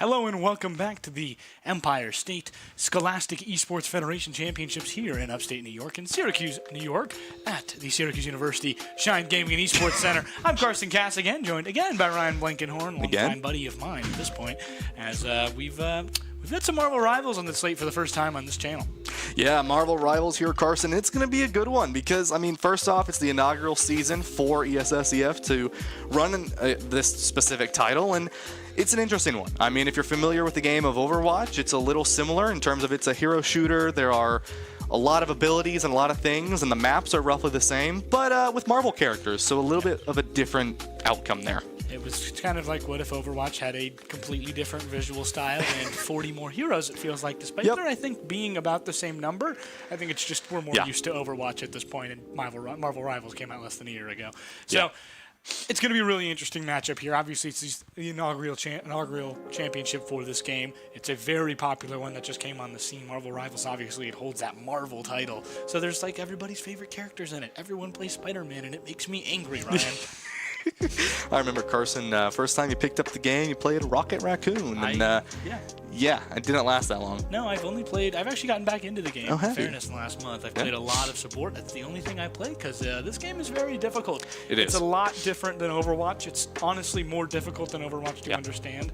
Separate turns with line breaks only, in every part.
Hello and welcome back to the Empire State Scholastic Esports Federation Championships here in upstate New York, in Syracuse, New York, at the Syracuse University Shine Gaming and Esports Center. I'm Carson Cass again, joined again by Ryan Blankenhorn, longtime buddy of mine at this point, as we've got some Marvel Rivals on the slate for the first time on this channel.
Yeah, Marvel Rivals here, Carson. It's going to be a good one because, I mean, first off, it's the inaugural season for ESSEF to run this specific title, and it's an interesting one. I mean, if you're familiar with the game of Overwatch, it's a little similar in terms of it's a hero shooter. There are a lot of abilities and a lot of things, and the maps are roughly the same, but with Marvel characters, so a little bit of a different outcome there.
It was kind of like, what if Overwatch had a completely different visual style and 40 more heroes, it feels like, despite there, I think, being about the same number. I think it's just we're more used to Overwatch at this point, and Marvel Rivals came out less than a year ago. So it's going to be a really interesting matchup here. Obviously, it's the inaugural championship for this game. It's a very popular one that just came on the scene. Marvel Rivals, obviously, it holds that Marvel title. So there's, like, everybody's favorite characters in it. Everyone plays Spider-Man, and it makes me angry, Ryan.
I remember, Carson, first time you picked up the game, you played Rocket Raccoon. And, yeah, it didn't last that long.
No, I've actually gotten back into the game, in fairness, in the last month. I've played a lot of support. That's the only thing I play, because this game is very difficult. It's a lot different than Overwatch. It's honestly more difficult than Overwatch to understand.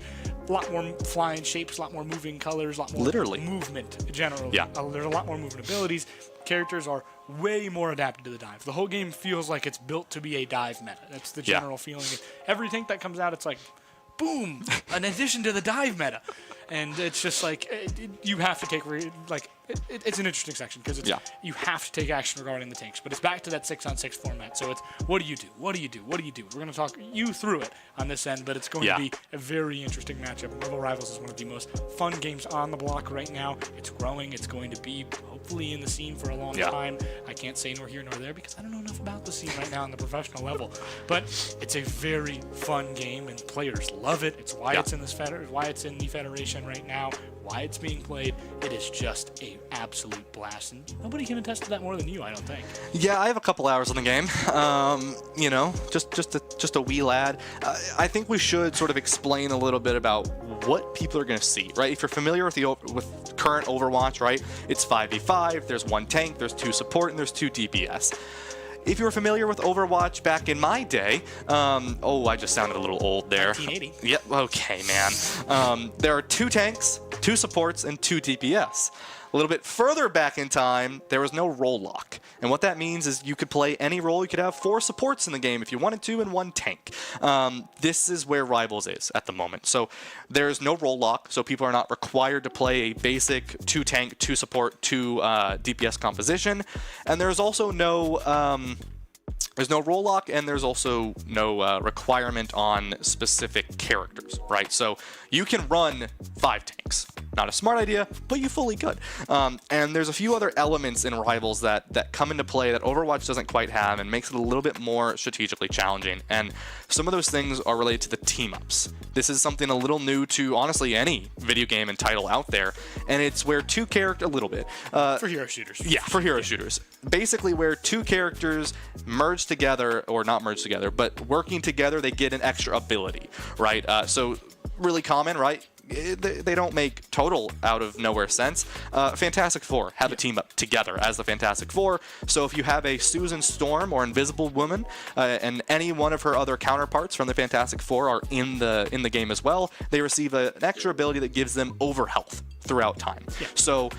A lot more flying shapes, a lot more moving colors, a lot more movement, generally. Yeah. There's a lot more movement abilities. Characters are way more adapted to the dive. The whole game feels like it's built to be a dive meta. That's the general feeling. Every tank that comes out, it's like, boom, an addition to the dive meta. And it's just like, you have to take, it's an interesting section because you have to take action regarding the tanks. But it's back to that 6-on-6 format. So it's, what do you do? What do you do? What do you do? We're going to talk you through it on this end, but it's going to be a very interesting matchup. Marvel Rivals is one of the most fun games on the block right now. It's growing. It's going to be hopefully in the scene for a long time. I can't say nor here nor there because I don't know enough about the scene right now on the professional level. But it's a very fun game, and players love it. It's why it's in the Federation right now, why it's being played. It is just a absolute blast, and nobody can attest to that more than you, I don't think.
Yeah, I have a couple hours on the game. You know, just a wee lad. I think we should sort of explain a little bit about what people are going to see, right? If you're familiar with with current Overwatch, right? It's 5v5. There's one tank, there's 2 support, and there's 2 DPS. If you were familiar with Overwatch back in my day, I just sounded a little old there.
1980.
Yep, okay, man. There are 2 tanks, 2 supports, and 2 DPS. A little bit further back in time, there was no role lock. And what that means is you could play any role. You could have 4 supports in the game if you wanted to and 1 tank. This is where Rivals is at the moment. So there's no role lock, so people are not required to play a basic 2 tank, 2 support, 2 DPS composition. And there's also no role lock, and there's also no requirement on specific characters, right? So you can run 5 tanks. Not a smart idea, but you fully could. And there's a few other elements in Rivals that come into play that Overwatch doesn't quite have and makes it a little bit more strategically challenging. And some of those things are related to the team-ups. This is something a little new to, honestly, any video game and title out there. And it's where 2 characters, a little bit.
For hero shooters.
Yeah, for hero shooters. Basically where 2 characters merge together, or not merge together, but working together, they get an extra ability, right? So really common, right? They don't make total out of nowhere sense. Fantastic Four have a team up together as the Fantastic Four. So if you have a Susan Storm or Invisible Woman, and any one of her other counterparts from the Fantastic Four are in the game as well, they receive an extra ability that gives them overhealth throughout time. So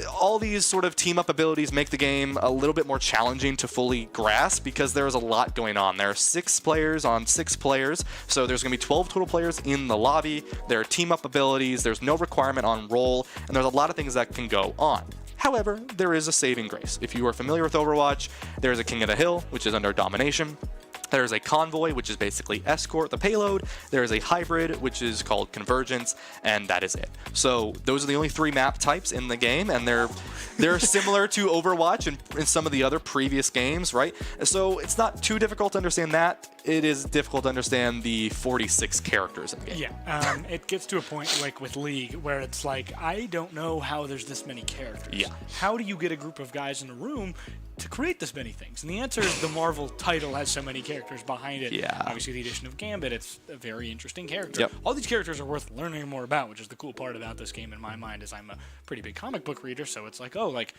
all these sort of team-up abilities make the game a little bit more challenging to fully grasp because there's a lot going on. There are 6 players on 6 players, so there's going to be 12 total players in the lobby. There are team-up abilities, there's no requirement on role, and there's a lot of things that can go on. However, there is a saving grace. If you are familiar with Overwatch, there is a King of the Hill, which is under domination. There's a convoy, which is basically escort the payload. There is a hybrid, which is called convergence, and that is it. So those are the only 3 map types in the game, and they're similar to Overwatch and in some of the other previous games, right? So it's not too difficult to understand that. it is difficult to understand the 46 characters in the game.
Yeah, it gets to a point like with League where it's like, I don't know how there's this many characters.
Yeah.
How do you get a group of guys in a room to create this many things? And the answer is the Marvel title has so many characters behind it.
Yeah.
Obviously, the addition of Gambit, it's a very interesting character.
Yep.
All these characters are worth learning more about, which is the cool part about this game in my mind, is I'm a pretty big comic book reader, so it's like, oh, like,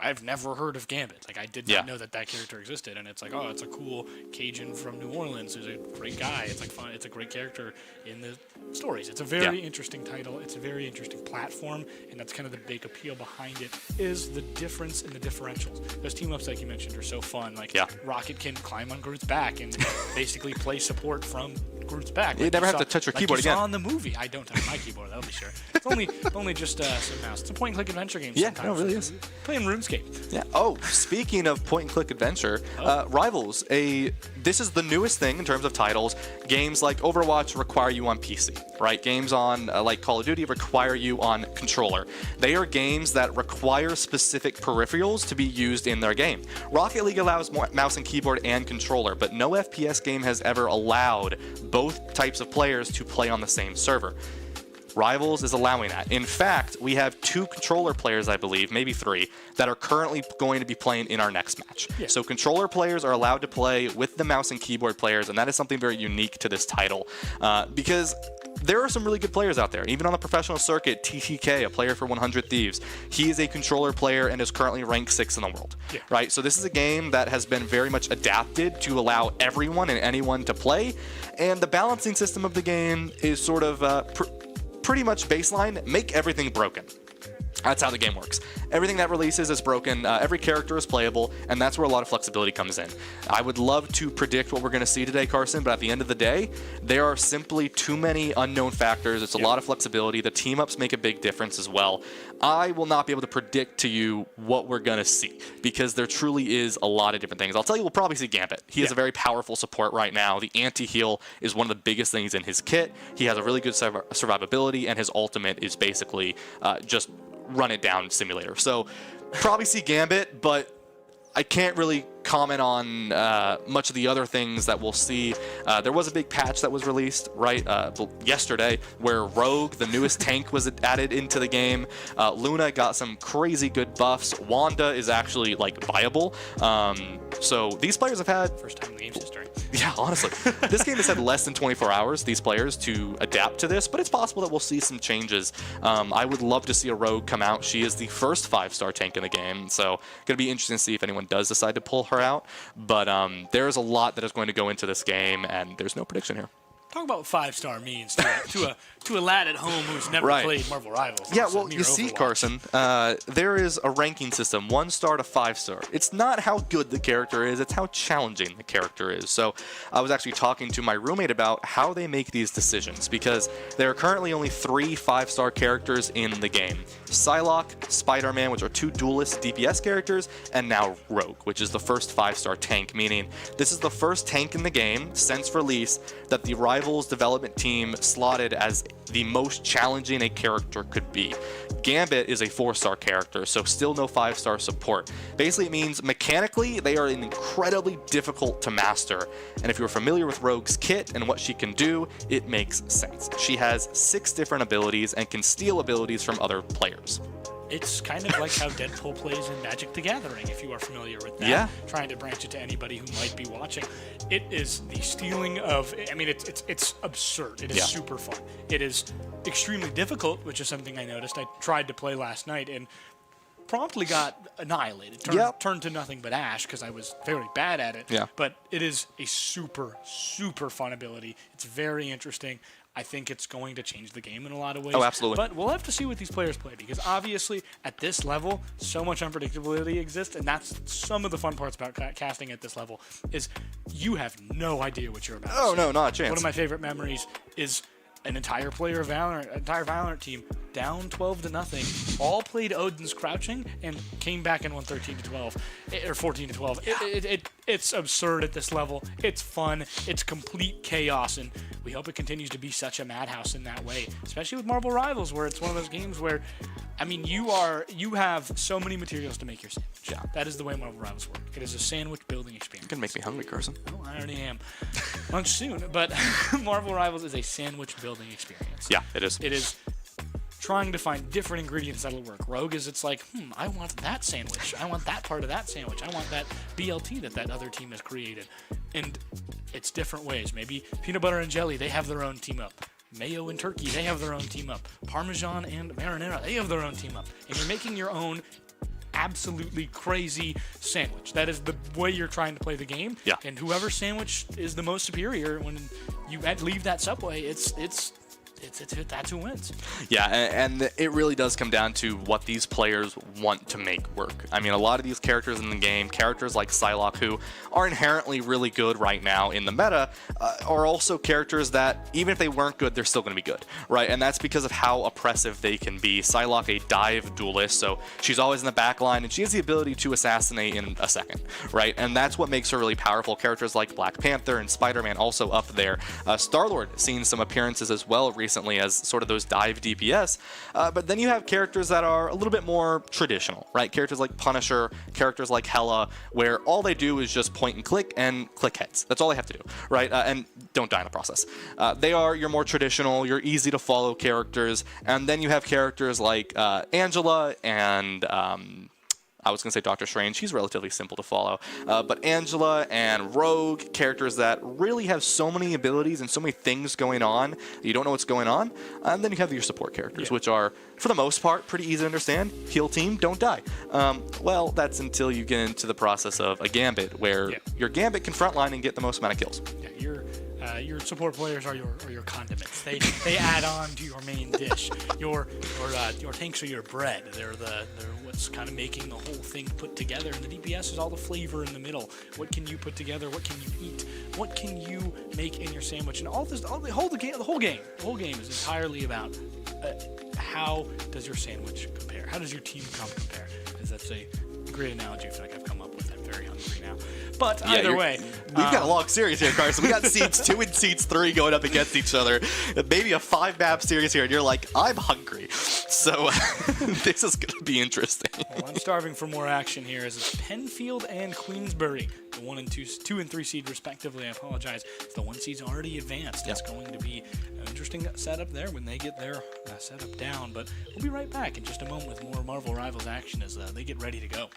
I've never heard of Gambit. Like, I did not know that character existed, and it's like, oh, it's a cool Cajun from New Orleans who's a great guy. It's like fun. It's a great character in the stories. It's a very interesting title. It's a very interesting platform, and that's kind of the big appeal behind it, is the difference in the differentials. Those team-ups, like you mentioned, are so fun. Like, Rocket can climb on Groot's back and basically play support from Groot's back.
You never have to touch your keyboard
again.
Saw
on the movie. I don't touch my keyboard, that'll be sure. It's only just some mouse. It's a point-and-click adventure game sometimes.
Yeah, it really is.
Playing RuneScape.
Yeah. Oh, speaking of point-and-click adventure, Rivals, this is the newest thing in terms of titles. Games like Overwatch require you on PC, right? Games on like Call of Duty require you on controller. They are games that require specific peripherals to be used in their game. Rocket League allows mouse and keyboard and controller, but no FPS game has ever allowed both types of players to play on the same server. Rivals is allowing that. In fact, we have 2 controller players, I believe, maybe 3, that are currently going to be playing in our next match. Yeah. So controller players are allowed to play with the mouse and keyboard players, and that is something very unique to this title, because there are some really good players out there. Even on the professional circuit, TTK, a player for 100 Thieves, he is a controller player and is currently ranked 6 in the world. Yeah. Right? So this is a game that has been very much adapted to allow everyone and anyone to play, and the balancing system of the game is sort of pretty much baseline, make everything broken. That's how the game works. Everything that releases is broken, every character is playable, and that's where a lot of flexibility comes in. I would love to predict what we're going to see today, Carson, but at the end of the day, there are simply too many unknown factors. It's a lot of flexibility. The team-ups make a big difference as well. I will not be able to predict to you what we're going to see, because there truly is a lot of different things. I'll tell you, we'll probably see Gambit. He is a very powerful support right now. The anti-heal is one of the biggest things in his kit. He has a really good survivability, and his ultimate is basically just run it down simulator. So probably see Gambit, but I can't really comment on much of the other things that we'll see. There was a big patch that was released yesterday where Rogue, the newest tank, was added into the game. Luna got some crazy good buffs. Wanda is actually like viable. So these players have had
first time in the game's history.
Yeah, honestly, this game has had less than 24 hours, these players, to adapt to this, but it's possible that we'll see some changes. I would love to see a Rogue come out. She is the first 5-star tank in the game, so going to be interesting to see if anyone does decide to pull her out. But there's a lot that is going to go into this game, and there's no prediction here.
Talk about what 5-star means to a lad at home who's never played Marvel Rivals.
Yeah, well, you see, Carson, there is a ranking system, 1-star to 5-star. It's not how good the character is, it's how challenging the character is. So I was actually talking to my roommate about how they make these decisions, because there are currently only 3 5-star characters in the game. Psylocke, Spider-Man, which are 2 duelist DPS characters, and now Rogue, which is the first 5-star tank, meaning this is the first tank in the game since release that the Rivals development team slotted as the most challenging a character could be. Gambit is a 4-star character, so still no 5-star support. Basically, it means mechanically they are incredibly difficult to master, and if you're familiar with Rogue's kit and what she can do, it makes sense. She has 6 different abilities and can steal abilities from other players.
It's kind of like how Deadpool plays in Magic the Gathering, if you are familiar with that.
Yeah.
Trying to branch it to anybody who might be watching. It is the stealing of, I mean, it's absurd. It is super fun. It is extremely difficult, which is something I noticed. I tried to play last night and promptly got annihilated. Turned to nothing but ash because I was very bad at it.
Yeah.
But it is a super, super fun ability. It's very interesting. I think it's going to change the game in a lot of ways.
Oh, absolutely.
But we'll have to see what these players play, because obviously at this level, so much unpredictability exists, and that's some of the fun parts about casting at this level, is you have no idea what you're about to see.
Oh, no, not a chance.
One of my favorite memories is an entire Valorant team down 12-0, all played Odin's Crouching and came back and won 13-12 or 14-12. It's absurd at this level. It's fun. It's complete chaos, and we hope it continues to be such a madhouse in that way, especially with Marvel Rivals, where it's one of those games where, I mean, you have so many materials to make your sandwich.
Yeah.
That is the way Marvel Rivals work. It is a sandwich building experience.
You're gonna make me hungry, Carson.
Oh, I already am. Lunch soon, but Marvel Rivals is a sandwich building experience.
Yeah, it is.
It is trying to find different ingredients that'll work. Rogue is, it's like, I want that sandwich. I want that part of that sandwich. I want that BLT that other team has created. And it's different ways. Maybe peanut butter and jelly, they have their own team up. Mayo and turkey, they have their own team up. Parmesan and marinara, they have their own team up. And you're making your own absolutely crazy sandwich. That is the way you're trying to play the game.
Yeah.
And whoever sandwich is the most superior, when you leave that Subway, that's who wins.
Yeah, and it really does come down to what these players want to make work. I mean, a lot of these characters in the game, characters like Psylocke, who are inherently really good right now in the meta, are also characters that, even if they weren't good, they're still going to be good, right? And that's because of how oppressive they can be. Psylocke, a dive duelist, so she's always in the back line, and she has the ability to assassinate in a second, right? And that's what makes her really powerful. Characters like Black Panther and Spider-Man also up there. Star-Lord, seen some appearances as well recently as sort of those dive DPS, but then you have characters that are a little bit more traditional, right? Characters like Punisher, characters like Hela, where all they do is just point and click heads. That's all they have to do, right? And don't die in the process. They are your more traditional, your easy to follow characters, and then you have characters like Angela and I was going to say Doctor Strange. He's relatively simple to follow. But Angela and Rogue, characters that really have so many abilities and so many things going on, you don't know what's going on. And then you have your support characters, which are, for the most part, pretty easy to understand. Heal team, don't die. Well, that's until you get into the process of a Gambit, where your Gambit can frontline and get the most amount of kills.
Yeah, your support players are your condiments. They add on to your main dish. Your tanks are your bread. They're what's kind of making the whole thing put together. And the DPS is all the flavor in the middle. What can you put together? What can you eat? What can you make in your sandwich? And the whole game is entirely about how does your sandwich compare? How does your team compare? Because that's a great analogy I feel like I've come up with. I'm very hungry now. But either way,
we've got a long series here, Carson. We got seeds 2 and seeds 3 going up against each other. Maybe a 5-map series here, and you're like, I'm hungry. So this is going to be interesting.
Well, I'm starving for more action here. As it's Penfield and Queensbury, the 1 and 2 and 3 seed respectively. I apologize. The 1 seed's already advanced. It's going to be an interesting setup there when they get their setup down. But we'll be right back in just a moment with more Marvel Rivals action as they get ready to go.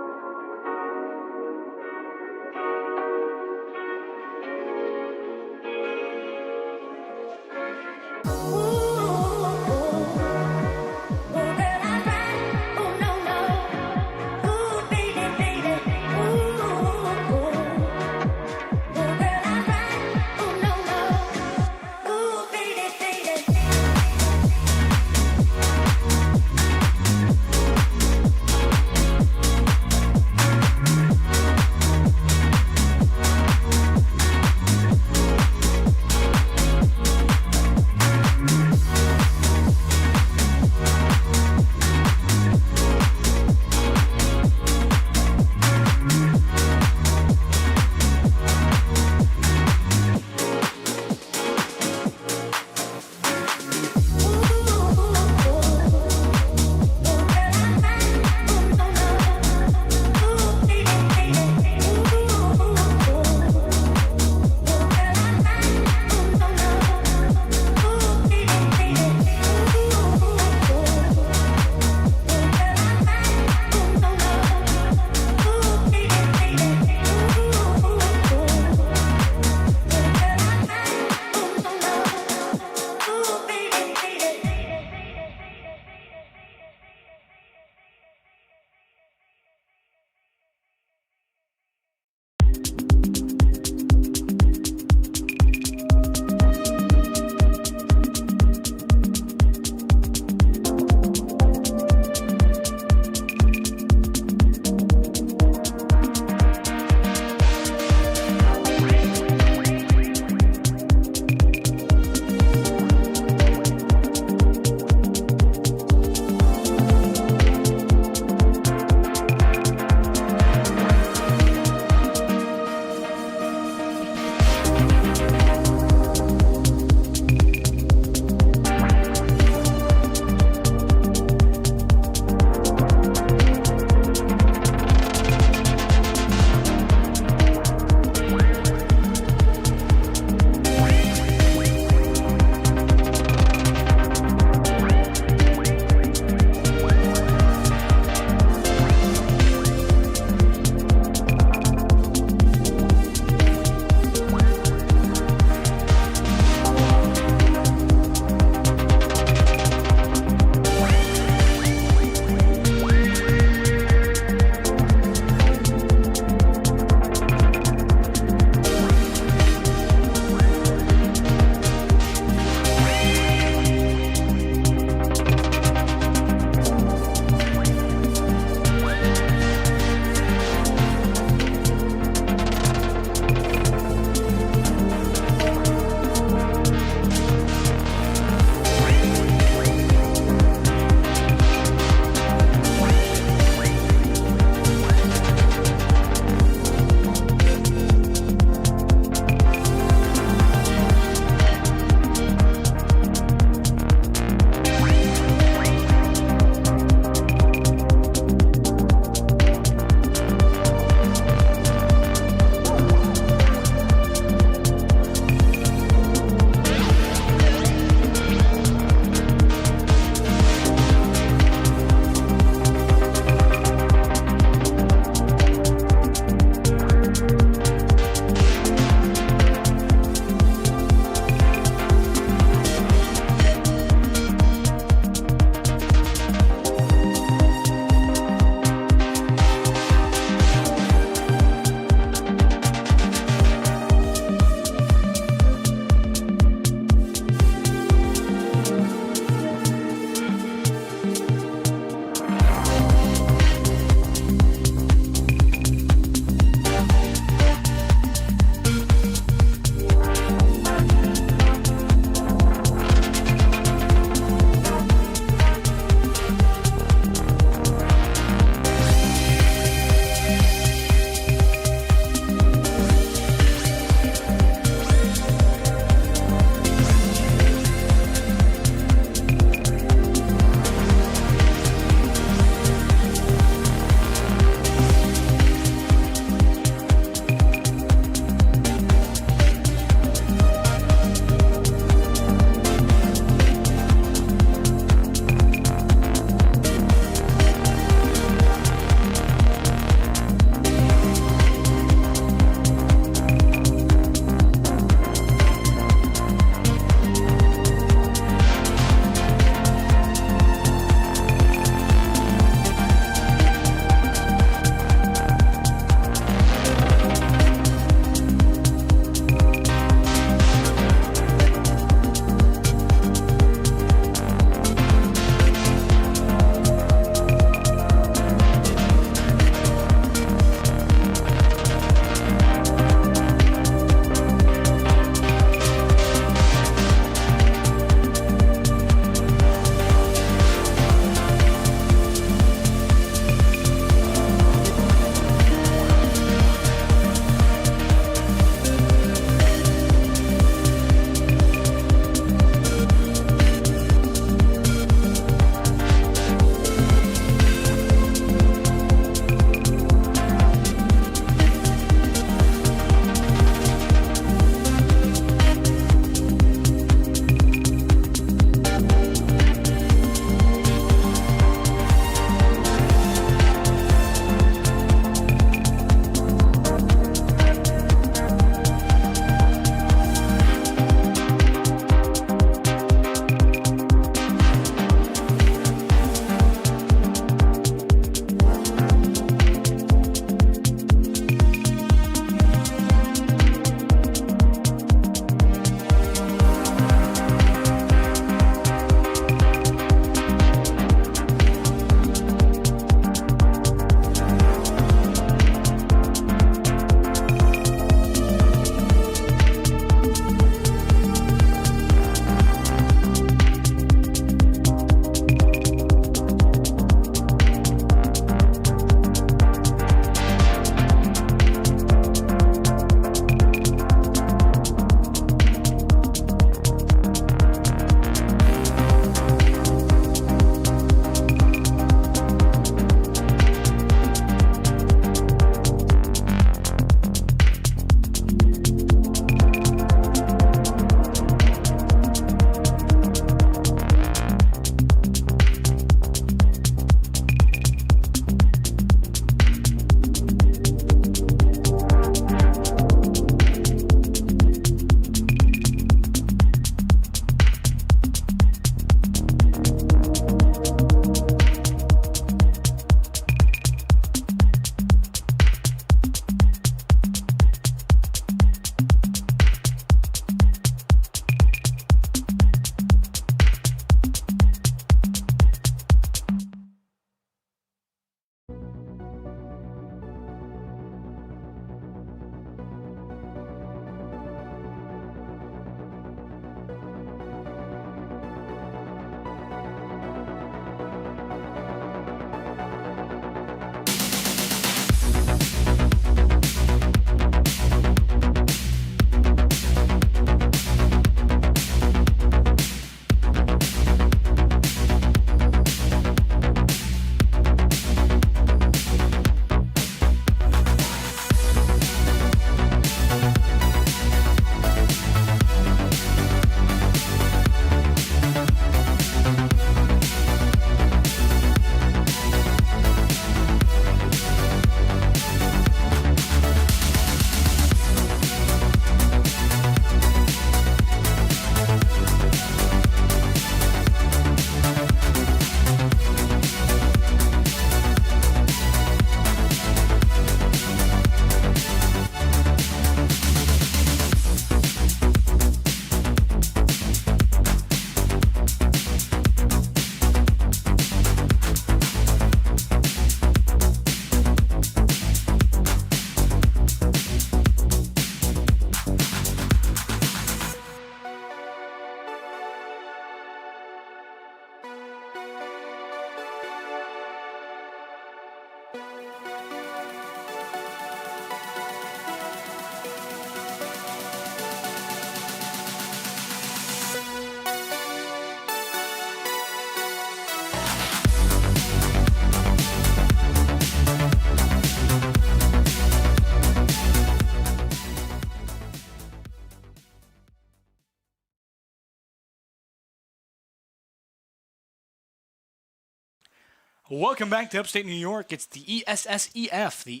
Welcome back to Upstate New York. It's the ESSEF, the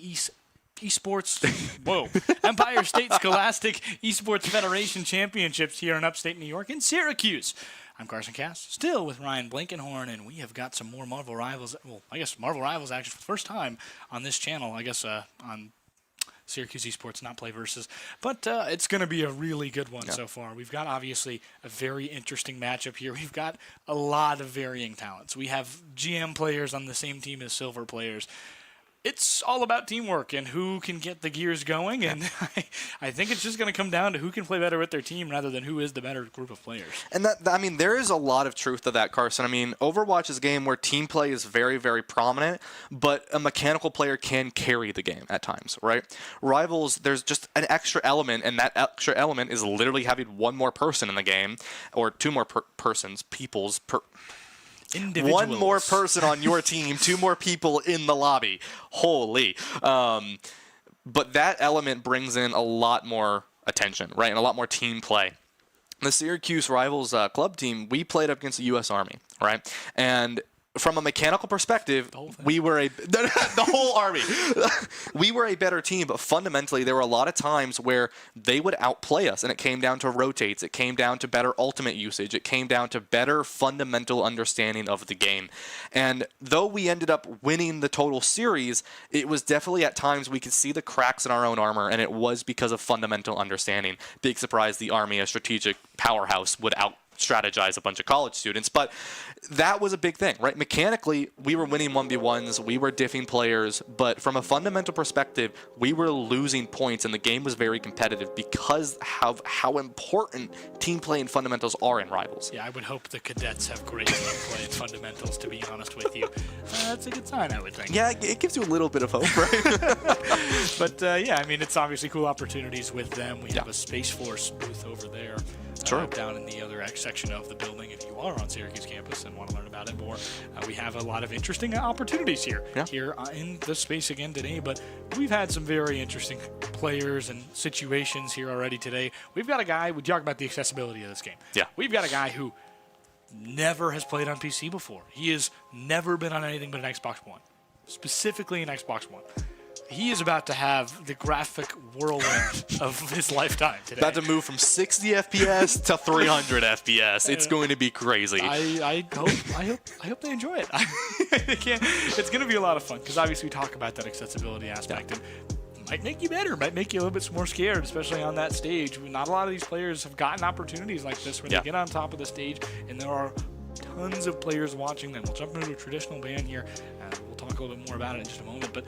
Esports, Empire State Scholastic Esports Federation Championships here in Upstate New York in Syracuse. I'm Carson Cass, still with Ryan Blankenhorn, and we have got some more Marvel Rivals. Well, I guess Marvel Rivals actually for the first time on this channel. I guess on Syracuse Esports, not Play Versus. But it's going to be a really good one so far. We've got, obviously, a very interesting matchup here. We've got a lot of varying talents. We have GM players on the same team as Silver players. It's all about teamwork and who can get the gears going, and I think it's just going to come down to who can play better with their team rather than who is the better group of players. And
there is a lot of truth to that, Carson. Overwatch is a game where team play is very, very prominent, but a mechanical player can carry the game at times, right? Rivals, there's just an extra element, and that extra element is literally having one more person in the game, or two more one more person on your team, two more people in the lobby. Holy. But that element brings in a lot more attention, right, and a lot more team play. The Syracuse Rivals club team, we played up against the U.S. Army, right? And from a mechanical perspective, we were the whole army. We were a better team, but fundamentally, there were a lot of times where they would outplay us, and it came down to rotates. It came down to better ultimate usage. It came down to better fundamental understanding of the game. And though we ended up winning the total series, it was definitely at times we could see the cracks in our own armor, and it was because of fundamental understanding. Big surprise, the Army, a strategic powerhouse, would strategize a bunch of college students, but that was a big thing, right? Mechanically, we were winning 1v1s, we were diffing players, but from a fundamental perspective, we were losing points, and the game was very competitive because of how important team play and fundamentals are in Rivals.
Yeah, I would hope the cadets have great team play and fundamentals, to be honest with you. That's a good sign, I would think.
Yeah, it gives you a little bit of hope, right?
But it's obviously cool opportunities with them. We have a Space Force booth over there. Down in the other section of the building, if you are on Syracuse campus and want to learn about it more. We have a lot of interesting opportunities here in the space again today, but we've had some very interesting players and situations here already today. We've got a guy, we talk about the accessibility of this game.
Yeah.
We've got a guy who never has played on PC before. He has never been on anything but an Xbox One, specifically an Xbox One. He is about to have the graphic whirlwind of his lifetime today.
About to move from 60 FPS to 300 FPS. It's going to be crazy.
I hope they enjoy it. It's going to be a lot of fun because obviously we talk about that accessibility aspect and might make you better, might make you a little bit more scared, especially on that stage. Not a lot of these players have gotten opportunities like this where they get on top of the stage and there are tons of players watching them. We'll jump into a traditional ban here and we'll talk a little bit more about it in just a moment, but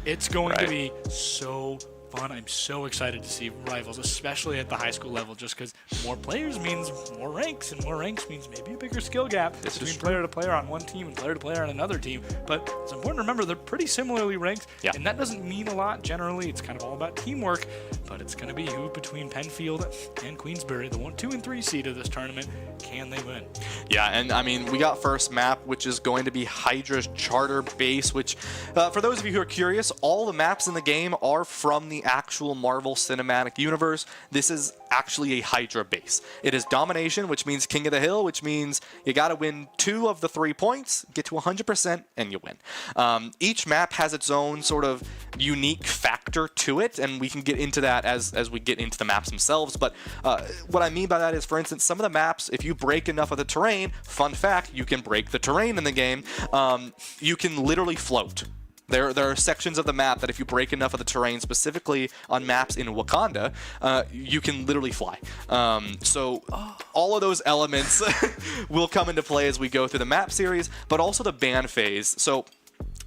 it's going to be so fun. I'm so excited to see Rivals, especially at the high school level, just because more players means more ranks, and more ranks means maybe a bigger skill gap between player to player on one team and player to player on another team. But it's important to remember they're pretty similarly ranked, and that doesn't mean a lot generally. It's kind of all about teamwork, but it's going to be who between Penfield and Queensbury, the 1, 2, and 3 seed of this tournament, can they win?
Yeah, and we got first map, which is going to be Hydra's Charter Base, which, for those of you who are curious, all the maps in the game are from the actual Marvel Cinematic Universe. This is actually a Hydra base. It is domination, which means king of the hill, which means you got to win 2 of the 3 points, get to 100%, and you win. Each map has its own sort of unique factor to it, and we can get into that as we get into the maps themselves. But what I mean by that is, for instance, some of the maps, if you break enough of the terrain, fun fact, you can break the terrain in the game, you can literally float. There are sections of the map that if you break enough of the terrain, specifically on maps in Wakanda, you can literally fly. So all of those elements will come into play as we go through the map series, but also the ban phase. So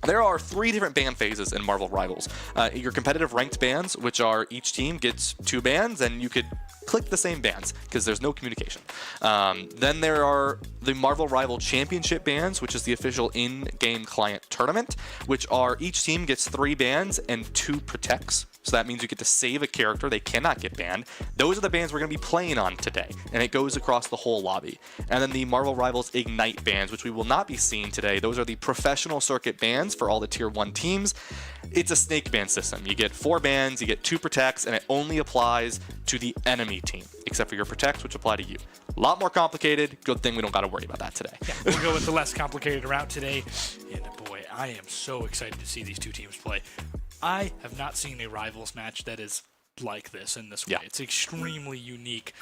there are 3 different ban phases in Marvel Rivals. Your competitive ranked bans, which are each team gets 2 bans, and you could click the same bans because there's no communication. Then there are the Marvel Rival Championship bans, which is the official in-game client tournament, which are each team gets 3 bans and 2 protects. So that means you get to save a character. They cannot get banned. Those are the bans we're going to be playing on today, and it goes across the whole lobby. And then the Marvel Rivals Ignite bans, which we will not be seeing today. Those are the professional circuit bans for all the Tier 1 teams. It's a snake ban system. You get 4 bans, you get 2 protects, and it only applies to the enemy team, except for your protects, which apply to you. A lot more complicated. Good thing we don't got to worry about that today.
Yeah, we'll go with the less complicated route today. And boy, I am so excited to see these two teams play. I have not seen a rivals match that is like this in this way. It's extremely unique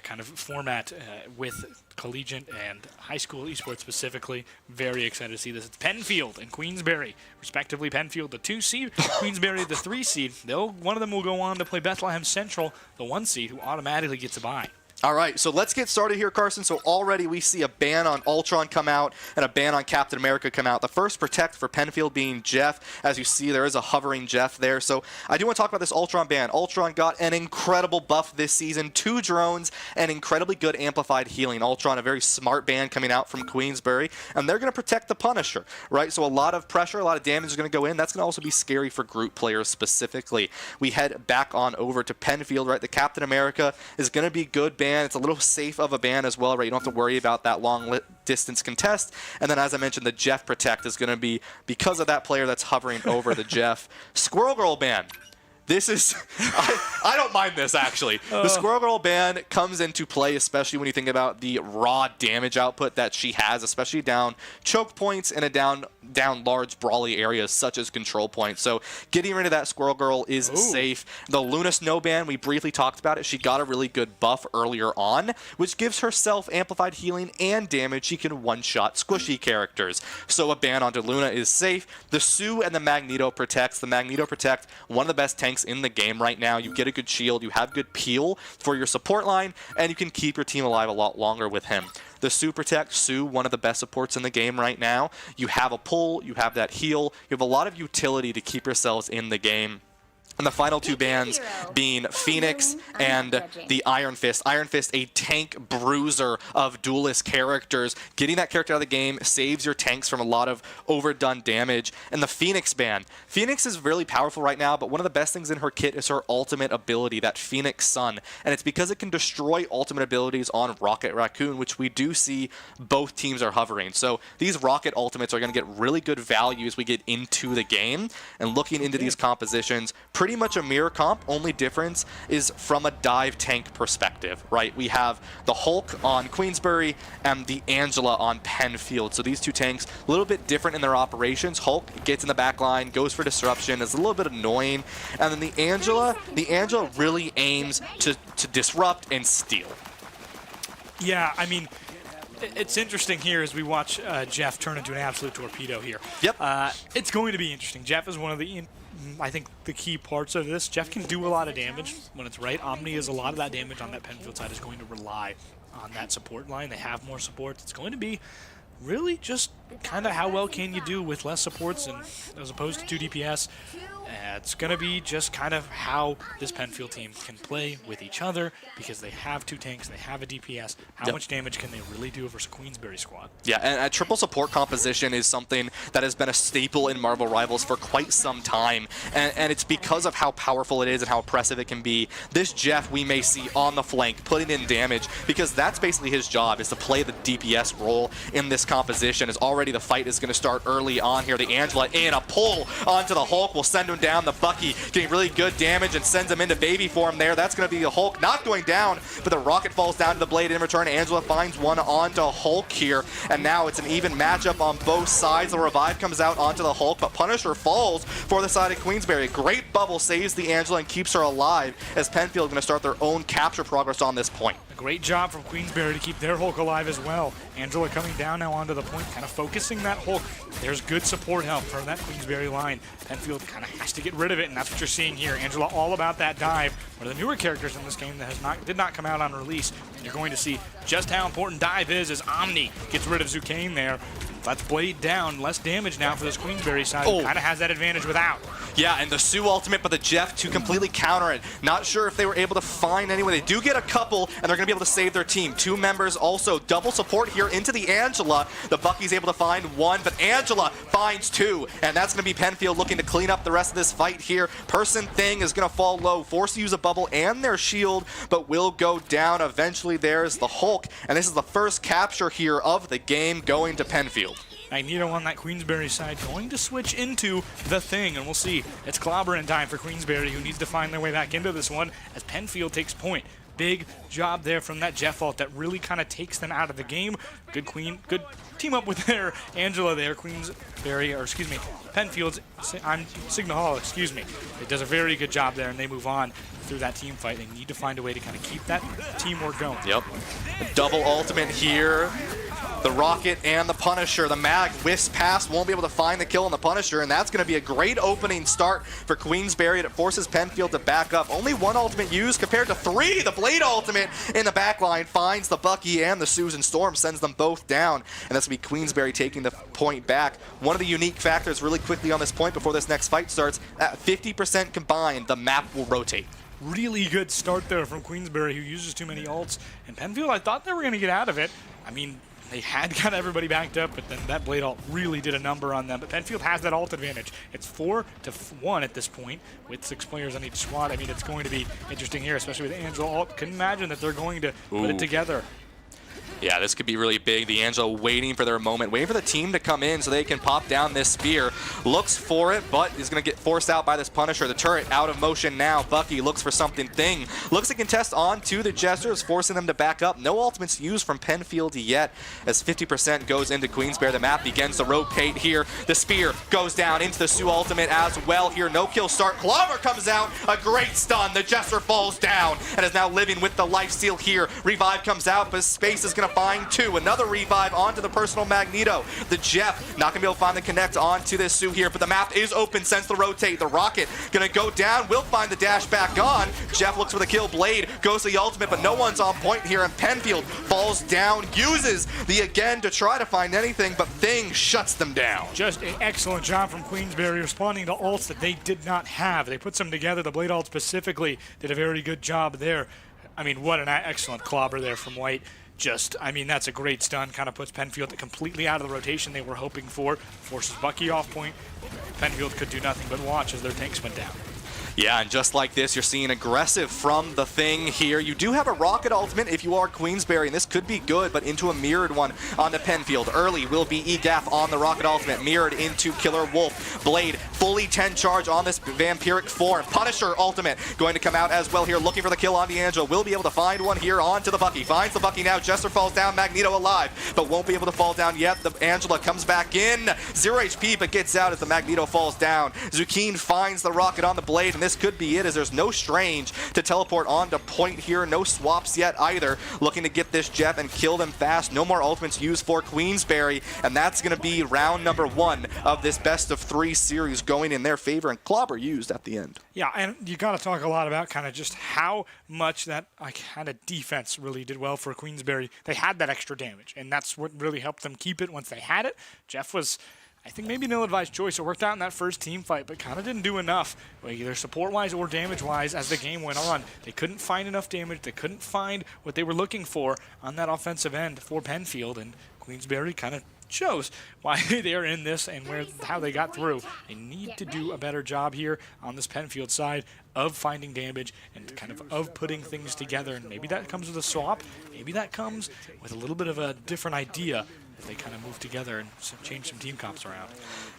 kind of format with collegiate and high school esports specifically. Very excited to see this. It's Penfield and Queensberry, respectively. Penfield, the 2 seed, Queensberry, the 3 seed. One of them will go on to play Bethlehem Central, the 1 seed, who automatically gets a bye.
All right, so let's get started here, Carson. So already we see a ban on Ultron come out and a ban on Captain America come out. The first protect for Penfield being Jeff. As you see, there is a hovering Jeff there. So I do want to talk about this Ultron ban. Ultron got an incredible buff this season, 2 drones, and incredibly good amplified healing. Ultron, a very smart ban coming out from Queensberry, and they're going to protect the Punisher, right? So a lot of pressure, a lot of damage is going to go in. That's going to also be scary for group players specifically. We head back on over to Penfield, right? The Captain America is going to be good ban. It's a little safe of a ban as well, right? You don't have to worry about that long distance contest. And then, as I mentioned, the Jeff protect is going to be, because of that player that's hovering over the Jeff. Squirrel Girl ban. This is, I don't mind this, actually. The Squirrel Girl ban comes into play, especially when you think about the raw damage output that she has, especially down choke points and down large brawly areas such as control points. So getting rid of that Squirrel Girl is safe. The Luna Snow ban, we briefly talked about it. She got a really good buff earlier on, which gives herself amplified healing and damage. She can one-shot squishy characters. So a ban onto Luna is safe. The Sue and the Magneto protects. The Magneto protect, one of the best tanks in the game right now. You get a good shield, you have good peel for your support line, and you can keep your team alive a lot longer with him. The Sue protect, Sue, one of the best supports in the game right now. You have a pull, you have that heal, you have a lot of utility to keep yourselves in the game. And the final 2 bans being Phoenix and the Iron Fist. Iron Fist, a tank bruiser of duelist characters. Getting that character out of the game saves your tanks from a lot of overdone damage. And the Phoenix ban. Phoenix is really powerful right now, but one of the best things in her kit is her ultimate ability, that Phoenix Sun. And it's because it can destroy ultimate abilities on Rocket Raccoon, which we do see both teams are hovering. So these Rocket ultimates are going to get really good value as we get into the game. And looking into these compositions, pretty much a mirror comp. Only difference is from a dive tank perspective, right? We have the Hulk on Queensberry and the Angela on Penfield. So these 2 tanks, a little bit different in their operations. Hulk gets in the back line, goes for disruption, is a little bit annoying. And then the Angela really aims to disrupt and steal.
Yeah, I mean, it's interesting here as we watch Jeff turn into an absolute torpedo here.
Yep.
It's going to be interesting. Jeff is one of the, I think, the key parts of this. Jeff can do a lot of damage when it's right. Omni is a lot of that damage on that Penfield side is going to rely on that support line. They have more supports. It's going to be really just kind of how well can you do with less supports and as opposed to 2 DPS. It's going to be just kind of how this Penfield team can play with each other because they have 2 tanks, they have a DPS. How much damage can they really do versus Queensberry squad? Yeah,
and a triple support composition is something that has been a staple in Marvel Rivals for quite some time, and it's because of how powerful it is and how oppressive it can be. This Jeff we may see on the flank putting in damage because that's basically his job, is to play the DPS role in this composition. As already the fight is going to start early on here. The Angela in a pull onto the Hulk will send him down. The Bucky getting really good damage and sends him into baby form there. That's going to be the Hulk not going down, but the rocket falls down to the blade in return. Angela finds one onto Hulk here, and now it's an even matchup on both sides. The revive comes out onto the Hulk, but Punisher falls for the side of Queensberry. Great bubble saves the Angela and keeps her alive as Penfield going to start their own capture progress on this point.
A great job from Queensberry to keep their Hulk alive as well. Angela coming down now onto the point, kind of focusing that Hulk. There's good support help from that Queensberry line. Penfield kind of has to get rid of it, and that's what you're seeing here. Angela all about that dive. One of the newer characters in this game that did not come out on release. And you're going to see just how important dive is as Omni gets rid of Zucane there. Let's blade down. Less damage now for this Queensberry side. Kind of has that advantage without.
Yeah, and the Sue ultimate, but the Jeff to completely counter it. Not sure if they were able to find anyone. They do get a couple, and they're going to be able to save their team. 2 members also. Double support here into the Angela. The Bucky's able to find 1, but Angela finds 2, and that's going to be Penfield looking to clean up the rest of this fight here. Person Thing is going to fall low, forced to use a bubble and their shield, but will go down. Eventually, there's the Hulk, and this is the first capture here of the game going to Penfield.
Magneto on that Queensberry side going to switch into the Thing, and we'll see. It's clobbering time for Queensberry, who needs to find their way back into this one as Penfield takes point. Big job there from that Jeff ult that really kind of takes them out of the game. Good team up with their Angela there, Penfield's Signal Hall, excuse me. It does a very good job there, and they move on through that team fight. They need to find a way to kind of keep that teamwork going.
Yep. Double ultimate here. The Rocket and the Punisher. The Mag whiffs past, won't be able to find the kill on the Punisher, and that's going to be a great opening start for Queensberry. It forces Penfield to back up. Only one ultimate used compared to 3. The Blade ultimate in the back line finds the Bucky and the Susan Storm, sends them both down, and that's going to be Queensberry taking the point back. One of the unique factors really quickly on this point before this next fight starts, at 50% combined, the map will rotate.
Really good start there from Queensberry, who uses too many ults, and Penfield, I thought they were going to get out of it. I mean, they had got everybody backed up, but then that Blade ult really did a number on them. But Penfield has that ult advantage. It's 4-1 at this point with 6 players on each squad. I mean, it's going to be interesting here, especially with Angela ult. Couldn't imagine that they're going to put it together.
Yeah, this could be really big. The Angela waiting for their moment, waiting for the team to come in so they can pop down this spear. Looks for it, but is going to get forced out by this Punisher. The turret out of motion now. Bucky looks for something. Thing looks to contest onto the Jesters, forcing them to back up. No ultimates used from Penfield yet as 50% goes into Queensberry. The map begins to rotate here. The spear goes down into the Sioux ultimate as well here. No kill start. Clover comes out. A great stun. The Jester falls down and is now living with the lifesteal here. Revive comes out, but Space is going to find 2. Another revive onto the personal Magneto. The Jeff not going to be able to find the connect onto this Sioux here, but the map is open, sends the rotate. The Rocket going to go down, will find the dash back on. Jeff looks for the kill. Blade goes to the ultimate, but no one's on point here, and Penfield falls down, uses the again to try to find anything, but Thing shuts them down.
Just an excellent job from Queensberry responding to ults that they did not have. They put some together. The Blade ult specifically did a very good job there. I mean, what an excellent clobber there from White. I mean, that's a great stun. Kind of puts Penfield completely out of the rotation they were hoping for. Forces Bucky off point. Penfield could do nothing but watch as their tanks went down.
Yeah, and just like this, you're seeing aggressive from the Thing here. You do have a Rocket ultimate if you are Queensberry, and this could be good, but into a mirrored one onto Penfield. Early will be EGAF on the Rocket ultimate, mirrored into Killer Wolf. Blade, fully 10 charge on this vampiric form. Punisher ultimate going to come out as well here, looking for the kill on D'Angelo. Will be able to find one here onto the Bucky. Finds the Bucky now. Jester falls down, Magneto alive, but won't be able to fall down yet. The Angela comes back in. 0 HP, but gets out as the Magneto falls down. Zucchine finds the Rocket on the Blade, and this could be it, as there's no Strange to teleport onto point here. No swaps yet either. Looking to get this Jeff and kill them fast. No more ultimates used for Queensberry, and that's going to be round number 1 of this best of 3 series going in their favor, and Clobber used at the end.
Yeah, and you got to talk a lot about kind of just how much that kind of defense really did well for Queensberry. They had that extra damage, and that's what really helped them keep it once they had it. Jeff was, I think, maybe an ill-advised choice. It worked out in that first team fight, but kind of didn't do enough, either support-wise or damage-wise, as the game went on. They couldn't find enough damage. They couldn't find what they were looking for on that offensive end for Penfield, and Queensberry kind of shows why they're in this and how they got through. They need to do a better job here on this Penfield side of finding damage and kind of putting things together, and maybe that comes with a swap. Maybe that comes with a little bit of a different idea. They kind of move together and change some team comps around.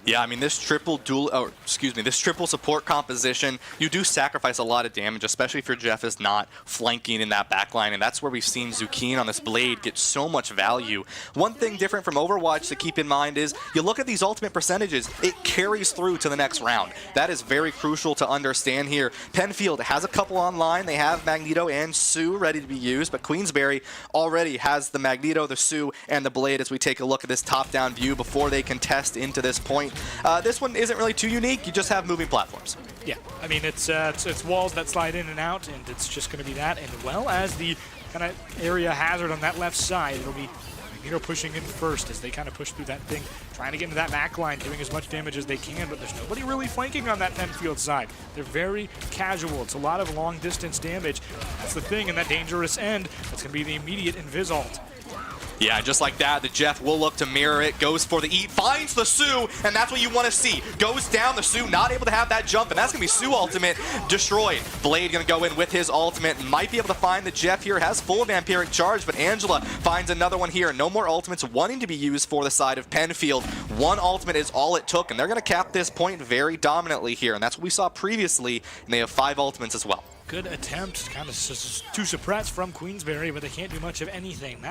Yeah, I mean, this triple support composition, you do sacrifice a lot of damage, especially if your Jeff is not flanking in that backline, and that's where we've seen Zucchine on this Blade get so much value. One thing different from Overwatch to keep in mind is, you look at these ultimate percentages, it carries through to the next round. That is very crucial to understand here. Penfield has a couple online. They have Magneto and Sue ready to be used, but Queensberry already has the Magneto, the Sue, and the Blade as we take a look at this top-down view before they contest into this point. This one isn't really too unique. You just have moving platforms.
Yeah, I mean, it's walls that slide in and out, and it's just going to be that, and well as the kind of area hazard on that left side, it'll be Magneto pushing in first as they kind of push through that thing, trying to get into that back line, doing as much damage as they can, but there's nobody really flanking on that Penfield side. They're very casual. It's a lot of long-distance damage. That's the thing, and that dangerous end, that's going to be the immediate invis ult.
Yeah, just like that, the Jeff will look to mirror it, goes for the eat, finds the Sue, and that's what you want to see. Goes down, the Sue not able to have that jump, and that's going to be Sue ultimate destroyed. Blade going to go in with his ultimate, might be able to find the Jeff here, has full vampiric charge, but Angela finds another one here. No more ultimates wanting to be used for the side of Penfield. One ultimate is all it took, and they're going to cap this point very dominantly here, and that's what we saw previously, and they have 5 ultimates as well.
Good attempt kind of to suppress from Queensberry, but they can't do much of anything.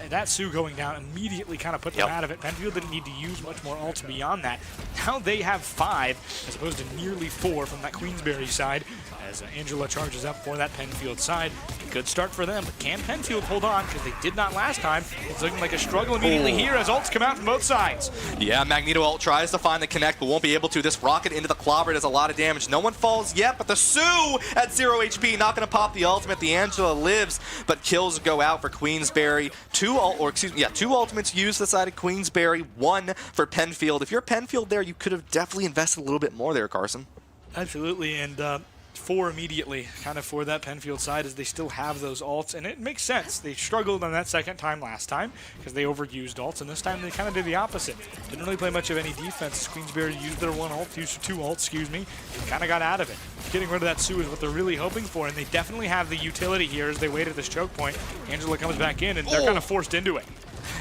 That Sue going down immediately kind of put them out of it. Penfield didn't need to use much more ults beyond that. Now they have 5 as opposed to nearly 4 from that Queensberry side as Angela charges up for that Penfield side. A good start for them, but can Penfield hold on? Because they did not last time. It's looking like a struggle immediately here as ults come out from both sides.
Yeah, Magneto ult tries to find the connect, but won't be able to. This rocket into the clobber does a lot of damage. No one falls yet, but the Sue at 0 HP, not going to pop the ultimate. The Angela lives, but kills go out for Queensberry. 2 ultimates used the side of Queensberry, 1 for Penfield. If you're Penfield there, you could have definitely invested a little bit more there, Carson.
Absolutely, and 4 immediately kind of for that Penfield side as they still have those ults, and it makes sense. They struggled on that second time last time because they overused ults, and this time they kind of did the opposite. Didn't really play much of any defense. Queensberry used their 1 ult, used 2 ults, excuse me, and kind of got out of it. Getting rid of that Sue is what they're really hoping for, and they definitely have the utility here as they wait at this choke point. Angela comes back in, and they're kind of forced into it.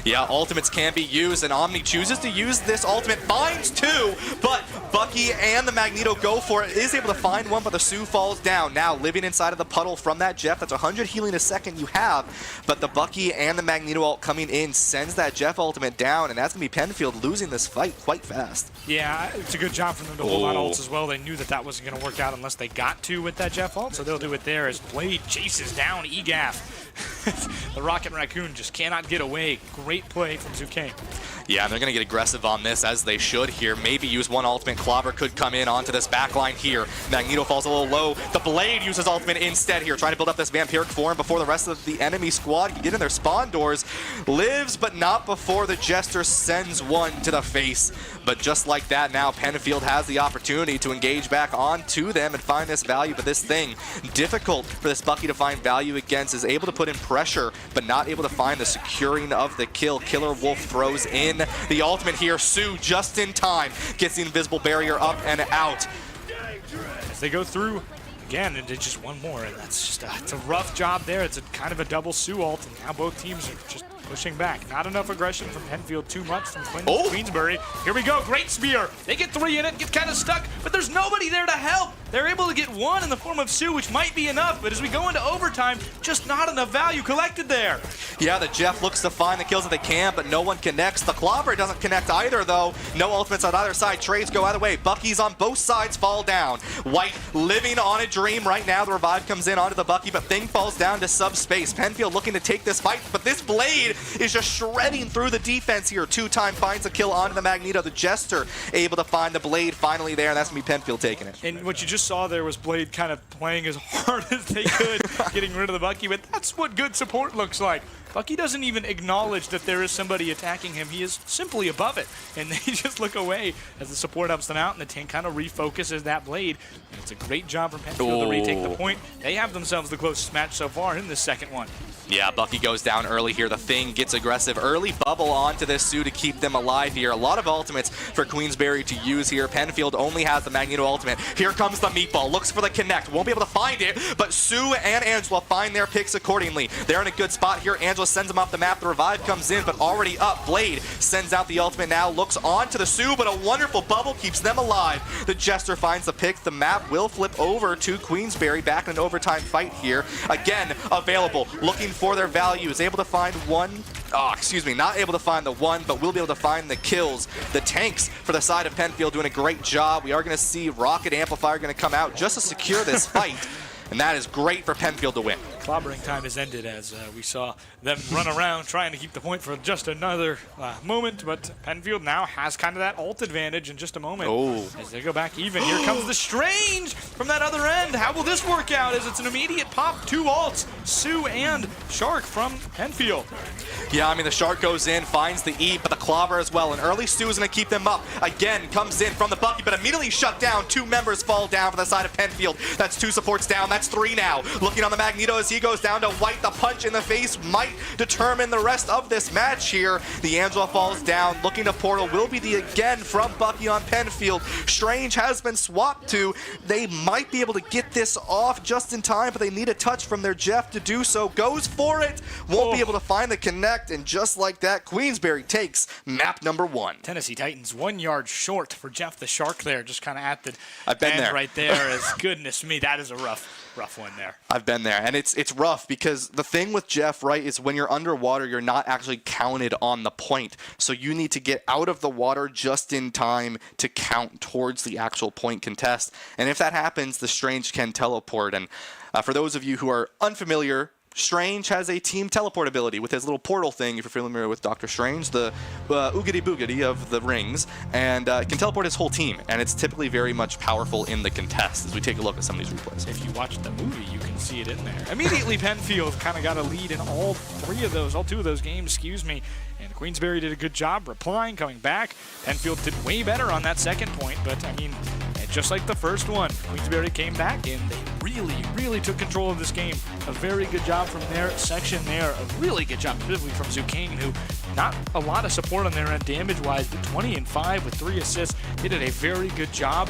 Yeah, ultimates can be used, and Omni chooses to use this ultimate, finds 2, but Bucky and the Magneto go for it, is able to find 1, but the Sue falls down. Now, living inside of the puddle from that Jeff, that's 100 healing a second you have, but the Bucky and the Magneto ult coming in sends that Jeff ultimate down, and that's going to be Penfield losing this fight quite fast.
Yeah, it's a good job for them to hold on ults as well. They knew that that wasn't going to work out unless they got to with that Jeff ult, so they'll do it there as Blade chases down EGAF. The Rocket Raccoon just cannot get away. Great play from Zucane.
Yeah, they're going to get aggressive on this, as they should here. Maybe use 1 ultimate. Clobber could come in onto this backline here. Magneto falls a little low. The Blade uses ultimate instead here, trying to build up this vampiric form before the rest of the enemy squad can get in their spawn doors. Lives, but not before the Jester sends 1 to the face. But just like that, now Penfield has the opportunity to engage back onto them and find this value. But this thing, difficult for this Bucky to find value against, is able to put in pressure, but not able to find the securing of the kill. Killer Wolf throws in the ultimate here. Sue just in time gets the invisible barrier up and out.
As they go through again, and it's just 1 more, and that's just it's a rough job there. It's a kind of a double Sue ult, and now both teams are just pushing back. Not enough aggression from Penfield, too much from Queensberry. Here we go, great spear. They get 3 in it, get kind of stuck, but there's nobody there to help. They're able to get 1 in the form of Sue, which might be enough, but as we go into overtime, just not enough value collected there.
Yeah, the Jeff looks to find the kills that they can, but no one connects. The Clobber doesn't connect either, though. No ultimates on either side. Trades go either way. Bucky's on both sides fall down. White living on a dream right now. The revive comes in onto the Bucky, but Thing falls down to subspace. Penfield looking to take this fight, but this Blade is just shredding through the defense here. 2-time finds a kill onto the Magneto. The Jester able to find the Blade finally there, and that's going to be Penfield taking it.
And what you just saw there was Blade kind of playing as hard as they could, getting rid of the Bucky, but that's what good support looks like. Bucky doesn't even acknowledge that there is somebody attacking him. He is simply above it, and they just look away as the support helps them out, and the tank kind of refocuses that Blade. And it's a great job from Penfield to retake the point. They have themselves the closest match so far in this second one.
Yeah, Bucky goes down early here. The Thing gets aggressive. Early bubble onto this Sue to keep them alive here. A lot of ultimates for Queensberry to use here. Penfield only has the Magneto ultimate. Here comes the meatball. Looks for the connect. Won't be able to find it, but Sue and Angela find their picks accordingly. They're in a good spot here. Angela sends them off the map. The revive comes in, but already up. Blade sends out the ultimate now. Looks on to the Sue, but a wonderful bubble keeps them alive. The Jester finds the pick. The map will flip over to Queensberry. Back in an overtime fight here. Again, available. Looking for their value. Is able to find 1. Not able to find the 1, but will be able to find the kills. The tanks for the side of Penfield doing a great job. We are going to see Rocket Amplifier going to come out just to secure this fight. And that is great for Penfield to win.
Clobbering time has ended as we saw them run around trying to keep the point for just another moment, but Penfield now has kind of that ult advantage in just a moment. As they go back even. Here comes the Strange from that other end. How will this work out as it's an immediate pop? 2 ults, Sue and Shark from Penfield.
Yeah, I mean, the Shark goes in, finds the E, but the Clobber as well. And early Stu is going to keep them up. Again, comes in from the Bucky, but immediately shut down. 2 members fall down for the side of Penfield. That's 2 supports down. That's 3 now. Looking on the Magneto as he goes down to White. The punch in the face might determine the rest of this match here. The Angela falls down. Looking to Portal will be the again from Bucky on Penfield. Strange has been swapped to. They might be able to get this off just in time, but they need a touch from their Jeff to do so. Goes for it. Won't be able to find the connect, and just like that, Queensberry takes map number 1.
Tennessee Titans 1 yard short for Jeff the Shark there, just kind of at the
I've been
end
there.
right there. As goodness me, that is a rough rough one there.
I've been there, and it's rough because the thing with Jeff, right, is when you're underwater, you're not actually counted on the point. So you need to get out of the water just in time to count towards the actual point contest. And if that happens, the Strange can teleport. And for those of you who are unfamiliar, Strange has a team teleport ability with his little portal thing, if you're familiar with Doctor Strange, the oogity boogity of the rings, and can teleport his whole team, and it's typically very much powerful in the contest as we take a look at some of these replays.
If you watch the movie, you can see it in there. Immediately, Penfield kind of got a lead in all two of those games, excuse me, and Queensberry did a good job replying, coming back. Penfield did way better on that second point, but I mean, just like the first one, Queensberry came back and they really took control of this game. A very good job from their section there. A really good job specifically from Zucane, who not a lot of support on their end damage-wise, but 20-5 with 3 assists. They did a very good job.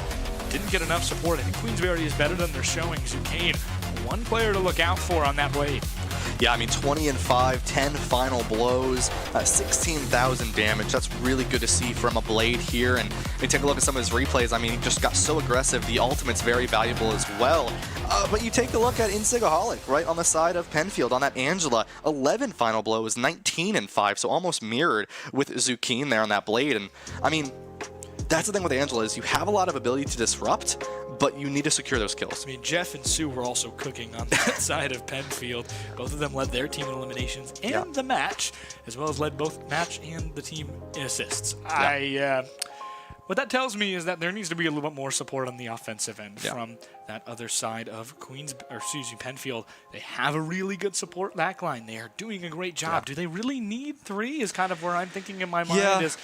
Didn't get enough support. I think Queensberry is better than they're showing. Zucane, one player to look out for on that blade.
Yeah, I mean, 20-5, 10 final blows, 16,000 damage. That's really good to see from a blade here. And we take a look at some of his replays. I mean, he just got so aggressive. The ultimate's very valuable as well. But you take a look at Insigaholic, right, on the side of Penfield, on that Angela. 11 final blows, 19-5, so almost mirrored with Zucine there on that blade. And, I mean, that's the thing with Angela is you have a lot of ability to disrupt, but you need to secure those kills.
I mean, Jeff and Sue were also cooking on that side of Penfield. Both of them led their team in eliminations and the match, as well as led both match and the team in assists. What that tells me is that there needs to be a little bit more support on the offensive end from that other side of Penfield. They have a really good support backline. They are doing a great job. Do they really need 3 is kind of where I'm thinking in my mind is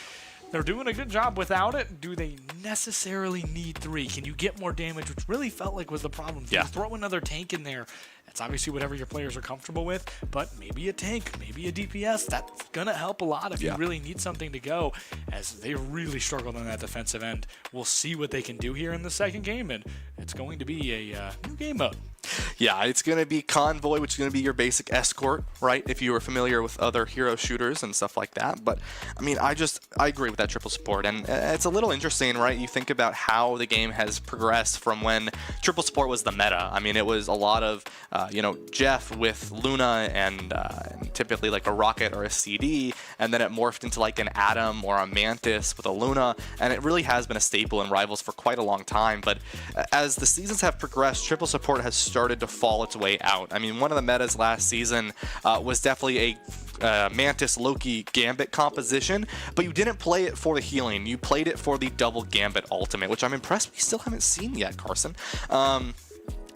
they're doing a good job without it. Do they necessarily need 3? Can you get more damage, which really felt like was the problem? Throw another tank in there. That's obviously whatever your players are comfortable with, but maybe a tank, maybe a DPS. That's going to help a lot if you really need something to go, as they really struggled on that defensive end. We'll see what they can do here in the second game, and it's going to be a new game mode.
Yeah, it's going to be Convoy, which is going to be your basic escort, right, if you were familiar with other hero shooters and stuff like that. But, I mean, I agree with that triple support, and it's a little interesting, right? You think about how the game has progressed from when triple support was the meta. I mean, it was a lot of, Jeff with Luna and typically like a Rocket or a CD, and then it morphed into like an Atom or a Mantis with a Luna, and it really has been a staple in Rivals for quite a long time. But as the seasons have progressed, triple support has started to fall its way out. I mean, one of the metas last season was definitely a Mantis Loki Gambit composition, but you didn't play it for the healing. You played it for the double Gambit ultimate, which I'm impressed we still haven't seen yet, Carson.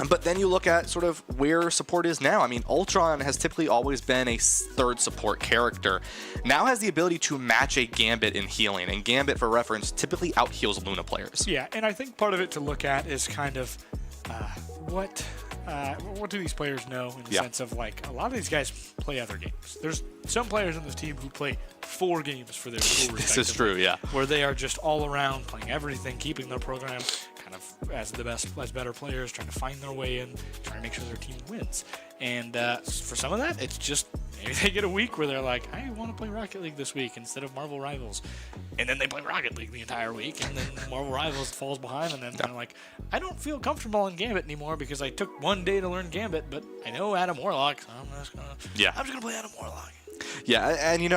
But then you look at sort of where support is now. I mean, Ultron has typically always been a third support character. Now has the ability to match a Gambit in healing, and Gambit, for reference, typically out-heals Luna players.
Yeah, and I think part of it to look at is kind of what do these players know in the sense of, like, a lot of these guys play other games. There's some players on this team who play 4 games for their school,
This is true, yeah.
Where they are just all around playing everything, keeping their program kind of as better players, trying to find their way in, trying to make sure their team wins. And for some of that, it's just maybe they get a week where they're like, I want to play Rocket League this week instead of Marvel Rivals. And then they play Rocket League the entire week, and then Marvel Rivals falls behind, and then they're like, I don't feel comfortable in Gambit anymore because I took 1 day to learn Gambit, but I know Adam Warlock, so I'm just going to play Adam Warlock.
Yeah, and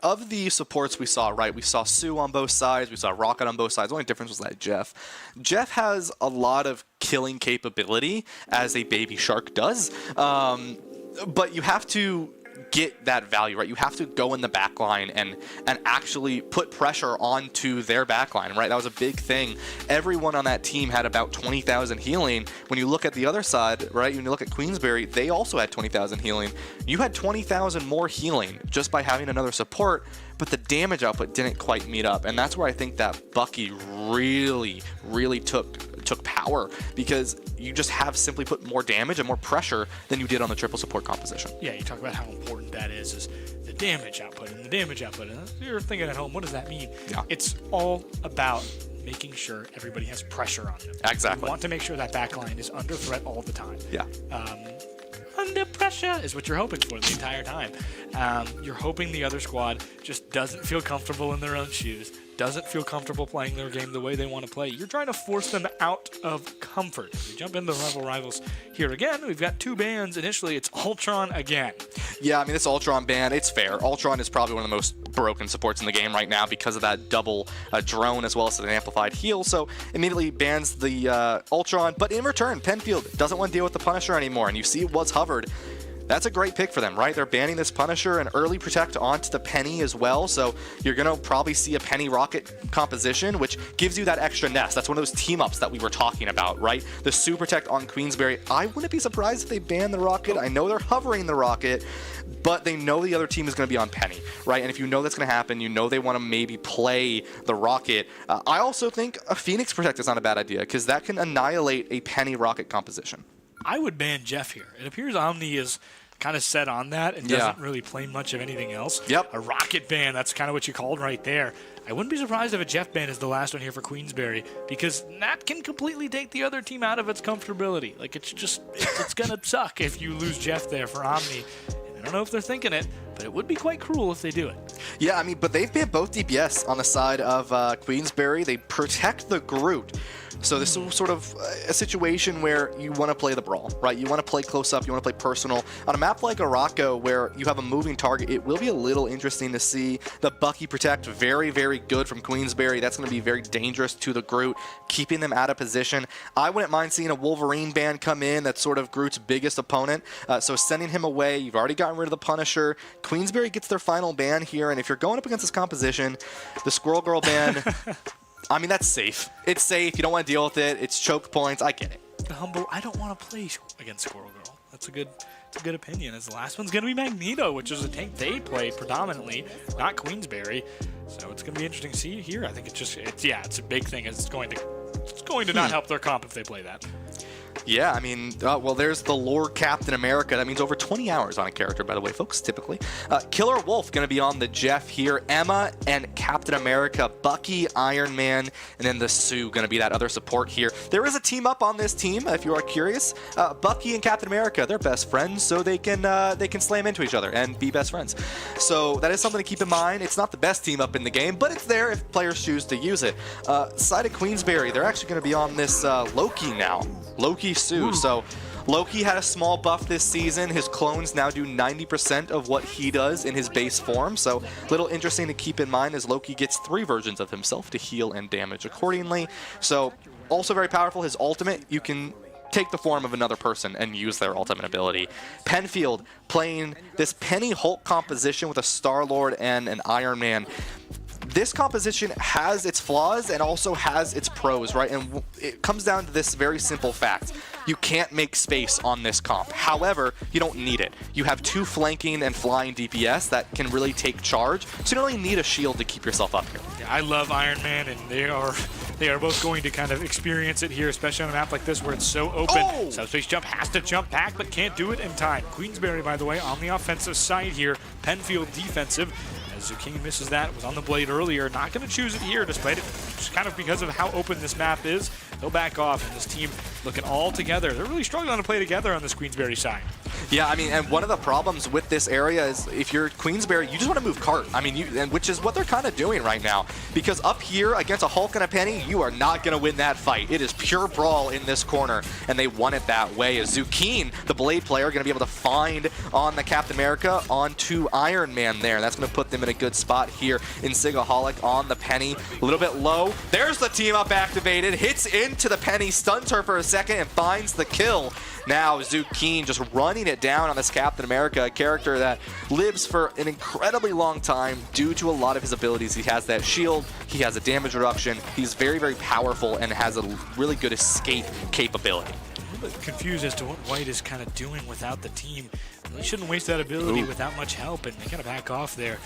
of the supports we saw, right, we saw Sue on both sides, we saw Rocket on both sides. The only difference was that Jeff has a lot of killing capability, as a Baby Shark does, but you have to get that value, right? You have to go in the back line and actually put pressure onto their back line, right? That was a big thing. Everyone on that team had about 20,000 healing. When you look at the other side, right, when you look at Queensberry, they also had 20,000 healing. You had 20,000 more healing just by having another support, but the damage output didn't quite meet up. And that's where I think that Bucky really took power, because you just have simply put more damage and more pressure than you did on the triple support composition.
Yeah, you talk about how important that is the damage output and the damage output. And you're thinking at home, what does that mean?
Yeah.
It's all about making sure everybody has pressure on them.
Exactly.
You want to make sure that backline is under threat all the time.
Yeah.
Under pressure is what you're hoping for the entire time. You're hoping the other squad just doesn't feel comfortable in their own shoes, doesn't feel comfortable playing their game the way they want to play. You're trying to force them out of comfort. As we jump into the rivals here again, we've got 2 bans. Initially, it's Ultron again.
Yeah, I mean, this Ultron ban, it's fair. Ultron is probably one of the most broken supports in the game right now because of that double drone as well as an amplified heal. So immediately bans the Ultron. But in return, Penfield doesn't want to deal with the Punisher anymore. And you see what's hovered. That's a great pick for them, right? They're banning this Punisher and early protect onto the Penny as well. So you're going to probably see a Penny Rocket composition, which gives you that extra nest. That's one of those team-ups that we were talking about, right? The Super Protect on Queensberry. I wouldn't be surprised if they ban the Rocket. I know they're hovering the Rocket, but they know the other team is going to be on Penny, right? And if you know that's going to happen, you know they want to maybe play the Rocket. I also think a Phoenix Protect is not a bad idea because that can annihilate a Penny Rocket composition.
I would ban Jeff here. It appears Omni is kind of set on that and doesn't really play much of anything else.
Yep.
A Rocket ban, that's kind of what you called right there. I wouldn't be surprised if a Jeff ban is the last one here for Queensberry because that can completely take the other team out of its comfortability. Like, it's just, it's going to suck if you lose Jeff there for Omni. And I don't know if they're thinking it, but it would be quite cruel if they do it.
Yeah, I mean, but they've been both DPS on the side of Queensberry. They protect the Groot. So this is sort of a situation where you want to play the brawl, right? You want to play close up, you want to play personal. On a map like Araco, where you have a moving target, it will be a little interesting to see the Bucky protect. Very, very good from Queensberry. That's going to be very dangerous to the Groot, keeping them out of position. I wouldn't mind seeing a Wolverine ban come in. That's sort of Groot's biggest opponent. So sending him away, you've already gotten rid of the Punisher. Queensberry gets their final ban here, and if you're going up against this composition, the Squirrel Girl ban... I mean, that's safe. It's safe. You don't want to deal with it. It's choke points. I get it.
The humble. I don't want to play against Squirrel Girl. That's a good opinion. As the last one's going to be Magneto, which is a tank they played predominantly, not Queensberry. So it's going to be interesting to see here. I think it's a big thing. It's going to not help their comp if they play that.
Yeah, I mean, well, there's the lore Captain America. That means over 20 hours on a character, by the way, folks, typically. Killer Wolf going to be on the Jeff here. Emma and Captain America, Bucky, Iron Man, and then the Sue going to be that other support here. There is a team up on this team, if you are curious. Bucky and Captain America, they're best friends, so they can slam into each other and be best friends. So that is something to keep in mind. It's not the best team up in the game, but it's there if players choose to use it. Side of Queensberry, they're actually going to be on this Loki now. Loki Sue. So Loki had a small buff this season. His clones now do 90% of what he does in his base form. So a little interesting to keep in mind as Loki gets 3 versions of himself to heal and damage accordingly. So also very powerful. His ultimate, you can take the form of another person and use their ultimate ability. Penfield playing this Penny Hulk composition with a Star-Lord and an Iron Man. This composition has its flaws and also has its pros, right? And it comes down to this very simple fact. You can't make space on this comp. However, you don't need it. You have 2 flanking and flying DPS that can really take charge, so you don't really need a shield to keep yourself up here.
Yeah, I love Iron Man, and they are both going to kind of experience it here, especially on a map like this where it's so open.
Oh!
Subspace Jump has to jump back, but can't do it in time. Queensberry, by the way, on the offensive side here. Penfield defensive. As Zucchini misses that, was on the blade earlier. Not going to choose it here, despite it, just kind of because of how open this map is. They'll back off, and this team looking all together. They're really struggling to play together on this Queensberry side.
Yeah, I mean, and one of the problems with this area is if you're Queensberry, you just want to move cart. I mean, and which is what they're kind of doing right now. Because up here against a Hulk and a Penny, you are not going to win that fight. It is pure brawl in this corner, and they won it that way. As Zucchini, the Blade player, going to be able to find on the Captain America onto Iron Man there. That's going to put them in a good spot here in Sigaholic on the Penny. A little bit low. There's the team up activated. Hits into the Penny, stuns her for a second, and finds the kill. Now Zucchini just running it down on this Captain America, a character that lives for an incredibly long time due to a lot of his abilities. He has that shield, he has a damage reduction, he's very, very powerful and has a really good escape capability.
A little bit confused as to what White is kind of doing without the team. They shouldn't waste that ability without much help, and they kind of back off there.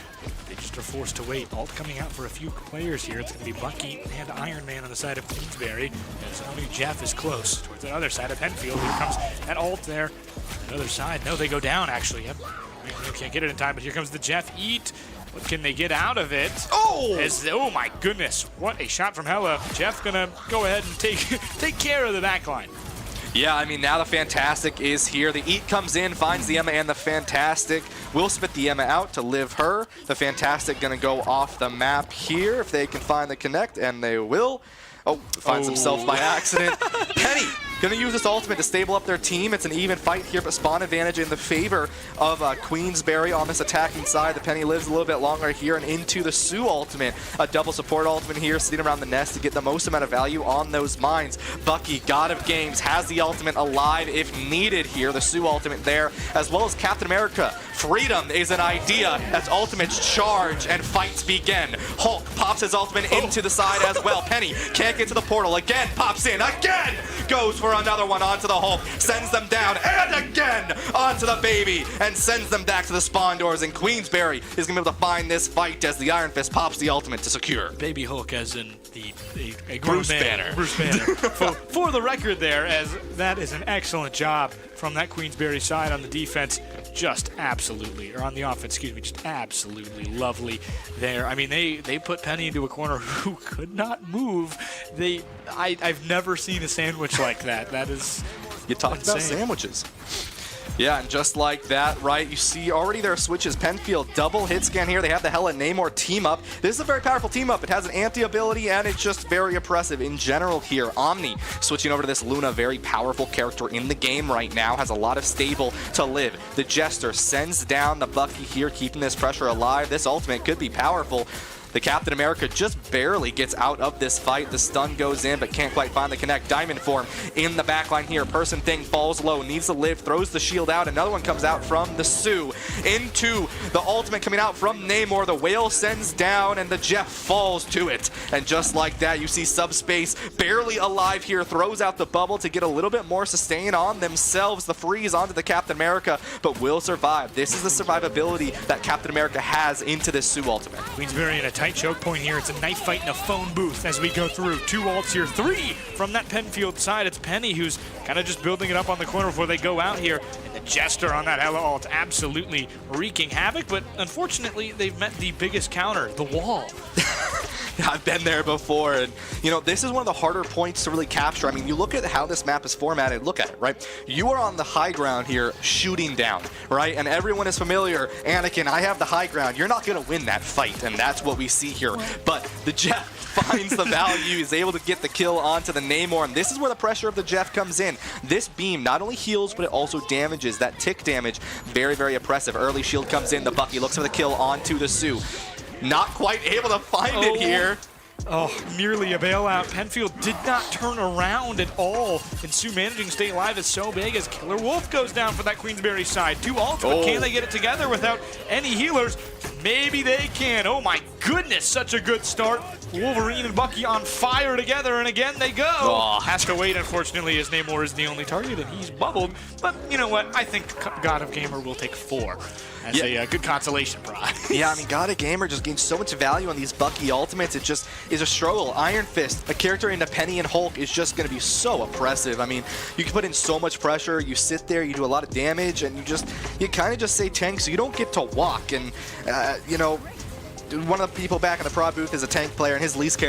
They just are forced to wait. Ult coming out for a few players here. It's going to be Bucky and Iron Man on the side of Queensberry. As only Jeff is close towards the other side of Penfield. Here comes that ult there. On the other side, no, they go down actually. Yep. You can't get it in time, but here comes the Jeff Eat. What can they get out of it? Oh my goodness, what a shot from Hella. Jeff gonna go ahead and take care of the backline.
Yeah, I mean, now the Fantastic is here. The Eat comes in, finds the Emma and the Fantastic. Will spit the Emma out to live her. The Fantastic going to go off the map here if they can find the connect, and they will. Oh, finds himself by accident. Penny going to use this ultimate to stable up their team. It's an even fight here, but spawn advantage in the favor of Queensberry on this attacking side. The Penny lives a little bit longer here and into the Sue ultimate. A double support ultimate here, sitting around the nest to get the most amount of value on those mines. Bucky, God of Games, has the ultimate alive if needed here. The Sue ultimate there, as well as Captain America. Freedom is an idea as ultimates charge and fights begin. Hulk pops his ultimate into the side as well. Penny can't get to the portal. Again, pops in. Again, goes for another one onto the Hulk. Sends them down. And again onto the baby. And sends them back to the spawn doors. And Queensberry is going to be able to find this fight as the Iron Fist pops the ultimate to secure.
Baby Hulk as in a
Bruce Banner.
Bruce Banner. For the record there, as that is an excellent job from that Queensberry side on the defense. Just absolutely, or on the offense, excuse me, just absolutely lovely there. I mean, they put Penny into a corner who could not move. I've never seen a sandwich like that. That is
You talked about sandwiches. Yeah, and just like that, right, you see already their switches. Penfield double hit scan here. They have the Hella Namor team up. This is a very powerful team up. It has an anti-ability, and it's just very oppressive in general here. Omni switching over to this Luna, very powerful character in the game right now, has a lot of stable to live. The Jester sends down the Bucky here, keeping this pressure alive. This ultimate could be powerful. The Captain America just barely gets out of this fight. The stun goes in, but can't quite find the connect. Diamond form in the backline here. Person Thing falls low, needs to live, throws the shield out. Another one comes out from the Sue into the ultimate coming out from Namor. The Whale sends down, and the Jeff falls to it. And just like that, you see Subspace barely alive here, throws out the bubble to get a little bit more sustain on themselves. The freeze onto the Captain America, but will survive. This is the survivability that Captain America has into this Sue ultimate.
Queensberry in a tight choke point here. It's a knife fight in a phone booth as we go through. 2 ults here, 3 from that Penfield side. It's Penny who's kind of just building it up on the corner before they go out here. And the Jester on that Hella ult absolutely wreaking havoc, but unfortunately they've met the biggest counter, the wall.
I've been there before, and you know, this is one of the harder points to really capture. I mean, you look at how this map is formatted, look at it, right? You are on the high ground here shooting down, right? And everyone is familiar, Anakin, I have the high ground. You're not going to win that fight, and that's what we see here. But the Jeff finds the value, he's able to get the kill onto the Namor, and this is where the pressure of the Jeff comes in. This beam not only heals, but it also damages. That tick damage, very, very oppressive. Early shield comes in, the Bucky looks for the kill onto the Sue. Not quite able to find it here.
Oh, merely a bailout. Penfield did not turn around at all. And Sue managing to stay alive is so big as Killer Wolf goes down for that Queensberry side. 2 ults, but can they get it together without any healers? Maybe they can. Oh my goodness, such a good start. Wolverine and Bucky on fire together, and again they go. Has to wait, unfortunately, as Namor is the only target, and he's bubbled. But you know what? I think God of Gamer will take 4 as a good consolation prize.
Yeah, I mean, God of Gamer just gains so much value on these Bucky ultimates. It just is a struggle. Iron Fist, a character into Penny and Hulk, is just going to be so oppressive. I mean, you can put in so much pressure. You sit there, you do a lot of damage, and you kind of just say tank, so you don't get to walk. And you know, one of the people back in the prod booth is a tank player, and his least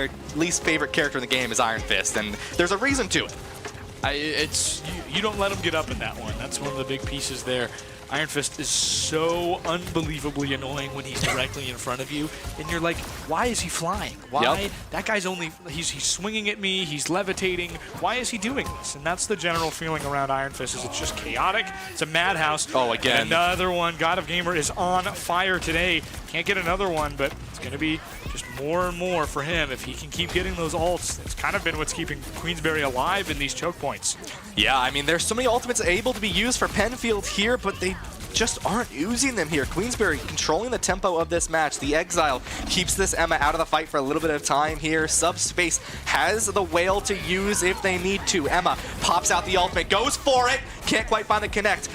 favorite character in the game is Iron Fist, and there's a reason to it.
You don't let him get up in that one. That's one of the big pieces there. Iron Fist is so unbelievably annoying when he's directly in front of you, and you're like, why is he flying? Why? Yep. That guy's he's swinging at me, he's levitating. Why is he doing this? And that's the general feeling around Iron Fist, is it's just chaotic. It's a madhouse.
Oh, again.
And another one. God of Gamer is on fire today. Can't get another one, but it's going to be just more and more for him if he can keep getting those ults. It's kind of been what's keeping Queensberry alive in these choke points.
Yeah, I mean, there's so many ultimates able to be used for Penfield here, but they just aren't using them here. Queensberry controlling the tempo of this match. The Exile keeps this Emma out of the fight for a little bit of time here. Subspace has the Whale to use if they need to. Emma pops out the ultimate, goes for it, can't quite find the connect.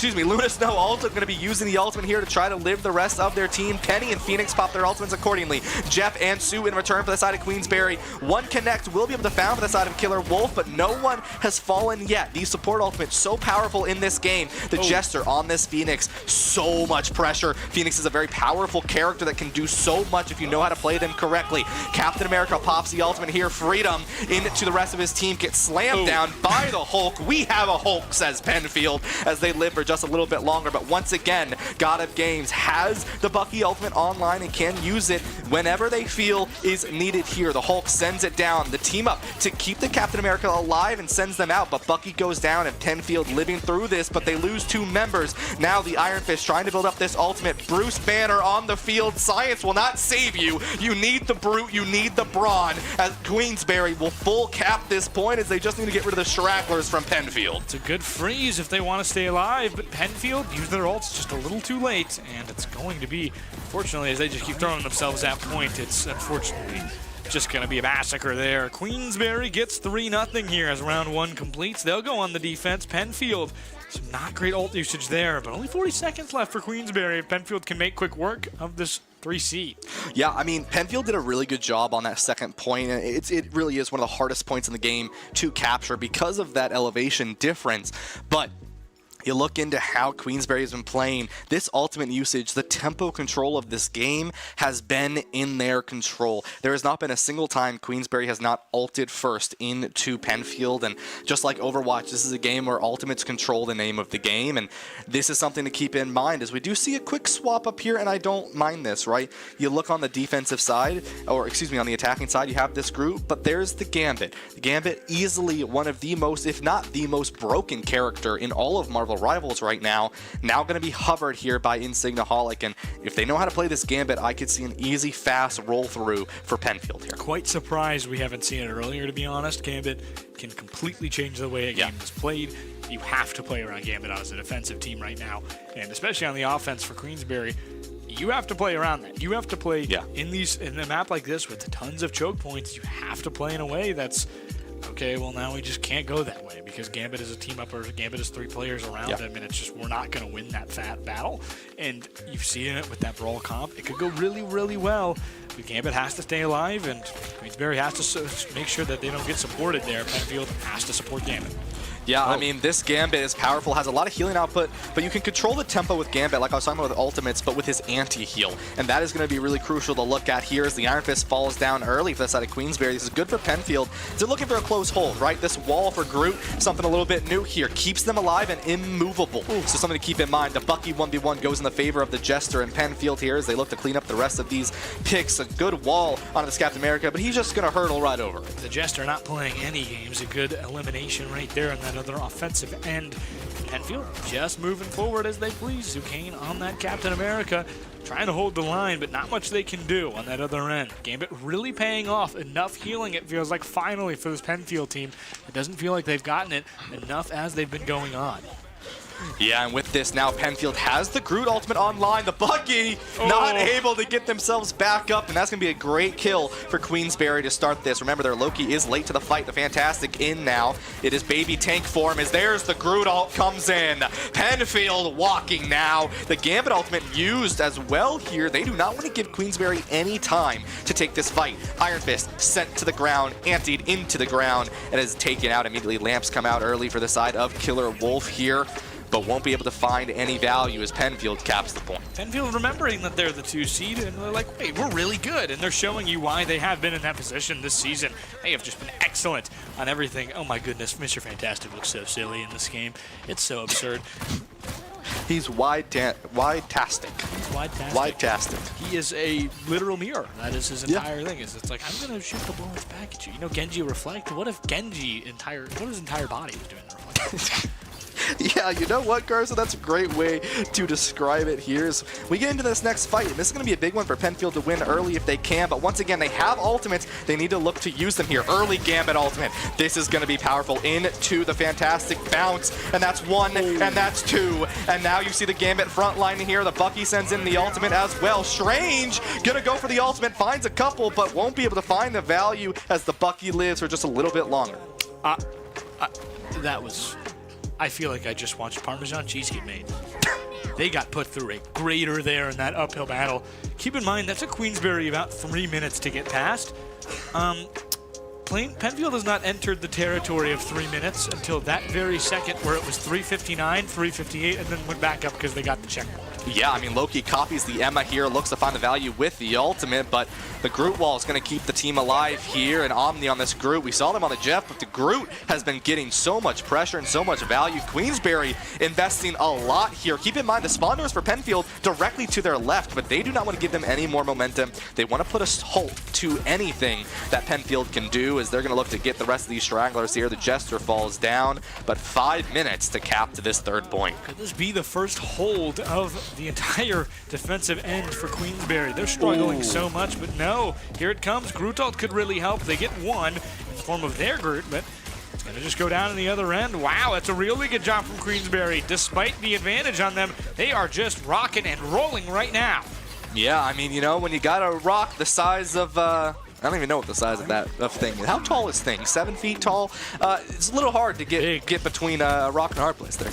Luna Snow also going to be using the ultimate here to try to live the rest of their team. Penny and Phoenix pop their ultimates accordingly. Jeff and Sue in return for the side of Queensberry. One connect will be able to found for the side of Killer Wolf, but no one has fallen yet. These support ultimates so powerful in this game. The Jester on on this Phoenix. So much pressure. Phoenix is a very powerful character that can do so much if you know how to play them correctly. Captain America pops the ultimate here. Freedom into the rest of his team, gets slammed down by the Hulk. We have a Hulk, says Penfield, as they live for just a little bit longer. But once again, God of Games has the Bucky ultimate online and can use it whenever they feel is needed here. The Hulk sends it down. The team up to keep the Captain America alive and sends them out, but Bucky goes down and Penfield living through this, but they lose 2 members. Now the Iron Fist trying to build up this ultimate. Bruce Banner on the field. Science will not save you. You need the brute, you need the brawn, as Queensberry will full cap this point as they just need to get rid of the Stragglers from Penfield.
It's a good freeze if they want to stay alive, but Penfield used their ults just a little too late, and it's going to be, fortunately, as they just keep throwing themselves at point, it's unfortunately just going to be a massacre there. Queensberry gets 3-0 here as round 1 completes. They'll go on the defense. Penfield, some not great ult usage there, but only 40 seconds left for Queensberry if Penfield can make quick work of this 3C.
Yeah, I mean, Penfield did a really good job on that second point. It really is one of the hardest points in the game to capture because of that elevation difference. But you look into how Queensberry has been playing, this ultimate usage, the tempo control of this game has been in their control. There has not been a single time Queensberry has not ulted first into Penfield, and just like Overwatch, this is a game where ultimates control the name of the game, and this is something to keep in mind as we do see a quick swap up here, and I don't mind this, right? You look on the defensive side, or excuse me, on the attacking side, you have this group, but there's the Gambit. The Gambit, easily one of the most, if not the most broken character in all of Marvel Rivals right now going to be hovered here by Insignaholic, and if they know how to play this Gambit, I could see an easy, fast roll through for Penfield here.
Quite surprised we haven't seen it earlier, to be honest. Gambit can completely change the way a game is played. You have to play around Gambit as a defensive team right now, and especially on the offense for Queensberry, you have to play around that. You have to play in a map like this with tons of choke points. You have to play in a way that's okay, well, now we just can't go that way because Gambit is a team up, or Gambit is 3 players around him, and it's just, we're not going to win that fat battle. And you've seen it with that Brawl comp. It could go really, really well, but Gambit has to stay alive, and Queensberry has to make sure that they don't get supported there. Penfield has to support Gambit.
Yeah, I mean, this Gambit is powerful, has a lot of healing output, but you can control the tempo with Gambit, like I was talking about with ultimates, but with his anti-heal. And that is going to be really crucial to look at here as the Iron Fist falls down early for the side of Queensberry. This is good for Penfield. They're looking for a close hold, right? This wall for Groot, something a little bit new here, keeps them alive and immovable. So something to keep in mind. The Bucky 1v1 goes in the favor of the Jester and Penfield here as they look to clean up the rest of these picks. A good wall onto this Captain America, but he's just going to hurdle right over.
The Jester not playing any games. A good elimination right there in that other offensive end. Penfield just moving forward as they please. Zucane on that Captain America, trying to hold the line, but not much they can do on that other end. Gambit really paying off. Enough healing, it feels like, finally for this Penfield team. It doesn't feel like they've gotten it enough as they've been going on.
Yeah, and with this now, Penfield has the Groot ultimate online. The Bucky not able to get themselves back up, and that's going to be a great kill for Queensberry to start this. Remember, their Loki is late to the fight. The Fantastic in now. It is baby tank form as there's the Groot ult comes in. Penfield walking now. The Gambit ultimate used as well here. They do not want to give Queensberry any time to take this fight. Iron Fist sent to the ground, antied into the ground, and is taken out immediately. Lamps come out early for the side of Killer Wolf here, but won't be able to find any value as Penfield caps the point.
Penfield remembering that they're the 2 seed, and they're like, wait, we're really good. And they're showing you why they have been in that position this season. They have just been excellent on everything. Oh my goodness, Mr. Fantastic looks so silly in this game. It's so absurd.
He's wide-tastic.
He's wide-tastic. He is a literal mirror. That is his entire thing. It's like, I'm going to shoot the bullets back at you. You know, Genji reflect? What if Genji what his entire body was doing the reflect?
Yeah, you know what, Garza? That's a great way to describe it here. As we get into this next fight, and this is going to be a big one for Penfield to win early if they can, but once again, they have ultimates. They need to look to use them here. Early Gambit ultimate. This is going to be powerful into the Fantastic bounce, and that's 1, and that's 2, and now you see the Gambit front line here. The Bucky sends in the ultimate as well. Strange gonna go for the ultimate, finds a couple, but won't be able to find the value as the Bucky lives for just a little bit longer.
That was... I feel like I just watched Parmesan cheese get made. They got put through a grater there in that uphill battle. Keep in mind, that's a Queensberry about 3 minutes to get past. Penfield has not entered the territory of 3 minutes until that very second where it was 3:59, 3:58, and then went back up because they got the checkpoint.
Yeah, I mean, Loki copies the Emma here, looks to find the value with the ultimate, but the Groot wall is going to keep the team alive here, and Omni on this Groot. We saw them on the Jeff, but the Groot has been getting so much pressure and so much value. Queensberry investing a lot here. Keep in mind, the spawn doors for Penfield directly to their left, but they do not want to give them any more momentum. They want to put a halt to anything that Penfield can do, as they're going to look to get the rest of these stragglers here. The Jester falls down, but 5 minutes to cap to this third point.
Could this be the first hold of the entire defensive end for Queensberry? They're struggling so much, but no, here it comes. Grootalt could really help. They get one in the form of their Groot, but it's going to just go down in the other end. Wow, that's a really good job from Queensberry. Despite the advantage on them, they are just rocking and rolling right now.
Yeah, I mean, you know, when you got a rock the size of, I don't even know what the size of that thing is. How tall is thing? 7 feet tall? It's a little hard to get between a rock and a hard place there.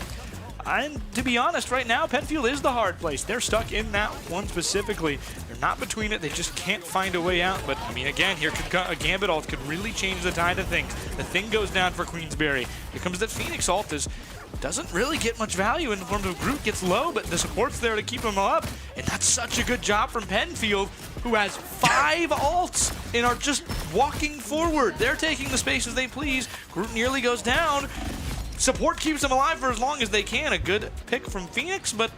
And to be honest, right now, Penfield is the hard place. They're stuck in that one specifically. They're not between it. They just can't find a way out. But, I mean, again, here could a Gambit ult could really change the tide of things. The thing goes down for Queensberry. Here comes that Phoenix ult. Doesn't really get much value in the form of Groot. Gets low, but the support's there to keep him up. And that's such a good job from Penfield, who has 5 ults and are just walking forward. They're taking the space as they please. Groot nearly goes down. Support keeps them alive for as long as they can. A good pick from Phoenix, but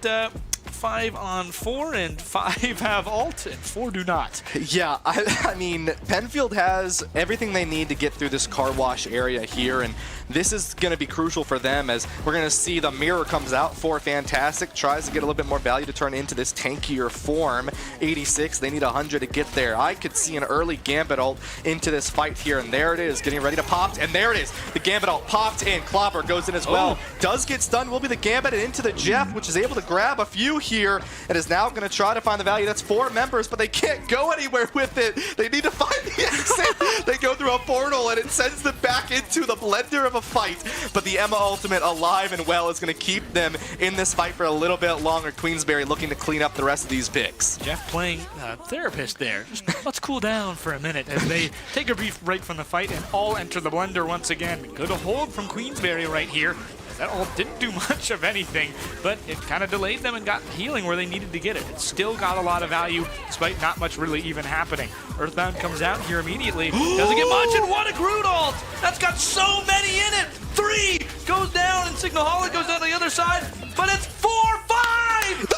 5 on 4, and 5 have ult, and 4 do not.
Yeah, I mean, Penfield has everything they need to get through this car wash area here, and this is going to be crucial for them, as we're going to see the mirror comes out for Fantastic, tries to get a little bit more value to turn into this tankier form. 86, they need 100 to get there. I could see an early Gambit ult into this fight here, and there it is, getting ready to pop, and there it is. The Gambit ult popped in, Clobber goes in as well. Does get stunned, will be the Gambit, and into the Jeff, which is able to grab a few here, and is now going to try to find the value. That's 4 members, but they can't go anywhere with it. They need to find the exit. They go through a portal, and it sends them back into the blender of a fight. But the Emma ultimate, alive and well, is going to keep them in this fight for a little bit longer. Queensberry looking to clean up the rest of these picks.
Jeff playing therapist there. Just let's cool down for a minute as they take a brief break from the fight and all enter the blender once again. Good hold from Queensberry right here. That ult didn't do much of anything, but it kind of delayed them and got healing where they needed to get it. It still got a lot of value, despite not much really even happening. Earthbound comes out here immediately. Doesn't get much, and what a Groot ult! That's got so many in it! 3 goes down, and Signalholic goes down the other side, but it's 4, 5!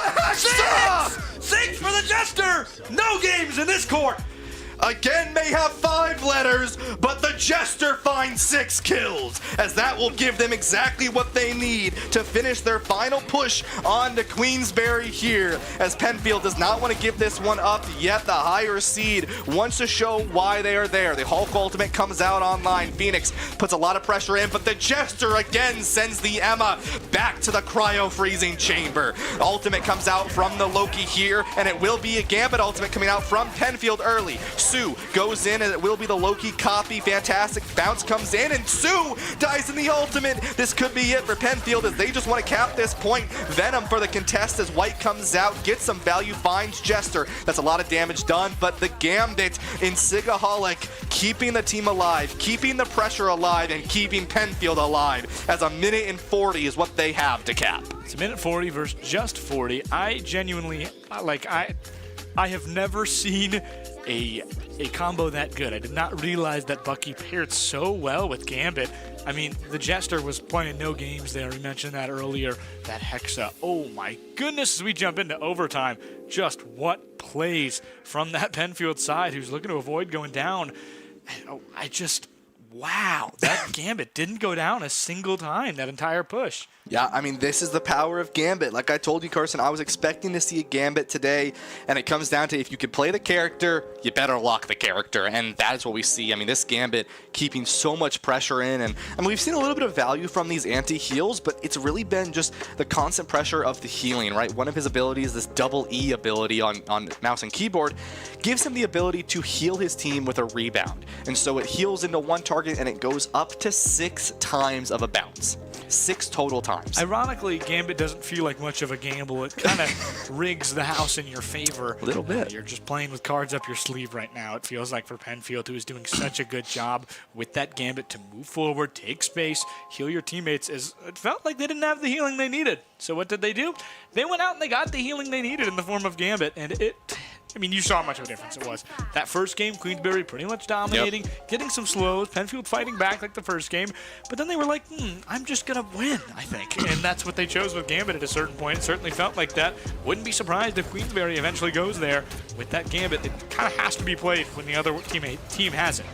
6 for the Jester! No games in this court!
Again may have 5 letters, but the Jester finds 6 kills, as that will give them exactly what they need to finish their final push on to Queensberry here, as Penfield does not want to give this one up yet. The higher seed wants to show why they are there. The Hulk ultimate comes out online. Phoenix puts a lot of pressure in, but the Jester again sends the Emma back to the cryo-freezing chamber. Ultimate comes out from the Loki here, and it will be a Gambit ultimate coming out from Penfield early. Sue goes in, and it will be the Loki copy. Fantastic bounce comes in, and Sue dies in the ultimate. This could be it for Penfield, as they just want to cap this point. Venom for the contest as White comes out, gets some value, finds Jester. That's a lot of damage done, but the Gambit in Sigaholic keeping the team alive, keeping the pressure alive, and keeping Penfield alive, as a minute and 40 is what they have to cap.
It's a minute 40 versus just 40. I genuinely, I have never seen a combo that good. I did not realize that Bucky paired so well with Gambit. I mean, the Jester was playing no games there. We mentioned that earlier. That Hexa, oh my goodness, as we jump into overtime. Just what plays from that Penfield side, who's looking to avoid going down. Wow, that Gambit didn't go down a single time that entire push.
Yeah, I mean, this is the power of Gambit. Like I told you, Carson, I was expecting to see a Gambit today, and it comes down to if you could play the character, you better lock the character, and that is what we see. I mean, this Gambit keeping so much pressure in, and I mean, we've seen a little bit of value from these anti-heals, but it's really been just the constant pressure of the healing, right? One of his abilities, this double E ability on mouse and keyboard, gives him the ability to heal his team with a rebound, and so it heals into one target, and it goes up to 6 times of a bounce. 6 total times.
Ironically, Gambit doesn't feel like much of a gamble. It kind of rigs the house in your favor.
A little bit.
You're just playing with cards up your sleeve right now, it feels like, for Penfield, who is doing such a good job with that Gambit to move forward, take space, heal your teammates. As it felt like they didn't have the healing they needed. So what did they do? They went out and they got the healing they needed in the form of Gambit, and I mean, you saw how much of a difference it was. That first game, Queensberry pretty much dominating, getting some slows, Penfield fighting back like the first game, but then they were like, I'm just going to win, I think. And that's what they chose with Gambit at a certain point. It certainly felt like that. Wouldn't be surprised if Queensberry eventually goes there with that Gambit. It kind of has to be played when the other team has it.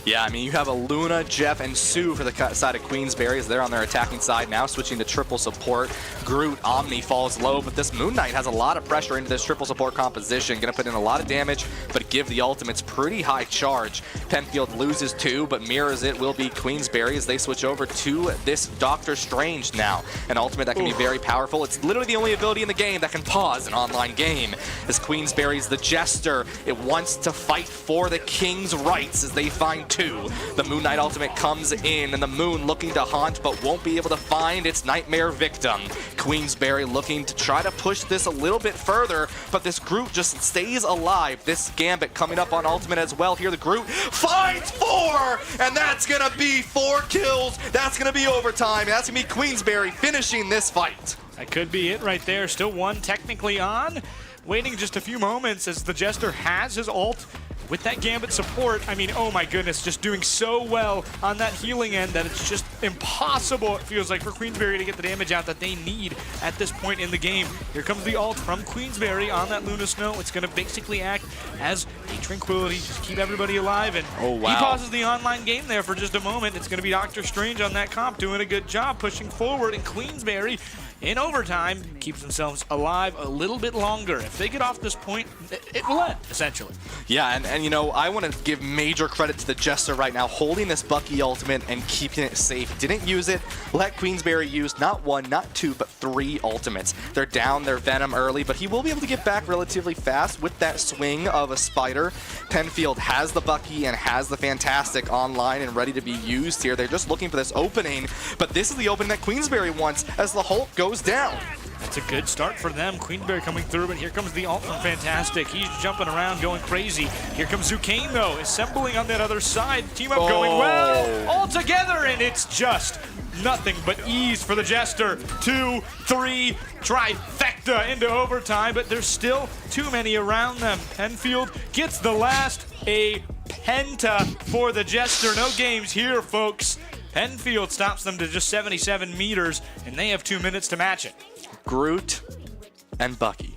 Yeah, I mean, you have a Luna, Jeff, and Sue for the side of Queensberry as they're on their attacking side now, switching to triple support. Groot, Omni falls low, but this Moon Knight has a lot of pressure into this triple support composition. Going to put in a lot of damage, but give the ultimates pretty high charge. Penfield loses 2, but mirrors it will be Queensberry as they switch over to this Doctor Strange now. An ultimate that can be very powerful. It's literally the only ability in the game that can pause an online game. As Queensberry's the Jester, it wants to fight for the King's rights as they find 2. The Moon Knight ultimate comes in, and the Moon looking to haunt, but won't be able to find its Nightmare victim. Queensberry looking to try to push this a little bit further, but this Groot just stays alive. This Gambit coming up on ultimate as well. Here the Groot finds 4, and that's gonna be 4 kills. That's gonna be overtime. That's gonna be Queensberry finishing this fight.
That could be it right there. Still 1 technically on. Waiting just a few moments as the Jester has his ult. With that Gambit support, I mean, oh my goodness, just doing so well on that healing end that it's just impossible, it feels like, for Queensberry to get the damage out that they need at this point in the game. Here comes the ult from Queensberry on that Luna Snow. It's going to basically act as a tranquility, just keep everybody alive, and he pauses the online game there for just a moment. It's going to be Doctor Strange on that comp doing a good job pushing forward, and Queensberry in overtime keeps themselves alive a little bit longer. If they get off this point, it will end, essentially.
Yeah, and you know, I want to give major credit to the Jester right now, holding this Bucky ultimate and keeping it safe. Didn't use it. Let Queensberry use not 1, not 2, but 3 ultimates. They're down their Venom early, but he will be able to get back relatively fast with that swing of a Spider. Penfield has the Bucky and has the Fantastic online and ready to be used here. They're just looking for this opening, but this is the opening that Queensberry wants as the Hulk goes down.
That's a good start for them. Queensberry coming through, but here comes the ult from Fantastic. He's jumping around, going crazy. Here comes Zucane, though, assembling on that other side. Team up going well all together, and it's just nothing but ease for the Jester. 2, 3, trifecta into overtime, but there's still too many around them. Penfield gets the last, a penta for the Jester. No games here, folks. Penfield stops them to just 77 meters, and they have 2 minutes to match it.
Groot and Bucky.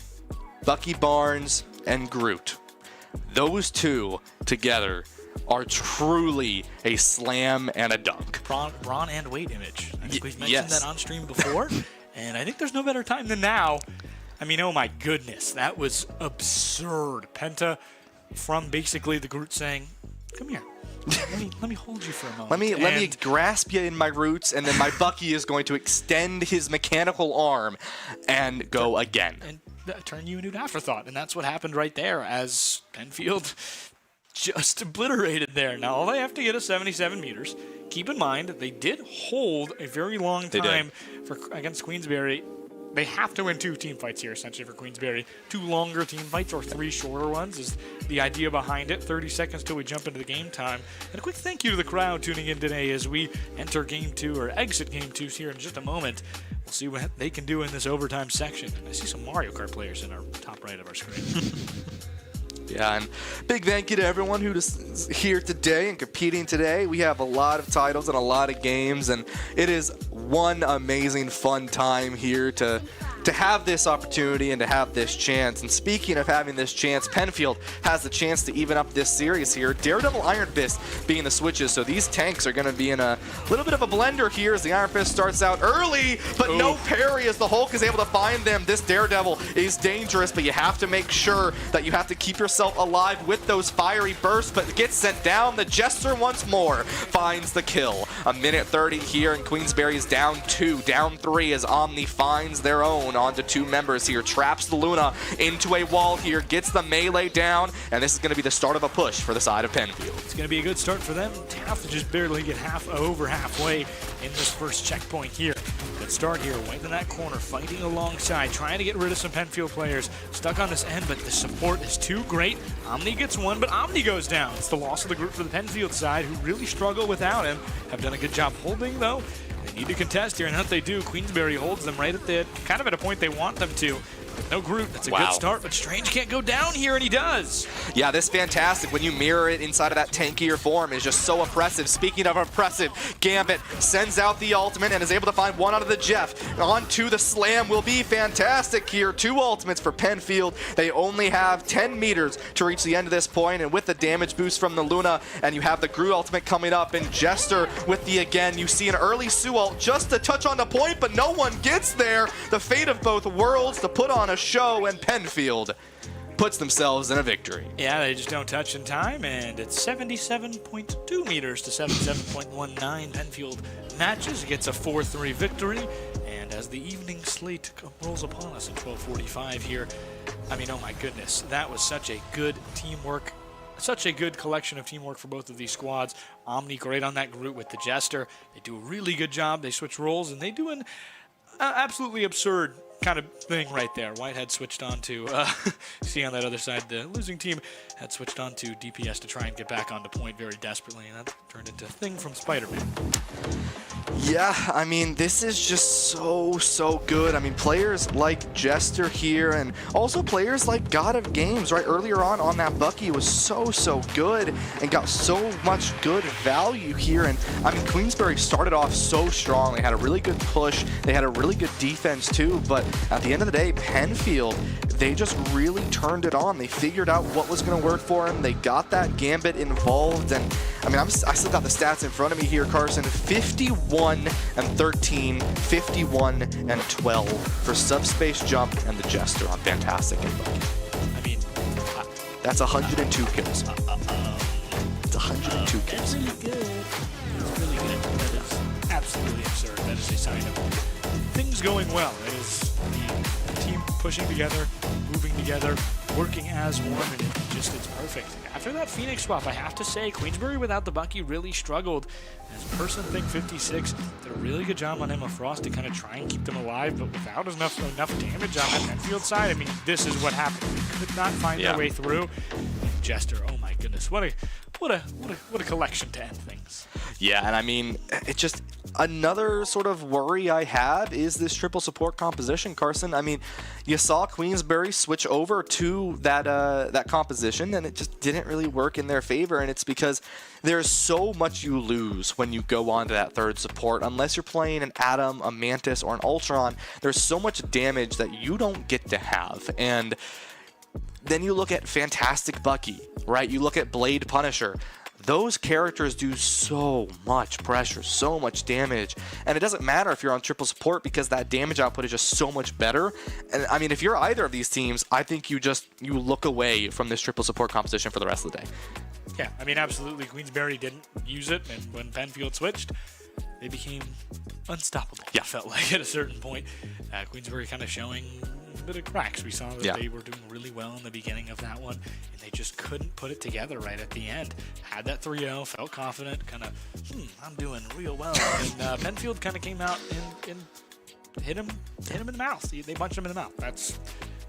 Bucky Barnes and Groot. Those 2 together are truly a slam and a dunk.
Braun and Wade image. I think we've mentioned that on stream before, and I think there's no better time than now. I mean, oh my goodness, that was absurd. Penta from basically the Groot saying, come here. Let me hold you for a moment.
Let me grasp you in my roots, and then my Bucky is going to extend his mechanical arm and go again.
And turn you into an afterthought. And that's what happened right there as Penfield just obliterated there. Now, all they have to get is 77 meters. Keep in mind, they did hold a very long time against Queensberry. They have to win 2 team fights here, essentially, for Queensberry. 2 longer team fights or 3 shorter ones is the idea behind it. 30 seconds till we jump into the game time. And a quick thank you to the crowd tuning in today as we enter Game 2, or exit Game 2 here in just a moment. We'll see what they can do in this overtime section. I see some Mario Kart players in our top right of our screen.
Yeah, and big thank you to everyone who is here today and competing today. We have a lot of titles and a lot of games, and it is one amazing fun time here to have this opportunity and to have this chance. And speaking of having this chance, Penfield has the chance to even up this series here. Daredevil, Iron Fist being the switches, so these tanks are going to be in a little bit of a blender here as the Iron Fist starts out early, but no parry as the Hulk is able to find them. This Daredevil is dangerous, but you have to make sure that you have to keep yourself alive with those fiery bursts, but it gets sent down. The Jester once more finds the kill. A minute 30 here, and Queensberry is down 2, down 3 as Omni finds their own. alone onto 2 members here. Traps the Luna into a wall here, gets the melee down, and this is going to be the start of a push for the side of Penfield.
It's going to be a good start for them. Have to just barely get over halfway in this first checkpoint here. Good start here, right in that corner, fighting alongside, trying to get rid of some Penfield players. Stuck on this end, but the support is too great. Omni gets one, but Omni goes down. It's the loss of the group for the Penfield side, who really struggle without him. Have done a good job holding, though. They need to contest here, and that they do. Queensberry holds them right at the kind of at a point they want them to. No Groot, that's a good start, but Strange can't go down here, and he does.
Yeah, this fantastic. When you mirror it inside of that tankier form is just so oppressive. Speaking of oppressive, Gambit sends out the ultimate and is able to find one out of the Jeff. Onto the slam will be fantastic here. 2 ultimates for Penfield. They only have 10 meters to reach the end of this point, and with the damage boost from the Luna, and you have the Groot ultimate coming up, and Jester with the again. You see an early Sue ult just to touch on the point, but no one gets there. The fate of both worlds to put on a show, and Penfield puts themselves in a victory.
Yeah, they just don't touch in time, and it's 77.2 meters to 77.19. Penfield matches, gets a 4-3 victory, and as the evening slate rolls upon us at 12:45 here, I mean, oh my goodness, that was such a good teamwork. Such a good collection of teamwork for both of these squads. Omni great on that Groot with the Jester. They do a really good job. They switch roles, and they do an absolutely absurd kind of thing right there. White had switched on to, see on that other side, the losing team had switched on to DPS to try and get back onto point very desperately, and that turned into a thing from Spider-Man.
Yeah, I mean, this is just so good. I mean, players like Jester here, and also players like God of Games, right? Earlier on that Bucky was so good and got so much good value here. And I mean, Queensberry started off so strong. They had a really good push. They had a really good defense too. But at the end of the day, Penfield, they just really turned it on. They figured out what was going to work for them. They got that Gambit involved. And I mean, I still got the stats in front of me here, Carson. 51-13, 51-12 for Subspace Jump and the Jester on Fantastic and Bucky.
I mean,
that's 102 kills. It's 102 kills.
That's really good. It's really good. That is absolutely absurd. That is a sign of things going well. It is the team pushing together, moving together, working as one, and it's perfect. After that Phoenix swap, I have to say, Queensberry without the Bucky really struggled. As Person Think 56 did a really good job on Emma Frost to kind of try and keep them alive, but without enough damage on that Penfield side, I mean, this is what happened. They could not find their way through. And Jester, oh my goodness, what a collection to end things.
Yeah, and I mean, it just another sort of worry I have is this triple support composition, Carson. I mean, you saw Queensberry switch over to that composition, and it just didn't really work in their favor. And it's because there's so much you lose when you go on to that third support. Unless you're playing an Atom, a Mantis, or an Ultron, there's so much damage that you don't get to have. And then you look at Fantastic Bucky, right? You look at Blade Punisher. Those characters do so much pressure, so much damage, and it doesn't matter if you're on triple support because that damage output is just so much better. And I mean, if you're either of these teams, I think you look away from this triple support composition for the rest of the day.
Yeah, I mean, absolutely. Queensberry didn't use it, and when Penfield switched, they became unstoppable.
Yeah,
it felt like at a certain point. Queensberry kind of showing a bit of cracks. We saw that they were doing really well in the beginning of that one, and they just couldn't put it together right at the end. Had that 3-0, felt confident, kind of, I'm doing real well. And Penfield kind of came out and hit him in the mouth. They punched him in the mouth. That's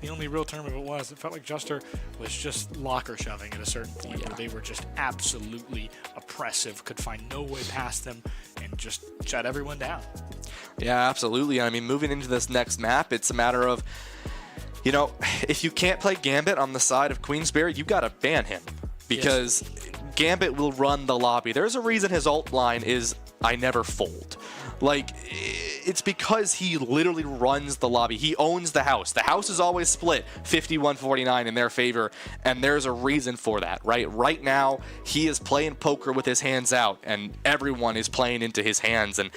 the only real term of it was. It felt like Jester was just locker shoving at a certain point where they were just absolutely oppressive, could find no way past them, and just shut everyone down.
Yeah, absolutely. I mean, moving into this next map, it's a matter of, you know, if you can't play Gambit on the side of Queensberry, you got to ban him because Gambit will run the lobby. There's a reason his ult line is I never fold. Like, it's because he literally runs the lobby. He owns the house. The house is always split 51-49 in their favor, and there's a reason for that, right? Right now, he is playing poker with his hands out, and everyone is playing into his hands, and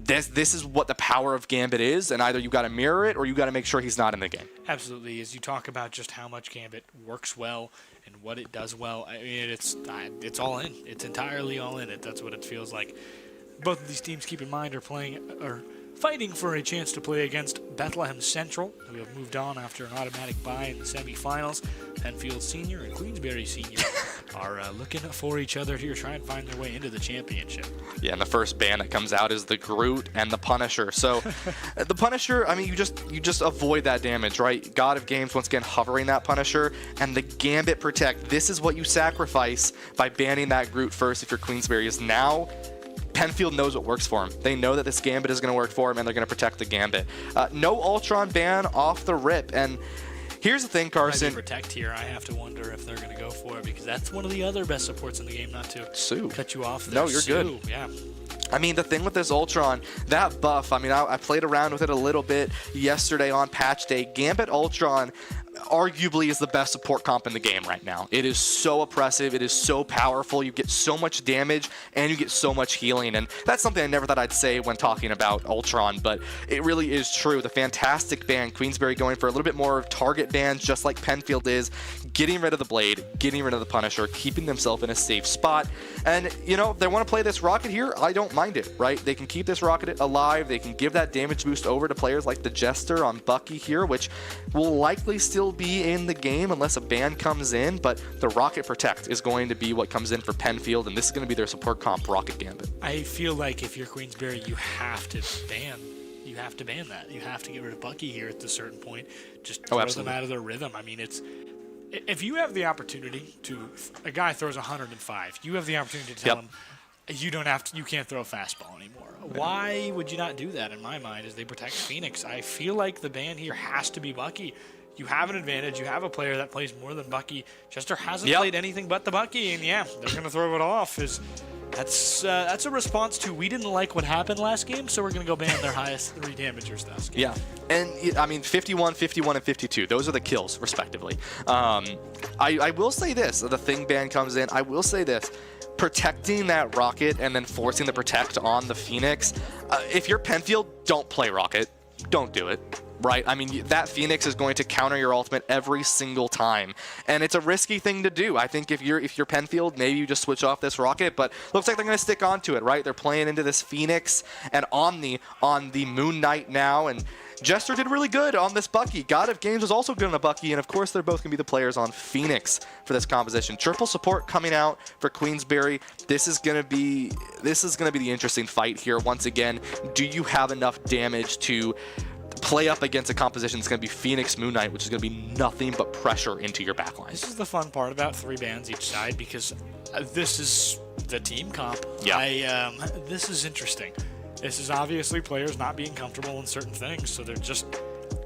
this is what the power of Gambit is, and either you got to mirror it or you got to make sure he's not in the game.
Absolutely. As you talk about just how much Gambit works well and what it does well, I mean, it's all in. It's entirely all in it. That's what it feels like. Both of these teams, keep in mind, are playing or fighting for a chance to play against Bethlehem Central, who have moved on after an automatic bye in the semifinals. Penfield Senior and Queensberry Senior are looking for each other here, trying to find their way into the championship.
Yeah, and the first ban that comes out is the Groot and the Punisher. So the Punisher, I mean, you just avoid that damage, right? God of Games once again hovering that Punisher, and the Gambit Protect. This is what you sacrifice by banning that Groot first if you're Queensberry. Is now Penfield knows what works for him. They know that this Gambit is going to work for him, and they're going to protect the Gambit. No Ultron ban off the rip, and here's the thing, Carson.
Protect here, I have to wonder if they're going to go for it, because that's one of the other best supports in the game, not to cut you off there.
No, you're good.
Yeah.
I mean, the thing with this Ultron, that buff, I mean, I played around with it a little bit yesterday on patch day. Gambit Ultron arguably is the best support comp in the game right now. It is so oppressive. It is so powerful. You get so much damage and you get so much healing. And that's something I never thought I'd say when talking about Ultron, but it really is true. The fantastic ban, Queensberry going for a little bit more target bans, just like Penfield is, getting rid of the Blade, getting rid of the Punisher, keeping themselves in a safe spot. And, you know, they want to play this Rocket here. I don't mind it, right? They can keep this Rocket alive. They can give that damage boost over to players like the Jester on Bucky here, which will likely still be in the game unless a ban comes in, but the Rocket Protect is going to be what comes in for Penfield, and this is going to be their support comp, Rocket Gambit.
I feel like if you're Queensberry, you have to ban that. You have to get rid of Bucky here at a certain point. Just throw them out of their rhythm. I mean, if you have the opportunity to, a guy throws 105, you have the opportunity to tell him, you can't throw a fastball anymore. Why would you not do that? In my mind, as they protect Phoenix, I feel like the ban here has to be Bucky. You have an advantage. You have a player that plays more than Bucky. Chester hasn't played anything but the Bucky, and yeah, they're going to throw it off. That's a response to, we didn't like what happened last game, so we're going to go ban their highest 3 damagers last game.
Yeah, and I mean 51, 51, and 52. Those are the kills, respectively. I will say this. The Thing ban comes in. I will say this. Protecting that Rocket and then forcing the Protect on the Phoenix. If you're Penfield, don't play Rocket. Don't do it. Right? I mean, that Phoenix is going to counter your ultimate every single time, and it's a risky thing to do. I think if you're Penfield, maybe you just switch off this Rocket, but looks like they're going to stick onto it, right? They're playing into this Phoenix and Omni on the Moon Knight now, and Jester did really good on this Bucky. God of Games was also good on a Bucky, and of course they're both going to be the players on Phoenix for this composition. Triple support coming out for Queensberry. This is going to be the interesting fight here. Once again, do you have enough damage to play up against a composition that's going to be Phoenix Moon Knight, which is going to be nothing but pressure into your backline?
This is the fun part about 3 bans each side, because this is the team comp.
Yeah.
This is interesting. This is obviously players not being comfortable in certain things, so they're just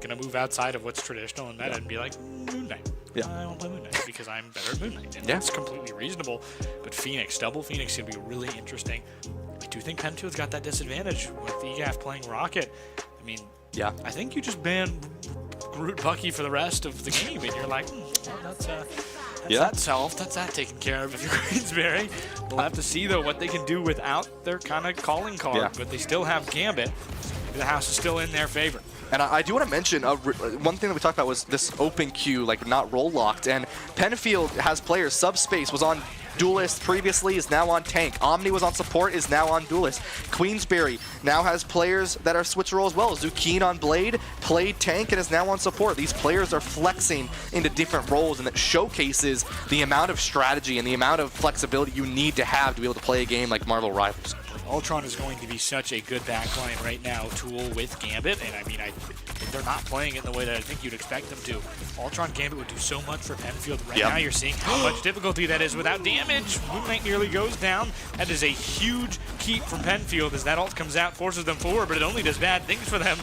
going to move outside of what's traditional and meta and be like, Moon Knight.
Yeah.
I won't play Moon Knight because I'm better at Moon Knight. And that's completely reasonable. But Phoenix, double Phoenix is going to be really interesting. I do think Penfield's got that disadvantage with EGAF playing Rocket. I mean,
yeah,
I think you just ban Groot Bucky for the rest of the game, and you're like, well, that's that solved. That's that taken care of if you're Queensberry. We'll have to see, though, what they can do without their kind of calling card. Yeah. But they still have Gambit. The house is still in their favor.
And I do want to mention, one thing that we talked about was this open queue, like not roll locked. And Penfield has players. Subspace was on Duelist previously, is now on Tank. Omni was on Support, is now on Duelist. Queensberry now has players that are switch role as well. Zucchine on Blade, played Tank, and is now on Support. These players are flexing into different roles, and it showcases the amount of strategy and the amount of flexibility you need to have to be able to play a game like Marvel Rivals.
Ultron is going to be such a good backline right now, Tool with Gambit, and I mean, they're not playing it in the way that I think you'd expect them to. Ultron Gambit would do so much for Penfield. Right now you're seeing how much difficulty that is without damage. Moon Knight nearly goes down. That is a huge keep from Penfield as that ult comes out, forces them forward, but it only does bad things for them.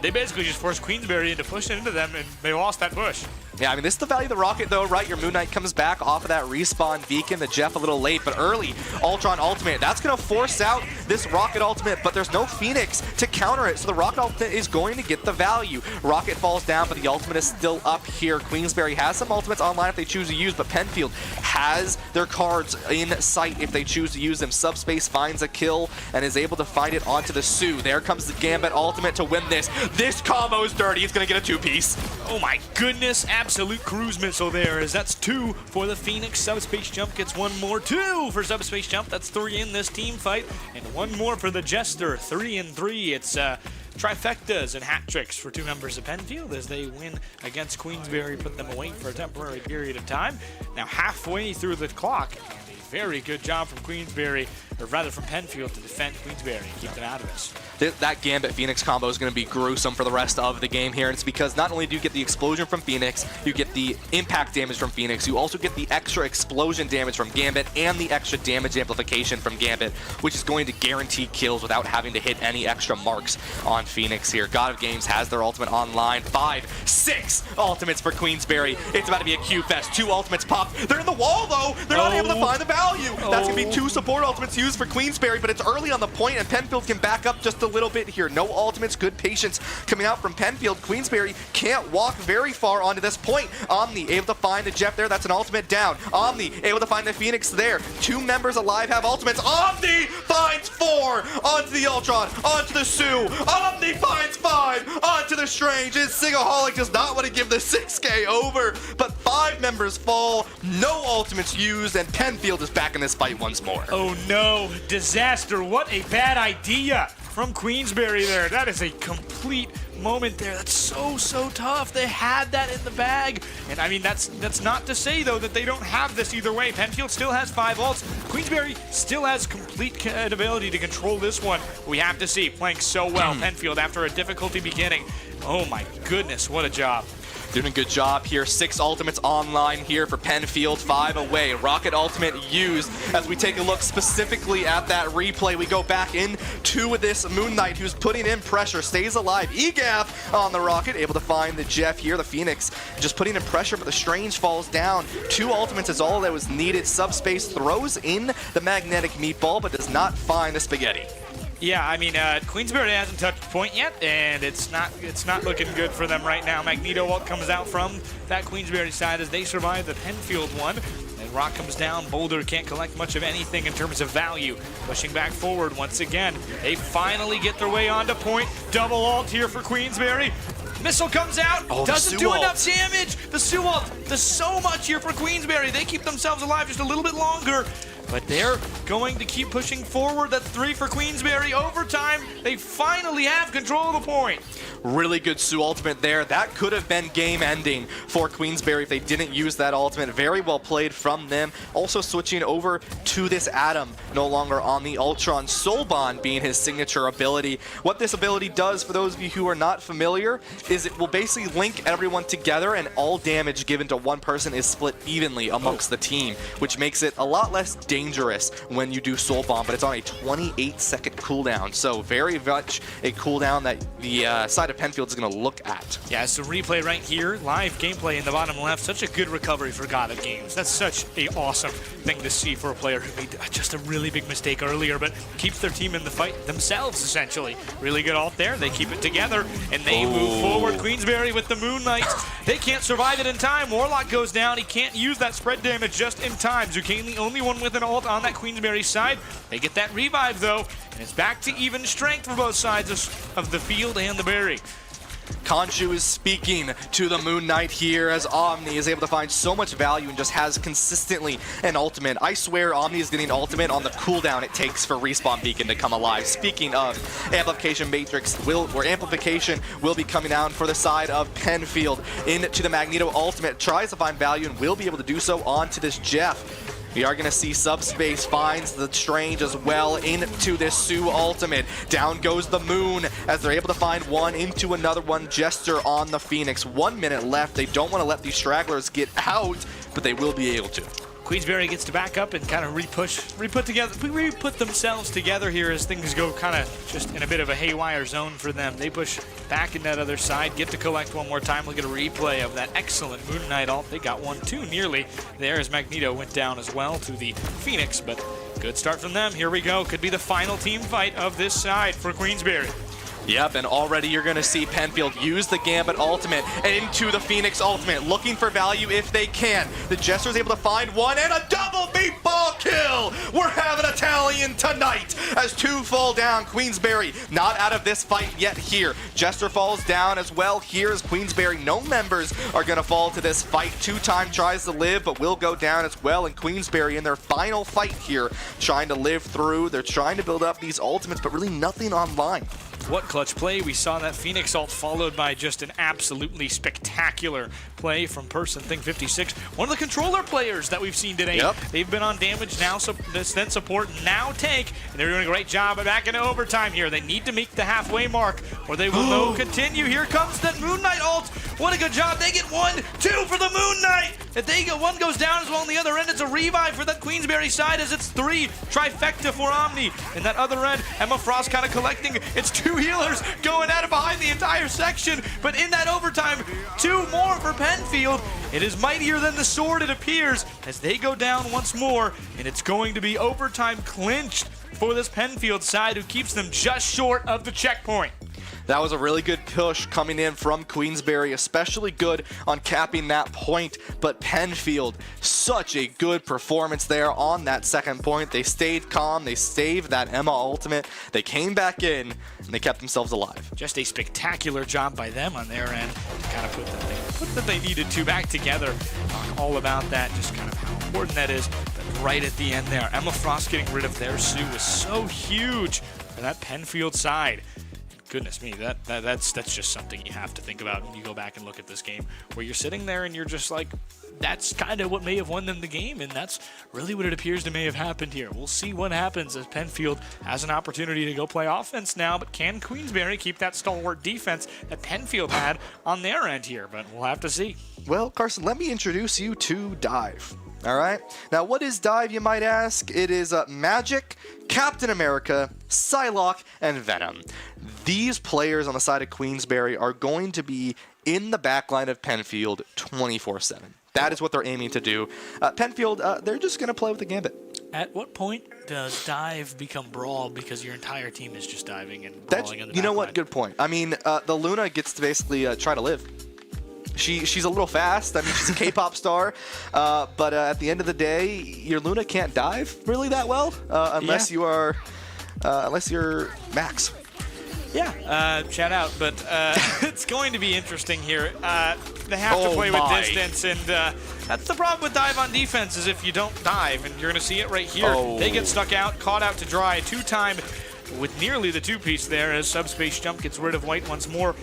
They basically just forced Queensberry into pushing into them, and they lost that push.
Yeah, I mean, this is the value of the Rocket, though, right? Your Moon Knight comes back off of that respawn beacon. The Jeff a little late, but early Ultron ultimate. That's going to force out this Rocket ultimate, but there's no Phoenix to counter it, so the Rocket ultimate is going to get the value. Rocket falls down, but the ultimate is still up here. Queensberry has some ultimates online if they choose to use, but Penfield has their cards in sight if they choose to use them. Subspace finds a kill and is able to find it onto the Sue. There comes the Gambit ultimate to win this. This combo's dirty. He's going to get a 2-piece.
Oh my goodness, absolute cruise missile there, as that's 2 for the Phoenix. Subspace Jump gets 1 more. 2 for Subspace Jump. That's 3 in this team fight. And 1 more for the Jester. 3 and 3. It's trifectas and hat tricks for 2 members of Penfield as they win against Queensberry, put them away for a temporary period of time. Now halfway through the clock, and a very good job from Queensberry, or rather from Penfield, to defend Queensberry and keep them out of this.
That Gambit Phoenix combo is going to be gruesome for the rest of the game here. And it's because not only do you get the explosion from Phoenix, you get the impact damage from Phoenix, you also get the extra explosion damage from Gambit and the extra damage amplification from Gambit, which is going to guarantee kills without having to hit any extra marks on Phoenix here. God of Games has their ultimate online. 5, 6 ultimates for Queensberry. It's about to be a Q fest. 2 ultimates pop. They're in the wall though. They're not able to find the value. That's going to be 2 support ultimates used for Queensberry, but it's early on the point and Penfield can back up just a little bit here. No ultimates, good patience coming out from Penfield. Queensberry can't walk very far onto this point. Omni able to find the Jeff there. That's an ultimate down. Omni able to find the Phoenix there. 2 members alive have ultimates. Omni finds 4 onto the Ultron, onto the Sue. Omni finds 5 onto the Strange. And Sigaholic does not want to give the 6K over, but 5 members fall. No ultimates used, and Penfield is back in this fight once more.
Oh no, disaster. What a bad idea from Queensberry there. That is a complete moment there. That's so tough. They had that in the bag. And I mean, that's not to say though that they don't have this either way. Penfield still has 5 ults. Queensberry still has complete ability to control this one. We have to see, playing so well, Penfield after a difficulty beginning. Oh my goodness, what a job.
Doing a good job here. 6 ultimates online here for Penfield, 5 away. Rocket ultimate used. As we take a look specifically at that replay, we go back into this Moon Knight who's putting in pressure, stays alive. EGAF on the Rocket, able to find the Jeff here. The Phoenix just putting in pressure, but the Strange falls down. 2 ultimates is all that was needed. Subspace throws in the magnetic meatball, but does not find the spaghetti.
Yeah, I mean, Queensberry hasn't touched point yet, and it's not looking good for them right now. Magneto ult comes out from that Queensberry side as they survive the Penfield one. And Rock comes down. Boulder can't collect much of anything in terms of value. Pushing back forward once again. They finally get their way onto point. Double ult here for Queensberry. Missile comes out, doesn't do enough damage. The Sue ult does so much here for Queensberry. They keep themselves alive just a little bit longer. But they're going to keep pushing forward. That's 3 for Queensberry. Overtime, they finally have control of the point.
Really good Sue ultimate there. That could have been game ending for Queensberry if they didn't use that ultimate. Very well played from them. Also switching over to this Atom, no longer on the Ultron. Soul Bond being his signature ability. What this ability does, for those of you who are not familiar, is it will basically link everyone together and all damage given to one person is split evenly amongst the team, which makes it a lot less dangerous when you do Soul Bomb, but it's on a 28-second cooldown, so very much a cooldown that the side of Penfield is going to look at.
Yeah, it's a replay right here, live gameplay in the bottom left. Such a good recovery for God of Games. That's such a awesome thing to see for a player who made just a really big mistake earlier, but keeps their team in the fight themselves, essentially. Really good ult there. They keep it together, and they move forward. Queensberry with the Moon Knight. They can't survive it in time. Warlock goes down. He can't use that spread damage just in time. Zucchini the only one with an ult on that Queensberry side. They get that revive, though, and it's back to even strength for both sides of the field and the berry.
Khonshu is speaking to the Moon Knight here as Omni is able to find so much value and just has consistently an ultimate. I swear Omni is getting ultimate on the cooldown it takes for Respawn Beacon to come alive. Speaking of, Amplification Matrix Amplification will be coming down for the side of Penfield into the Magneto ultimate. Tries to find value and will be able to do so onto this Jeff. We are going to see Subspace finds the Strange as well into this Sue ultimate. Down goes the Moon as they're able to find one into another one. Jester on the Phoenix. 1 minute left. They don't want to let these stragglers get out, but they will be able to.
Queensberry gets to back up and kind of re-put themselves together here as things go kind of just in a bit of a haywire zone for them. They push back in that other side, get to collect one more time. Look at a replay of that excellent Moon Knight ult. They got 1-2 nearly there as Magneto went down as well to the Phoenix, but good start from them. Here we go. Could be the final team fight of this side for Queensberry.
Yep, and already you're going to see Penfield use the Gambit ultimate into the Phoenix ultimate, looking for value if they can. The Jester's able to find one, and a double meatball kill! We're having Italian tonight as 2 fall down. Queensberry not out of this fight yet here. Jester falls down as well. Here's Queensberry. No members are going to fall to this fight. 2-time tries to live, but will go down as well. And Queensberry in their final fight here, trying to live through. They're trying to build up these ultimates, but really nothing online.
What clutch play. We saw that Phoenix ult followed by just an absolutely spectacular play from Person Thing 56. One of the controller players that we've seen today.
Yep.
They've been on damage now, so then support, now tank, and they're doing a great job back into overtime here. They need to make the halfway mark or they will no continue. Here comes that Moon Knight ult. What a good job. They get 1, 2 for the Moon Knight. If they get one goes down as well on the other end, it's a revive for that Queensberry side as it's 3 trifecta for Omni. And that other end, Emma Frost kind of collecting. It's 2 healers going at it behind the entire section. But in that overtime, 2 more for Penfield. It is mightier than the sword, it appears, as they go down once more. And it's going to be overtime clinched for this Penfield side, who keeps them just short of the checkpoint.
That was a really good push coming in from Queensberry, especially good on capping that point. But Penfield, such a good performance there on that second point. They stayed calm, they saved that Emma ultimate, they came back in, and they kept themselves alive.
Just a spectacular job by them on their end to kind of put that they needed to back together. Talk all about that, just kind of how important that is. But right at the end there, Emma Frost getting rid of their Sue was so huge for that Penfield side. Goodness me, that's just something you have to think about when you go back and look at this game, where you're sitting there and you're just like, that's kind of what may have won them the game, and that's really what it appears to may have happened here. We'll see what happens as Penfield has an opportunity to go play offense now, but can Queensberry keep that stalwart defense that Penfield had on their end here? But we'll have to see.
Well, Carson, let me introduce you to Dive. All right. Now, what is Dive, you might ask? It is Magic, Captain America, Psylocke, and Venom. These players on the side of Queensberry are going to be in the backline of Penfield 24/7. That is what they're aiming to do. Penfield, they're just going to play with the Gambit.
At what point does Dive become Brawl because your entire team is just diving and brawling in the backline?
You know what? Good point. I mean, the Luna gets to basically try to live. She's a little fast. I mean, she's a K-pop star, but at the end of the day, your Luna can't dive really that well unless you're Max.
Yeah, shout out, but it's going to be interesting here. They have to play with distance, and that's the problem with Dive on defense, is if you don't dive, and you're going to see it right here. They get stuck out, caught out to dry, 2-time with nearly the 2-piece there as Subspace Jump gets rid of White once more.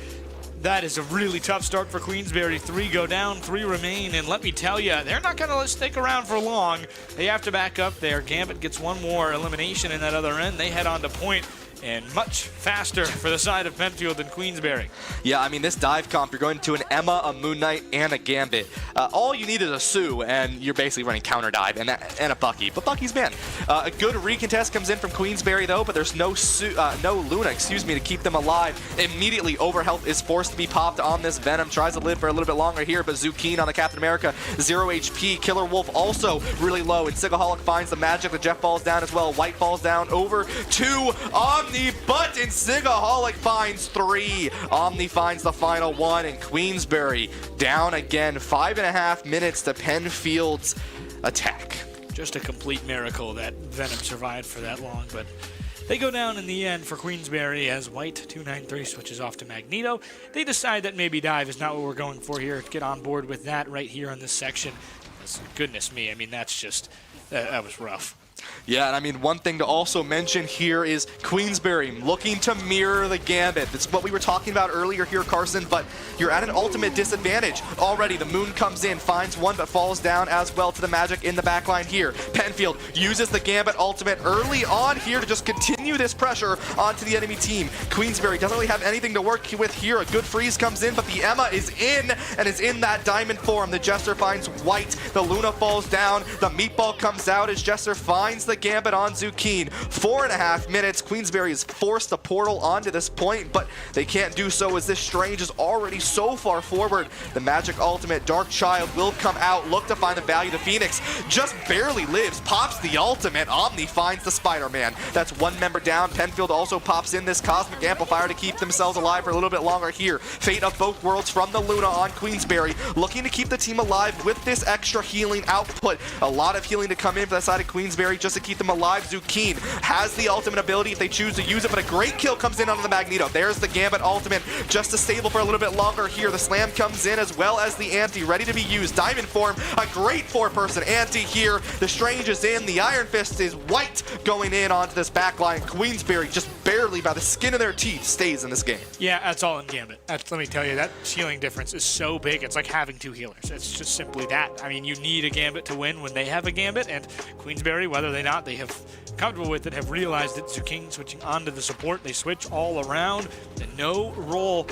That is a really tough start for Queensberry. 3 go down, 3 remain, and let me tell you, they're not going to stick around for long. They have to back up there. Gambit gets one more elimination in that other end. They head on to point, and much faster for the side of Penfield than Queensberry.
Yeah, I mean, this dive comp, you're going to an Emma, a Moon Knight, and a Gambit. All you need is a Sue, and you're basically running counter dive and a Bucky. But Bucky's banned. A good recontest comes in from Queensberry, though, but there's no Luna, to keep them alive. Immediately, Overhealth is forced to be popped on this Venom. Tries to live for a little bit longer here, but Zucchini on the Captain America, 0 HP. Killer Wolf also really low, and Sigaholic finds the magic. The Jeff falls down as well. White falls down over to Omni, but in Sigaholic finds 3. Omni finds the final 1, and Queensberry down again. 5.5 minutes to Penfield's attack.
Just a complete miracle that Venom survived for that long, but they go down in the end for Queensberry as White 293 switches off to Magneto. They decide that maybe Dive is not what we're going for here. Get on board with that right here on this section. Goodness me, I mean, that's just, that was rough.
Yeah, and I mean, one thing to also mention here is Queensberry looking to mirror the Gambit. That's what we were talking about earlier here, Carson, but you're at an ultimate disadvantage. Already, the Moon comes in, finds one, but falls down as well to the Magic in the backline here. Penfield uses the Gambit ultimate early on here to just continue this pressure onto the enemy team. Queensberry doesn't really have anything to work with here. A good freeze comes in, but the Emma is in, and is in that diamond form. The Jester finds White. The Luna falls down. The Meatball comes out as Jester finds the Gambit on Zucchini. 4.5 minutes. Queensberry is forced a portal onto this point, but they can't do so as this Strange is already so far forward. The Magic ultimate, Dark Child, will come out. Look to find the value. The Phoenix just barely lives. Pops the ultimate. Omni finds the Spider-Man. That's one member down. Penfield also pops in this Cosmic Amplifier to keep themselves alive for a little bit longer here. Fate of both worlds from the Luna on Queensberry. Looking to keep the team alive with this extra healing output. A lot of healing to come in for the side of Queensberry. just to keep them alive. Zukeen has the ultimate ability if they choose to use it, but a great kill comes in onto the Magneto. There's the Gambit ultimate just to stable for a little bit longer here. The slam comes in as well as the anti, ready to be used. Diamond form, a great four-person anti here. The Strange is in. The Iron Fist is white going in onto this backline. Queensberry just barely by the skin of their teeth stays in this game.
Yeah, that's all in Gambit. Let me tell you, that healing difference is so big. It's like having two healers. It's just simply that. I mean, you need a Gambit to win when they have a Gambit, and Queensberry, whether or not they have comfortable with it, have realized that Zukeen switching onto the support. They switch all around, and no role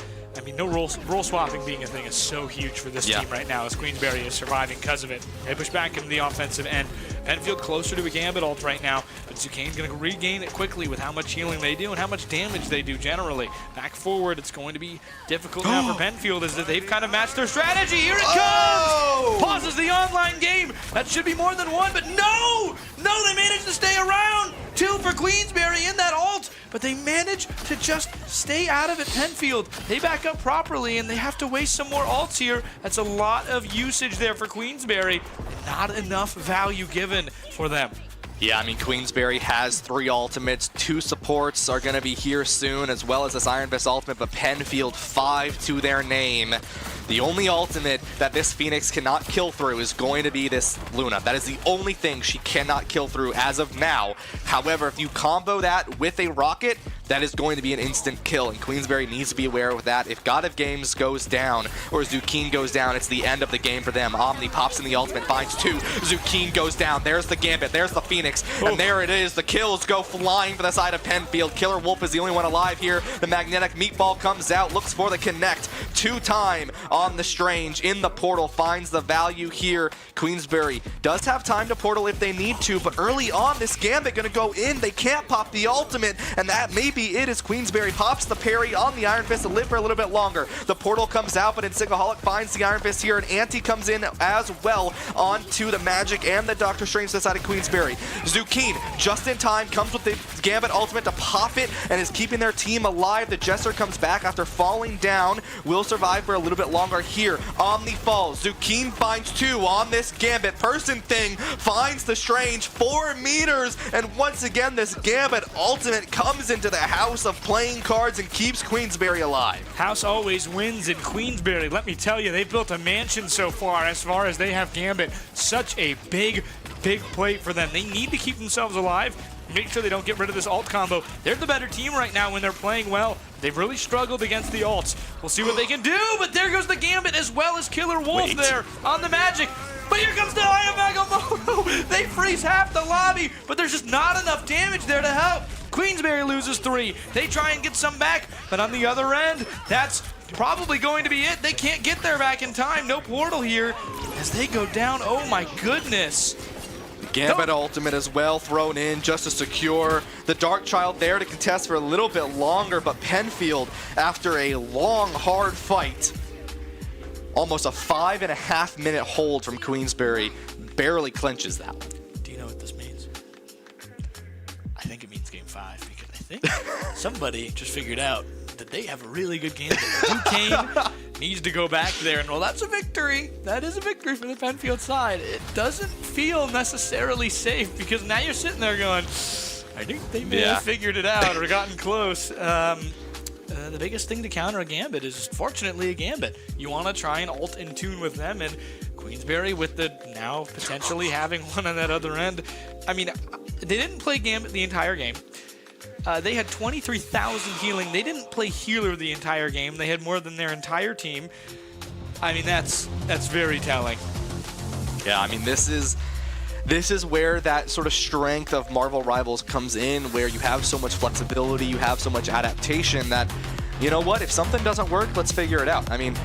swapping being a thing is so huge for this team right now, as Queensberry is surviving because of it. They push back into the offensive end. Penfield closer to a Gambit ult right now, but Zukeen's going to regain it quickly with how much healing they do and how much damage they do generally. Back forward, it's going to be difficult now for Penfield, as they've kind of matched their strategy. Here it comes! Pauses the online game. That should be more than one, but no! No, they managed to stay around. 2 for Queensberry in that ult, but they managed to just stay out of it. Penfield, they back up properly, and they have to waste some more ults here. That's a lot of usage there for Queensberry. Not enough value given for them.
Yeah, I mean, Queensberry has 3 ultimates, 2 supports are going to be here soon, as well as this Iron Fist ultimate, but Penfield 5 to their name. The only ultimate that this Phoenix cannot kill through is going to be this Luna. That is the only thing she cannot kill through as of now. However, if you combo that with a rocket, that is going to be an instant kill, and Queensberry needs to be aware of that. If God of Games goes down, or Zukeen goes down, it's the end of the game for them. Omni pops in the ultimate, finds 2. Zukeen goes down. There's the Gambit. There's the Phoenix. And there it is. The kills go flying for the side of Penfield. Killer Wolf is the only one alive here. The magnetic meatball comes out, looks for the connect. 2-time on the Strange in the portal, finds the value here. Queensberry does have time to portal if they need to, but early on, this Gambit gonna go in. They can't pop the ultimate, and that may be it, as Queensberry pops the parry on the Iron Fist to live for a little bit longer. The portal comes out, but Insigaholic finds the Iron Fist here, and Anti comes in as well onto the Magic and the Doctor Strange to the side of Queensberry. Zukeen, just in time, comes with the Gambit ultimate to pop it and is keeping their team alive. The Jester comes back after falling down, will survive for a little bit longer here. Omni falls. Zukeen finds 2 on this Gambit. Person thing finds the Strange 4 meters, and once again, this Gambit ultimate comes into the house of playing cards and keeps Queensberry alive.
House always wins in Queensberry. Let me tell you, they've built a mansion so far as they have Gambit. Such a big play for them. They need to keep themselves alive. Make sure they don't get rid of this ult combo. They're the better team right now when they're playing well. They've really struggled against the ults. We'll see what they can do, but there goes the Gambit as well as Killer Wolf there on the Magic. But here comes the Eye of Agamotto. They freeze half the lobby, but there's just not enough damage there to help. Queensberry loses 3. They try and get some back, but on the other end, that's probably going to be it. They can't get there back in time. No portal here as they go down. Oh my goodness.
Gambit ultimate as well thrown in just to secure the Dark Child there to contest for a little bit longer, but Penfield, after a long, hard fight, almost a 5.5 minute hold from Queensberry, barely clinches that one.
Do you know what this means? I think it means game 5, because I think somebody just figured out that they have a really good Gambit. Duquesne needs to go back there, and well, that's a victory. That is a victory for the Penfield side. It doesn't feel necessarily safe, because now you're sitting there going, I think they may have figured it out or gotten close. The biggest thing to counter a Gambit is, fortunately, a Gambit. You want to try and ult in tune with them, and Queensberry, with the now potentially having one on that other end. I mean, they didn't play Gambit the entire game. They had 23,000 healing. They didn't play healer the entire game. They had more than their entire team. I mean, that's very telling.
Yeah, I mean, this is where that sort of strength of Marvel Rivals comes in, where you have so much flexibility, you have so much adaptation that, you know what, if something doesn't work, let's figure it out. I mean,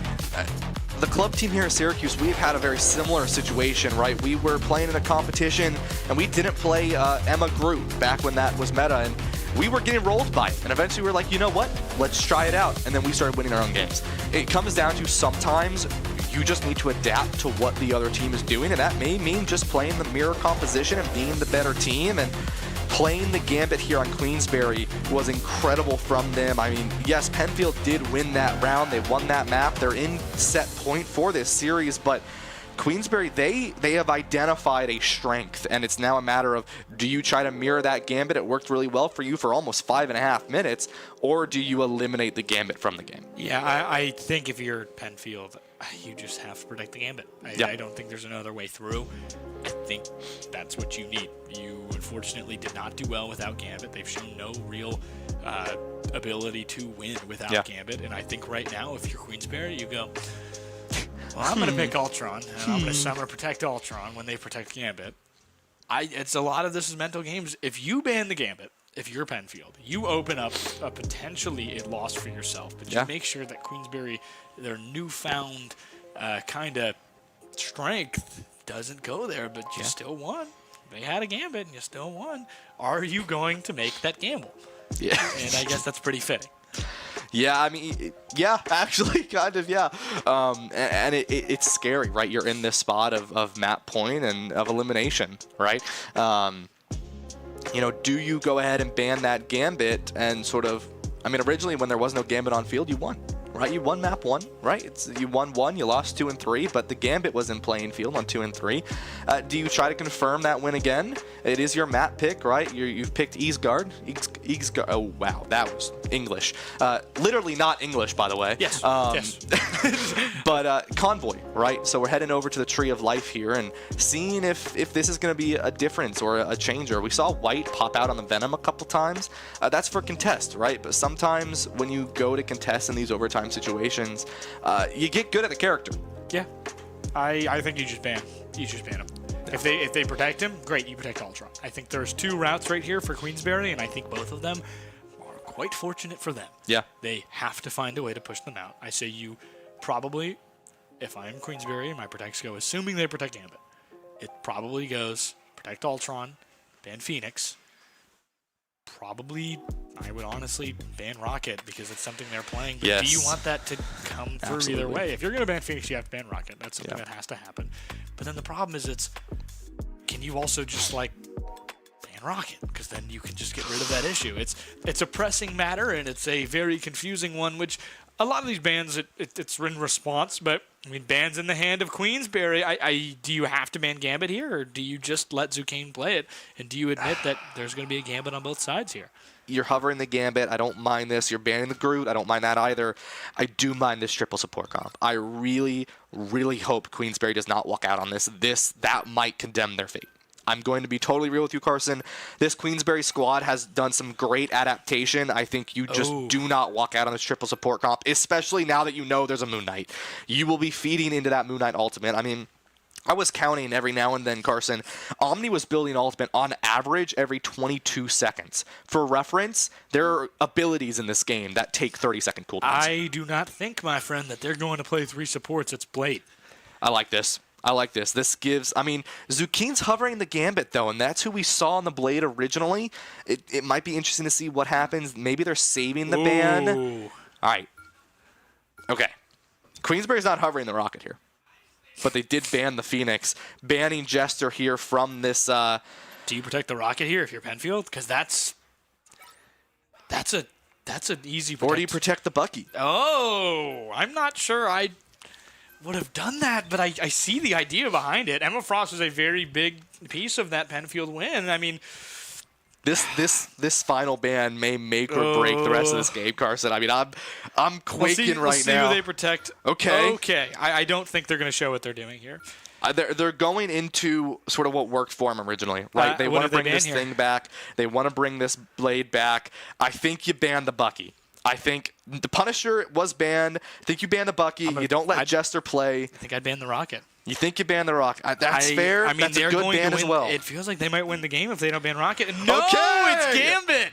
the club team here at Syracuse, we've had a very similar situation, right? We were playing in a competition, and we didn't play Emma Groot back when that was meta, and we were getting rolled by it. And eventually we were like, you know what? Let's try it out. And then we started winning our own games. It comes down to sometimes you just need to adapt to what the other team is doing, and that may mean just playing the mirror composition and being the better team. And playing the Gambit here on Queensberry was incredible from them. I mean, yes, Penfield did win that round. They won that map. They're in set point for this series, but Queensberry, they have identified a strength, and it's now a matter of, do you try to mirror that gambit? It worked really well for you for almost 5.5 minutes, or do you eliminate the gambit from the game?
Yeah, I think if you're Penfield, you just have to protect the gambit. I don't think there's another way through. I think that's what you need. You unfortunately did not do well without gambit. They've shown no real ability to win without gambit, and I think right now, if you're Queensberry, you go, well, I'm going to pick Ultron, and I'm going to summer protect Ultron when they protect Gambit. It's a lot of this is mental games. If you ban the Gambit, if you're Penfield, you open up a potentially a loss for yourself. But you make sure that Queensberry, their newfound kind of strength, doesn't go there, but you still won. They had a Gambit, and you still won. Are you going to make that gamble?
Yeah.
And I guess that's pretty fitting.
Yeah, I mean, yeah, actually, kind of, yeah. And it's scary, right? You're in this spot of map point and of elimination, right? Do you go ahead and ban that gambit and sort of, I mean, originally when there was no gambit on field, you won, right? You won map 1, right? You won 1, you lost 2 and 3, but the gambit was in playing field on 2 and 3. Do you try to confirm that win again? It is your map pick, right? You've picked Easgard. Easgard. Oh, wow, that was English. Literally not English, by the way.
Yes. Yes.
But Convoy, right? So we're heading over to the Tree of Life here and seeing if this is going to be a difference or a changer. We saw White pop out on the Venom a couple times. That's for contest, right? But sometimes when you go to contest in these overtime situations, you get good at the character.
Yeah. I think you just ban him. If they protect him, great, you protect Ultron. I think there's 2 routes right here for Queensberry, and I think both of them are quite fortunate for them.
Yeah.
They have to find a way to push them out. I say you probably, if I'm Queensberry and my protects go, assuming they protect Gambit, it probably goes protect Ultron, ban Phoenix, probably, I would honestly ban Rocket because it's something they're playing. But do you want that to come through either way? If you're going to ban Phoenix, you have to ban Rocket. That's something that has to happen. But then the problem is can you also just ban Rocket? Because then you can just get rid of that issue. It's a pressing matter, and it's a very confusing one, which a lot of these bans, it's in response, but I mean, bans in the hand of Queensberry. Do you have to ban Gambit here, or do you just let Zucane play it? And do you admit that there's going to be a Gambit on both sides here?
You're hovering the Gambit. I don't mind this. You're banning the Groot. I don't mind that either. I do mind this triple support comp. I really, really hope Queensberry does not walk out on this. That might condemn their fate. I'm going to be totally real with you, Carson. This Queensberry squad has done some great adaptation. I think you just do not walk out on this triple support comp, especially now that you know there's a Moon Knight. You will be feeding into that Moon Knight ultimate. I mean, I was counting every now and then, Carson. Omni was building ultimate on average every 22 seconds. For reference, there are abilities in this game that take 30-second cooldowns.
I do not think, my friend, that they're going to play 3 supports. It's Blade.
I like this. This gives, I mean, Zucane's hovering the Gambit, though, and that's who we saw on the Blade originally. It might be interesting to see what happens. Maybe they're saving the ban. All right. Okay. Queensberry's not hovering the Rocket here, but they did ban the Phoenix, banning Jester here from this.
Do you protect the Rocket here if you're Penfield? Because that's an easy protect.
Or do you protect the Bucky?
Oh, I'm not sure I would have done that, but I see the idea behind it. Emma Frost was a very big piece of that Penfield win. I mean,
this final ban may make or break the rest of this game, Carson. I mean, I'm quaking
we'll see
now.
Who they protect.
Okay.
I don't think they're going to show what they're doing here.
They're going into sort of what worked for them originally, right? They want to bring this thing back. They want to bring this Blade back. I think you ban the Bucky. I think the Punisher was banned. I think you ban the Bucky. You don't let Jester play.
I think I'd ban the Rocket.
You think you ban the Rocket. That's fair.
I mean,
that's a good ban as well.
It feels like they might win the game if they don't ban Rocket. No, it's Gambit.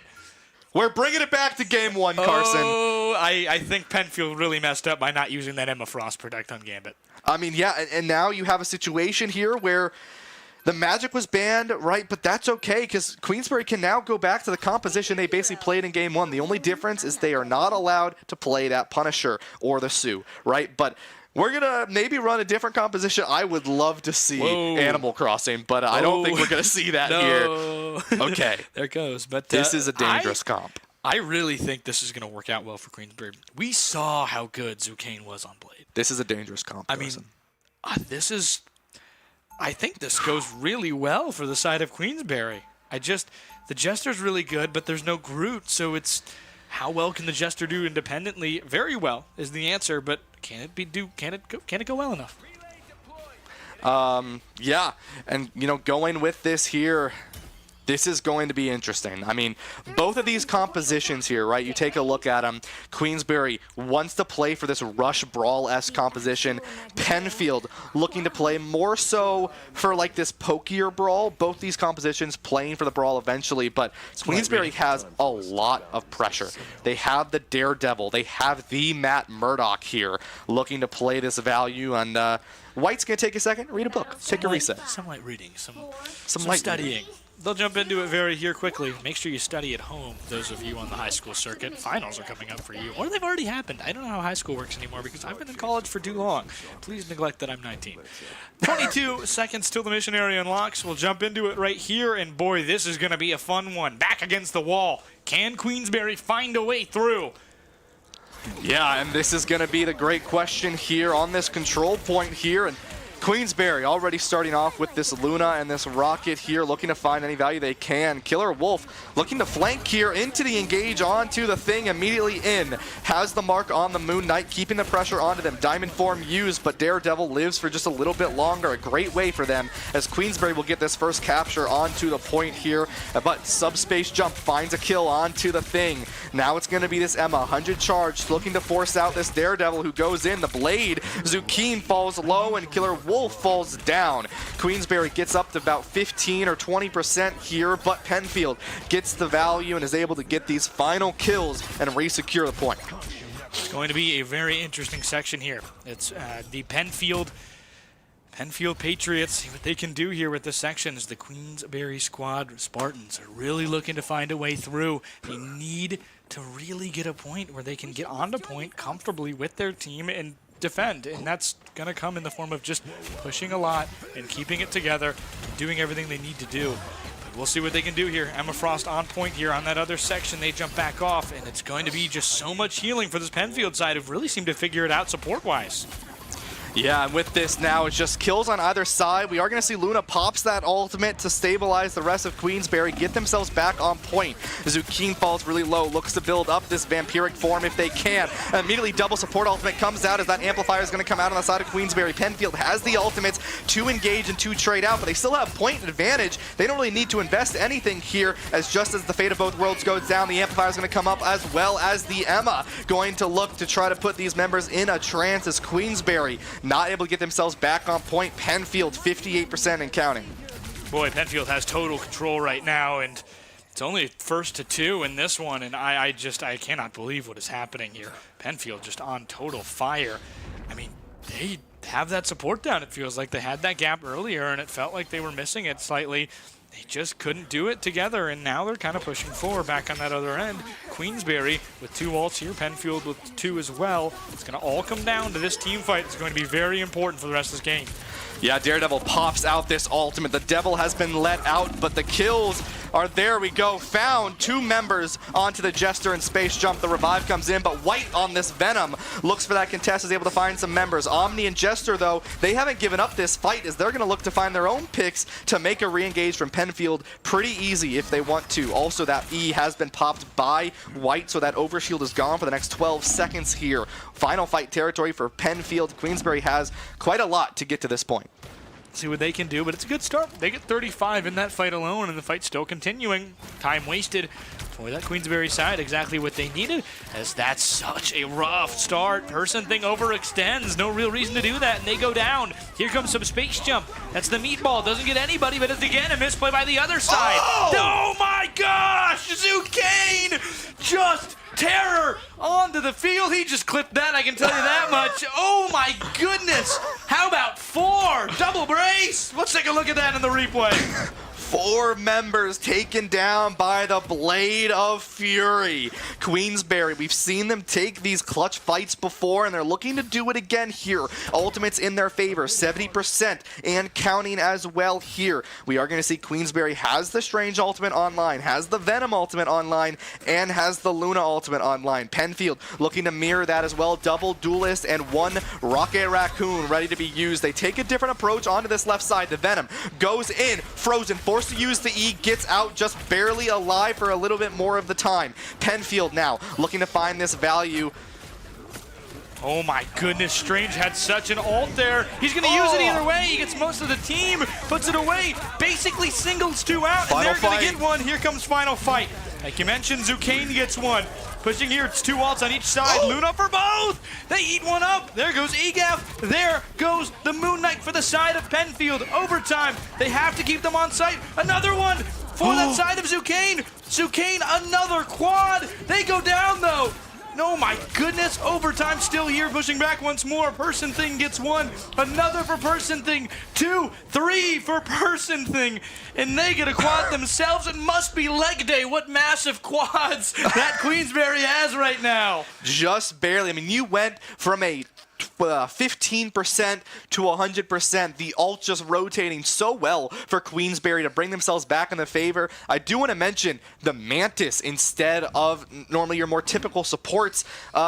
We're bringing it back to game 1, Carson.
Oh, I think Penfield really messed up by not using that Emma Frost protect on Gambit.
I mean, yeah, and now you have a situation here where the Magic was banned, right? But that's okay because Queensberry can now go back to the composition they basically played in game 1. The only difference is they are not allowed to play that Punisher or the Sue, right? But we're going to maybe run a different composition. I would love to see Animal Crossing, but I don't think we're going to see that here. Okay.
There it goes. But
this is a dangerous comp.
I really think this is going to work out well for Queensberry. We saw how good Zucane was on Blade.
This is a dangerous comp.
I mean, this is I think this goes really well for the side of Queensberry. The Jester's really good, but there's no Groot, so it's how well can the Jester do independently? Very well is the answer, but can it go well enough?
Yeah, and going with this here, this is going to be interesting. I mean, both of these compositions here, right? You take a look at them. Queensberry wants to play for this rush brawl-esque composition. Penfield looking to play more so for like this pokier brawl. Both these compositions playing for the brawl eventually, but Queensberry has a lot of pressure. They have the Daredevil. They have the Matt Murdock here looking to play this value, and White's going to take a second, read a book, take a reset.
Some light reading, some
light
studying. They'll jump into it very here quickly. Make sure you study at home, those of you on the high school circuit. Finals are coming up for you, or they've already happened. I don't know how high school works anymore because I've been in college for too long. Please neglect that I'm 19. 22 seconds till the mission area unlocks. We'll jump into it right here, and boy, this is going to be a fun one. Back against the wall. Can Queensberry find a way through?
Yeah, and this is going to be the great question here on this control point here. And Queensberry already starting off with this Luna and this Rocket here, looking to find any value they can. Killer Wolf looking to flank here into the engage onto the thing, immediately in. Has the mark on the Moon Knight, keeping the pressure onto them. Diamond Form used, but Daredevil lives for just a little bit longer. A great way for them as Queensberry will get this first capture onto the point here. But Subspace Jump finds a kill onto the thing. Now it's going to be this Emma, 100 charged, looking to force out this Daredevil who goes in. The Blade, Zucchine falls low, and Killer Wolf falls down. Queensberry gets up to about 15 or 20% here, but Penfield gets the value and is able to get these final kills and re-secure the point.
It's going to be a very interesting section here. It's the Penfield Patriots. See what they can do here with this section as the Queensberry squad Spartans are really looking to find a way through. They need to really get a point where they can get onto point comfortably with their team and defend, and that's going to come in the form of just pushing a lot and keeping it together, doing everything they need to do. But we'll see what they can do here. Emma Frost on point here on that other section. They jump back off, and it's going to be just so much healing for this Penfield side who've really seemed to figure it out support-wise.
Yeah, and with this now, it's just kills on either side. We are going to see Luna pops that ultimate to stabilize the rest of Queensberry, get themselves back on point. Zucchine falls really low, looks to build up this vampiric form if they can. And immediately double support ultimate comes out as that amplifier is going to come out on the side of Queensberry. Penfield has the ultimates to engage and to trade out, but they still have point advantage. They don't really need to invest anything here, as just as the fate of both worlds goes down, the amplifier is going to come up, as well as the Emma going to look to try to put these members in a trance as Queensberry not able to get themselves back on point. Penfield 58% and counting.
Boy, Penfield has total control right now, and it's only first to 2 in this one, and I cannot believe what is happening here. Penfield just on total fire. I mean, they have that support down. It feels like they had that gap earlier, and it felt like they were missing it slightly. They just couldn't do it together, and now they're kind of pushing forward back on that other end. Queensberry with 2 ults here, Penfield with 2 as well. It's going to all come down to this team fight. It's going to be very important for the rest of this game.
Yeah, Daredevil pops out this ultimate. The Devil has been let out, but the kills are there. We go. Found 2 members onto the Jester and Space Jump. The revive comes in, but White on this Venom looks for that contest, is able to find some members. Omni and Jester, though, they haven't given up this fight, as they're going to look to find their own picks to make a re-engage from Penfield pretty easy if they want to. Also, that E has been popped by White, so that overshield is gone for the next 12 seconds here. Final fight territory for Penfield. Queensberry has quite a lot to get to this point.
See what they can do, but it's a good start. They get 35 in that fight alone, and the fight's still continuing. Time wasted for that Queensberry side, exactly what they needed, as that's such a rough start. Person thing overextends, no real reason to do that, and they go down. Here comes some Space Jump. That's the meatball, doesn't get anybody, but it's again a misplay by the other side. Oh my gosh, Zucchine! Just terror onto the field. He just clipped that, I can tell you that much. Oh my goodness. How about 4? Double brace. Let's take a look at that in the replay.
4 members taken down by the Blade of Fury. Queensberry, we've seen them take these clutch fights before, and they're looking to do it again here. Ultimates in their favor, 70% and counting as well here. We are going to see Queensberry has the Strange ultimate online, has the Venom ultimate online, and has the Luna ultimate online. Penfield looking to mirror that as well. Double Duelist and 1 Rocket Raccoon ready to be used. They take a different approach onto this left side. The Venom goes in, frozen, forced to use the E, gets out just barely alive for a little bit more of the time. Penfield now looking to find this value.
Oh my goodness, Strange had such an ult there. He's going to use it either way. He gets most of the team, puts it away, basically singles 2 out, and they're going to get one. Here comes Final Fight. Like you mentioned, Zucane gets one. Pushing here, it's 2 ults on each side. Luna for both. They eat one up. There goes Egaf. There goes the Moon Knight for the side of Penfield. Overtime. They have to keep them on site. Another one for that side of Zucane. Zucane, another quad. They go down though. Oh my goodness, overtime still here, pushing back once more. Person Thing gets 1, another for Person Thing, 2, 3 for Person Thing, and they get a quad themselves. It must be leg day. What massive quads that Queensberry has right now.
Just barely. I mean, you went from a 15% to 100%. The ult just rotating so well for Queensberry to bring themselves back in the favor. I do want to mention the Mantis instead of normally your more typical supports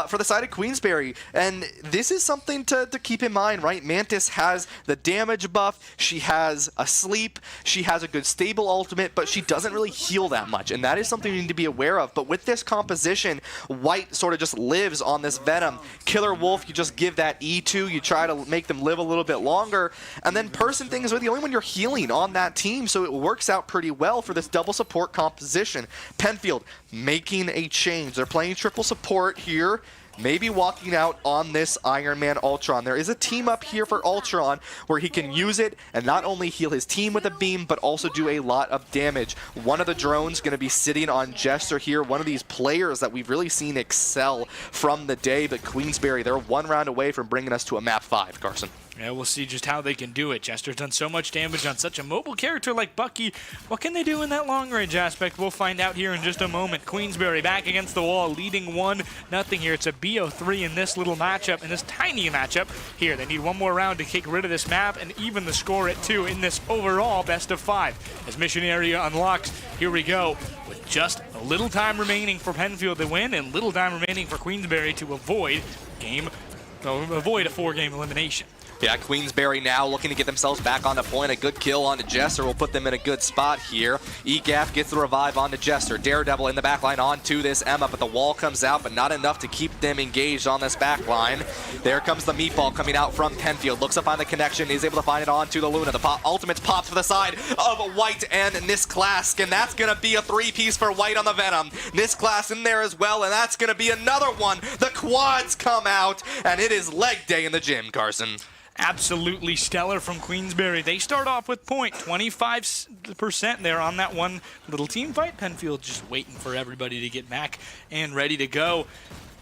for the side of Queensberry. And this is something to keep in mind, right? Mantis has the damage buff. She has a sleep. She has a good stable ultimate, but she doesn't really heal that much. And that is something you need to be aware of. But with this composition, White sort of just lives on this Venom. Killer Wolf, you just give that E2, you try to make them live a little bit longer, and then Person Thing is the only one you're healing on that team, so it works out pretty well for this double support composition. Penfield making a change. They're playing triple support here. Maybe walking out on this Iron Man Ultron. There is a team up here for Ultron where he can use it and not only heal his team with a beam, but also do a lot of damage. One of the drones going to be sitting on Jester here, one of these players that we've really seen excel from the day, but Queensberry, they're 1 round away from bringing us to a map 5, Carson.
Yeah, we'll see just how they can do it. Jester's done so much damage on such a mobile character like Bucky. What can they do in that long-range aspect? We'll find out here in just a moment. Queensberry back against the wall, leading 1-0 here. It's a BO3 in this little matchup, in this tiny matchup. Here, they need 1 more round to kick rid of this map and even the score at 2 in this overall best of 5. As mission area unlocks, here we go. With just a little time remaining for Penfield to win and little time remaining for Queensberry to avoid a 4-game elimination.
Yeah, Queensberry now looking to get themselves back on the point. A good kill onto Jester will put them in a good spot here. Egaf gets the revive onto Jester. Daredevil in the backline onto this Emma, but the wall comes out, but not enough to keep them engaged on this backline. There comes the meatball coming out from Penfield. Looks up on the connection, is able to find it onto the Luna. The ultimates pops for the side of White and Nisklask, and that's going to be a 3-piece for White on the Venom. Nisklask in there as well, and that's going to be another one. The quads come out, and it is leg day in the gym, Carson.
Absolutely stellar from Queensberry. They start off with 25% there on that one little team fight. Penfield just waiting for everybody to get back and ready to go.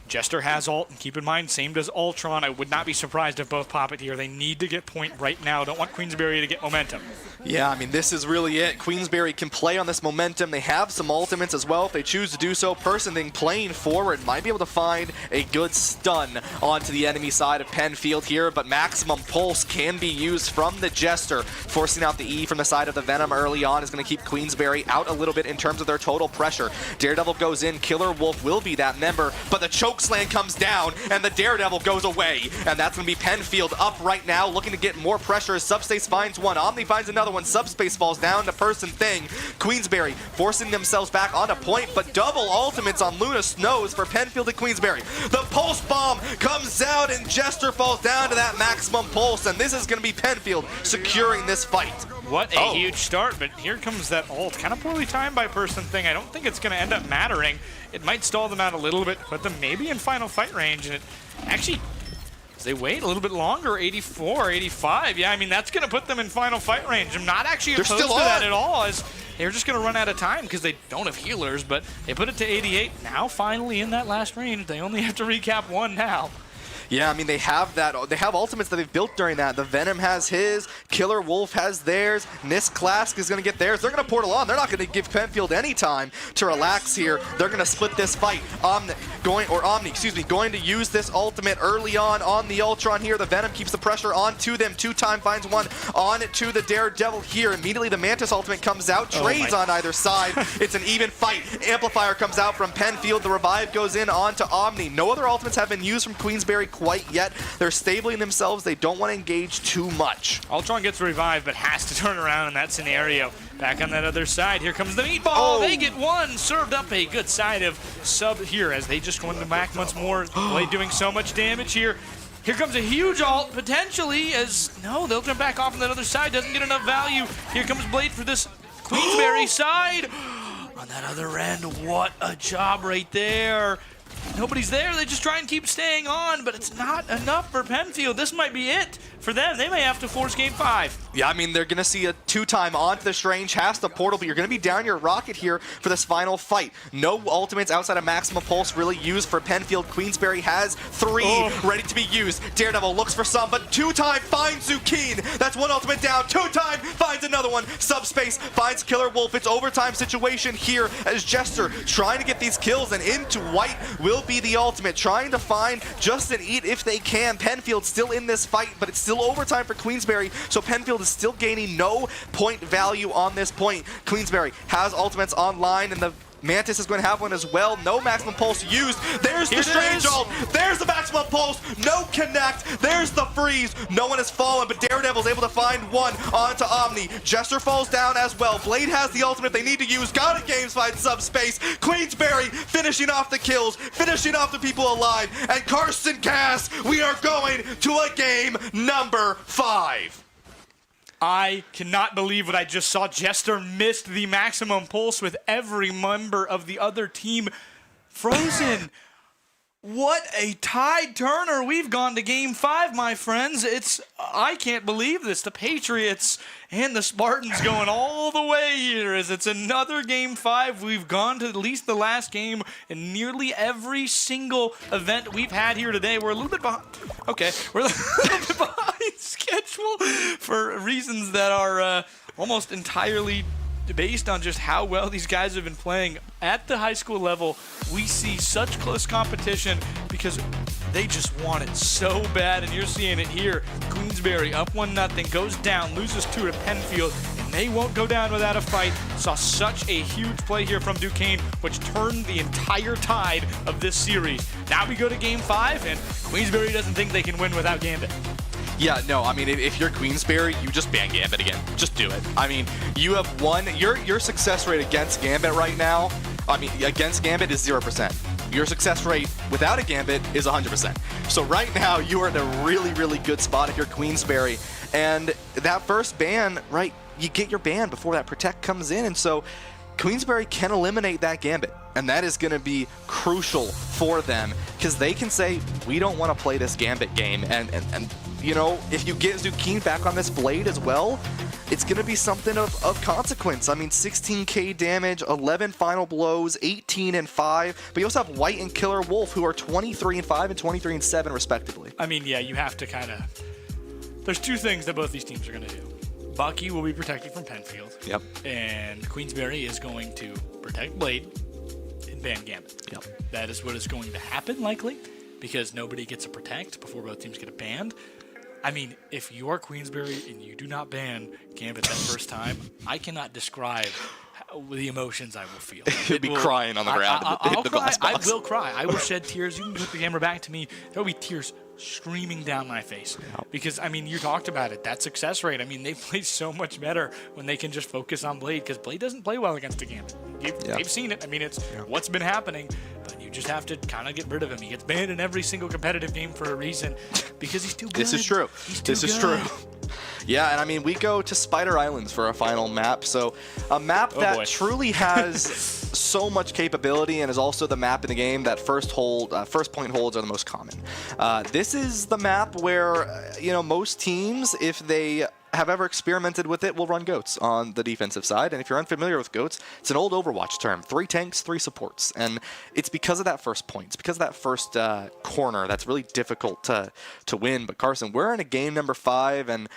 Jester has ult, and keep in mind, same does Ultron. I would not be surprised if both pop it here. They need to get point right now. Don't want Queensberry to get momentum.
Yeah, I mean, this is really it. Queensberry can play on this momentum. They have some ultimates as well if they choose to do so. Person Thing playing forward might be able to find a good stun onto the enemy side of Penfield here, but Maximum Pulse can be used from the Jester. Forcing out the E from the side of the Venom early on is going to keep Queensberry out a little bit in terms of their total pressure. Daredevil goes in. Killer Wolf will be that member, but the Chokeslam comes down, and the Daredevil goes away. And that's going to be Penfield up right now, looking to get more pressure as Subspace finds one. Omni finds another one. Subspace falls down to Person Thing. Queensberry forcing themselves back on a point, but double ultimates on Luna Snows for Penfield and Queensberry. The Pulse Bomb comes out, and Jester falls down to that Maximum Pulse, and this is going to be Penfield securing this fight.
What a huge start, but here comes that ult. Kind of poorly timed by Person Thing. I don't think it's going to end up mattering. It might stall them out a little bit, put them maybe in final fight range, and it actually, as they wait a little bit longer, 84, 85. Yeah, I mean, that's going to put them in final fight range. I'm not actually opposed to that at all, as they're just going to run out of time because they don't have healers, but they put it to 88. Now finally in that last range, they only have to recap 1 now.
Yeah, I mean, they have that. They have ultimates that they've built during that. The Venom has his. Killer Wolf has theirs. Nisklask is going to get theirs. They're going to portal on. They're not going to give Penfield any time to relax here. They're going to split this fight. Omni going to use this ultimate early on the Ultron here. The Venom keeps the pressure onto them. 2-time finds one on to the Daredevil here. Immediately, the Mantis ultimate comes out. Trades on either side. It's an even fight. Amplifier comes out from Penfield. The revive goes in onto Omni. No other ultimates have been used from Queensberry quite yet. They're stabling themselves. They don't want to engage too much.
Ultron gets revived, but has to turn around in that scenario. Back on that other side, here comes the meatball. They get one. Served up a good side of sub here as they just go into back once more. Blade doing so much damage here. Here comes a huge ult, potentially, as no, they'll come back off on that other side. Doesn't get enough value. Here comes Blade for this Queensberry side. On that other end, what a job right there. Nobody's there. They just try and keep staying on, but it's not enough for Penfield. This might be it for them. They may have to force game 5.
Yeah, I mean, they're going to see a 2-time onto the Strange, has the portal, but you're going to be down your rocket here for this final fight. No ultimates outside of Maximum Pulse really used for Penfield. Queensberry has 3 ready to be used. Daredevil looks for some, but 2-time finds Zucchine. That's one ultimate down. 2-time finds another one. Subspace finds Killer Wolf. It's overtime situation here as Jester trying to get these kills, and into white will be the ultimate, trying to find just an eat if they can. Penfield still in this fight, but it's still overtime for Queensberry, so Penfield is still gaining no point value on this point. Queensberry has ultimates online, and the Mantis is going to have one as well. No Maximum Pulse used. There's the Strange ult. There's the Maximum Pulse. No connect. There's the freeze. No one has fallen, but Daredevil's able to find one onto Omni. Jester falls down as well. Blade has the ultimate they need to use. Got a games fight subspace. Queensberry finishing off the kills, finishing off the people alive. And Carson Cass, we are going to a game number 5.
I cannot believe what I just saw. Jester missed the Maximum Pulse with every member of the other team frozen. What a tide turner. We've gone to game 5, my friends. I can't believe this. The Patriots and the Spartans going all the way here as it's another game 5. We've gone to at least the last game in nearly every single event we've had here today. We're a little bit behind. Okay, we're a little bit behind schedule for reasons that are almost entirely based on just how well these guys have been playing at the high school level. We see such close competition because they just want it so bad, and you're seeing it here. Queensberry up 1-0, goes down, loses 2 to Penfield, and they won't go down without a fight. Saw such a huge play here from Duquesne, which turned the entire tide of this series. Now we go to game 5, and Queensberry doesn't think they can win without Gambit.
Yeah, no, I mean, if you're Queensberry, you just ban Gambit again. Just do it. I mean, you have your success rate against Gambit right now, I mean, against Gambit is 0%. Your success rate without a Gambit is 100%. So right now, you are in a really, really good spot if you're Queensberry. And that first ban, right, you get your ban before that Protect comes in. And so Queensberry can eliminate that Gambit. And that is going to be crucial for them because they can say, we don't want to play this Gambit game. And you know, if you get Zucchine back on this Blade as well, it's going to be something of consequence. I mean, 16k damage, 11 final blows, 18-5. But you also have White and Killer Wolf, who are 23-5 and 23-7, respectively.
I mean, yeah, you have to kind of... There's 2 things that both these teams are going to do. Bucky will be protected from Penfield.
Yep.
And Queensberry is going to protect Blade and ban Gambit.
Yep.
That is what is going to happen, likely, because nobody gets a protect before both teams get a banned. I mean, if you are Queensberry and you do not ban Gambit that first time, I cannot describe the emotions I will feel.
You'll be crying on the ground in the glass box.
I will cry. I will shed tears. You can put the camera back to me. There will be tears streaming down my face. Because, I mean, you talked about it. That success rate. I mean, they play so much better when they can just focus on Blade because Blade doesn't play well against a Gambit. They've seen it. I mean, it's what's been happening. But you just have to kind of get rid of him. He gets banned in every single competitive game for a reason because he's too good.
This is true. This is true. Yeah, and I mean, we go to Spider Islands for our final map. So a map that truly has so much capability and is also the map in the game that first point holds are the most common. This is the map where, you know, most teams, if they have ever experimented with it will run GOATs on the defensive side. And if you're unfamiliar with GOATs, it's an old Overwatch term. 3 tanks, 3 supports. And it's because of that first point. It's because of that first corner that's really difficult to win. But Carson, we're in a game number 5, and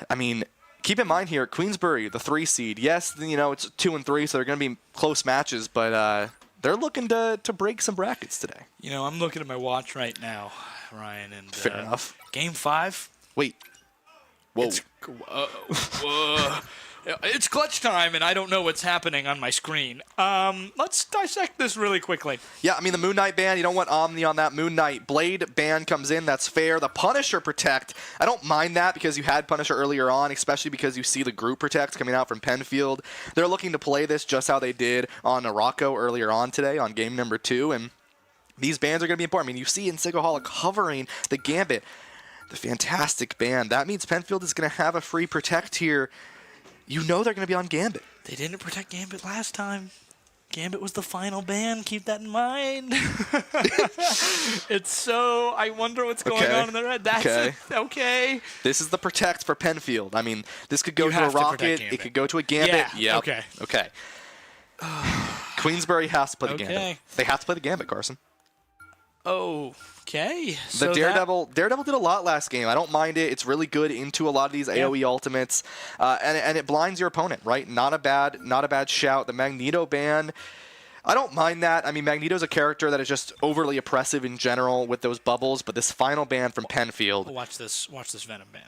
I mean, keep in mind here, Queensbury, the 3 seed. Yes, it's 2 and 3, so they're going to be close matches, but they're looking to break some brackets today.
I'm looking at my watch right now, Ryan, and
fair enough.
Game 5.
Wait. Whoa.
It's clutch time, and I don't know what's happening on my screen. Let's dissect this really quickly.
Yeah, I mean, the Moon Knight ban, you don't want Omni on that. Moon Knight Blade ban comes in. That's fair. The Punisher Protect, I don't mind that because you had Punisher earlier on, especially because you see the group Protect coming out from Penfield. They're looking to play this just how they did on Narako earlier on today on game number 2, and these bans are going to be important. I mean, you see Insigaholic covering the Gambit. The fantastic ban. That means Penfield is going to have a free Protect here. They're going to be on Gambit.
They didn't protect Gambit last time. Gambit was the final ban. Keep that in mind. I wonder what's going on in the red. That's okay.
This is the Protect for Penfield. I mean, this could go to a Rocket. It could go to a Gambit.
Yeah.
Yep. Okay. Queensbury has to play the Gambit. They have to play the Gambit, Carson.
Okay.
The Daredevil did a lot last game. I don't mind it. It's really good into a lot of these AoE ultimates, and it blinds your opponent. Right? Not a bad shout. The Magneto ban, I don't mind that. I mean, Magneto's a character that is just overly oppressive in general with those bubbles. But this final ban from Penfield.
Watch this Venom ban.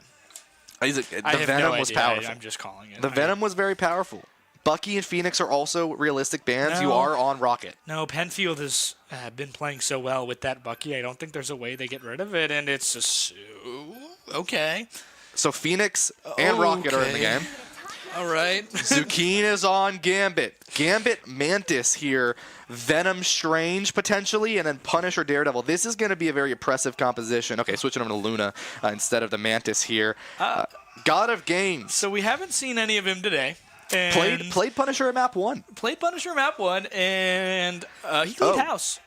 The Venom was powerful.
I'm just calling it.
The Venom was very powerful. Bucky and Phoenix are also realistic bans. You are on Rocket.
No, Penfield has been playing so well with that Bucky. I don't think there's a way they get rid of it, and it's just okay.
So Phoenix and Rocket are in the game.
All right.
Zucchine is on Gambit. Gambit Mantis here. Venom Strange potentially, and then Punisher Daredevil. This is going to be a very oppressive composition. Okay, switching over to Luna instead of the Mantis here. God of Games.
So we haven't seen any of him today.
Played Punisher at map 1.
Played Punisher map 1, and he cleaned house.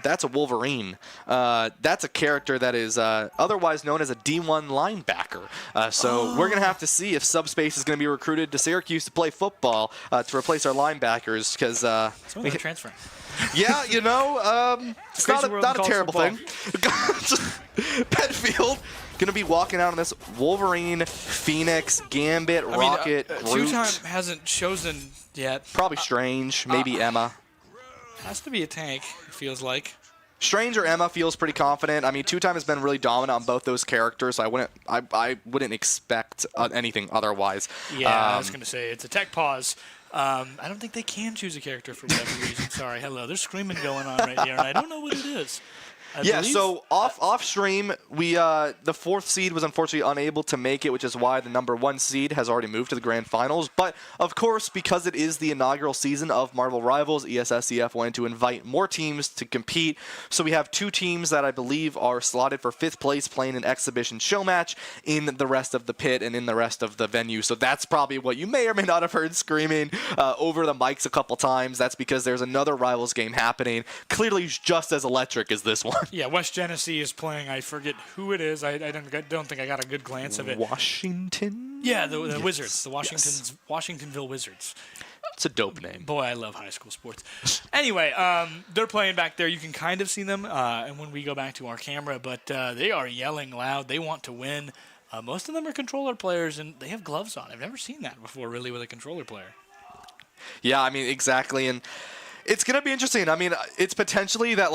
That's a Wolverine. That's a character that is otherwise known as a D1 linebacker. So we're going to have to see if Subspace is going to be recruited to Syracuse to play football to replace our linebackers. Because
someone got transferring.
Yeah, it's not a terrible thing. Penfield going to be walking out on this Wolverine, Phoenix, Gambit, Rocket, Groot.
Two-Time hasn't chosen yet.
Probably Strange, maybe Emma.
Has to be a tank, it feels like.
Strange or Emma feels pretty confident. I mean, Two-Time has been really dominant on both those characters. So I wouldn't expect anything otherwise.
Yeah, I was going to say, it's a tech pause. I don't think they can choose a character for whatever reason. Sorry, hello. There's screaming going on right here, and I don't know what it is. I believe?
So off stream, the 4th seed was unfortunately unable to make it, which is why the number 1 seed has already moved to the grand finals. But of course, because it is the inaugural season of Marvel Rivals, ESSEF wanted to invite more teams to compete. So we have 2 teams that I believe are slotted for 5th place playing an exhibition show match in the rest of the pit and in the rest of the venue. So that's probably what you may or may not have heard screaming over the mics a couple times. That's because there's another Rivals game happening, clearly just as electric as this one.
Yeah, West Genesee is playing. I forget who it is. I don't think I got a good glance of it.
Washington?
Yeah, the Wizards. The Washingtonville Wizards.
It's a dope name.
Boy, I love high school sports. Anyway, they're playing back there. You can kind of see them and when we go back to our camera, but they are yelling loud. They want to win. Most of them are controller players, and they have gloves on. I've never seen that before, really, with a controller player.
Yeah, I mean, exactly. And it's going to be interesting. I mean, it's potentially that,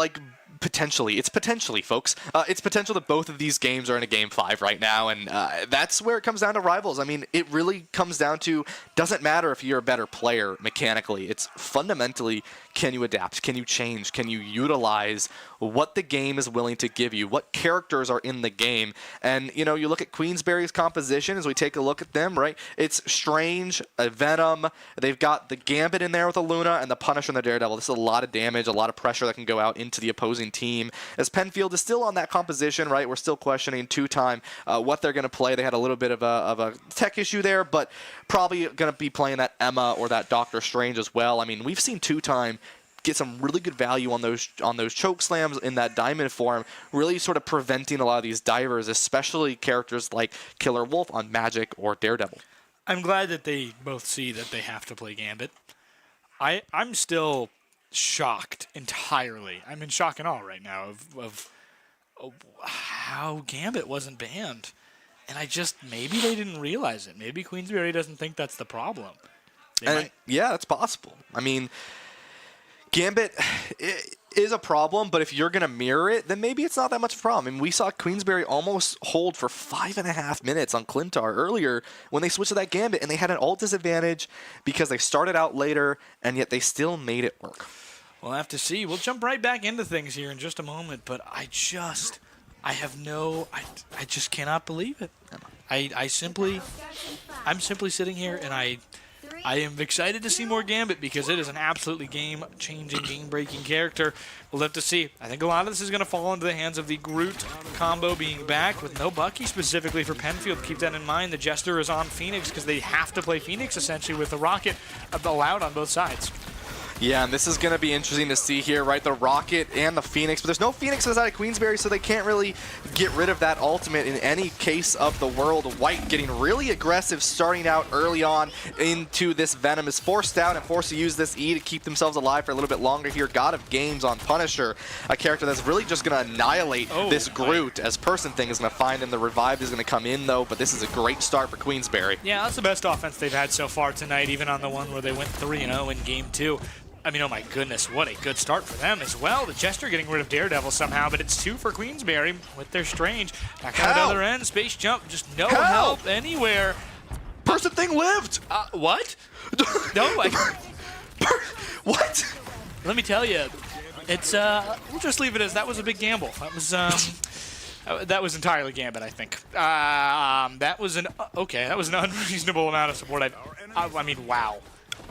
it's potentially, folks. It's potential that both of these games are in a Game 5 right now, and that's where it comes down to Rivals. I mean, it really comes down to, doesn't matter if you're a better player mechanically. It's fundamentally, can you adapt? Can you change? Can you utilize what the game is willing to give you? What characters are in the game? And, you look at Queensbury's composition as we take a look at them, right? It's Strange, a Venom. They've got the Gambit in there with a Luna and the Punisher and the Daredevil. This is a lot of damage, a lot of pressure that can go out into the opposing team. As Penfield is still on that composition, right? We're still questioning Two-Time what they're going to play. They had a little bit of a tech issue there, but probably going to be playing that Emma or that Doctor Strange as well. I mean, we've seen Two-Time get some really good value on those choke slams in that diamond form, really sort of preventing a lot of these divers, especially characters like Killer Wolf on Magic or Daredevil.
I'm glad that they both see that they have to play Gambit. I'm still shocked entirely. I'm in shock and awe right now of how Gambit wasn't banned. And maybe they didn't realize it. Maybe Queensberry doesn't think that's the problem.
Yeah, that's possible. I mean, Gambit is a problem, but if you're going to mirror it, then maybe it's not that much of a problem. I mean, we saw Queensberry almost hold for 5.5 minutes on Clintar earlier when they switched to that Gambit, and they had an ult disadvantage because they started out later, and yet they still made it work.
We'll have to see. We'll jump right back into things here in just a moment, but I just cannot believe it. I'm simply sitting here, and I am excited to see more Gambit because it is an absolutely game-changing, game-breaking character. We'll have to see. I think a lot of this is going to fall into the hands of the Groot combo being back with no Bucky specifically for Penfield. Keep that in mind. The Jester is on Phoenix because they have to play Phoenix essentially with the Rocket allowed on both sides.
Yeah, and this is going to be interesting to see here, right? The Rocket and the Phoenix, but there's no Phoenix inside of Queensberry, so they can't really get rid of that ultimate in any case of the world. White getting really aggressive starting out early on into this Venom is forced out and forced to use this E to keep themselves alive for a little bit longer here. God of Games on Punisher, a character that's really just going to annihilate this Groot, as Person Thing is going to find him. The revive is going to come in, though, but this is a great start for Queensberry.
Yeah, that's the best offense they've had so far tonight, even on the one where they went 3-0 in Game 2. I mean, oh my goodness, what a good start for them as well. The Jester getting rid of Daredevil somehow, but it's 2 for Queensberry with their Strange. Back on the other end, Space Jump, just no help anywhere.
Person Thing lived!
What? No,
what?
Let me tell you, it's, we'll just leave it as that was a big gamble. That was entirely Gambit, I think. That was an unreasonable amount of support. I mean, wow.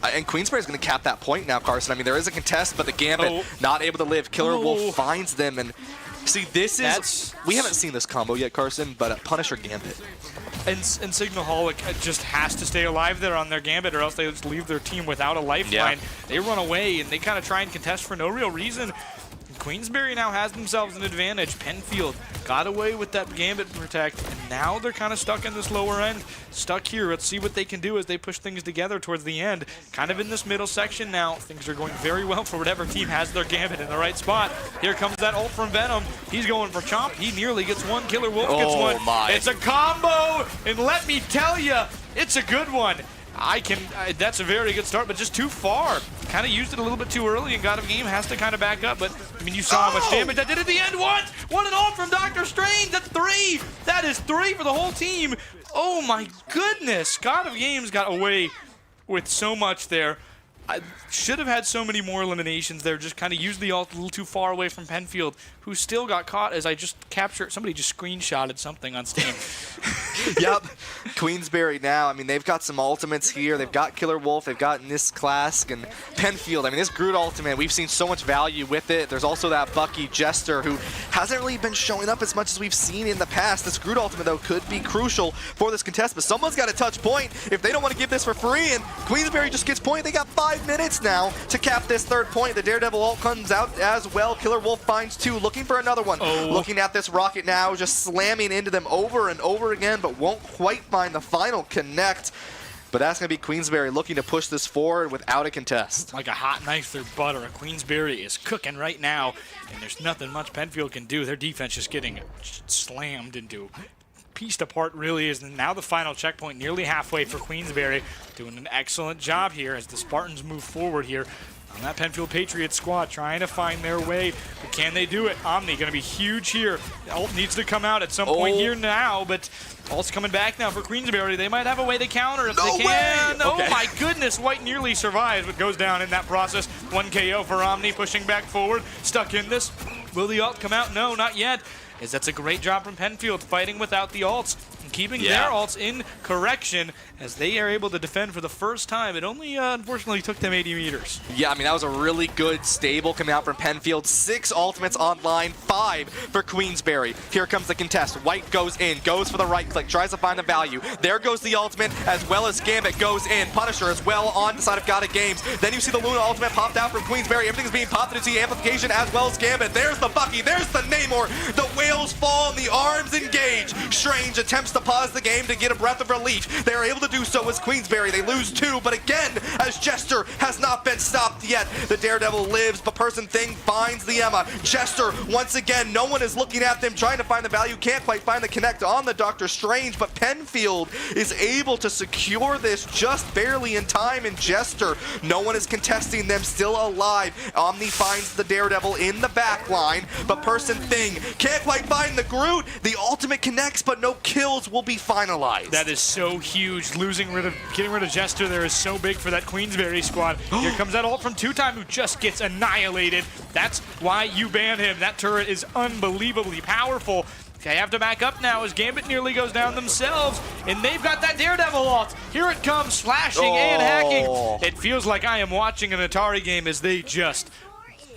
And Queensberry's going to cap that point now, Carson. I mean, there is a contest, but the Gambit not able to live. Killer Wolf finds them, and see, this is... We haven't seen this combo yet, Carson, but Punisher Gambit.
And Signalholic just has to stay alive there on their Gambit, or else they just leave their team without a lifeline. Yeah. They run away, and they kind of try and contest for no real reason. Queensberry now has themselves an advantage. Penfield got away with that Gambit protect, and now they're kind of stuck in this lower end. Stuck here. Let's see what they can do as they push things together towards the end. Kind of in this middle section now. Things are going very well for whatever team has their Gambit in the right spot. Here comes that ult from Venom. He's going for Chomp. He nearly gets one. Killer Wolf gets one. It's a combo, and let me tell you, it's a good one. That's a very good start, but just too far. Kind of used it a little bit too early, and God of Game has to kind of back up. But, I mean, you saw how much damage that did at the end. One and all from Dr. Strange. That's 3. That is 3 for the whole team. Oh, my goodness. God of Games got away with so much there. I should have had so many more eliminations there. Just kind of used the ult a little too far away from Penfield, who still got caught as I just captured. Somebody just screenshotted something on Steam.
Yep. Queensberry now. I mean, they've got some ultimates here. They've got Killer Wolf. They've got Niskklask and Penfield. I mean, this Groot ultimate, we've seen so much value with it. There's also that Bucky Jester who hasn't really been showing up as much as we've seen in the past. This Groot ultimate, though, could be crucial for this contest, but someone's got to touch point if they don't want to give this for free, and Queensberry just gets point. They got 5 minutes now to cap this third point. The Daredevil ult comes out as well. Killer Wolf finds 2, looking for another one. Looking at this Rocket now, just slamming into them over and over again, but won't quite find the final connect. But that's going to be Queensberry looking to push this forward without a contest.
Like a hot knife through butter. Queensberry is cooking right now, and there's nothing much Penfield can do. Their defense just getting slammed into pieced apart, really is. And now the final checkpoint nearly halfway for Queensberry, doing an excellent job here as the Spartans move forward here on that Penfield Patriots squad, trying to find their way. But can they do it? Omni going to be huge here. Ult needs to come out at some point here now, but ult's coming back now for Queensberry. They might have a way to counter if they can. Oh my goodness, White nearly survives, but goes down in that process. 1 KO for Omni, pushing back forward, stuck in this. Will the ult come out? No, not yet. As that's a great job from Penfield, fighting without the ults and keeping their ults in correction as they are able to defend for the first time. It only, unfortunately, took them 80 meters.
Yeah, I mean, that was a really good stable coming out from Penfield. 6 ultimates online, 5 for Queensberry. Here comes the contest. White goes in, goes for the right click, tries to find the value. There goes the ultimate, as well as Gambit goes in. Punisher as well on the side of Gata Games. Then you see the Luna ultimate popped out from Queensberry. Everything's being popped into the amplification as well as Gambit. There's the Bucky, there's the Namor. The whales fall and the arms engage. Strange attempts to pause the game to get a breath of relief. They are able to do so as Queensberry. They lose 2, but again, as Jester has not been stopped yet. The Daredevil lives, but Person Thing finds the Emma. Jester, once again, no one is looking at them, trying to find the value. Can't quite find the connect on the Doctor Strange, but Penfield is able to secure this just barely in time, and Jester, no one is contesting them, still alive. Omni finds the Daredevil in the back line, but Person Thing can't quite find the Groot. The ultimate connects, but no kills will be finalized.
That is so huge. Getting rid of Jester there is so big for that Queensberry squad. Here comes that ult from Two Time, who just gets annihilated. That's why you ban him. That turret is unbelievably powerful. They have to back up now as Gambit nearly goes down themselves, and they've got that Daredevil ult. Here it comes, slashing and hacking. It feels like I am watching an Atari game as they just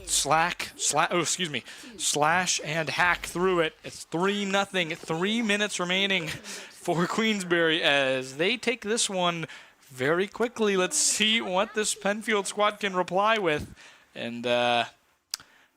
slash and hack through it. It's 3-0, 3 minutes remaining for Queensberry as they take this one very quickly. Let's see what this Penfield squad can reply with. And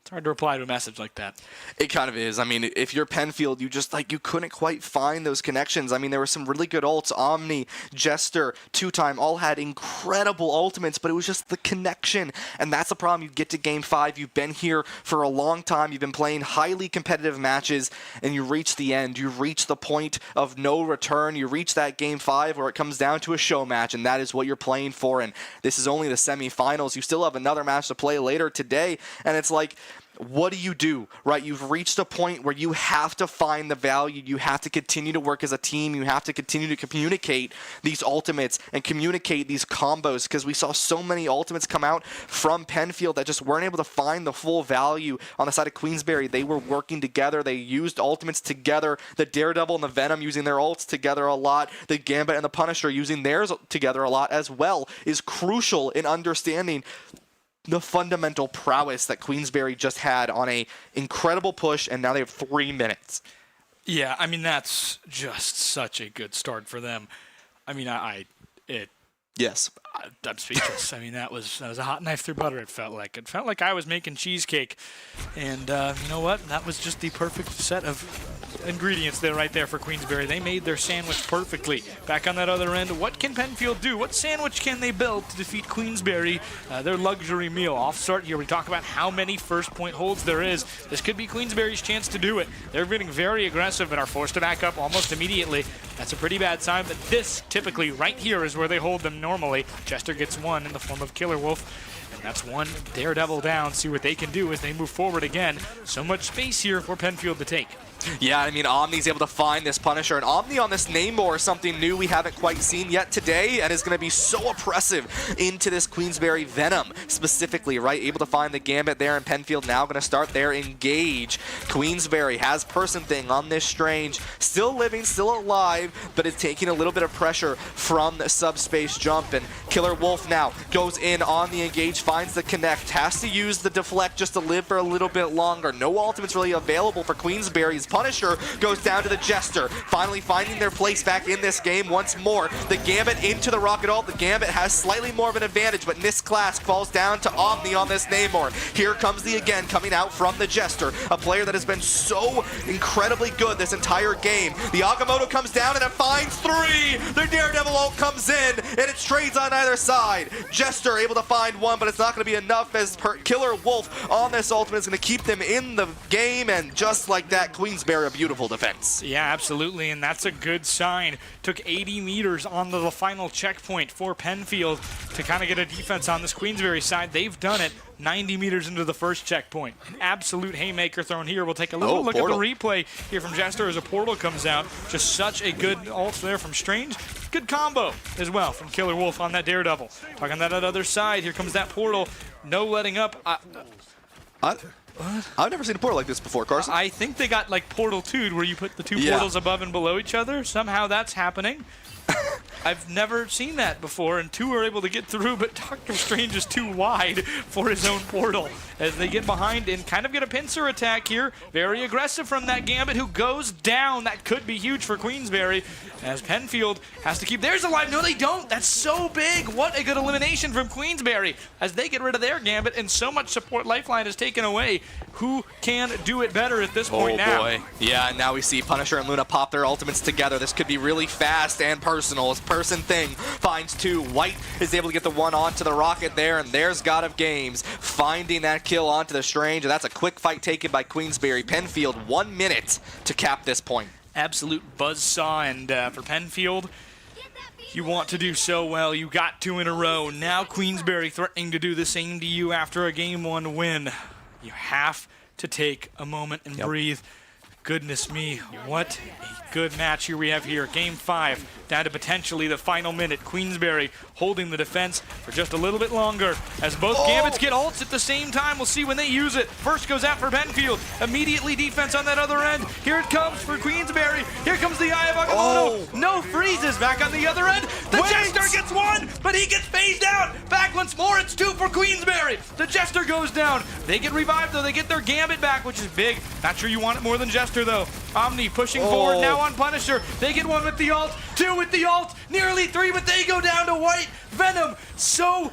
it's hard to reply to a message like that.
It kind of is. I mean, if you're Penfield, you couldn't quite find those connections. I mean, there were some really good ults. Omni, Jester, Two Time all had incredible ultimates, but it was just the connection. And that's the problem. You get to Game 5. You've been here for a long time. You've been playing highly competitive matches, and you reach the end. You reach the point of no return. You reach that Game 5 where it comes down to a show match, and that is what you're playing for. And this is only the semifinals. You still have another match to play later today, and it's like, what do, right? You've reached a point where you have to find the value. You have to continue to work as a team. You have to continue to communicate these ultimates and communicate these combos, because we saw so many ultimates come out from Penfield that just weren't able to find the full value on the side of Queensberry. They were working together. They used ultimates together. The Daredevil and the Venom using their ults together a lot. The Gambit and the Punisher using theirs together a lot as well is crucial in understanding the fundamental prowess that Queensberry just had on a incredible push, and now they have 3 minutes.
Yeah, I mean, that's just such a good start for them. I mean,
Yes.
I'm speechless. I mean, that was a hot knife through butter, it felt like. It felt like I was making cheesecake. And you know what? That was just the perfect set of ingredients there right there for Queensberry. They made their sandwich perfectly. Back on that other end, what can Penfield do? What sandwich can they build to defeat Queensberry? Their luxury meal. Off start here, we talk about how many first point holds there is. This could be Queensberry's chance to do it. They're getting very aggressive and are forced to back up almost immediately. That's a pretty bad sign, but this typically right here is where they hold them normally. Jester gets one in the form of Killer Wolf, and that's one Daredevil down. See what they can do as they move forward again. So much space here for Penfield to take.
Yeah, I mean, Omni's able to find this Punisher, and Omni on this Namor is something new we haven't quite seen yet today, and is going to be so oppressive into this Queensberry Venom specifically, right? Able to find the Gambit there, and Penfield now going to start their engage. Queensberry has Person Thing on this Strange, still living, still alive, but is taking a little bit of pressure from the subspace jump, and Killer Wolf now goes in on the engage, finds the connect, has to use the deflect just to live for a little bit longer. No ultimates really available for Queensberry's Punisher goes down to the Jester, finally finding their place back in this game once more. The Gambit into the Rocket Ult. The Gambit has slightly more of an advantage, but in this class falls down to Omni on this Namor. Here comes the again coming out from the Jester, a player that has been so incredibly good this entire game. The Agamotto comes down and it finds 3. Their Daredevil ult comes in and it trades on either side. Jester able to find 1, but it's not going to be enough as Killer Wolf on this ultimate is going to keep them in the game, and just like that, Queensberry a beautiful defense.
Yeah, absolutely, and that's a good sign. Took 80 meters on the final checkpoint for Penfield to kind of get a defense on this Queensberry side. They've done it 90 meters into the first checkpoint. An absolute haymaker thrown here. We'll take a little look portal. At the replay here from Jester as a portal comes out. Just such a good ult there from Strange. Good combo as well from Killer Wolf on that Daredevil. Talking that other side, here comes that portal. No letting up. What?
I've never seen a portal like this before, Carson.
I think they got like Portal 2'd where you put the two portals above and below each other. Somehow that's happening. I've never seen that before, and two are able to get through, but Doctor Strange is too wide for his own portal as they get behind and kind of get a pincer attack here. Very aggressive from that Gambit, who goes down. That could be huge for Queensberry as Penfield has to keep theirs alive. No, they don't. That's so big. What a good elimination from Queensberry as they get rid of their Gambit, and so much support lifeline is taken away. Who can do it better at this point now?
Oh, boy. Yeah, and now we see Punisher and Luna pop their ultimates together. This could be really fast and personal. As Person Thing finds two. White is able to get the one onto the Rocket there, and there's God of Games finding that kill onto the Strange, and that's a quick fight taken by Queensberry. Penfield, 1 minute to cap this point.
Absolute buzzsaw, and for Penfield, you want to do so well. You got 2 in a row. Now Queensberry threatening to do the same to you after a Game 1 win. You have to take a moment and breathe. Goodness me, what a good match here we have here. Game 5, down to potentially the final minute. Queensberry holding the defense for just a little bit longer as both Gambits get ults at the same time. We'll see when they use it. First goes out for Penfield. Immediately defense on that other end. Here it comes for Queensberry. Here comes the Eye of Agamotto. No freezes back on the other end. The Jester gets one, but he gets phased out. Back once more, it's 2 for Queensberry. The Jester goes down. They get revived though. They get their Gambit back, which is big. Not sure you want it more than Jester though. Omni pushing forward now on Punisher. They get 1 with the ult, 2 with the ult, nearly 3, but they go down to White. Venom, so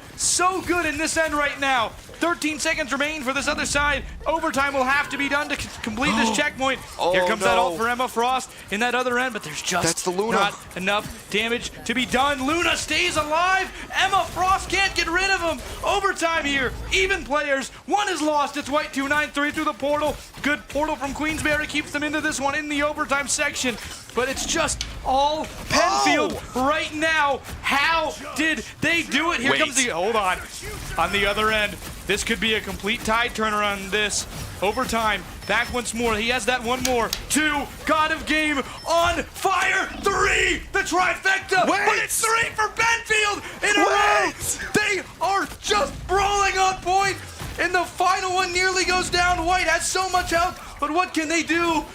good in this end right now. 13 seconds remain for this other side. Overtime will have to be done to complete this checkpoint. Here comes that ult for Emma Frost in that other end, but there's just not enough damage to be done. Luna stays alive. Emma Frost can't get rid of him. Overtime here. Even players. 1 is lost. It's White 293 through the portal. Good portal from Queensberry keeps them into this one in the overtime section. But it's just all Penfield right now. How did they do it? Here comes the... Hold on the other end. This could be a complete tide turner on this. Overtime. Back once more. He has that 1 more. 2. God of Game on fire. 3. The trifecta. But it's 3 for Penfield in a row. They are just brawling on point. And the final one nearly goes down. White has so much health. But what can they do?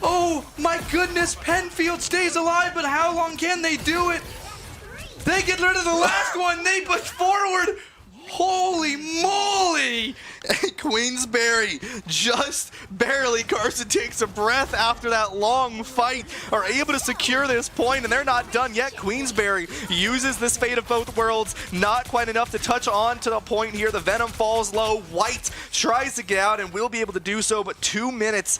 Oh my goodness, Penfield stays alive, but how long can they do it? They get rid of the last one, they push forward. Holy moly!
Queensberry just barely, Carson takes a breath after that long fight, are able to secure this point, and they're not done yet. Queensberry uses this Fate of Both Worlds, not quite enough to touch on to the point here. The Venom falls low. White tries to get out and will be able to do so, but 2 minutes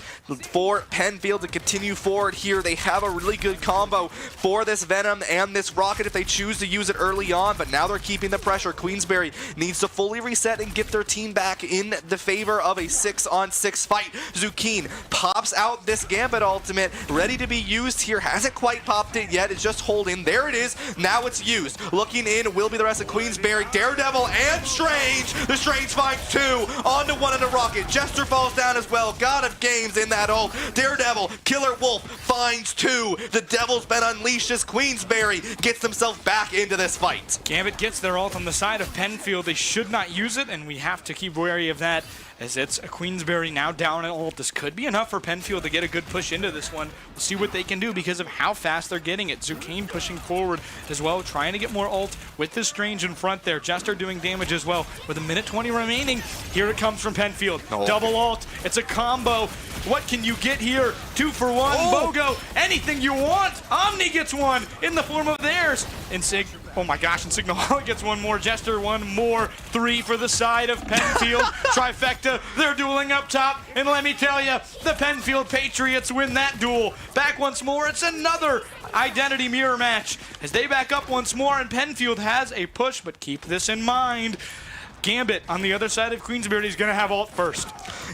for Penfield to continue forward here. They have a really good combo for this Venom and this Rocket if they choose to use it early on, but now they're keeping the pressure. Queensberry needs to fully reset and get their team back in the favor of a 6-on-6 fight. Zukin pops out this Gambit ultimate, ready to be used here. Hasn't quite popped it yet. It's just holding. There it is. Now it's used. Looking in will be the rest of Queensberry. Daredevil and Strange. The Strange finds 2. Onto 1 in the Rocket. Jester falls down as well. God of Games in that ult. Daredevil, Killer Wolf finds 2. The Devil's been unleashed as Queensberry gets himself back into this fight.
Gambit gets their ult on the side of Penfield. They should not use it, and we have to keep wary of that as it's a Queensberry now down an ult. This could be enough for Penfield to get a good push into this one. We'll see what they can do because of how fast they're getting it. Zucane pushing forward as well, trying to get more ult with the Strange in front there. Jester doing damage as well. With 1:20 remaining, here it comes from Penfield. Double ult. It's a combo. What can you get here? 2 for 1. BOGO. Anything you want. Omni gets 1 in the form of theirs. And oh my gosh, and Signal gets 1 more. Jester 1 more. 3 for the side of Penfield. Trifecta, they're dueling up top. And let me tell you, the Penfield Patriots win that duel. Back once more, it's another identity mirror match. As they back up once more, and Penfield has a push, but keep this in mind. Gambit on the other side of Queensberry is going to have ult first.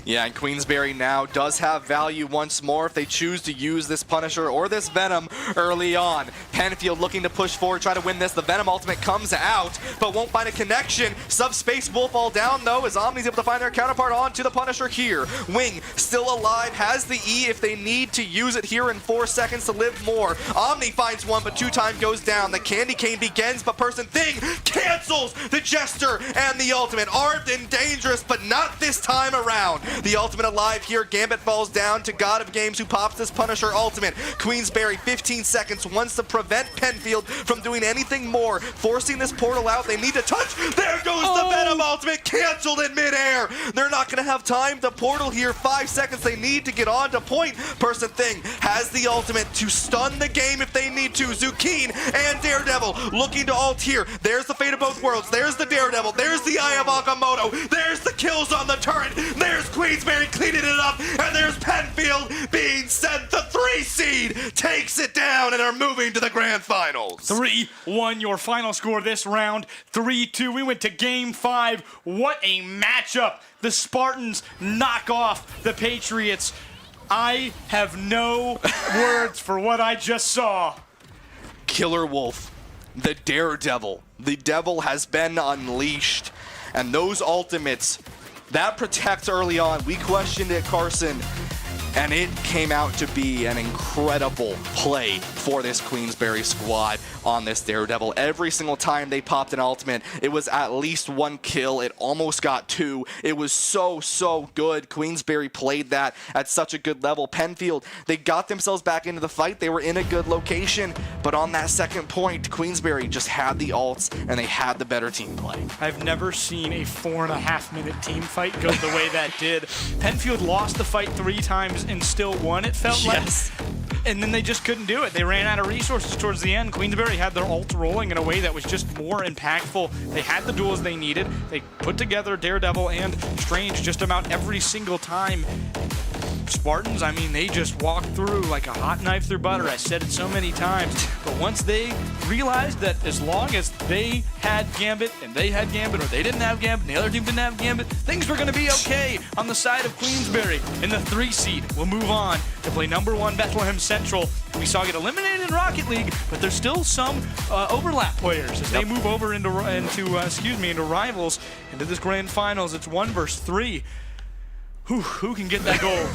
Yeah, and Queensberry now does have value once more if they choose to use this Punisher or this Venom early on. Penfield looking to push forward, try to win this. The Venom ultimate comes out, but won't find a connection. Subspace will fall down, though, as Omni's able to find their counterpart onto the Punisher here. Wing still alive, has the E if they need to use it here in 4 seconds to live more. Omni finds 1, but 2 time goes down. The Candy Cane begins, but Person Thing cancels the Jester and the ultimate. Armed and dangerous, but not this time around. The ultimate alive here. Gambit falls down to God of Games, who pops this Punisher ultimate. Queensberry, 15 seconds, wants to prevent Penfield from doing anything more. Forcing this portal out, they need to touch. There goes the Venom ultimate, canceled in midair. They're not going to have time to portal here. 5 seconds they need to get on to point. Person Thing has the ultimate to stun the game if they need to. Zucchine and Daredevil looking to ult here. There's the Fate of Both Worlds. There's the Daredevil. There's the Eye of Agamotto. There's the kills on the turret. There's Queensberry cleaning it up. And there's Penfield being sent. The 3 seed takes it down and are moving to the grand finals.
3-1 your final score this round. 3-2. We went to game 5. What a matchup. The Spartans knock off the Patriots. I have no words for what I just saw.
Killer Wolf, the Daredevil. The devil has been unleashed. And those ultimates, that protect early on. We questioned it, Carson. And it came out to be an incredible play for this Queensberry squad on this Daredevil. Every single time they popped an ultimate, it was at least 1 kill. It almost got 2. It was so good. Queensberry played that at such a good level. Penfield, they got themselves back into the fight. They were in a good location. But on that second point, Queensberry just had the ults, and they had the better team play.
I've never seen a 4.5-minute team fight go the way that did. Penfield lost the fight 3 times and still won, it felt like. And then they just couldn't do it. They ran out of resources towards the end. Queensberry had their ult rolling in a way that was just more impactful. They had the duels they needed. They put together Daredevil and Strange just about every single time. Spartans, I mean, they just walked through like a hot knife through butter. I said it so many times. But once they realized that as long as they had Gambit and they had Gambit, or they didn't have Gambit and the other team didn't have Gambit, things were going to be okay on the side of Queensberry. In the 3 seed, we'll move on to play number 1 Bethlehem Central. We saw get eliminated in Rocket League, but there's still some overlap players as they move over into rivals, into this grand finals. It's 1 versus 3. Who can get that gold?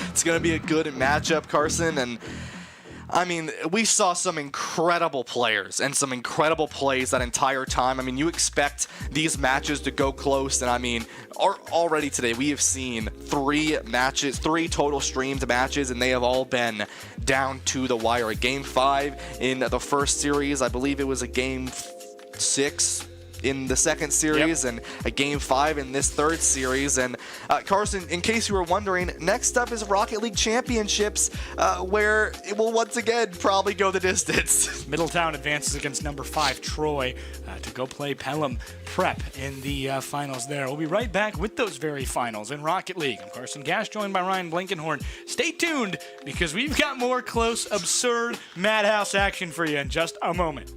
It's going to be a good matchup, Carson. And I mean, we saw some incredible players and some incredible plays that entire time. I mean, you expect these matches to go close. And I mean, already today we have seen 3 matches, 3 total streamed matches, and they have all been down to the wire. A game 5 in the first series. I believe it was a game 6 in the second series, and a game 5 in this third series. And Carson, in case you were wondering, next up is Rocket League Championships, where it will once again probably go the distance.
Middletown advances against number 5 Troy to go play Pelham Prep in the finals there. We'll be right back with those very finals in Rocket League. I'm Carson Gash, joined by Ryan Blankenhorn. Stay tuned, because we've got more close, absurd, madhouse action for you in just a moment.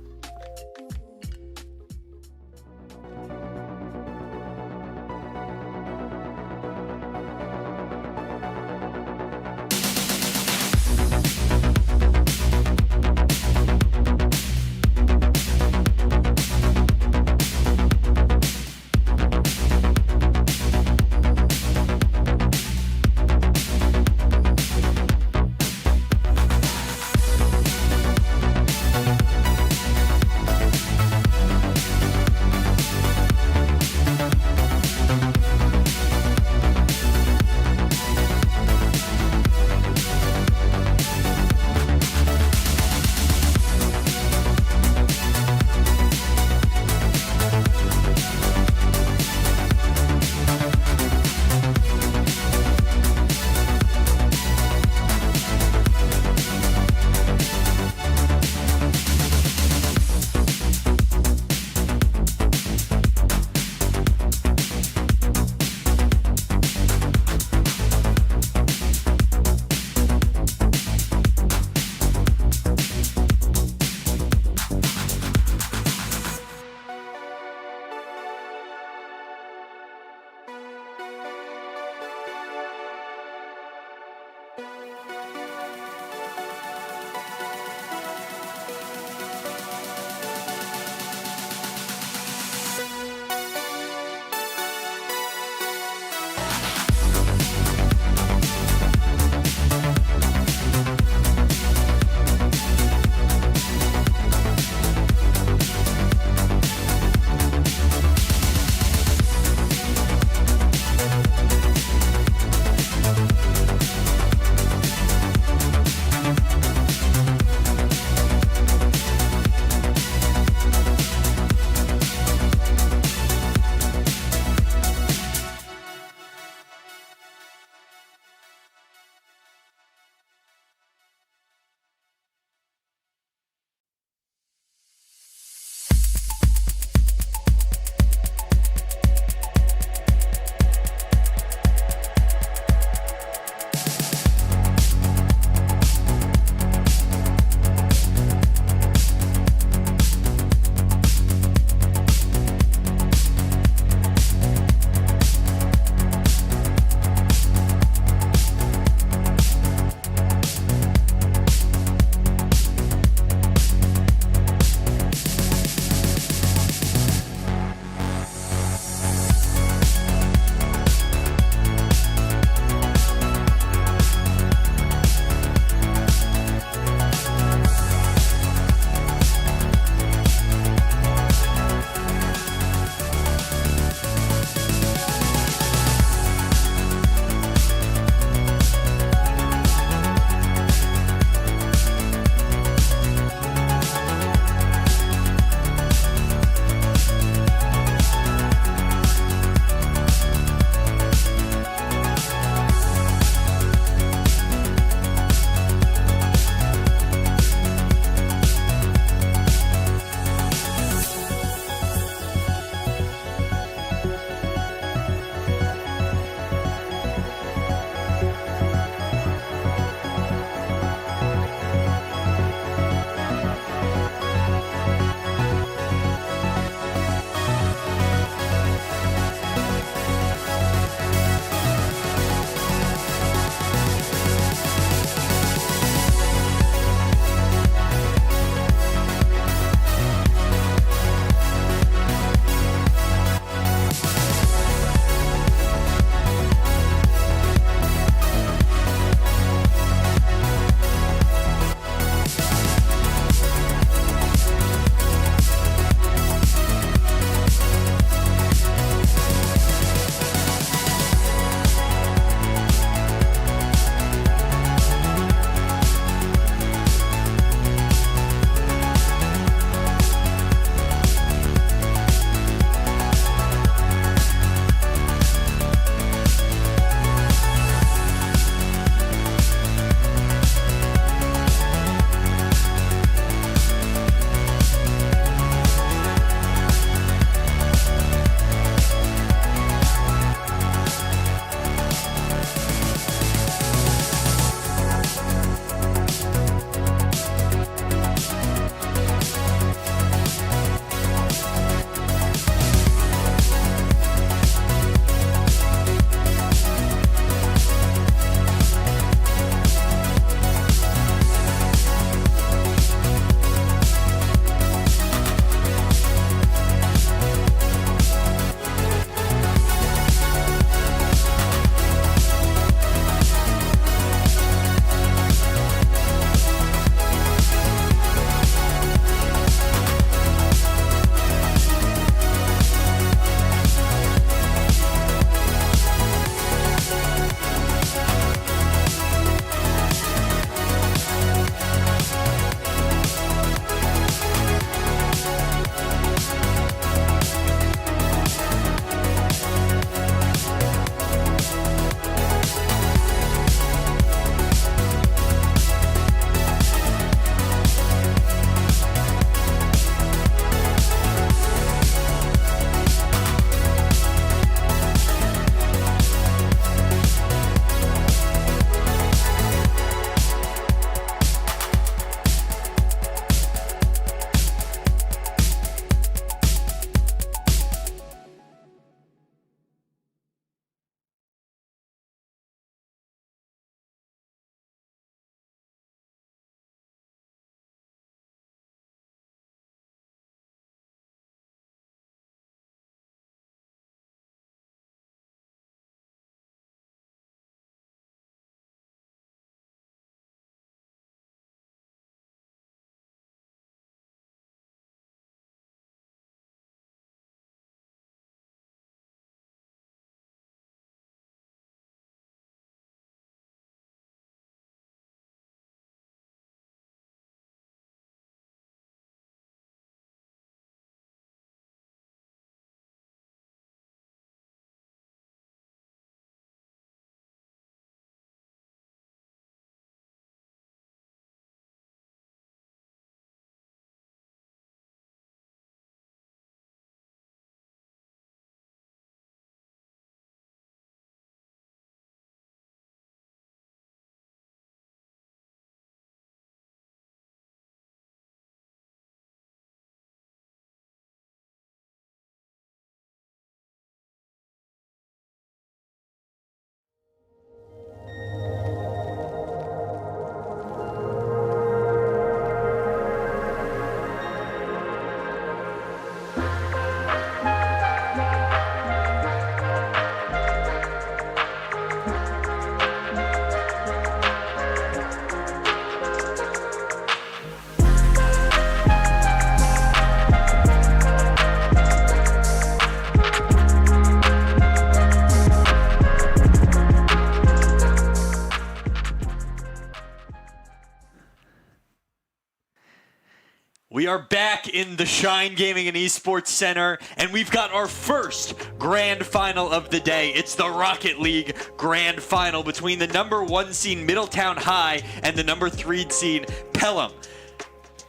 We are back in the Shine Gaming and Esports Center, and we've got our first grand final of the day. It's the Rocket League grand final between the number 1 seed Middletown High and the number 3 seed Pelham.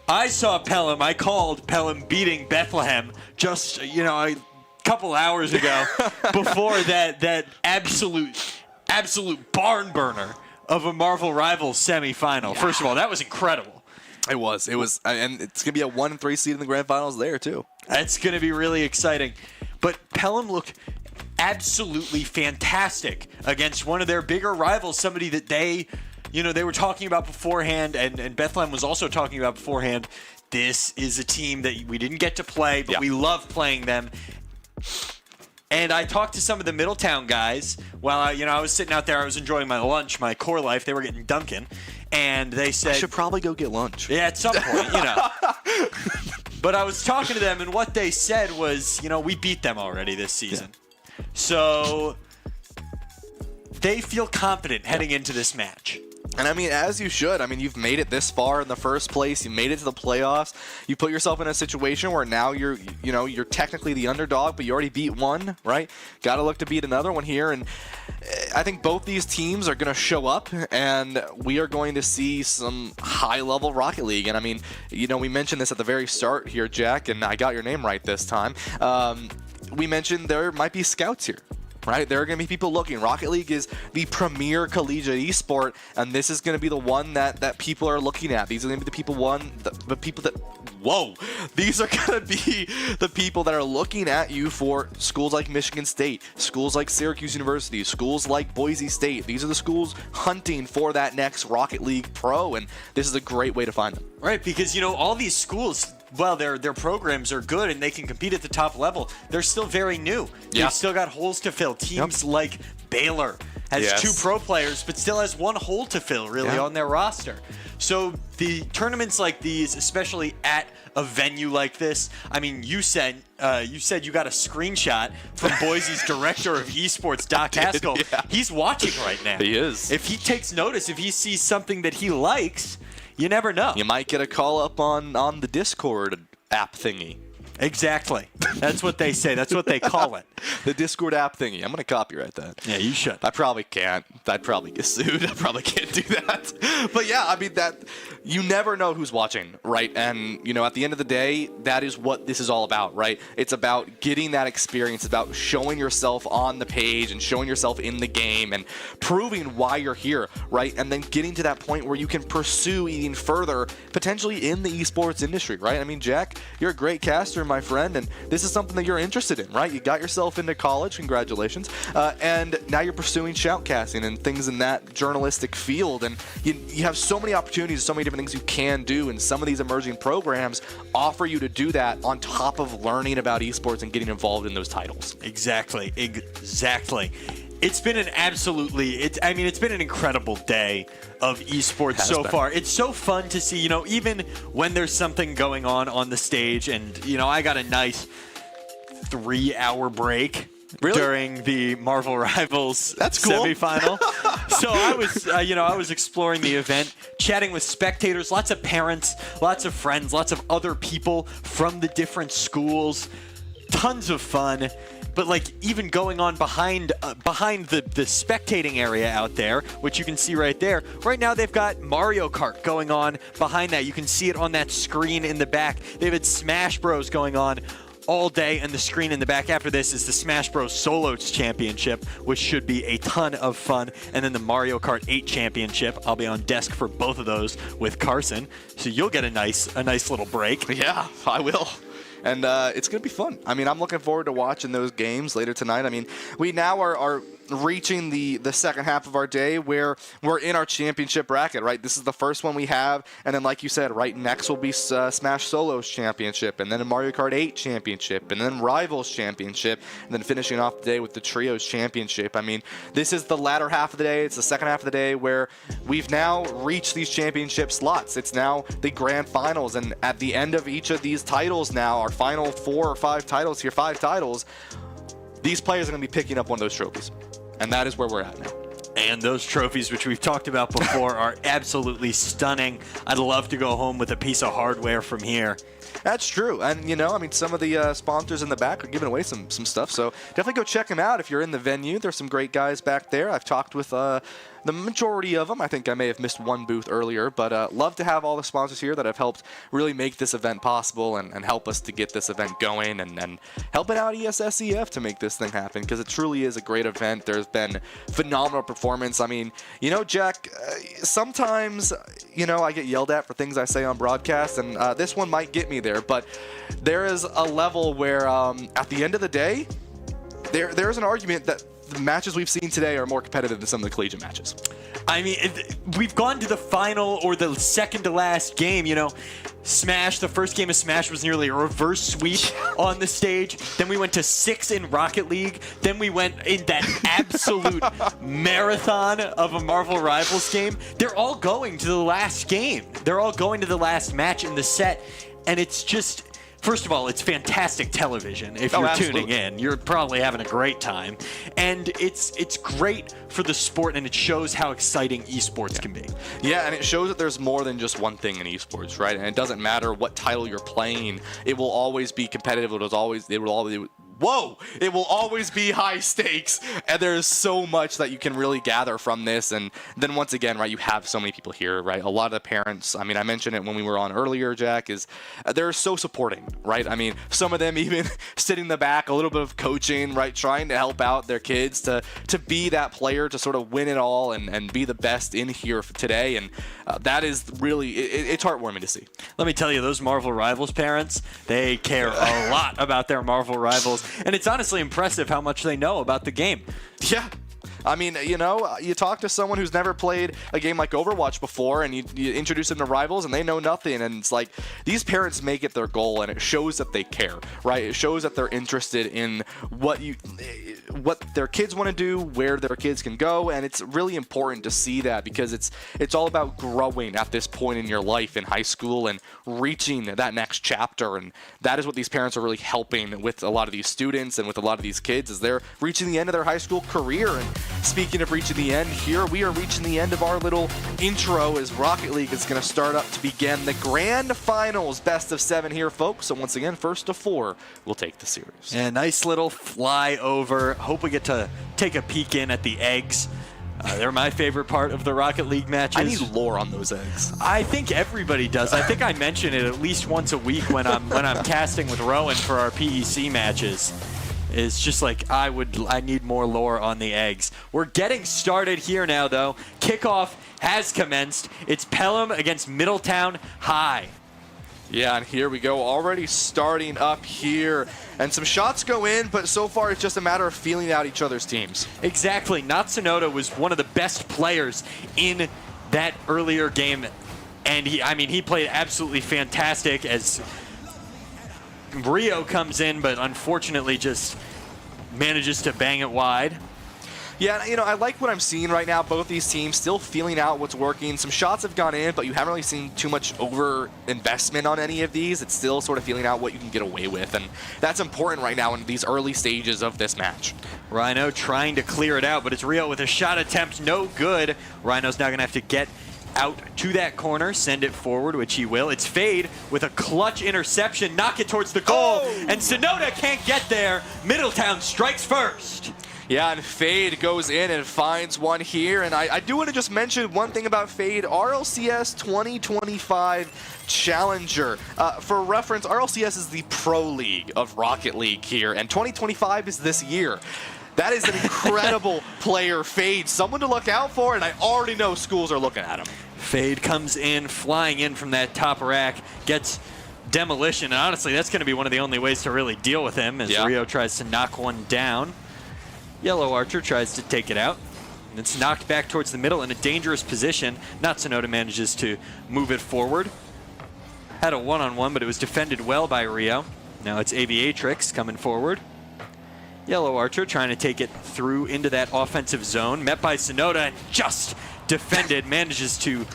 I saw Pelham. I called Pelham beating Bethlehem just, a couple hours ago before that absolute barn burner of a Marvel Rivals semifinal. Yeah. First of all, that was incredible.
It was, and it's going to be a 1 and 3 seed in the grand finals there, too.
That's going to be really exciting. But Pelham looked absolutely fantastic against one of their bigger rivals, somebody that they were talking about beforehand, and Bethlehem was also talking about beforehand. This is a team that we didn't get to play, but we love playing them. And I talked to some of the Middletown guys while I was sitting out there. I was enjoying my lunch, my core life. They were getting Dunkin'. And they said,
I should probably go get lunch.
Yeah, at some point, But I was talking to them, and what they said was, we beat them already this season. Yeah. So they feel confident heading into this match.
And I mean, as you should. I mean, you've made it this far in the first place. You made it to the playoffs. You put yourself in a situation where now you're technically the underdog, but you already beat one, right? Got to look to beat another one here. And I think both these teams are going to show up, and we are going to see some high-level Rocket League. And I mean, we mentioned this at the very start here, Jack, and I got your name right this time. We mentioned there might be scouts here. Right, there are going to be people looking. Rocket League is the premier collegiate esport, and this is going to be the one that people are looking at. These are going to be the people These are going to be the people that are looking at you for schools like Michigan State, schools like Syracuse University, schools like Boise State. These are the schools hunting for that next Rocket League pro, and this is a great way to find them.
Right, because all these schools, well, their programs are good and they can compete at the top level. They're still very new. They've still got holes to fill. Teams like Baylor has 2 pro players, but still has 1 hole to fill, really, on their roster. So the tournaments like these, especially at a venue like this, I mean, you said you got a screenshot from Boise's director of esports, Doc Haskell.
Yeah.
He's watching right now.
He is.
If he takes notice, if he sees something that he likes, you never know.
You might get a call up on the Discord app thingy.
Exactly. That's what they say. That's what they call it.
The Discord app thingy. I'm going to copyright that.
Yeah, you should.
I probably can't. I'd probably get sued. I probably can't do that. But yeah, I mean, that you never know who's watching, right? And, at the end of the day, that is what this is all about, right? It's about getting that experience, about showing yourself on the page and showing yourself in the game and proving why you're here, right? And then getting to that point where you can pursue even further, potentially in the esports industry, right? I mean, Jack, you're a great caster, my friend, and this is something that you're interested in, right? You got yourself into college, congratulations, and now you're pursuing shoutcasting and things in that journalistic field, and you have so many opportunities, so many different things you can do, and some of these emerging programs offer you to do that on top of learning about esports and getting involved in those titles.
Exactly. It's been it's been an incredible day of esports so far. It's so fun to see, even when there's something going on the stage, and, I got a nice 3-hour break.
Really?
During the Marvel Rivals
That's cool.
semifinal. So I was exploring the event, chatting with spectators, lots of parents, lots of friends, lots of other people from the different schools. Tons of fun. But even going on behind the spectating area out there, which you can see right there. Right now they've got Mario Kart going on behind that. You can see it on that screen in the back. They've had Smash Bros going on all day, and the screen in the back after this is the Smash Bros. Solos Championship, which should be a ton of fun, and then the Mario Kart 8 Championship. I'll be on desk for both of those with Carson, so you'll get a nice little break.
Yeah, I will. And it's going to be fun. I mean, I'm looking forward to watching those games later tonight. I mean, we now are reaching the second half of our day where we're in our championship bracket, right? This is the first one we have, and then like you said, right next will be Smash Solos Championship, and then a Mario Kart 8 Championship, and then Rivals Championship, and then finishing off the day with the Trios Championship. I mean, this is the latter half of the day. It's the second half of the day where we've now reached these championship slots. It's now the grand finals, and at the end of each of these titles now, our final 4 or 5 titles here, 5 titles, these players are going to be picking up one of those trophies. And that is where we're at now.
And those trophies, which we've talked about before, are absolutely stunning. I'd love to go home with a piece of hardware from here.
That's true. And, I mean, some of the sponsors in the back are giving away some stuff. So definitely go check them out if you're in the venue. There's some great guys back there. I've talked with the majority of them. I think I may have missed one booth earlier. But love to have all the sponsors here that have helped really make this event possible and help us to get this event going and helping out ESSEF to make this thing happen, because it truly is a great event. There's been phenomenal performance. I mean, Jack, sometimes, I get yelled at for things I say on broadcast, and this one might get me there. But there is a level where, at the end of the day, there's an argument that the matches we've seen today are more competitive than some of the collegiate matches.
I mean, we've gone to the final or the second to last game, Smash, the first game of Smash was nearly a reverse sweep on the stage. Then we went to 6 in Rocket League. Then we went in that absolute marathon of a Marvel Rivals game. They're all going to the last game. They're all going to the last match in the set. And it's just... First of all, it's fantastic television. If you're tuning in, you're probably having a great time. And it's great for the sport, and it shows how exciting esports can be.
Yeah, and it shows that there's more than just one thing in esports, right? And it doesn't matter what title you're playing. It will always be competitive. It will always be high stakes, and there's so much that you can really gather from this. And then once again, right, you have so many people here, right? A lot of the parents, I mean, I mentioned it when we were on earlier, Jack, is they're so supporting, right? I mean, some of them even sitting in the back, a little bit of coaching, right, trying to help out their kids to be that player, to sort of win it all and be the best in here for today. And that is really, it's heartwarming to see.
Let me tell you, those Marvel Rivals parents, they care a lot about their Marvel Rivals. And it's honestly impressive how much they know about the game.
Yeah. I mean, you talk to someone who's never played a game like Overwatch before, and you introduce them to Rivals, and they know nothing. And it's like, these parents make it their goal, and it shows that they care, right? It shows that they're interested in what their kids want to do, where their kids can go, and it's really important to see that, because it's all about growing at this point in your life in high school and reaching that next chapter. And that is what these parents are really helping with a lot of these students and with a lot of these kids, is they're reaching the end of their high school career. And speaking of reaching the end, here we are reaching the end of our little intro as Rocket League is going to start up to begin the grand finals. Best of 7 here, folks. So once again, first of 4 will take the series.
And nice little flyover. Hope we get to take a peek in at the eggs. They're my favorite part of the Rocket League matches.
I need lore on those eggs.
I think everybody does. I think I mention it at least once a week when I'm casting with Rowan for our PEC matches. It's just like, I need more lore on the eggs. We're getting started here now, though. Kickoff has commenced. It's Pelham against Middletown High.
Yeah, and here we go, already starting up here. And some shots go in, but so far it's just a matter of feeling out each other's teams.
Exactly. Natsunoda was one of the best players in that earlier game. And he played absolutely fantastic as Rio comes in, but unfortunately just manages to bang it wide.
Yeah, I like what I'm seeing right now. Both these teams still feeling out what's working. Some shots have gone in, but you haven't really seen too much over-investment on any of these. It's still sort of feeling out what you can get away with, and that's important right now in these early stages of this match.
Rhino trying to clear it out, but it's Rio with a shot attempt, no good. Rhino's now going to have to get out to that corner, send it forward, which he will. It's Fade with a clutch interception, knock it towards the goal, and Sonoda can't get there. Middletown strikes first.
Yeah, and Fade goes in and finds one here. And I do want to just mention one thing about Fade. RLCS 2025 Challenger. For reference, RLCS is the pro league of Rocket League here, and 2025 is this year. That is an incredible player, Fade. Someone to look out for, and I already know schools are looking at him.
Fade comes in, flying in from that top rack, gets demolition. And honestly, that's going to be one of the only ways to really deal with him as Rio tries to knock one down. Yellow Archer tries to take it out. And it's knocked back towards the middle in a dangerous position. Natsunoda manages to move it forward. Had a one-on-one, but it was defended well by Rio. Now it's Aviatrix coming forward. Yellow Archer trying to take it through into that offensive zone. Met by Sonoda and just defended. Manages to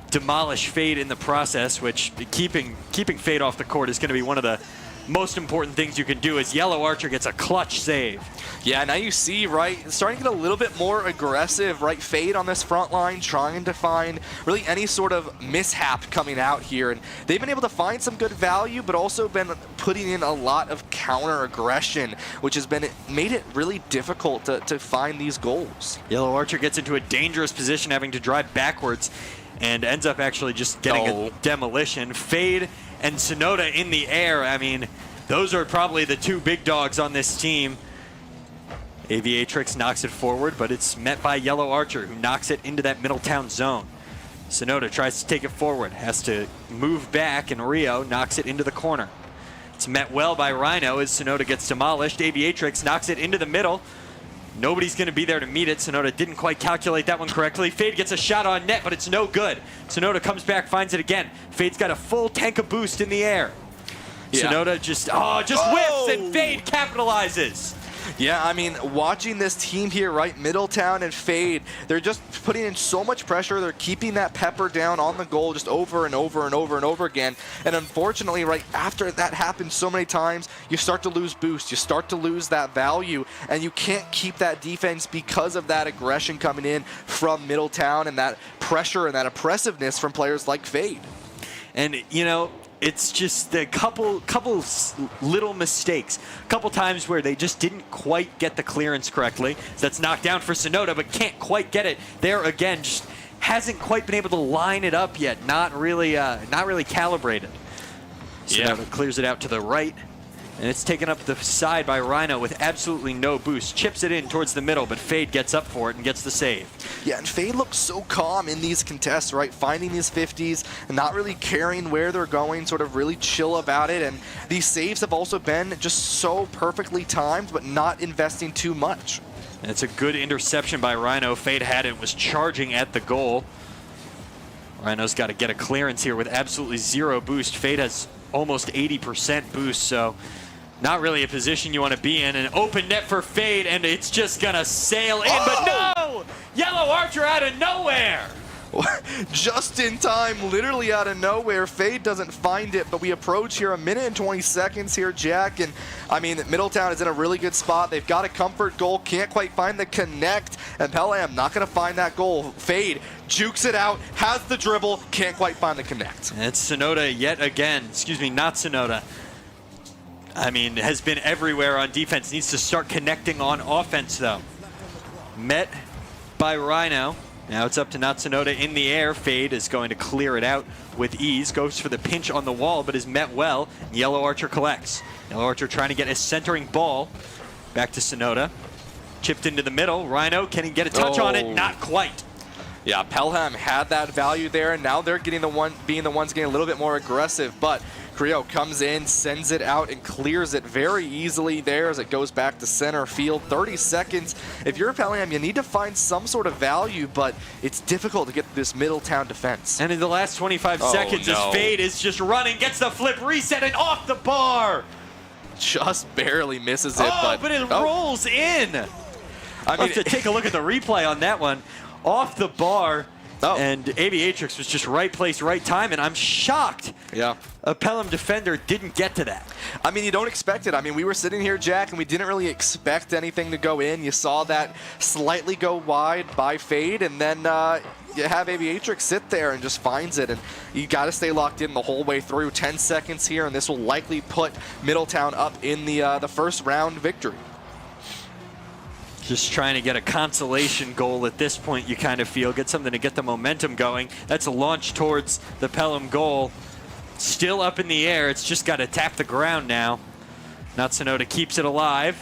demolish Fade in the process, which keeping Fade off the court is going to be one of the most important things you can do is Yellow Archer gets a clutch save.
Yeah, now you see, right, starting to get a little bit more aggressive, right? Fade on this front line, trying to find really any sort of mishap coming out here. And they've been able to find some good value, but also been putting in a lot of counter aggression, which has made it really difficult to find these goals.
Yellow Archer gets into a dangerous position, having to drive backwards, and ends up actually just getting a demolition. Fade and Sonoda in the air. I mean, those are probably the two big dogs on this team. Aviatrix knocks it forward, but it's met by Yellow Archer, who knocks it into that Middletown zone. Sonoda tries to take it forward, has to move back, and Rio knocks it into the corner. It's met well by Rhino as Sonoda gets demolished. Aviatrix knocks it into the middle. Nobody's going to be there to meet it. Sonoda didn't quite calculate that one correctly. Fade gets a shot on net, but it's no good. Sonoda comes back, finds it again. Fade's got a full tank of boost in the air. Yeah. Sonoda just whiffs, and Fade capitalizes.
Yeah, I mean, watching this team here, right, Middletown and Fade, they're just putting in so much pressure. They're keeping that pepper down on the goal just over and over and over and over again. And unfortunately, right, after that happens so many times, you start to lose boost. You start to lose that value, and you can't keep that defense because of that aggression coming in from Middletown and that pressure and that oppressiveness from players like Fade.
And, you know, it's just a couple little mistakes. A couple times where they just didn't quite get the clearance correctly. So that's knocked down for Sonoda, but can't quite get it. There again, just hasn't quite been able to line it up yet. Not really calibrated. Sonoda clears it out to the right. And it's taken up the side by Rhino with absolutely no boost. Chips it in towards the middle, but Fade gets up for it and gets the save.
Yeah, and Fade looks so calm in these contests, right? Finding these 50s and not really caring where they're going, sort of really chill about it. And these saves have also been just so perfectly timed, but not investing too much.
And it's a good interception by Rhino. Fade had it, was charging at the goal. Rhino's got to get a clearance here with absolutely zero boost. Fade has almost 80% boost, so not really a position you want to be in. An open net for Fade, and it's just going to sail in, but no! Yellow Archer out of nowhere!
Just in time, literally out of nowhere. Fade doesn't find it, but we approach here 1 minute and 20 seconds here, Jack. And I mean, Middletown is in a really good spot. They've got a comfort goal, can't quite find the connect, and Pelham not going to find that goal. Fade jukes it out, has the dribble, can't quite find the connect.
And it's Sonoda yet again. Excuse me, not Sonoda. I mean, has been everywhere on defense. Needs to start connecting on offense, though. Met by Rhino. Now it's up to Natsunoda in the air. Fade is going to clear it out with ease. Goes for the pinch on the wall, but is met well. Yellow Archer collects. Yellow Archer trying to get a centering ball. Back to Sonoda. Chipped into the middle. Rhino, can he get a touch on it? Not quite.
Yeah, Pelham had that value there, and now they're getting being the ones getting a little bit more aggressive. But Creo comes in, sends it out, and clears it very easily there as it goes back to center field. 30 seconds. If you're Pelham, you need to find some sort of value, but it's difficult to get this Middletown defense.
And in the last 25 seconds, as Fade is just running, gets the flip, reset, and off the bar.
Just barely misses it,
but it rolls in. I mean, have to take a look at the replay on that one. Off the bar, and Aviatrix was just right place, right time, and I'm shocked a Pelham defender didn't get to that.
I mean, you don't expect it. I mean, we were sitting here, Jack, and we didn't really expect anything to go in. You saw that slightly go wide by Fade, and then you have Aviatrix sit there and just finds it, and you got to stay locked in the whole way through. 10 seconds here, and this will likely put Middletown up in the first round victory.
Just trying to get a consolation goal at this point, you kind of feel. Get something to get the momentum going. That's a launch towards the Pelham goal. Still up in the air. It's just got to tap the ground now. Natsunoda keeps it alive.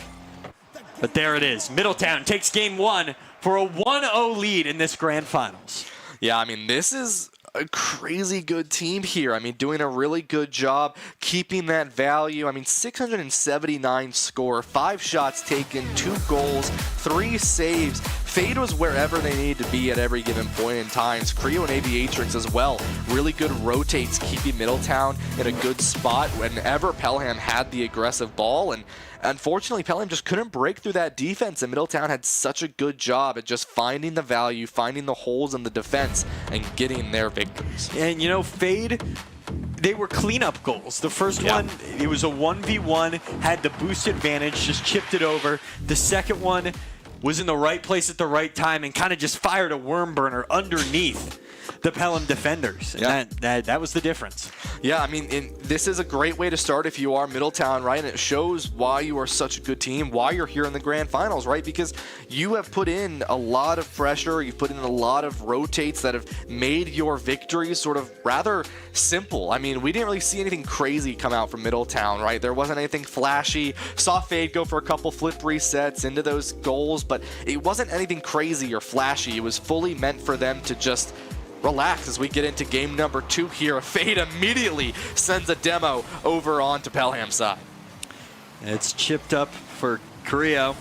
But there it is. Middletown takes game one for a 1-0 lead in this grand finals.
Yeah, I mean, this is a crazy good team here. I mean, doing a really good job keeping that value. I mean, 679 score, 5 shots taken, 2 goals, 3 saves. Fade was wherever they needed to be at every given point in time. Creo and Aviatrix as well. Really good rotates, keeping Middletown in a good spot whenever Pelham had the aggressive ball. And unfortunately, Pelham just couldn't break through that defense, and Middletown had such a good job at just finding the value, finding the holes in the defense, and getting their victories.
And, you know, Fade they were cleanup goals. The first one, it was a 1v1, had the boost advantage, just chipped it over. The second one was in the right place at the right time and kind of just fired a worm burner underneath the Pelham defenders. And that was the difference.
Yeah, I mean, this is a great way to start if you are Middletown, right? And it shows why you are such a good team, why you're here in the grand finals, right? Because you have put in a lot of pressure, you've put in a lot of rotates that have made your victories sort of rather simple. I mean, we didn't really see anything crazy come out from Middletown, right? There wasn't anything flashy. Saw Fade go for a couple flip resets into those goals, but it wasn't anything crazy or flashy. It was fully meant for them to just relax as we get into game number 2 here. Fade immediately sends a demo over onto Pelham's side.
It's chipped up for Creo.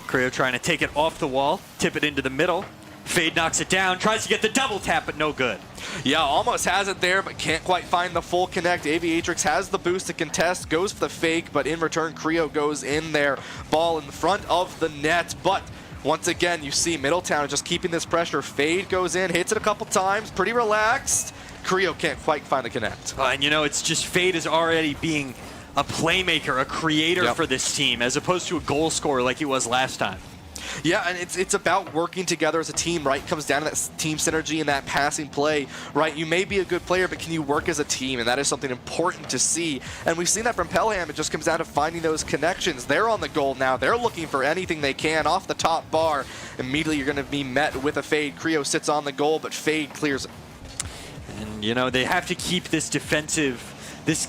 Creo trying to take it off the wall, tip it into the middle. Fade knocks it down, tries to get the double tap, but no good.
Yeah, almost has it there, but can't quite find the full connect. Aviatrix has the boost to contest, goes for the fake, but in return, Creo goes in there. Ball in front of the net, but once again, you see Middletown just keeping this pressure. Fade goes in, hits it a couple times, pretty relaxed. Creo can't quite find the connect.
And you know, it's just Fade is already being a playmaker, a creator for this team, as opposed to a goal scorer like he was last time.
Yeah, and it's about working together as a team, right? It comes down to that team synergy and that passing play, right? You may be a good player, but can you work as a team? And that is something important to see. And we've seen that from Pelham. It just comes down to finding those connections. They're on the goal now. They're looking for anything they can off the top bar. Immediately, you're going to be met with a Fade. Creo sits on the goal, but Fade clears it.
And, you know, they have to keep this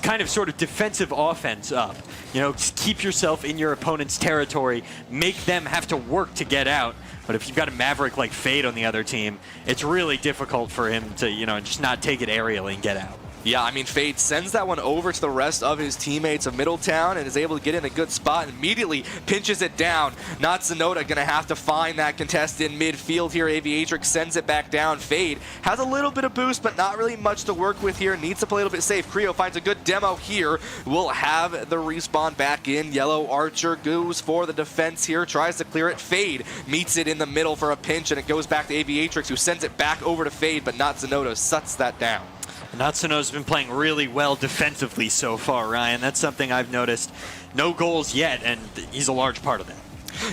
kind of sort of defensive offense up. You know, just keep yourself in your opponent's territory, make them have to work to get out. But if you've got a Maverick like Fade on the other team, it's really difficult for him to, you know, just not take it aerially and get out.
Yeah, I mean, Fade sends that one over to the rest of his teammates of Middletown and is able to get in a good spot and immediately pinches it down. Not Sonoda going to have to find that contest in midfield here. Aviatrix sends it back down. Fade has a little bit of boost, but not really much to work with here. Needs to play a little bit safe. Creo finds a good demo here. Will have the respawn back in. Yellow Archer goes for the defense here. Tries to clear it. Fade meets it in the middle for a pinch, and it goes back to Aviatrix, who sends it back over to Fade, but not Sonoda shuts that down.
Natsuno's been playing really well defensively so far, Ryan. That's something I've noticed. No goals yet, and he's a large part of that.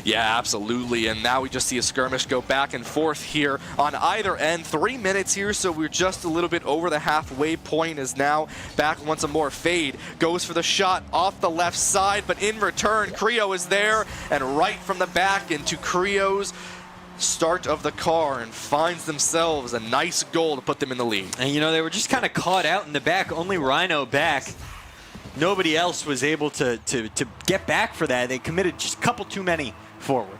Yeah, absolutely. And now we just see a skirmish go back and forth here on either end. 3 minutes here, so we're just a little bit over the halfway point. Is now back once more. Fade goes for the shot off the left side, but in return, Creo is there, and right from the back into Creo's start of the car and finds themselves a nice goal to put them in the lead.
And you know, they were just kind of caught out in the back. Only Rhino back. Nobody else was able to get back for that. They committed just a couple too many forward.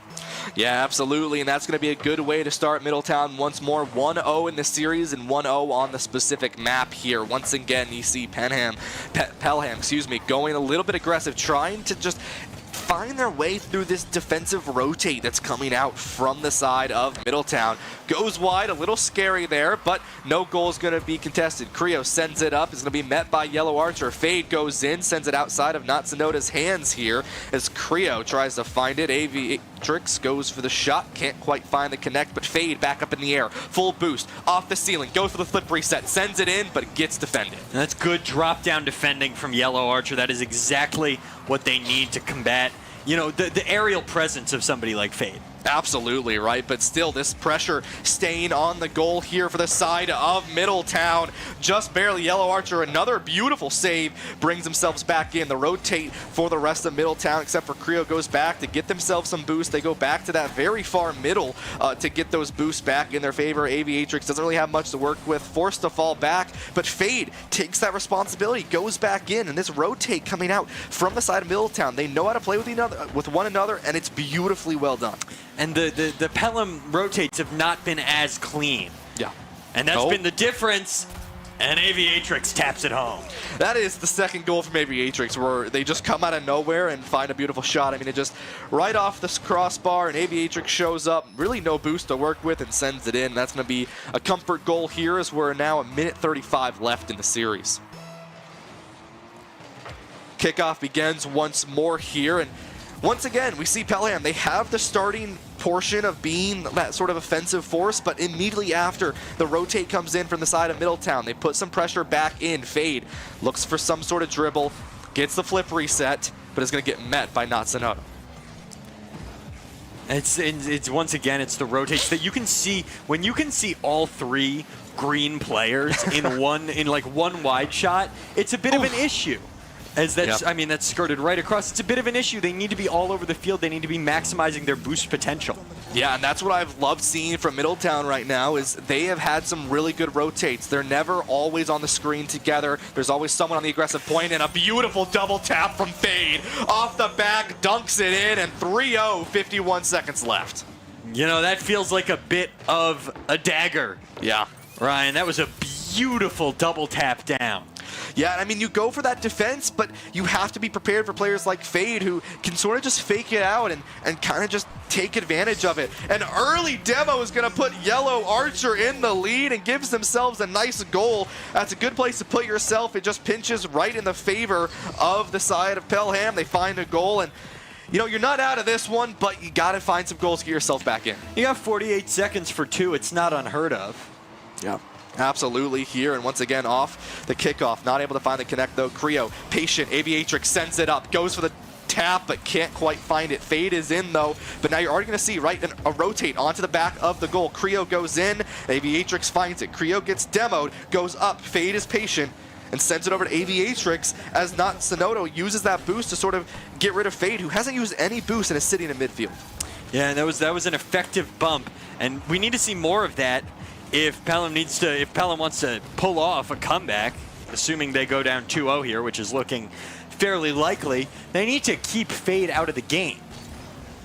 Yeah, absolutely, and that's going to be a good way to start Middletown once more. 1-0 in the series and 1-0 on the specific map here. Once again, you see Pelham, going a little bit aggressive, trying to just find their way through this defensive rotate that's coming out from the side of Middletown. Goes wide, a little scary there, but no goal is going to be contested. Creo sends it up, is going to be met by Yellow Archer. Fade goes in, sends it outside of Natsunoda's hands here as Creo tries to find it. Aviatrix goes for the shot, can't quite find the connect, but Fade back up in the air. Full boost, off the ceiling, goes for the flip reset, sends it in, but it gets defended.
And that's good drop-down defending from Yellow Archer. That is exactly what they need to combat, you know, the aerial presence of somebody like Fade.
Absolutely, right? But still, this pressure staying on the goal here for the side of Middletown. Just barely. Yellow Archer, another beautiful save, brings themselves back in. The rotate for the rest of Middletown, except for Creo, goes back to get themselves some boost. They go back to that very far middle to get those boosts back in their favor. Aviatrix doesn't really have much to work with, forced to fall back, but Fade takes that responsibility, goes back in, and this rotate coming out from the side of Middletown. They know how to play with one another, and it's beautifully well done.
And the Pelham rotates have not been as clean.
Yeah.
And that's been the difference. And Aviatrix taps it home.
That is the second goal from Aviatrix, where they just come out of nowhere and find a beautiful shot. I mean, it just right off this crossbar, and Aviatrix shows up. Really no boost to work with and sends it in. That's going to be a comfort goal here as we're now a minute 35 left in the series. Kickoff begins once more here, and once again, we see Pelham. They have the starting portion of being that sort of offensive force, but immediately after, the rotate comes in from the side of Middletown. They put some pressure back in. Fade looks for some sort of dribble, gets the flip reset, but is going to get met by Natsunoto.
It's once again, it's the rotates that you can see. When you can see all three green players in one wide shot, it's a bit of an issue. As that's, I mean, that's skirted right across. It's a bit of an issue. They need to be all over the field. They need to be maximizing their boost potential.
Yeah, and that's what I've loved seeing from Middletown right now is they have had some really good rotates. They're never always on the screen together. There's always someone on the aggressive point, and a beautiful double tap from Fade. Off the back, dunks it in, and 3-0, 51 seconds left.
You know, that feels like a bit of a dagger.
Yeah.
Ryan, that was a beautiful double tap down.
Yeah, I mean, you go for that defense, but you have to be prepared for players like Fade who can sort of just fake it out and kind of just take advantage of it. An early demo is going to put Yellow Archer in the lead and gives themselves a nice goal. That's a good place to put yourself. It just pinches right in the favor of the side of Pelham. They find a goal, and you know, you're not out of this one, but you got to find some goals to get yourself back in.
You got 48 seconds for 2. It's not unheard of.
Yeah. Absolutely here, and once again off the kickoff. Not able to find the connect though. Creo, patient. Aviatrix sends it up. Goes for the tap, but can't quite find it. Fade is in though, but now you're already going to see, right, a rotate onto the back of the goal. Creo goes in. Aviatrix finds it. Creo gets demoed, goes up. Fade is patient and sends it over to Aviatrix as Natsunoto uses that boost to sort of get rid of Fade, who hasn't used any boost and is sitting in midfield.
Yeah, and that was an effective bump, and we need to see more of that. If Pelham wants to pull off a comeback, assuming they go down 2-0 here, which is looking fairly likely, they need to keep Fade out of the game.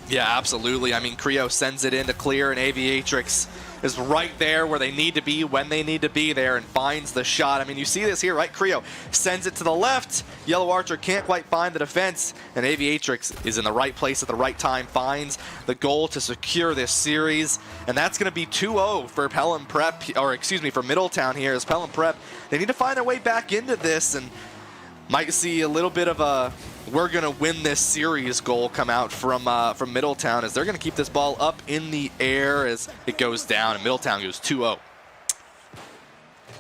Yeah, absolutely. I mean, Creo sends it in to clear, and Aviatrix is right there where they need to be when they need to be there and finds the shot. I mean, you see this here, right? Creo sends it to the left. Yellow Archer can't quite find the defense, and Aviatrix is in the right place at the right time, finds the goal to secure this series, and that's going to be 2-0 for Pelham Prep, or excuse me, for Middletown here as Pelham Prep. They need to find their way back into this, and might see a little bit of a we're going to win this series goal come out from Middletown, as they're going to keep this ball up in the air as it goes down, and Middletown goes 2-0.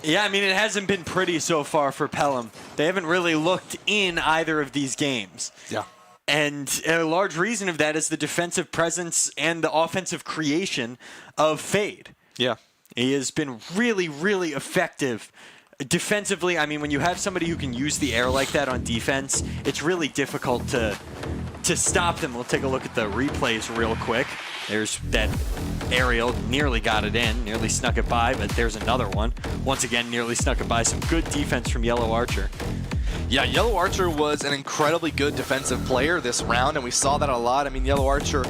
Yeah, I mean, it hasn't been pretty so far for Pelham. They haven't really looked in either of these games.
Yeah.
And a large reason of that is the defensive presence and the offensive creation of Fade.
Yeah.
He has been really, really effective defensively. I mean, when you have somebody who can use the air like that on defense, it's really difficult to stop them. We'll take a look at the replays real quick. There's that aerial, nearly got it in, nearly snuck it by, but there's another one. Once again, nearly snuck it by. Some good defense from Yellow Archer.
Yeah, Yellow Archer was an incredibly good defensive player this round, and we saw that a lot. I mean, Yellow Archer,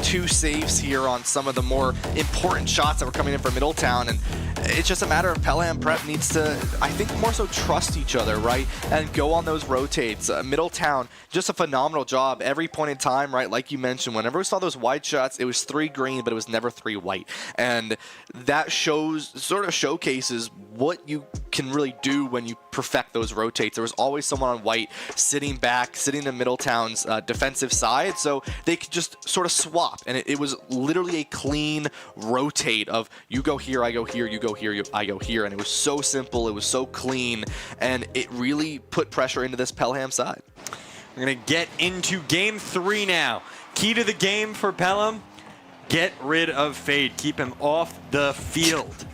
2 saves here on some of the more important shots that were coming in for Middletown, and it's just a matter of Pelham Prep needs to, I think, more so trust each other, right, and go on those rotates. Middletown, just a phenomenal job every point in time, right, like you mentioned. Whenever we saw those wide shots, it was 3 green, but it was never 3 white, and that sort of showcases what you can really do when you perfect those rotates. There was always someone on white sitting back, sitting in Middletown's defensive side, so they could just sort of swap, and it was literally a clean rotate of you go here, I go here, you go here, I go here, and it was so simple, it was so clean, and it really put pressure into this Pelham side.
We're going to get into game 3 now. Key to the game for Pelham, get rid of Fade, keep him off the field.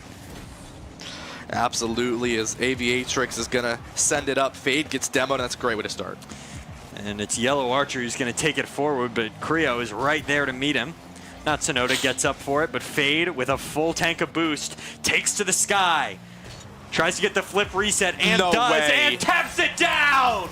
Absolutely, as Aviatrix is going to send it up. Fade gets demoed, and that's a great way to start.
And it's Yellow Archer who's going to take it forward, but Creo is right there to meet him. Natsunoto gets up for it, but Fade, with a full tank of boost, takes to the sky. Tries to get the flip reset, and and taps it down!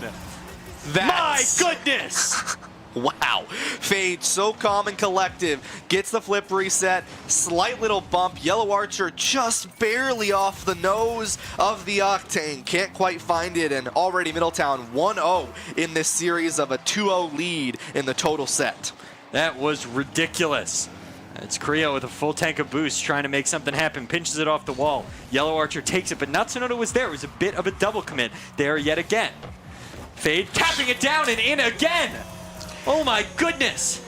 My goodness!
Wow. Fade, so calm and collective, gets the flip reset, slight little bump. Yellow Archer just barely off the nose of the Octane. Can't quite find it, and already Middletown 1-0 in this series of a 2-0 lead in the total set.
That was ridiculous. It's Creo with a full tank of boost trying to make something happen, pinches it off the wall. Yellow Archer takes it, but Natsunoto was there. It was a bit of a double commit there yet again. Fade tapping it down and in again. Oh my goodness.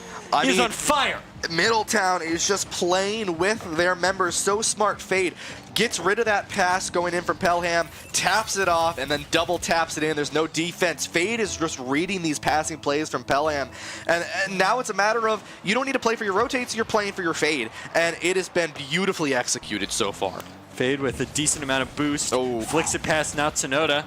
He's on fire.
Middletown is just playing with their members. So smart. Fade gets rid of that pass going in from Pelham, taps it off, and then double taps it in. There's no defense. Fade is just reading these passing plays from Pelham. And now it's a matter of, you don't need to play for your rotates, you're playing for your fade. And it has been beautifully executed so far.
Fade with a decent amount of boost. Flicks it past Natsunoda.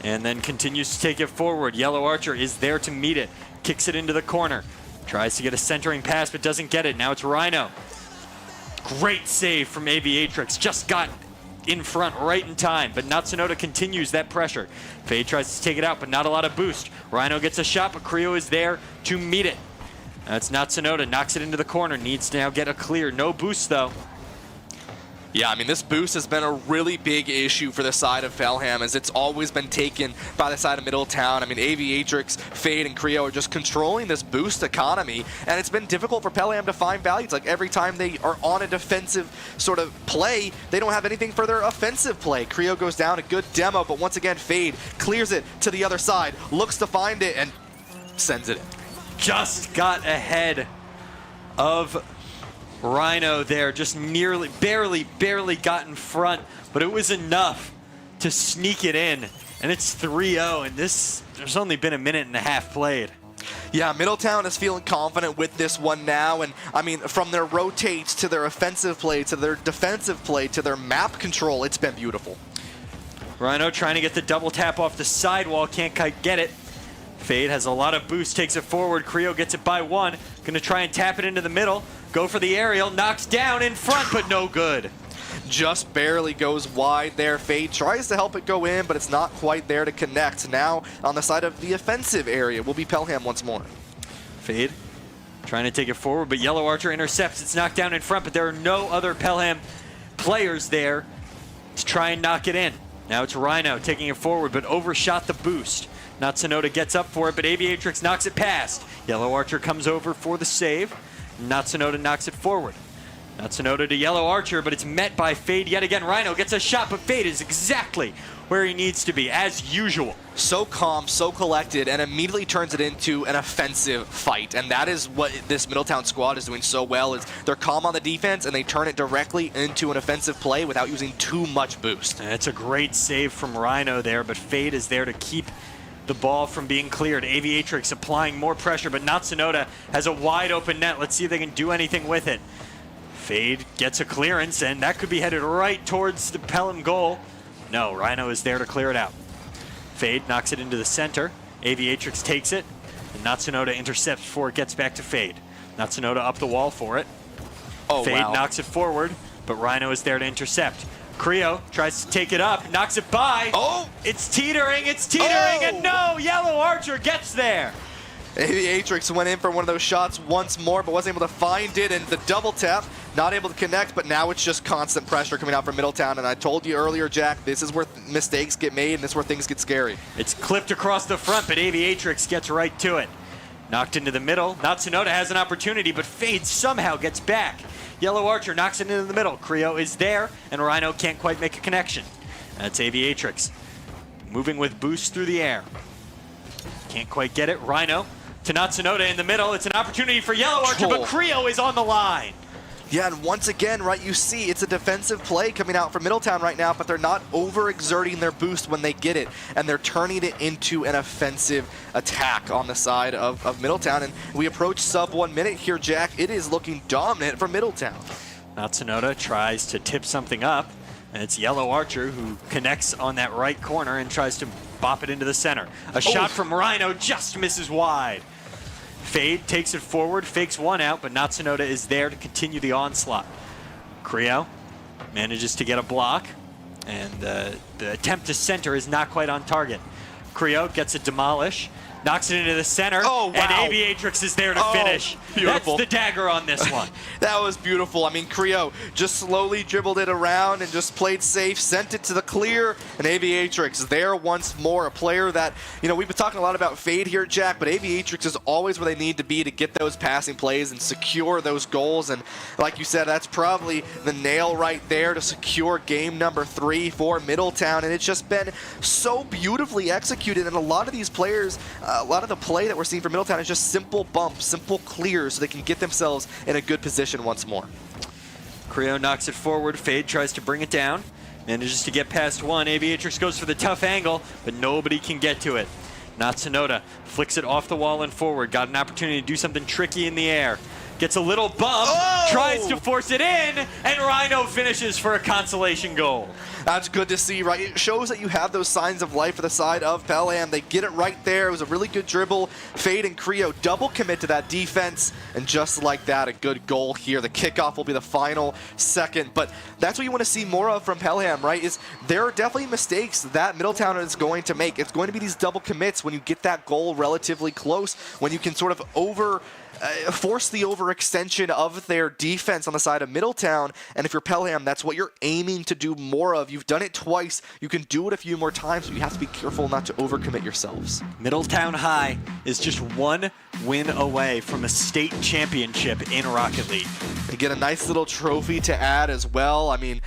And then continues to take it forward. Yellow Archer is there to meet it. Kicks it into the corner. Tries to get a centering pass, but doesn't get it. Now it's Rhino. Great save from Aviatrix. Just got in front right in time, but Natsunoda continues that pressure. Fade tries to take it out, but not a lot of boost. Rhino gets a shot, but Creo is there to meet it. That's Natsunoda. Knocks it into the corner. Needs to now get a clear. No boost, though.
Yeah, I mean, this boost has been a really big issue for the side of Pelham, as it's always been taken by the side of Middletown. I mean, Aviatrix, Fade, and Creo are just controlling this boost economy, and it's been difficult for Pelham to find value. It's like every time they are on a defensive sort of play, they don't have anything for their offensive play. Creo goes down, a good demo, but once again, Fade clears it to the other side, looks to find it, and sends it in.
Just got ahead of Rhino there, just barely got in front, but it was enough to sneak it in. And it's 3-0, and there's only been a minute and a half played.
Yeah, Middletown is feeling confident with this one now, and I mean, from their rotates to their offensive play to their defensive play to their map control, it's been beautiful.
Rhino trying to get the double tap off the sidewall, can't quite get it. Fade has a lot of boost, takes it forward. Creo gets it by one. Gonna try and tap it into the middle. Go for the aerial, knocks down in front, but no good.
Just barely goes wide there. Fade tries to help it go in, but it's not quite there to connect. Now on the side of the offensive area will be Pelham once more.
Fade trying to take it forward, but Yellow Archer intercepts. It's knocked down in front, but there are no other Pelham players there to try and knock it in. Now it's Rhino taking it forward, but overshot the boost. Natsunoda gets up for it, but Aviatrix knocks it past. Yellow Archer comes over for the save. Natsunoda knocks it forward. Natsunoda to Yellow Archer, but it's met by Fade yet again. Rhino gets a shot, but Fade is exactly where he needs to be, as usual.
So calm, so collected, and immediately turns it into an offensive fight. And that is what this Middletown squad is doing so well, is they're calm on the defense, and they turn it directly into an offensive play without using too much boost.
And it's a great save from Rhino there, but Fade is there to keep the ball from being cleared. Aviatrix applying more pressure, but Natsunoda has a wide open net. Let's see if they can do anything with it. Fade gets a clearance, and that could be headed right towards the Pelham goal. No, Rhino is there to clear it out. Fade knocks it into the center. Aviatrix takes it, and Natsunoda intercepts before it gets back to Fade. Natsunoda up the wall for it. Fade knocks it forward, but Rhino is there to intercept. Creo tries to take it up, knocks it by. It's teetering, and no, Yellow Archer gets there.
Aviatrix went in for one of those shots once more, but wasn't able to find it, and the double tap, not able to connect, but now it's just constant pressure coming out from Middletown, and I told you earlier, Jack, this is where mistakes get made, and this is where things get scary.
It's clipped across the front, but Aviatrix gets right to it. Knocked into the middle. Natsunoda has an opportunity, but Fade somehow gets back. Yellow Archer knocks it into the middle. Creo is there, and Rhino can't quite make a connection. That's Aviatrix. Moving with boost through the air. Can't quite get it. Rhino to Natsunoda in the middle. It's an opportunity for Yellow Archer, but Creo is on the line.
Yeah, and once again, right, you see it's a defensive play coming out from Middletown right now, but they're not overexerting their boost when they get it, and they're turning it into an offensive attack on the side of Middletown. And we approach sub 1 minute here, Jack. It is looking dominant for Middletown.
Natsunoda tries to tip something up, and it's Yellow Archer who connects on that right corner and tries to bop it into the center. A shot from Rhino just misses wide. Fade takes it forward, fakes one out, but Natsunoda is there to continue the onslaught. Creo manages to get a block, and the attempt to center is not quite on target. Creo gets a demolish, knocks it into the center, and Aviatrix is there to finish.
Beautiful.
That's the dagger on this one.
That was beautiful. I mean, Creo just slowly dribbled it around and just played safe, sent it to the clear, and Aviatrix there once more. A player that, you know, we've been talking a lot about Fade here, Jack, but Aviatrix is always where they need to be to get those passing plays and secure those goals. And like you said, that's probably the nail right there to secure game number 3 for Middletown. And it's just been so beautifully executed. And a lot of these players, a lot of the play that we're seeing from Middletown is just simple bumps, simple clears, so they can get themselves in a good position once more.
Creo knocks it forward. Fade tries to bring it down. Manages to get past one. Aviatrix goes for the tough angle, but nobody can get to it. Natsunoda flicks it off the wall and forward. Got an opportunity to do something tricky in the air. Gets a little bump, tries to force it in, and Rhino finishes for a consolation goal.
That's good to see, right? It shows that you have those signs of life for the side of Pelham. They get it right there. It was a really good dribble. Fade and Creo double commit to that defense, and just like that, a good goal here. The kickoff will be the final second, but that's what you want to see more of from Pelham, right? Is there are definitely mistakes that Middletown is going to make. It's going to be these double commits when you get that goal relatively close, when you can sort of force the overextension of their defense on the side of Middletown. And if you're Pelham, that's what you're aiming to do more of. You've done it twice. You can do it a few more times, but you have to be careful not to overcommit yourselves.
Middletown High is just one win away from a state championship in Rocket League.
They get a nice little trophy to add as well. I mean,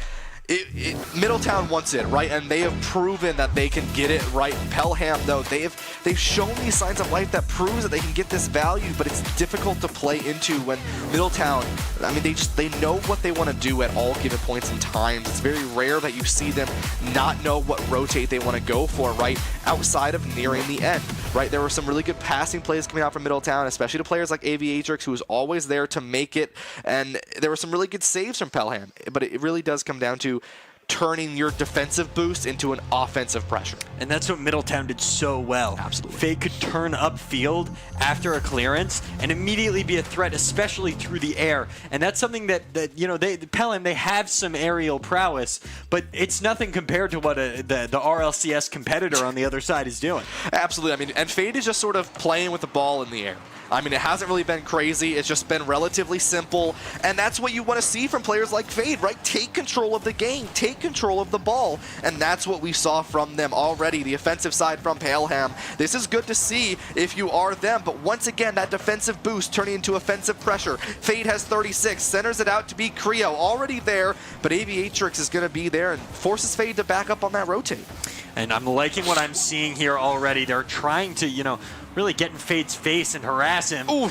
Middletown wants it, right? And they have proven that they can get it right. Pelham, though, they've shown these signs of life that proves that they can get this value, but it's difficult to play into when Middletown, I mean, they know what they want to do at all given points in time. It's very rare that you see them not know what rotate they want to go for, right? Outside of nearing the end, right? There were some really good passing plays coming out from Middletown, especially to players like Aviatrix, who was always there to make it, and there were some really good saves from Pelham, but it really does come down to turning your defensive boost into an offensive pressure.
And that's what Middletown did so well.
Absolutely.
Fade could turn upfield after a clearance and immediately be a threat, especially through the air. And that's something that you know, Pelham, they have some aerial prowess, but it's nothing compared to what the RLCS competitor on the other side is doing.
Absolutely. I mean, and Fade is just sort of playing with the ball in the air. I mean, it hasn't really been crazy. It's just been relatively simple. And that's what you want to see from players like Fade, right? Take control of the game. Take control of the ball. And that's what we saw from them already, the offensive side from Pelham. This is good to see if you are them. But once again, that defensive boost turning into offensive pressure. Fade has 36, centers it out to be Creo. Already there, but Aviatrix is going to be there and forces Fade to back up on that rotate.
And I'm liking what I'm seeing here already. They're trying to, you know, really get in Fade's face and harass him.
Ooh.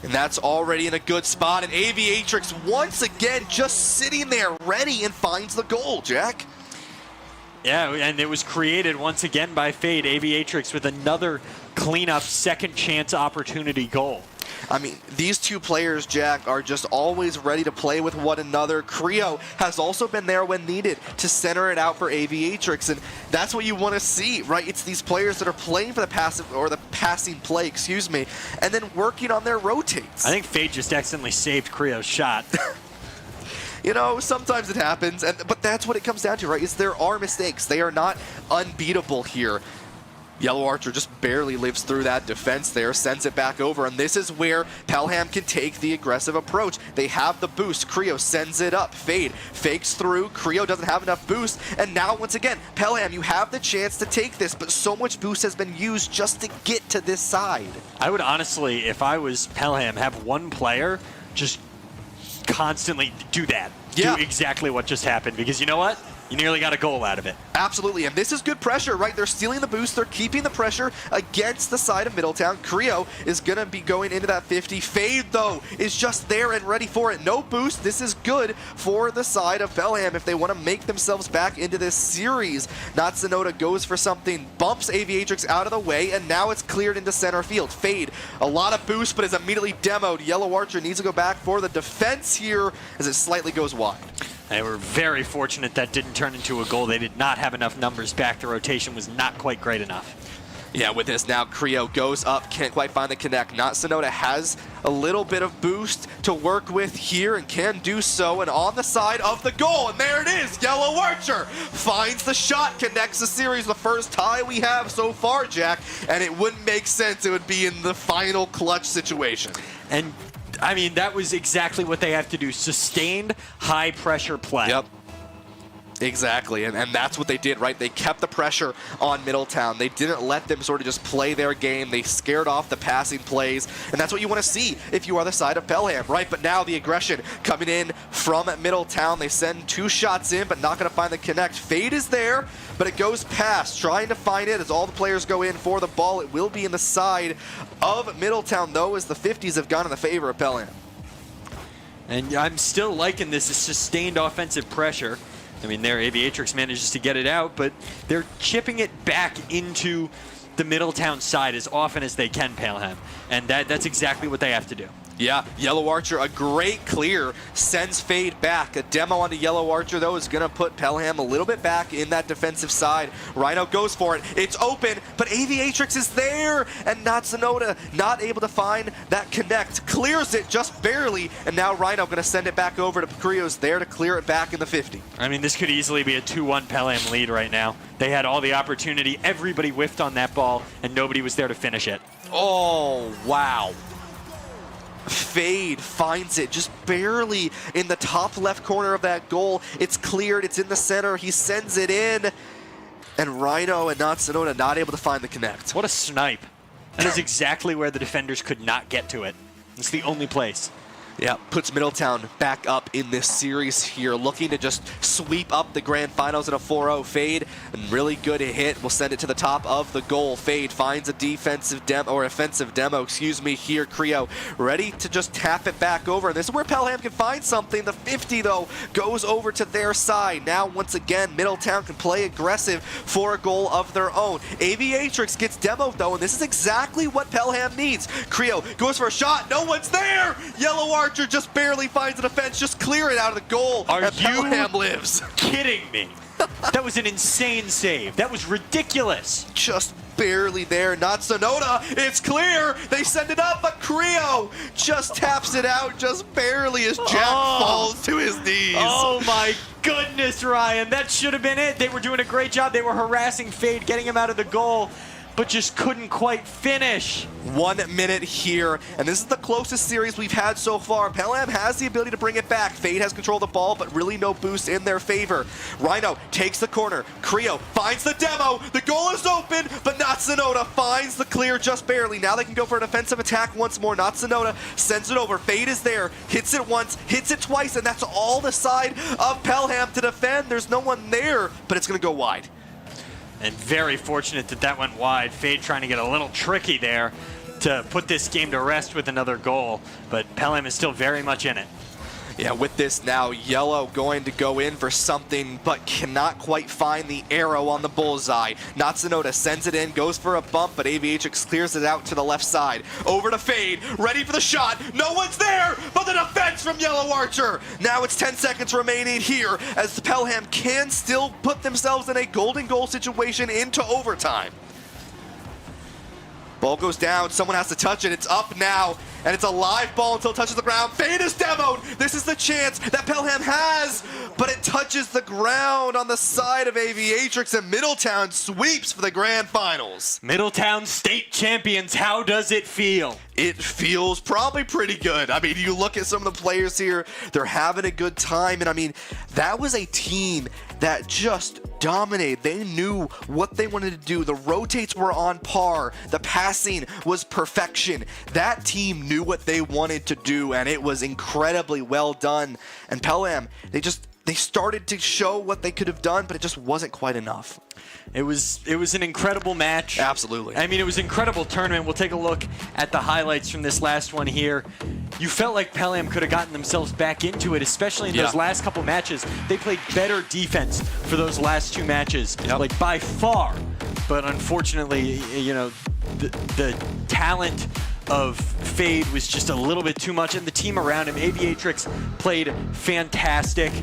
And that's already in a good spot. And Aviatrix once again just sitting there ready and finds the goal, Jack.
Yeah, and it was created once again by Fade. Aviatrix with another cleanup second chance opportunity goal.
I mean, these two players, Jack, are just always ready to play with one another. Creo has also been there when needed to center it out for Aviatrix, and that's what you want to see, right? It's these players that are playing for the passive or the passing play, excuse me, and then working on their rotates.
I think Fade just accidentally saved Creo's shot.
You know, sometimes it happens, but that's what it comes down to, right? Is there are mistakes. They are not unbeatable here. Yellow Archer just barely lives through that defense there, sends it back over, and this is where Pelham can take the aggressive approach. They have the boost. Creo sends it up. Fade fakes through. Creo doesn't have enough boost, and now once again, Pelham, you have the chance to take this, but so much boost has been used just to get to this side.
I would honestly, if I was Pelham, have one player just constantly do that.
Yeah.
Do exactly what just happened, because you know what? You nearly got a goal out of it.
Absolutely, and this is good pressure, right? They're stealing the boost. They're keeping the pressure against the side of Middletown. Creo is going to be going into that 50. Fade, though, is just there and ready for it. No boost. This is good for the side of Pelham if they want to make themselves back into this series. Natsunoda goes for something, bumps Aviatrix out of the way, and now it's cleared into center field. Fade, a lot of boost, but is immediately demoed. Yellow Archer needs to go back for the defense here as it slightly goes wide.
They were very fortunate that didn't turn into a goal. They did not have enough numbers back. The rotation was not quite great enough.
Yeah, with this now, Creo goes up, can't quite find the connect. Natsunoda has a little bit of boost to work with here and can do so, and on the side of the goal, and there it is, Yellow Archer finds the shot, connects the series, the first tie we have so far, Jack, and it wouldn't make sense it would be in the final clutch situation.
And I mean, that was exactly what they have to do. Sustained high-pressure play.
Yep. Exactly, and that's what they did, right? They kept the pressure on Middletown. They didn't let them sort of just play their game. They scared off the passing plays, and that's what you want to see if you are the side of Pelham, right? But now the aggression coming in from Middletown. They send 2 shots in, but not going to find the connect. Fade is there, but it goes past, trying to find it as all the players go in for the ball. It will be in the side of Middletown, though, as the 50s have gone in the favor of Pelham.
And I'm still liking this sustained offensive pressure. I mean, their Aviatrix manages to get it out, but they're chipping it back into the Middletown side as often as they can, Pelham. And that's exactly what they have to do.
Yeah, Yellow Archer, a great clear, sends Fade back. A demo onto Yellow Archer, though, is going to put Pelham a little bit back in that defensive side. Rhino goes for it. It's open, but Aviatrix is there, and Natsunoda not able to find that connect. Clears it just barely, and now Rhino going to send it back over to Krios there to clear it back in the 50.
I mean, this could easily be a 2-1 Pelham lead right now. They had all the opportunity. Everybody whiffed on that ball, and nobody was there to finish it.
Oh, wow. Fade finds it just barely in the top left corner of that goal. It's cleared. It's in the center. He sends it in. And Rhino and Natsunoda not able to find the connect.
What a snipe. That is exactly where the defenders could not get to it. It's the only place.
Yeah, puts Middletown back up in this series here, looking to just sweep up the grand finals in a 4-0. Fade, and really good hit, will send it to the top of the goal. Fade finds a defensive demo, or offensive demo, excuse me, here. Creo ready to just tap it back over, and this is where Pelham can find something. The 50, though, goes over to their side. Now, once again, Middletown can play aggressive for a goal of their own. Aviatrix gets demoed, though, and this is exactly what Pelham needs. Creo goes for a shot. No one's there! Yellow Archer just barely finds a defense, just clear it out of the goal, and Pelham lives.
Kidding me? That was an insane save. That was ridiculous.
Just barely there. Natsunoda, it's clear. They send it up, but Creo just taps it out just barely as Jack falls to his knees.
Oh my goodness, Ryan. That should have been it. They were doing a great job. They were harassing Fade, getting him out of the goal, but just couldn't quite finish.
1 minute here, and this is the closest series we've had so far. Pelham has the ability to bring it back. Fade has control of the ball, but really no boost in their favor. Rhino takes the corner. Creo finds the demo. The goal is open, but Natsunoda finds the clear just barely. Now they can go for an offensive attack once more. Natsunoda sends it over. Fade is there. Hits it once, hits it twice, and that's all the side of Pelham to defend. There's no one there, but it's going to go wide.
And very fortunate that that went wide. Fade trying to get a little tricky there to put this game to rest with another goal, but Pelham is still very much in it.
Yeah, with this now, Yellow going to go in for something, but cannot quite find the arrow on the bullseye. Natsunoda sends it in, goes for a bump, but Aviatrix clears it out to the left side. Over to Fade, ready for the shot. No one's there, but the defense from Yellow Archer. Now it's 10 seconds remaining here, as the Pelham can still put themselves in a golden goal situation into overtime. Ball goes down, someone has to touch it, it's up now, and it's a live ball until it touches the ground. Fade is demoed! This is the chance that Pelham has, but it touches the ground on the side of Aviatrix, and Middletown sweeps for the grand finals.
Middletown state champions, how does it feel?
It feels probably pretty good. I mean, you look at some of the players here, they're having a good time, and I mean, that was a team that just dominated. They knew what they wanted to do. The rotates were on par. The passing was perfection. That team knew what they wanted to do, and it was incredibly well done. And Pelham, they started to show what they could have done, but it just wasn't quite enough.
It was an incredible match.
Absolutely.
I mean, it was an incredible tournament. We'll take a look at the highlights from this last one here. You felt like Pelham could have gotten themselves back into it, especially in those last couple matches. They played better defense for those last 2 matches, like by far. But unfortunately, you know, the talent of Fade was just a little bit too much, and the team around him, Aviatrix, played fantastic.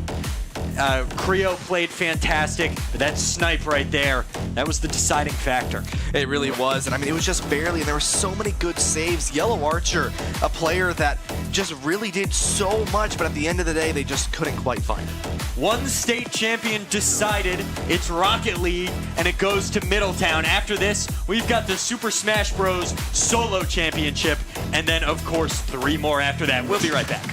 Creo played fantastic. That snipe right there, that was the deciding factor.
It really was, and I mean, it was just barely, and there were so many good saves. Yellow Archer, a player that just really did so much, but at the end of the day, they just couldn't quite find it.
One state champion decided. It's Rocket League, and it goes to Middletown. After this, we've got the Super Smash Bros. Solo Championship, and then, of course, 3 more after that. We'll be right back.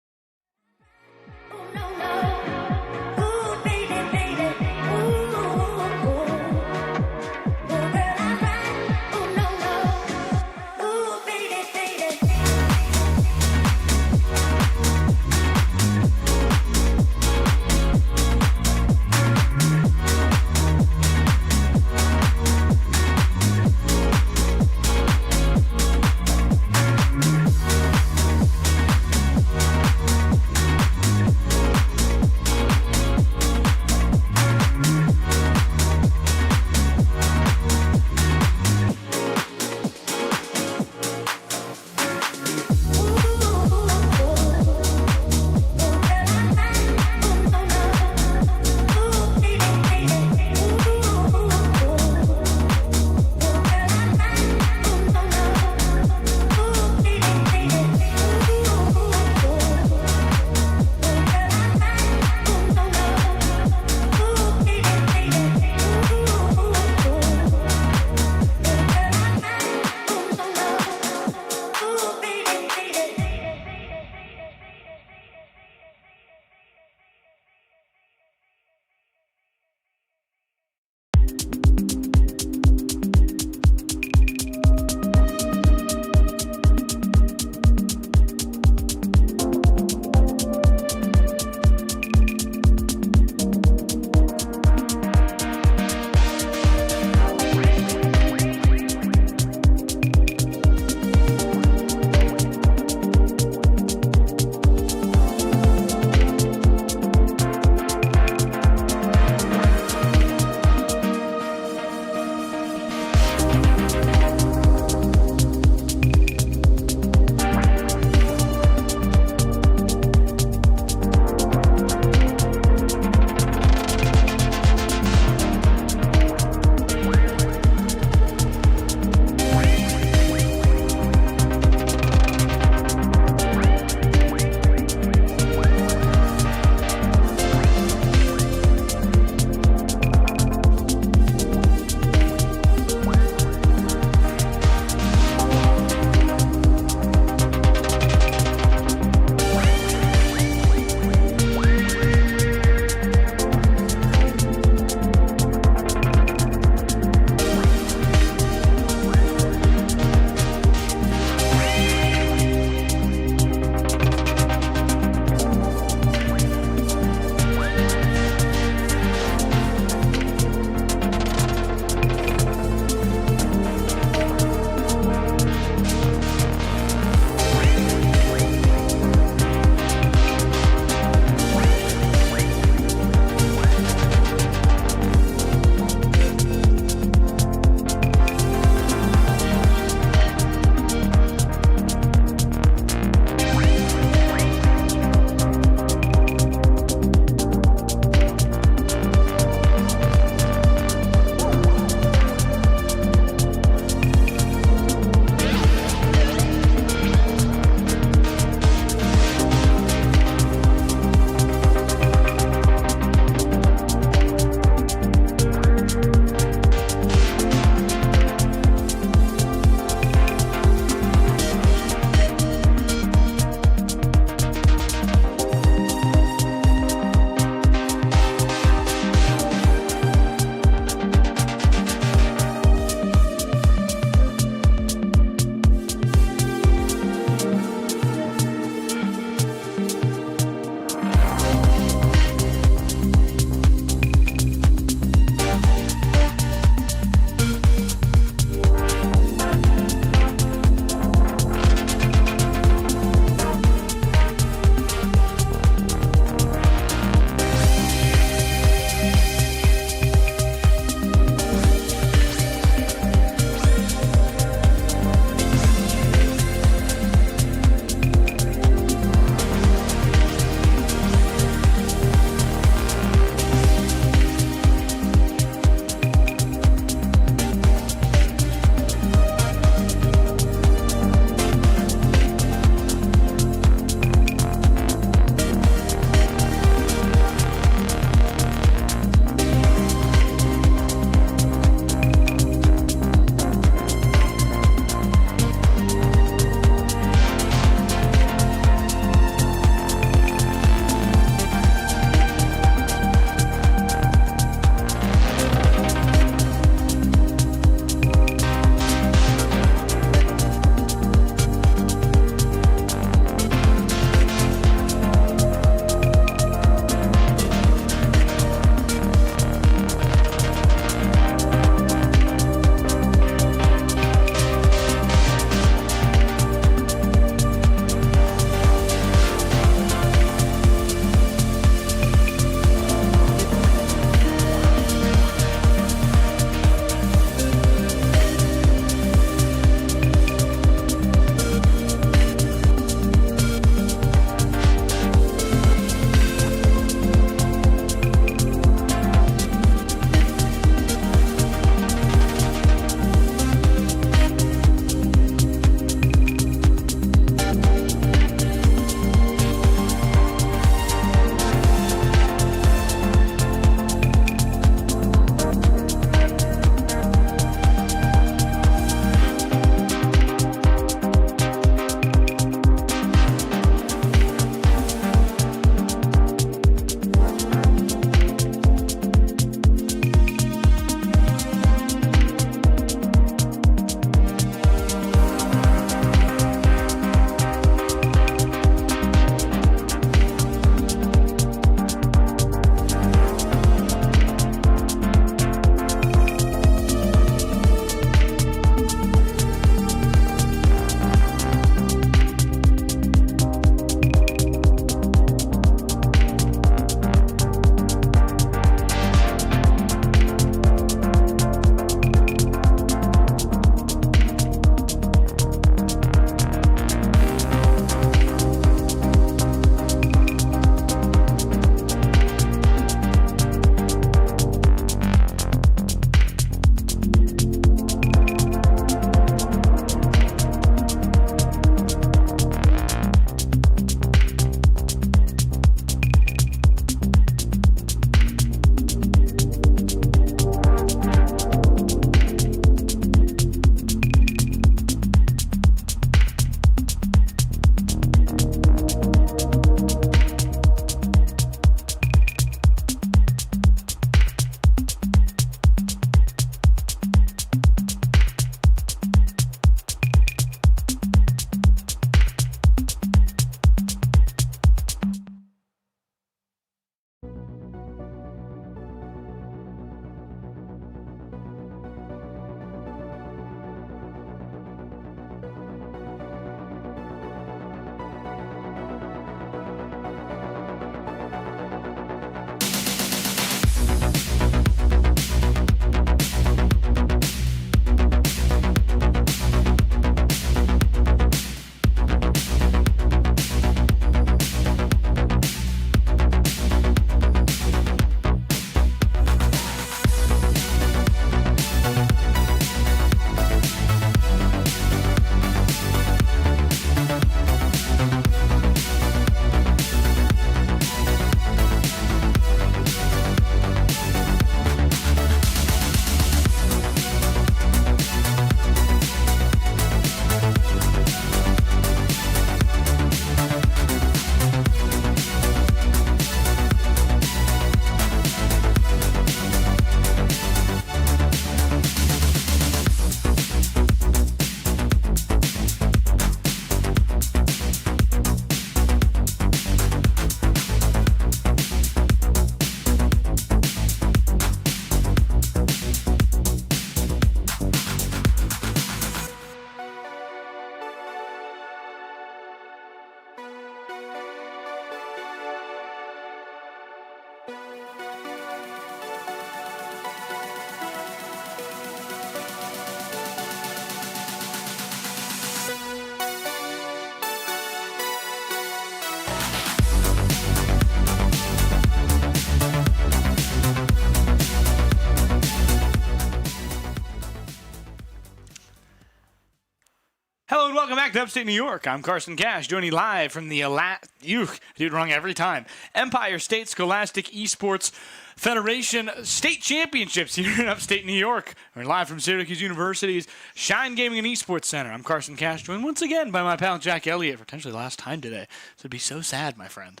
back to Upstate New York. I'm Carson Cash, joining live from the every time. Empire State Scholastic Esports Federation State Championships here in Upstate New York. We're live from Syracuse University's Shine Gaming and Esports Center. I'm Carson Cash, joined once again by my pal Jack Elliott for potentially the last time today. So it'd be so sad, my friend.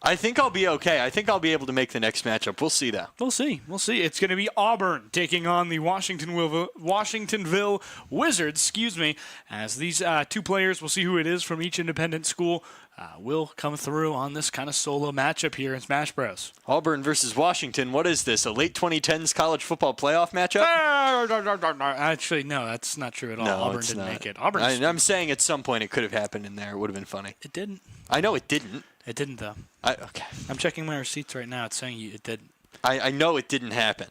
I think I'll be okay. I think I'll be able to make the next matchup. We'll see, though.
We'll see. It's going to be Auburn taking on the Washingtonville Wizards, as these two players, we'll see who it is from each independent school, will come through on this kind of solo matchup here in Smash Bros.
Auburn versus Washington. What is this, a late 2010s college football playoff matchup?
Actually, no, that's not true at all.
No,
Auburn didn't make it.
I'm saying at some point it could have happened in there. It would have been funny.
It didn't.
I know it didn't.
It didn't, though.
Okay.
I'm checking my receipts right now. It's saying it didn't.
I know it didn't happen.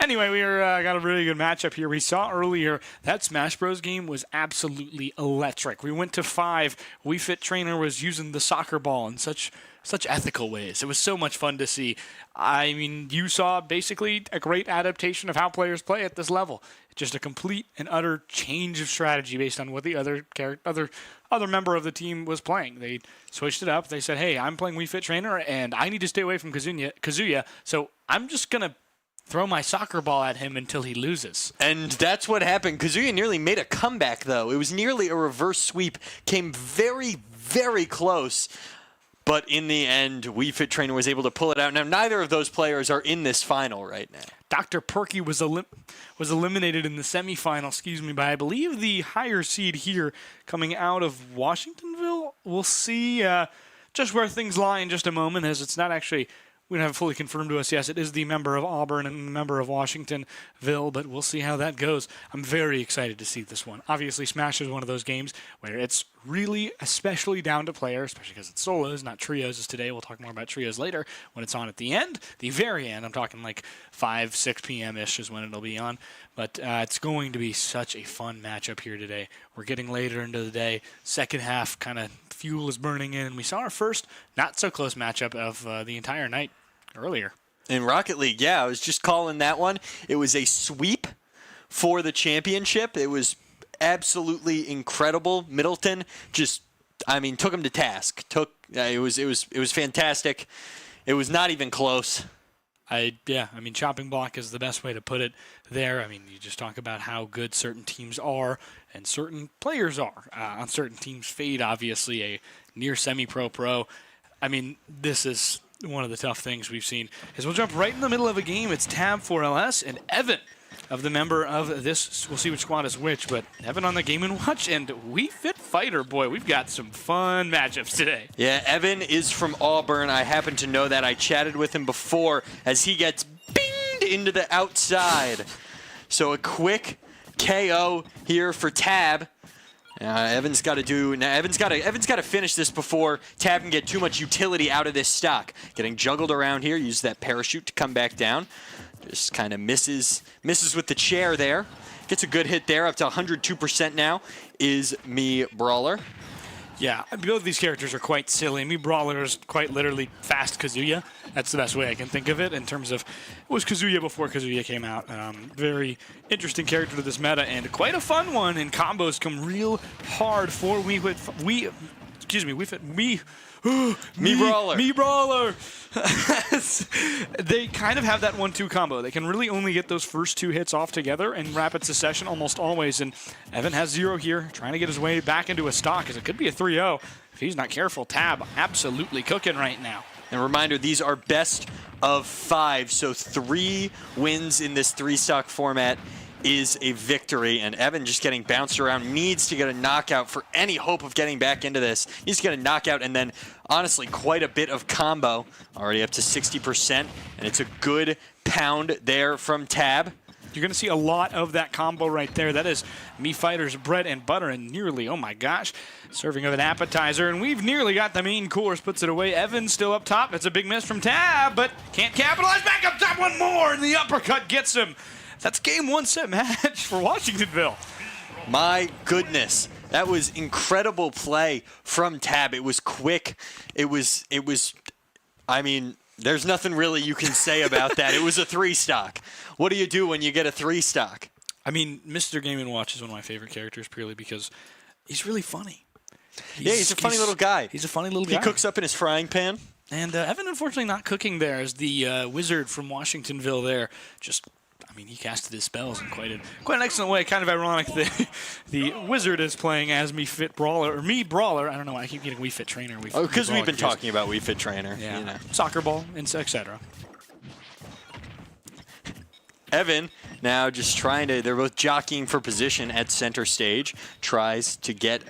Anyway, we got a really good matchup here. We saw earlier that Smash Bros. Game was absolutely electric. We went to 5. Wii Fit Trainer was using the soccer ball in such ethical ways. It was so much fun to see. I mean, you saw basically a great adaptation of how players play at this level. Just a complete and utter change of strategy based on what the other member of the team was playing. They switched it up. They said, hey, I'm playing Wii Fit Trainer, and I need to stay away from Kazuya, so I'm just going to throw my soccer ball at him until he loses.
And that's what happened. Kazuya nearly made a comeback, though. It was nearly a reverse sweep. Came very, very close. But in the end, Wii Fit Trainer was able to pull it out. Now, neither of those players are in this final right now.
Dr. Perky was eliminated in the semifinal, by I believe the higher seed here coming out of Washingtonville. We'll see just where things lie in just a moment, as it's not actually, we don't have it fully confirmed to us. Yes, it is the member of Auburn and the member of Washingtonville, but we'll see how that goes. I'm very excited to see this one. Obviously, Smash is one of those games where it's really especially down to player, especially because it's solos, not trios as today. We'll talk more about trios later when it's on at the end, the very end. I'm talking like 5, 6 p.m.-ish is when it'll be on. But it's going to be such a fun matchup here today. We're getting later into the day. Second half kind of fuel is burning in. We saw our first not-so-close matchup of the entire night earlier.
In Rocket League, yeah, I was just calling that one. It was a sweep for the championship. It was absolutely incredible. Middleton took him to task. It was fantastic. It was not even close.
Chopping block is the best way to put it there. I mean, you just talk about how good certain teams are and certain players are. On certain teams, Fade, obviously, a near semi-pro. I mean, this is one of the tough things we've seen. As we'll jump right in the middle of a game, it's Tab for LS and Evan of the member of this. We'll see which squad is which, but Evan on the Game & Watch and Wii Fit Fighter. Boy, we've got some fun matchups today.
Yeah, Evan is from Auburn. I happen to know that. I chatted with him before as he gets binged into the outside. So a quick KO here for Tab. Evan's got to finish this before Tab can get too much utility out of this stock. Getting juggled around here. Use that parachute to come back down. Just kind of misses with the chair there. Gets a good hit there. Up to 102% now is Me Brawler.
Yeah, both of these characters are quite silly. Me Brawler is quite literally fast Kazuya. That's the best way I can think of it in terms of, it was Kazuya before Kazuya came out. Very interesting character to this meta and quite a fun one, and combos come real hard for Me Brawler. Me Brawler. They kind of have that 1-2 combo. They can really only get those first 2 hits off together in rapid succession almost always. And Evan has 0 here, trying to get his way back into a stock, as it could be a 3-0 if he's not careful. Tab absolutely cooking right now.
And reminder, these are best of 5, so 3 wins in this 3-stock format is a victory, and Evan just getting bounced around, needs to get a knockout for any hope of getting back into this. Needs to get a knockout, and then honestly quite a bit of combo, already up to 60%, and it's a good pound there from Tab.
You're going to see a lot of that combo right there. That is Me Fighter's bread and butter, and nearly, oh my gosh, serving of an appetizer, and we've nearly got the main course. Puts it away. Evan still up top. It's a big miss from Tab, but can't capitalize. Back up top, one more, and the uppercut gets him. That's game 1 set match for Washingtonville.
My goodness. That was incredible play from Tab. It was quick. It was, I mean, there's nothing really you can say about that. It was a 3-stock. What do you do when you get a 3-stock?
I mean, Mr. Game & Watch is one of my favorite characters purely because he's really funny.
He's a funny little guy.
He's a funny little guy.
He cooks up in his frying pan.
And Evan, unfortunately, not cooking there as the wizard from Washingtonville there. He casted his spells in quite an excellent way. Kind of ironic that the wizard is playing as Mii Brawler. I don't know why I keep getting Wii Fit Trainer.
Because we've been talking about Wii Fit Trainer.
Yeah.
You know.
Soccer ball, etc.
Evan now just they're both jockeying for position at center stage, trying to get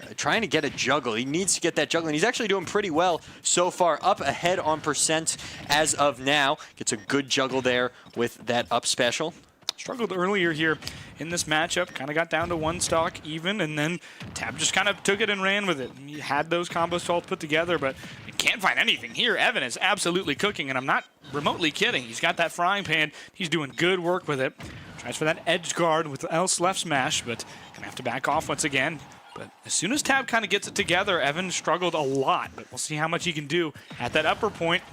a juggle. He needs to get that juggle, and he's actually doing pretty well so far, up ahead on percent as of now. Gets a good juggle there with that up special.
Struggled earlier here in this matchup, kind of got down to one stock even, and then Tab just kind of took it and ran with it. He had those combos all put together, but you can't find anything here. Evan is absolutely cooking, and I'm not remotely kidding. He's got that frying pan. He's doing good work with it. Tries for that edge guard with else left smash, but gonna have to back off once again. But as soon as Tab kind of gets it together, Evan struggled a lot, but we'll see how much he can do at that upper point.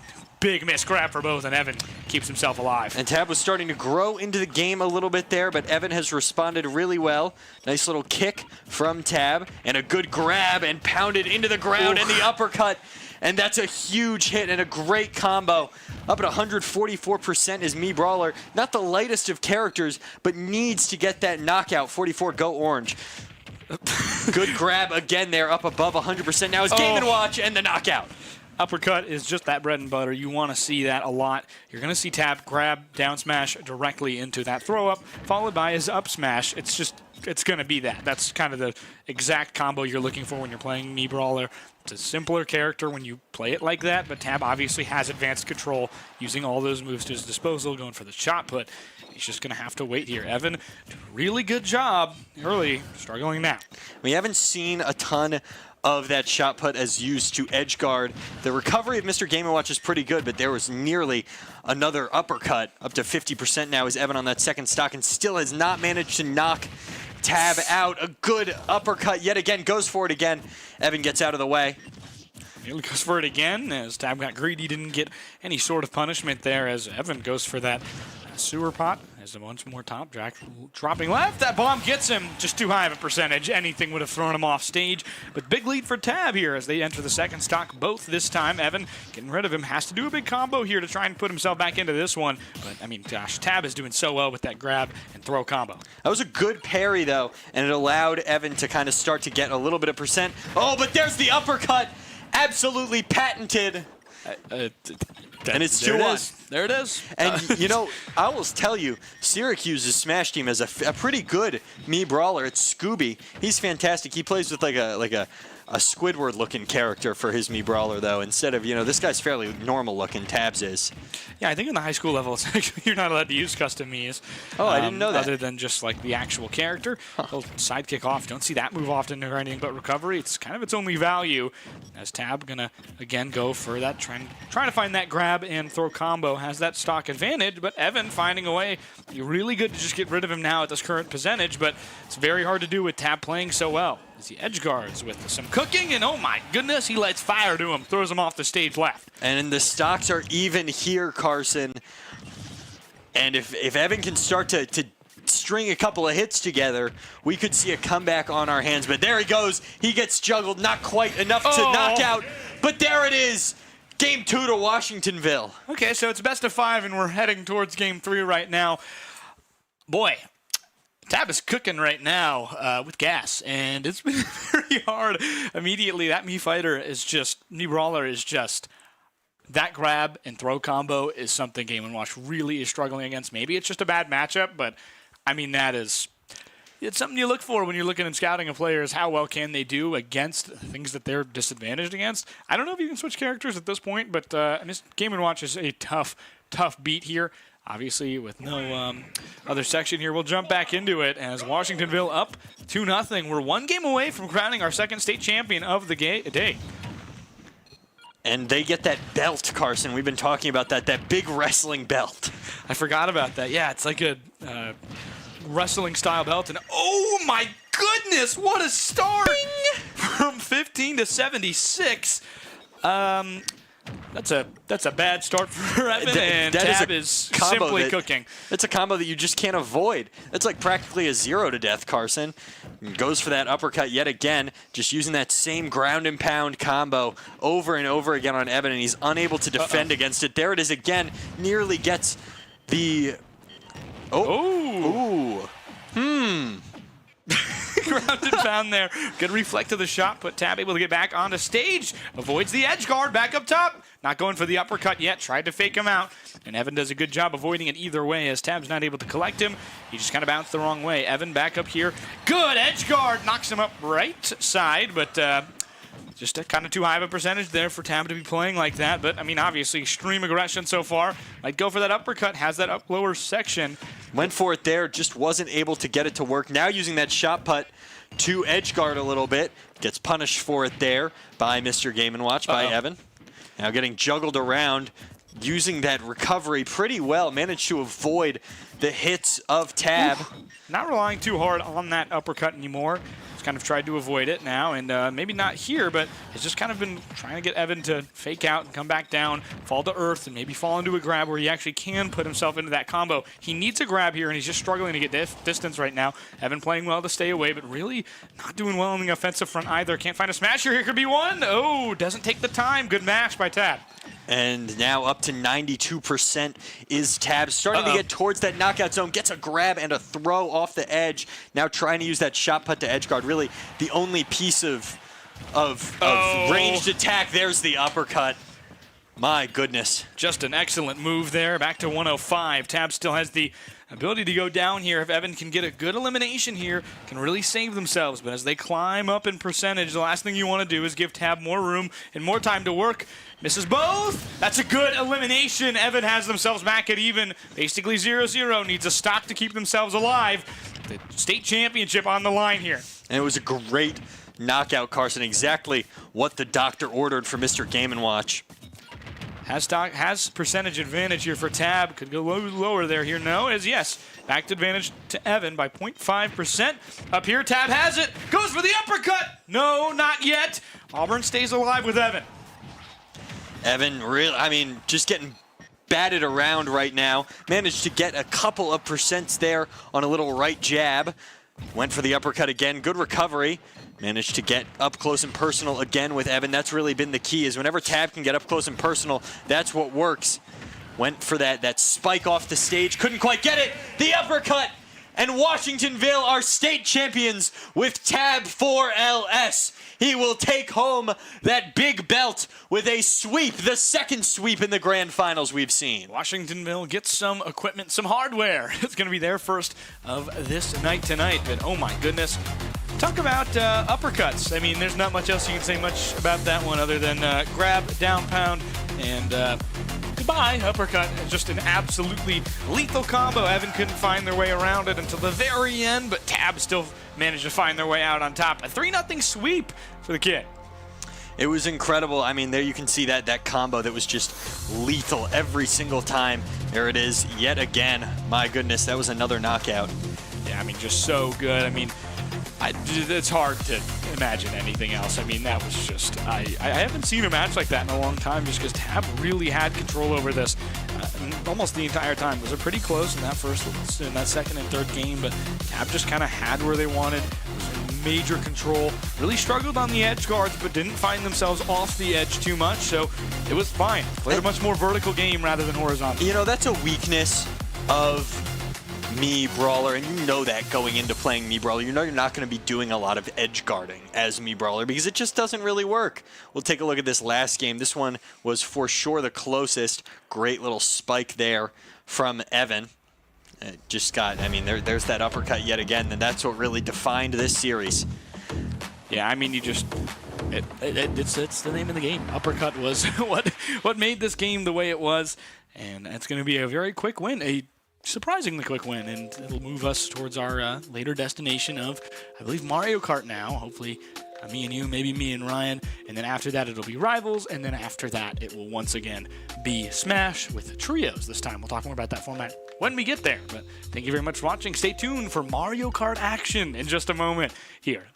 Big miss grab for both, and Evan keeps himself alive.
And Tab was starting to grow into the game a little bit there, but Evan has responded really well. Nice little kick from Tab, and a good grab, and pounded into the ground, and the uppercut. And that's a huge hit and a great combo. Up at 144% is Mii Brawler. Not the lightest of characters, but needs to get that knockout. 44, go orange. Good grab again there, up above 100%. Now it's Game & Watch and the knockout.
Uppercut is just that bread and butter. You want to see that a lot. You're going to see Tab grab down smash directly into that throw up, followed by his up smash. It's going to be that. That's kind of the exact combo you're looking for when you're playing Mii Brawler. It's a simpler character when you play it like that, but Tab obviously has advanced control, using all those moves to his disposal, going for the shot put. He's just going to have to wait here. Evan, really good job early, struggling now.
We haven't seen a ton of that shot put as used to edge guard. The recovery of Mr. Game & Watch is pretty good, but there was nearly another uppercut. Up to 50% now is Evan on that second stock, and still has not managed to knock Tab out. A good uppercut yet again, goes for it again. Evan gets out of the way.
Nearly goes for it again as Tab got greedy, didn't get any sort of punishment there as Evan goes for that sewer pot. As once more top, dropping left. That bomb gets him just too high of a percentage. Anything would have thrown him off stage. But big lead for Tab here as they enter the second stock both this time. Evan, getting rid of him, has to do a big combo here to try and put himself back into this one. But, I mean, gosh, Tab is doing so well with that grab and throw combo.
That was a good parry, though, and it allowed Evan to kind of start to get a little bit of percent. Oh, but there's the uppercut. Absolutely patented. And it's 2-1.
There it is.
And, you know, I will tell you, Syracuse's Smash team has a pretty good Mii Brawler. It's Scooby. He's fantastic. He plays with like a Squidward-looking character for his Mii Brawler, though, instead of, this guy's fairly normal-looking. Tabs is.
Yeah, I think in the high school level, it's actually, you're not allowed to use custom Miis.
Oh, I didn't know that.
Other than just, like, the actual character. Little sidekick off. Don't see that move often or anything but recovery. It's kind of its only value. As Tab going to, again, go for that, trying to find that grab and throw combo. Has that stock advantage, but Evan finding a way. You're really good to just get rid of him now at this current percentage, but it's very hard to do with Tab playing so well. As he edge guards with some cooking, and oh my goodness, he lights fire to him, throws him off the stage left.
And the stocks are even here, Carson. And if Evan can start to string a couple of hits together, we could see a comeback on our hands. But there he goes. He gets juggled, not quite enough to knock out. But there it is. Game 2 to Washingtonville.
Okay, so it's best of 5, and we're heading towards Game 3 right now. Boy, Tab is cooking right now with gas, and it's been very hard. Immediately, that Mii Brawler is just, that grab and throw combo is something Game & Watch really is struggling against. Maybe it's just a bad matchup, but I mean, it's something you look for when you're looking and scouting a player is how well can they do against things that they're disadvantaged against. I don't know if you can switch characters at this point, but Game & Watch is a tough beat here. Obviously, with no other section here, we'll jump back into it as Washingtonville up 2-0. We're one game away from crowning our second state champion of the day.
And they get that belt, Carson. We've been talking about that big wrestling belt.
I forgot about that. Yeah, it's like a wrestling-style belt. And oh, my goodness, what a start! Bing! From 15 to 76. That's a bad start for Evan, and Tab is simply cooking.
It's a combo that you just can't avoid. It's like practically a 0 to death, Carson. Goes for that uppercut yet again, just using that same ground and pound combo over and over again on Evan, and he's unable to defend against it. There it is again, nearly gets the...
Ground and pound there. Good reflect of the shot. Put Tab able to get back onto stage. Avoids the edge guard. Back up top. Not going for the uppercut yet. Tried to fake him out. And Evan does a good job avoiding it either way as Tab's not able to collect him. He just kind of bounced the wrong way. Evan back up here. Good edge guard. Knocks him up right side, but just kind of too high of a percentage there for Tab to be playing like that. But, I mean, obviously, extreme aggression so far. Might go for that uppercut. Has that up lower section.
Went for it there. Just wasn't able to get it to work. Now using that shot put to edge guard a little bit. Gets punished for it there by Mr. Game & Watch, by Evan. Now getting juggled around. Using that recovery pretty well. Managed to avoid the hits of Tab.
Not relying too hard on that uppercut anymore. He's kind of tried to avoid it now, and maybe not here, but has just kind of been trying to get Evan to fake out and come back down, fall to earth, and maybe fall into a grab where he actually can put himself into that combo. He needs a grab here, and he's just struggling to get distance right now. Evan playing well to stay away, but really not doing well on the offensive front either. Can't find a smasher. Here could be one. Oh, doesn't take the time. Good mash by Tab.
And now up to 92% is Tab. Starting to get towards that knockout zone. Gets a grab and a throw off the edge. Now trying to use that shot put to edge guard. Really the only piece of ranged attack. There's the uppercut. My goodness.
Just an excellent move there. Back to 105. Tab still has the ability to go down here. If Evan can get a good elimination here, can really save themselves. But as they climb up in percentage, the last thing you want to do is give Tab more room and more time to work. Misses both. That's a good elimination. Evan has themselves back at even. Basically 0-0. Needs a stock to keep themselves alive. The state championship on the line here.
And it was a great knockout, Carson. Exactly what the doctor ordered for Mr. Game & Watch.
Has percentage advantage here for Tab. Could go lower there here. No, as yes. Back to advantage to Evan by 0.5%. Up here, Tab has it. Goes for the uppercut. No, not yet. Auburn stays alive with Evan.
Evan, really, I mean, just getting batted around right now. Managed to get a couple of percents there on a little right jab. Went for the uppercut again. Good recovery. Managed to get up close and personal again with Evan. That's really been the key, is whenever Tab can get up close and personal, that's what works. Went for that spike off the stage. Couldn't quite get it. The uppercut. And Washingtonville are state champions with Tab 4LS. He will take home that big belt with a sweep, the second sweep in the grand finals we've seen.
Washingtonville gets some equipment, some hardware. It's going to be their first of this night tonight. But oh my goodness. Talk about uppercuts. I mean, there's not much else you can say much about that one other than grab, down pound, and goodbye, uppercut. Just an absolutely lethal combo. Evan couldn't find their way around it until the very end, but Tab still managed to find their way out on top. A 3-0 sweep for the kid.
It was incredible. I mean, there you can see that combo that was just lethal every single time. There it is yet again. My goodness, that was another knockout.
Yeah, I mean, just so good. I mean, it's hard to imagine anything else. I mean, that was just, I haven't seen a match like that in a long time just because Tab really had control over this almost the entire time. It was pretty close in that second and third game, but Tab just kind of had where they wanted. It was in major control. Really struggled on the edge guards, but didn't find themselves off the edge too much, so it was fine. Played a much more vertical game rather than horizontal.
You know, that's a weakness of Mii Brawler, and you know that going into playing Mii Brawler. You know you're not going to be doing a lot of edge guarding as Mii Brawler because it just doesn't really work. We'll take a look at this last game. This one was for sure the closest. Great little spike there from Evan. It just got, I mean, there's that uppercut yet again, and that's what really defined this series.
Yeah, I mean, you just, it's the name of the game. Uppercut was what made this game the way it was, and it's going to be a very quick win, a surprisingly quick win, and it'll move us towards our later destination of, I believe, Mario Kart now. Hopefully, me and you, maybe me and Ryan, and then after that it'll be Rivals, and then after that it will once again be Smash with trios this time. We'll talk more about that format when we get there, but thank you very much for watching. Stay tuned for Mario Kart action in just a moment here.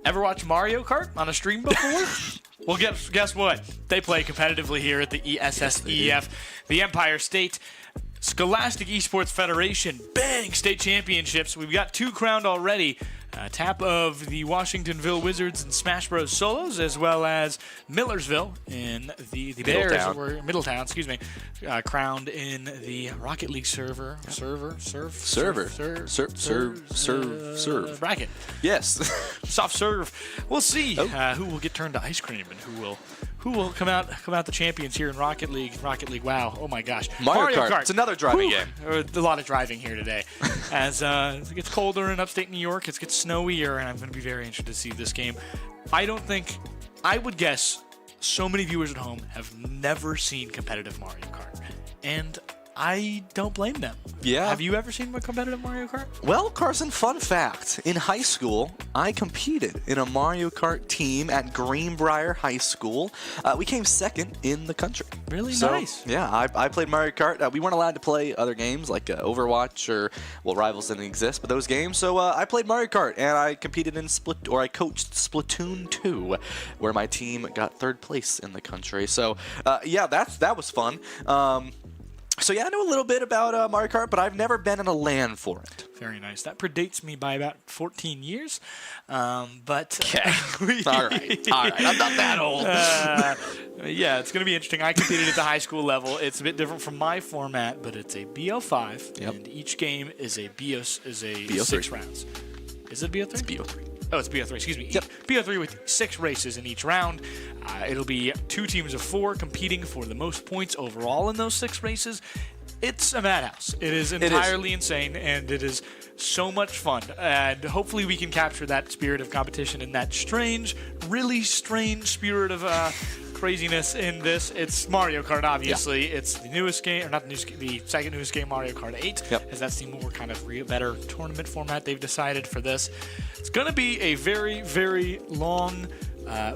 Ever watch Mario Kart on a stream before? Well, guess what? They play competitively here at the ESSEF, the Empire State Scholastic Esports Federation. Bang! State championships. We've got 2 crowned already. Tap of the Washingtonville Wizards and Smash Bros. Solos, as well as Millersville in the Bears, were Middletown, crowned in the Rocket League serve bracket.
Yes.
Soft serve. We'll see who will get turned to ice cream and who will come out the champions here in Rocket League. Rocket League, wow. Oh my gosh.
Mario Kart. It's another driving game.
A lot of driving here today. As it gets colder in upstate New York, it gets snowier, and I'm going to be very interested to see this game. I would guess so many viewers at home have never seen competitive Mario Kart. And I don't blame them.
Yeah.
Have you ever seen a competitive Mario Kart?
Well, Carson, fun fact. In high school, I competed in a Mario Kart team at Greenbrier High School. We came second in the country.
Really nice.
Yeah, I played Mario Kart. We weren't allowed to play other games like Overwatch or, well, Rivals didn't exist, but those games. So I played Mario Kart, and I competed in I coached Splatoon 2, where my team got 3rd place in the country. So, yeah, that was fun. So yeah, I know a little bit about Mario Kart, but I've never been in a LAN for it.
Very nice. That predates me by about 14 years. But
okay. All right. I'm not that old.
Yeah, it's going to be interesting. I competed at the high school level. It's a bit different from my format, but it's a BO5, and each game is a BO3. 6 rounds. Is it BO3?
It's BO3.
Oh, it's BO3, excuse me.
Yep.
BO3 with 6 races in each round. It'll be 2 teams of 4 competing for the most points overall in those 6 races. It's a madhouse. It is entirely insane, and it is so much fun. And hopefully we can capture that spirit of competition and that really strange spirit of craziness in this. It's Mario Kart, obviously. Yeah. It's the newest game, or not the newest game, the second newest game, Mario Kart 8, as that's the more kind of better tournament format they've decided for this. It's going to be a very, very long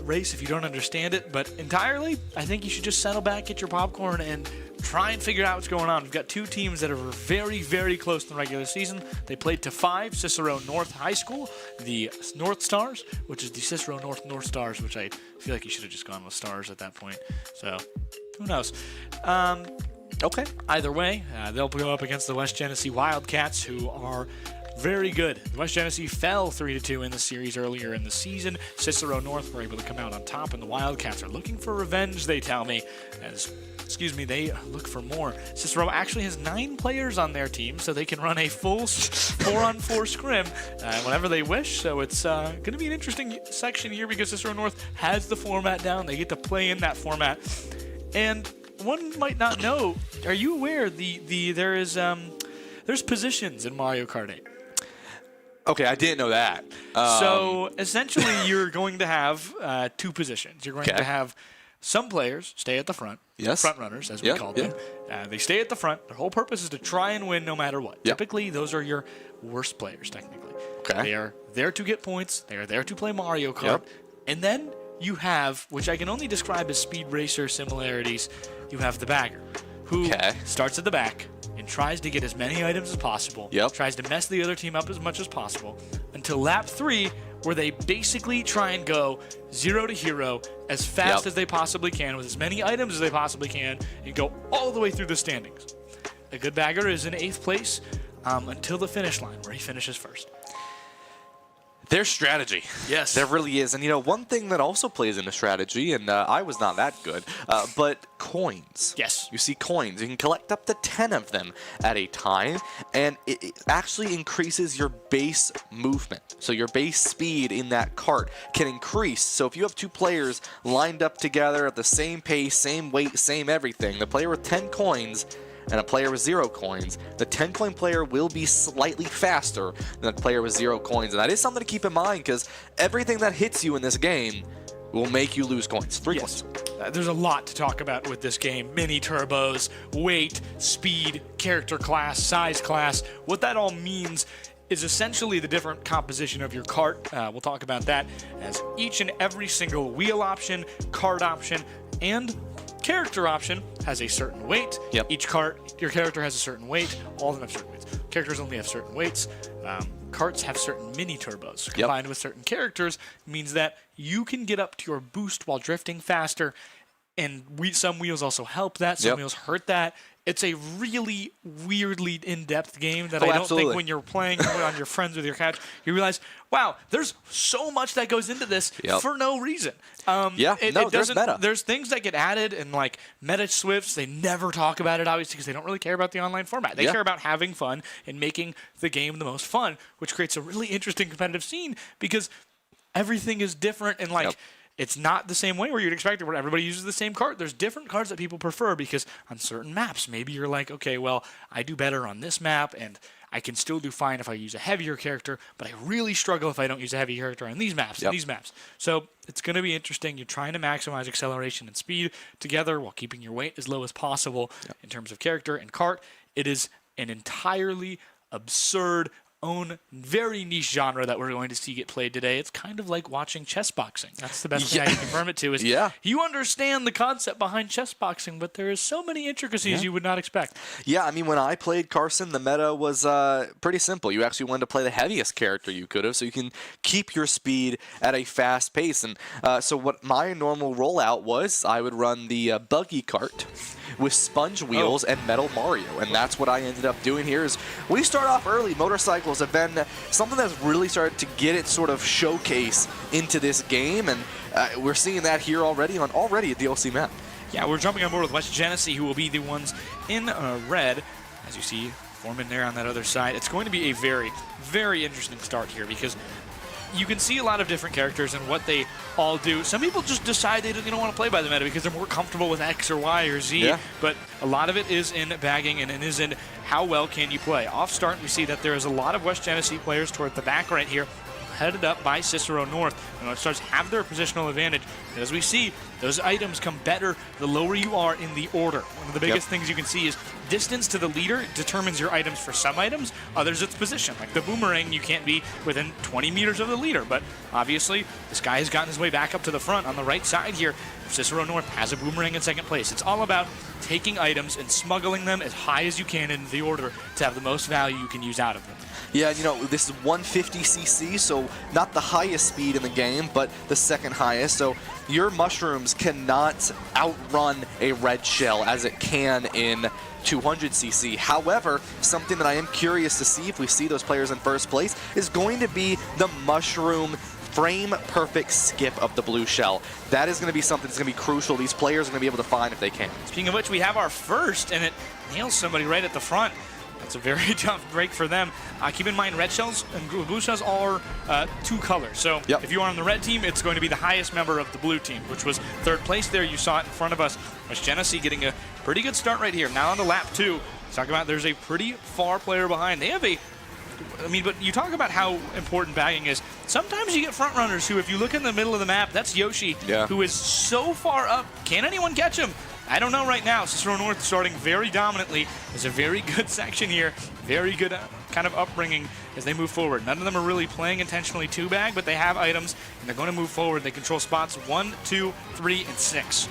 race if you don't understand it, but entirely, I think you should just settle back, get your popcorn, and try and figure out what's going on. We've got 2 teams that are very, very close in the regular season. They played to 5, Cicero North High School, the North Stars, which is the Cicero North Stars, which I feel like you should have just gone with Stars at that point. So, who knows? Okay. Either way, they'll go up against the West Genesee Wildcats, who are very good. West Genesee fell 3-2 in the series earlier in the season. Cicero North were able to come out on top, and the Wildcats are looking for revenge, they tell me, they look for more. Cicero actually has 9 players on their team, so they can run a full 4-on-4 scrim whenever they wish. So it's going to be an interesting section here because Cicero North has the format down. They get to play in that format. And one might not know, are you aware there's positions in Mario Kart 8?
Okay, I didn't know that.
So essentially you're going to have 2 positions. You're going to have some players stay at the front, front runners, as we call them. They stay at the front. Their whole purpose is to try and win no matter what. Typically, those are your worst players, technically.
Okay.
They are there to get points. They are there to play Mario Kart. And then you have, which I can only describe as Speed Racer similarities, you have the bagger, who starts at the back and tries to get as many items as possible, tries to mess the other team up as much as possible, until lap 3, where they basically try and go 0 to hero as fast as they possibly can with as many items as they possibly can and go all the way through the standings. A good bagger is in 8th place until the finish line, where he finishes first.
There's strategy.
Yes.
There really is. And, you know, one thing that also plays into strategy, and I was not that good, but coins.
Yes.
You see coins. You can collect up to 10 of them at a time, and it actually increases your base movement. So your base speed in that cart can increase. So if you have 2 players lined up together at the same pace, same weight, same everything, the player with 10 coins and a player with 0 coins, the 10-coin player will be slightly faster than the player with 0 coins. And that is something to keep in mind, because everything that hits you in this game will make you lose coins. 3 coins.
There's a lot to talk about with this game. Mini turbos, weight, speed, character class, size class. What that all means is essentially the different composition of your cart. We'll talk about that as each and every single wheel option, cart option, and character option has a certain weight. Each cart, your character has a certain weight. All of them have certain weights. Characters only have certain weights. carts have certain mini turbos. Combined with certain characters means that you can get up to your boost while drifting faster, and some wheels also help that, some wheels hurt that. It's a really weirdly in-depth game that I don't think when you're playing on your friends with your couch, you realize, wow, there's so much that goes into this for no reason.
There's meta.
There's things that get added in like meta swifts. They never talk about it, obviously, because they don't really care about the online format. They care about having fun and making the game the most fun, which creates a really interesting competitive scene because everything is different and like it's not the same way where you'd expect it, where everybody uses the same card. There's different cards that people prefer because on certain maps, maybe you're like, okay, well, I do better on this map, and I can still do fine if I use a heavier character, but I really struggle if I don't use a heavy character on these maps and these maps. So it's going to be interesting. You're trying to maximize acceleration and speed together while keeping your weight as low as possible in terms of character and cart. It is an entirely absurd own very niche genre that we're going to see get played today. It's kind of like watching chess boxing. That's the best thing I can confirm it to is you understand the concept behind chess boxing, but there is so many intricacies you would not expect.
Yeah, I mean, when I played Carson, the meta was pretty simple. You actually wanted to play the heaviest character you could have so you can keep your speed at a fast pace. And so what my normal rollout was, I would run the buggy cart with sponge wheels and Metal Mario. And that's what I ended up doing here is we start off early. Motorcycles have been something that's really started to get its sort of showcase into this game. And we're seeing that here already on a DLC map.
Yeah, we're jumping on board with West Genesee, who will be the ones in red. As you see, Foreman there on that other side. It's going to be a very, very interesting start here because you can see a lot of different characters and what they all do. Some people just decide they don't want to play by the meta because they're more comfortable with X or Y or Z, but a lot of it is in bagging and it is in how well can you play. Off start, we see that there is a lot of West Genesee players toward the back right here, headed up by Cicero North. And it starts to have their positional advantage. And as we see, those items come better the lower you are in the order. One of the biggest things you can see is distance to the leader determines your items for some items, others its position. Like the boomerang, you can't be within 20 meters of the leader, but obviously this guy has gotten his way back up to the front on the right side here. Cicero North has a boomerang in second place. It's all about taking items and smuggling them as high as you can into the order to have the most value you can use out of them.
Yeah, you know, this is 150cc, so not the highest speed in the game, but the second highest. So your mushrooms cannot outrun a red shell as it can in 200cc. However, something that I am curious to see if we see those players in first place is going to be the mushroom frame perfect skip of the blue shell. That is going to be something that's going to be crucial. These players are going to be able to find if they can.
Speaking of which, we have our first, and it nails somebody right at the front. That's a very tough break for them. Keep in mind, red shells and blue shells are two colors. So if you are on the red team, it's going to be the highest member of the blue team, which was third place there. You saw it in front of us. West Genesee getting a pretty good start right here. Now on to lap 2. Talk about there's a pretty far player behind. They have a but you talk about how important bagging is. Sometimes you get front runners who, if you look in the middle of the map, that's Yoshi, who is so far up. Can anyone catch him? I don't know right now. Cicero North starting very dominantly. There's a very good section here. Very good kind of upbringing as they move forward. None of them are really playing intentionally to bag, but they have items, and they're going to move forward. They control spots 1, 2, 3, and 6.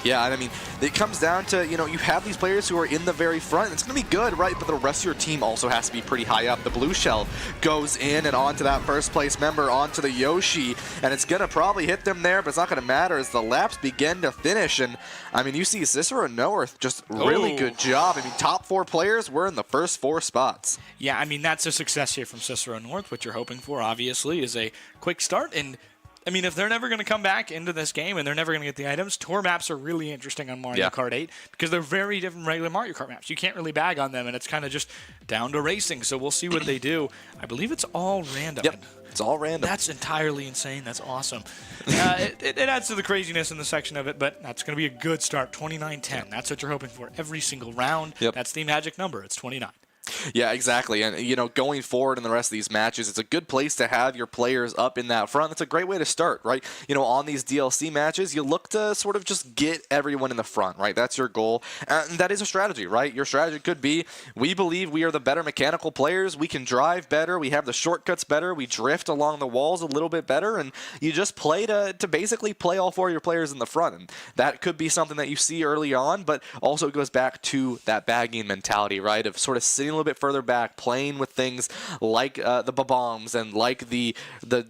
Yeah, and I mean, it comes down to, you know, you have these players who are in the very front. It's going to be good, right? But the rest of your team also has to be pretty high up. The blue shell goes in and onto that first place member, onto the Yoshi, and it's going to probably hit them there, but it's not going to matter as the laps begin to finish. And, I mean, you see Cicero North, just really good job. I mean, top 4 players were in the first 4 spots.
Yeah, I mean, that's a success here from Cicero North. What you're hoping for, obviously, is a quick start. And I mean, if they're never going to come back into this game and they're never going to get the items, tour maps are really interesting on Mario Kart 8 because they're very different from regular Mario Kart maps. You can't really bag on them, and it's kind of just down to racing. So we'll see what they do. I believe it's all random.
Yep, it's all random.
That's entirely insane. That's awesome. It adds to the craziness in the section of it, but that's going to be a good start. 29-10. That's what you're hoping for every single round. That's the magic number. It's 29.
Yeah, exactly. And, you know, going forward in the rest of these matches, it's a good place to have your players up in that front. It's a great way to start, right? You know, on these DLC matches, you look to sort of just get everyone in the front, right? That's your goal. And that is a strategy, right? Your strategy could be, we believe we are the better mechanical players. We can drive better. We have the shortcuts better. We drift along the walls a little bit better. And you just play to basically play all 4 of your players in the front. And that could be something that you see early on, but also goes back to that bagging mentality, right? Of sort of sitting a little bit bit further back, playing with things like the bombs and like the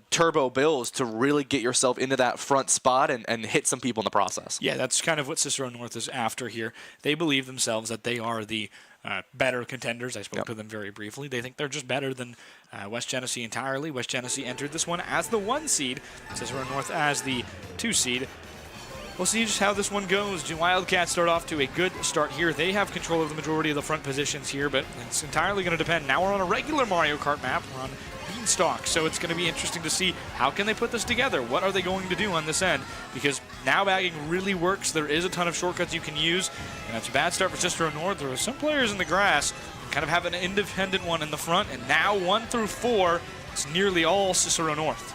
turbo bills to really get yourself into that front spot and hit some people in the process.
Yeah, that's kind of what Cicero North is after here. They believe themselves that they are the better contenders. I spoke to them very briefly. They think they're just better than West Genesee entirely. West Genesee entered this one as the 1 seed, Cicero North as the 2 seed. We'll see just how this one goes. Wildcats start off to a good start here. They have control of the majority of the front positions here, but it's entirely going to depend. Now we're on a regular Mario Kart map. We're on Beanstalk, so it's going to be interesting to see how can they put this together. What are they going to do on this end? Because now bagging really works. There is a ton of shortcuts you can use, and it's a bad start for Cicero North. There are some players in the grass kind of have an independent one in the front, and now 1 through 4, it's nearly all Cicero North.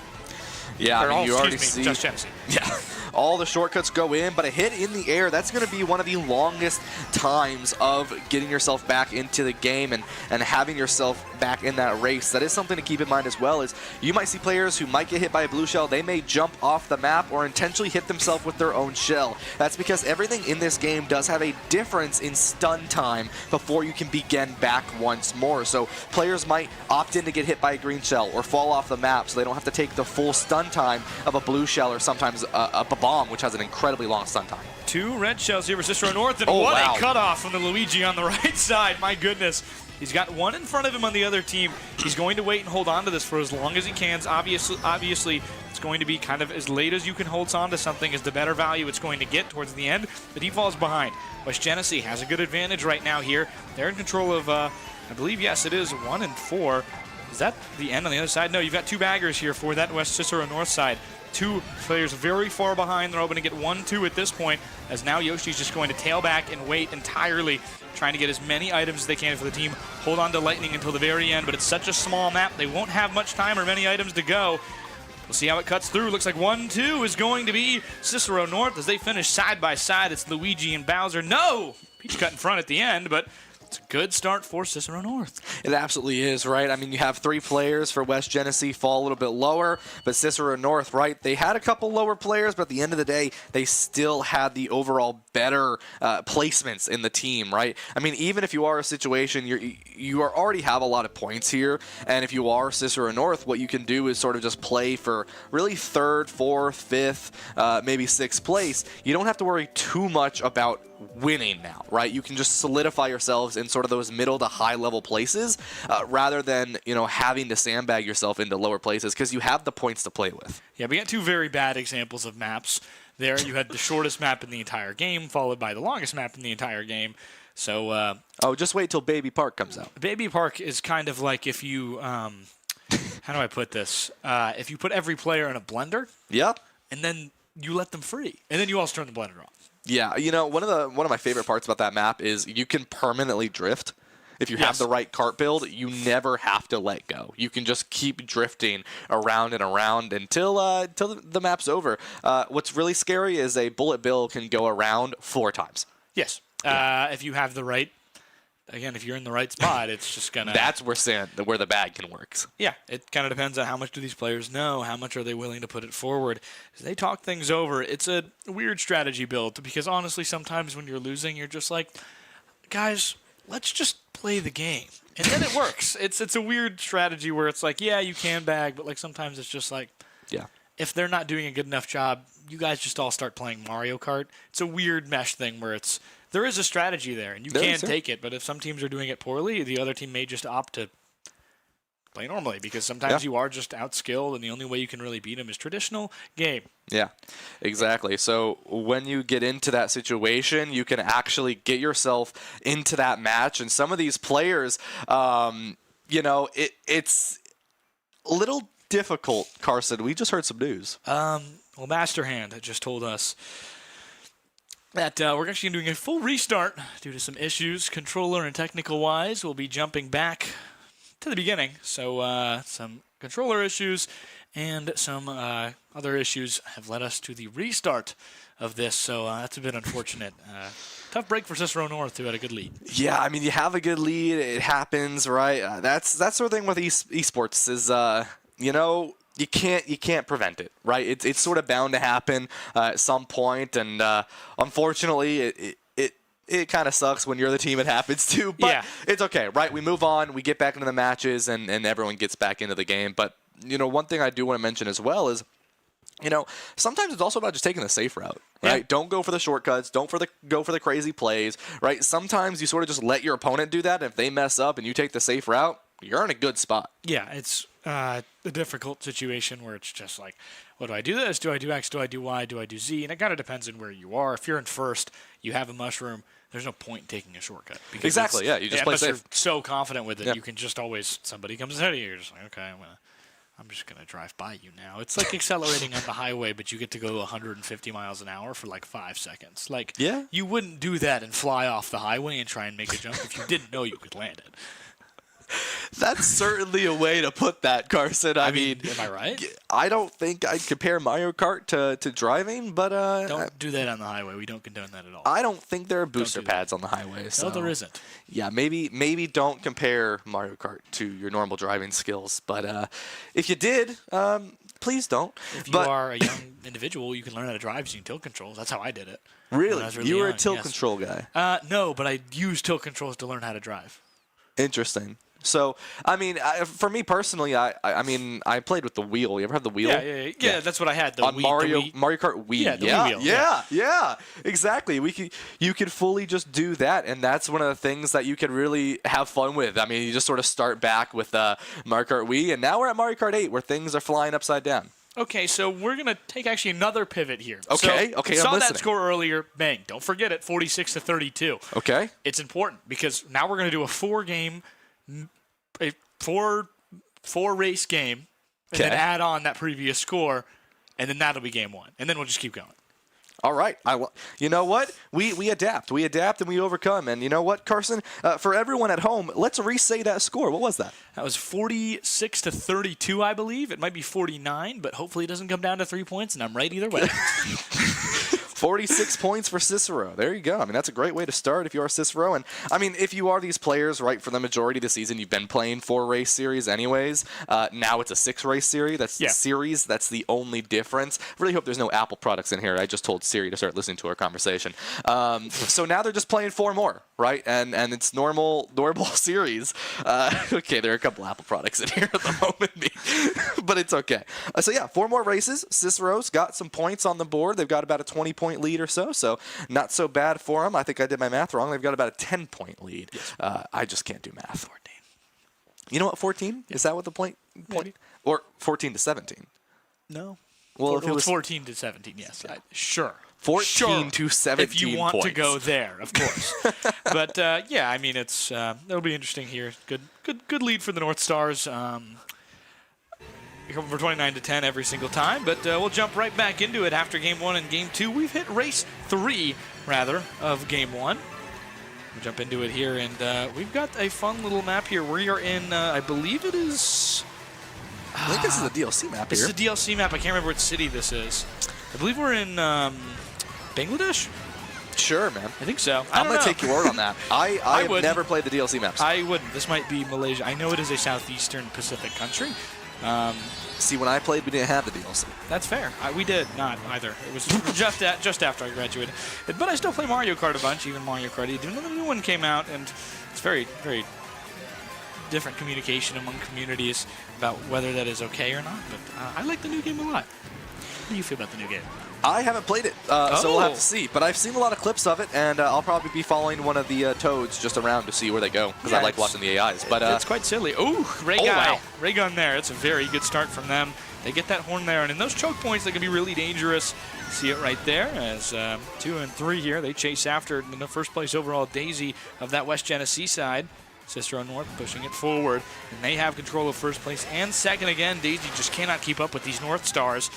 Yeah, I mean, you already see.
Just Genesee.
Yeah. All the shortcuts go in, but a hit in the air, that's going to be one of the longest times of getting yourself back into the game and having yourself back in that race. That is something to keep in mind as well, is you might see players who might get hit by a blue shell. They may jump off the map or intentionally hit themselves with their own shell. That's because everything in this game does have a difference in stun time before you can begin back once more. So players might opt in to get hit by a green shell or fall off the map so they don't have to take the full stun time of a blue shell or sometimes a bomb, which has an incredibly long stun time.
2 red shells here for Cicero North, and what a cutoff from the Luigi on the right side. My goodness. He's got 1 in front of him on the other team. He's going to wait and hold on to this for as long as he can. Obviously, it's going to be kind of as late as you can hold on to something is the better value it's going to get towards the end, but he falls behind. West Genesee has a good advantage right now here. They're in control of, I believe, yes, it is 1 and 4. Is that the end on the other side? No, you've got 2 baggers here for that West Cicero North side. 2 players very far behind. They're hoping to get 1-2 at this point, as now Yoshi's just going to tail back and wait entirely, trying to get as many items as they can for the team. Hold on to Lightning until the very end, but it's such a small map, they won't have much time or many items to go. We'll see how it cuts through. Looks like 1-2 is going to be Cicero North as they finish side by side. It's Luigi and Bowser. No! Peach cut in front at the end, but it's a good start for Cicero North.
It absolutely is, right? I mean, you have 3 players for West Genesee fall a little bit lower, but Cicero North, right? They had a couple lower players, but at the end of the day, they still had the overall better placements in the team, right? I mean, even if you are a situation, you already have a lot of points here, and if you are Cicero North, what you can do is sort of just play for really 3rd, 4th, 5th, maybe 6th place. You don't have to worry too much about winning now, right? You can just solidify yourselves in sort of those middle to high level places rather than, having to sandbag yourself into lower places because you have the points to play with.
Yeah, we got 2 very bad examples of maps there. You had the shortest map in the entire game followed by the longest map in the entire game. So,
just wait till Baby Park comes out.
Baby Park is kind of like if you, how do I put this? If you put every player in a blender,
yep,
and then you let them free, and then you also turn the blender off.
Yeah, one of my favorite parts about that map is you can permanently drift. If you have the right kart build, you never have to let go. You can just keep drifting around and around until the map's over. What's really scary is a bullet bill can go around 4 times.
Yes. If you have the right, again, if you're in the right spot, it's just going to...
That's where the bag can work.
Yeah, it kind of depends on how much do these players know, how much are they willing to put it forward. As they talk things over, it's a weird strategy build, because honestly, sometimes when you're losing, you're just like, guys, let's just play the game. And then it works. It's a weird strategy where it's like, yeah, you can bag, but like sometimes it's just like, if they're not doing a good enough job, you guys just all start playing Mario Kart. It's a weird mesh thing where there is a strategy there, and you can take it, but if some teams are doing it poorly, the other team may just opt to play normally, because sometimes you are just outskilled, and the only way you can really beat them is traditional game.
Yeah, exactly. So when you get into that situation, you can actually get yourself into that match, and some of these players, it's a little difficult, Carson. We just heard some news.
Well, Masterhand just told us that we're actually doing a full restart due to some issues, controller and technical-wise. We'll be jumping back to the beginning. So some controller issues and some other issues have led us to the restart of this. So that's a bit unfortunate. Tough break for Cicero North, who had a good lead.
Yeah, I mean, you have a good lead. It happens, right? That's sort of thing with esports is, you can't prevent it, right? It's sort of bound to happen at some point, and unfortunately, it kind of sucks when you're the team it happens to, but it's okay, right? We move on, we get back into the matches, and everyone gets back into the game. But, one thing I do want to mention as well is, sometimes it's also about just taking the safe route, right? Don't go for the shortcuts. Don't go for the crazy plays, right? Sometimes you sort of just let your opponent do that. And if they mess up and you take the safe route, you're in a good spot.
Yeah, it's a difficult situation where it's just like, what do I do this? Do I do X? Do I do Y? Do I do Z? And it kind of depends on where you are. If you're in first, you have a mushroom, there's no point in taking a shortcut.
Exactly, you just play safe.
You're so confident with it, you can just always, somebody comes ahead of you, you're just like, okay, I'm just going to drive by you now. It's like accelerating on the highway, but you get to go 150 miles an hour for like 5 seconds. Like, you wouldn't do that and fly off the highway and try and make a jump if you didn't know you could land it.
That's certainly a way to put that, Carson. I mean,
am I right?
I don't think I'd compare Mario Kart to driving, but
don't do that on the highway. We don't condone that at all.
I don't think there are booster pads on the highway. So.
No, there isn't.
Yeah, maybe don't compare Mario Kart to your normal driving skills. But if you did, please don't.
If you are a young individual, you can learn how to drive using tilt controls. That's how I did it.
Really? You were
young,
a tilt control guy?
No, but I used tilt controls to learn how to drive.
Interesting. So, I mean, for me personally, I mean, I played with the wheel. You ever have the wheel?
Yeah, that's what I had.
On Mario Kart Wii.
Yeah, the Wii wheel.
Yeah, exactly. You could fully just do that, and that's one of the things that you can really have fun with. I mean, you just sort of start back with Mario Kart Wii, and now we're at Mario Kart 8, where things are flying upside down.
Okay, so we're going to take actually another pivot here.
Okay,
so
I'm
saw
listening.
That score earlier. Bang. Don't forget it, 46-32.
Okay.
It's important because now we're going to do a four race game, and then add on that previous score, and then that'll be game one, and then we'll just keep going.
All right. You know what? We adapt. We adapt and we overcome. And you know what, Carson? For everyone at home, let's re-say that score. What was that?
That was 46-32, I believe. It might be 49, but hopefully it doesn't come down to 3 points, and I'm right either way.
46 points for Cicero. There you go. I mean, that's a great way to start if you are Cicero. And, I mean, if you are these players, right, for the majority of the season, you've been playing 4-race series anyways. Now it's a 6-race series. That's the only difference. Really hope there's no Apple products in here. I just told Siri to start listening to our conversation. So now they're just playing 4 more, right? And it's normal series. Okay, there are a couple Apple products in here at the moment, but it's okay. So, yeah, 4 more races. Cicero's got some points on the board. They've got about a 20-point lead or so not so bad for them. I think I did my math wrong. They've got about a 10-point lead. Yes. I just can't do math. 14. You know what, 14? Is that what the point? Or 14 to 17?
No.
Well, if it was
14 to 17, yes. Sure.
14 to 17
if you want
points.
to go there, of course. But, yeah, I mean, it'll be interesting here. Good lead for the North Stars. For 29-10 every single time, but we'll jump right back into it after Game 1 and Game 2. We've hit race 3, rather, of Game 1. We'll jump into it here, and we've got a fun little map here. We are in, I believe it is...
I think this is a DLC map
This
here.
is a DLC map. I can't remember what city this is. I believe we're in Bangladesh?
Sure, man.
I think so.
I'm going to take your word on that. I have never played the DLC maps.
I wouldn't. This might be Malaysia. I know it is a southeastern Pacific country.
See, when I played, we didn't have the DLC.
That's fair. We did not either. It was just after I graduated. But I still play Mario Kart a bunch, even Mario Kart 8. Another new one came out, and it's very, very different communication among communities about whether that is okay or not. But I like the new game a lot. How do you feel about the new game?
I haven't played it, so we'll have to see. But I've seen a lot of clips of it, and I'll probably be following one of the toads just around to see where they go, because I like watching the AIs. But
it's quite silly. Ooh, Ray gun there. It's a very good start from them. They get that horn there, and in those choke points, they can be really dangerous. See it right there as 2 and 3 here. They chase after in the first place overall Daisy of that West Genesee side. Cicero North pushing it forward, and they have control of first place and second again. Daisy just cannot keep up with these North Stars.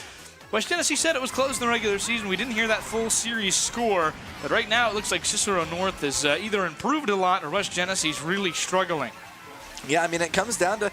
West Genesee said it was close in the regular season. We didn't hear that full series score, but right now it looks like Cicero North has either improved a lot or West Genesee's really struggling.
Yeah, I mean, it comes down to,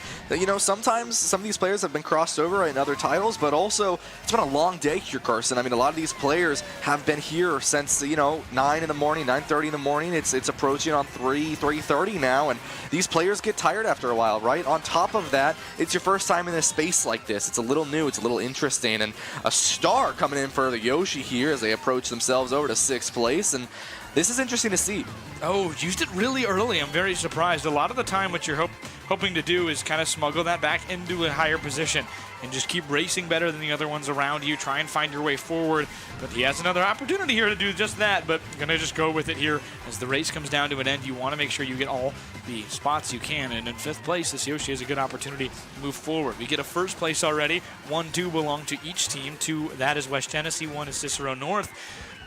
sometimes some of these players have been crossed over in other titles, but also it's been a long day here, Carson. I mean, a lot of these players have been here since, 9 in the morning, 9:30 in the morning. It's approaching on 3:30 now, and these players get tired after a while, right? On top of that, it's your first time in a space like this. It's a little new. It's a little interesting, and a star coming in for the Yoshi here as they approach themselves over to 6th place, and this is interesting to see.
Oh, used it really early. I'm very surprised. A lot of the time what you're hoping to do is kind of smuggle that back into a higher position and just keep racing better than the other ones around you. Try and find your way forward. But he has another opportunity here to do just that. But going to just go with it here as the race comes down to an end. You want to make sure you get all the spots you can. And in 5th place, this Yoshi has a good opportunity to move forward. We get a 1st place already. 1, 2 belong to each team. 2, that is West Genesee. 1 is Cicero North.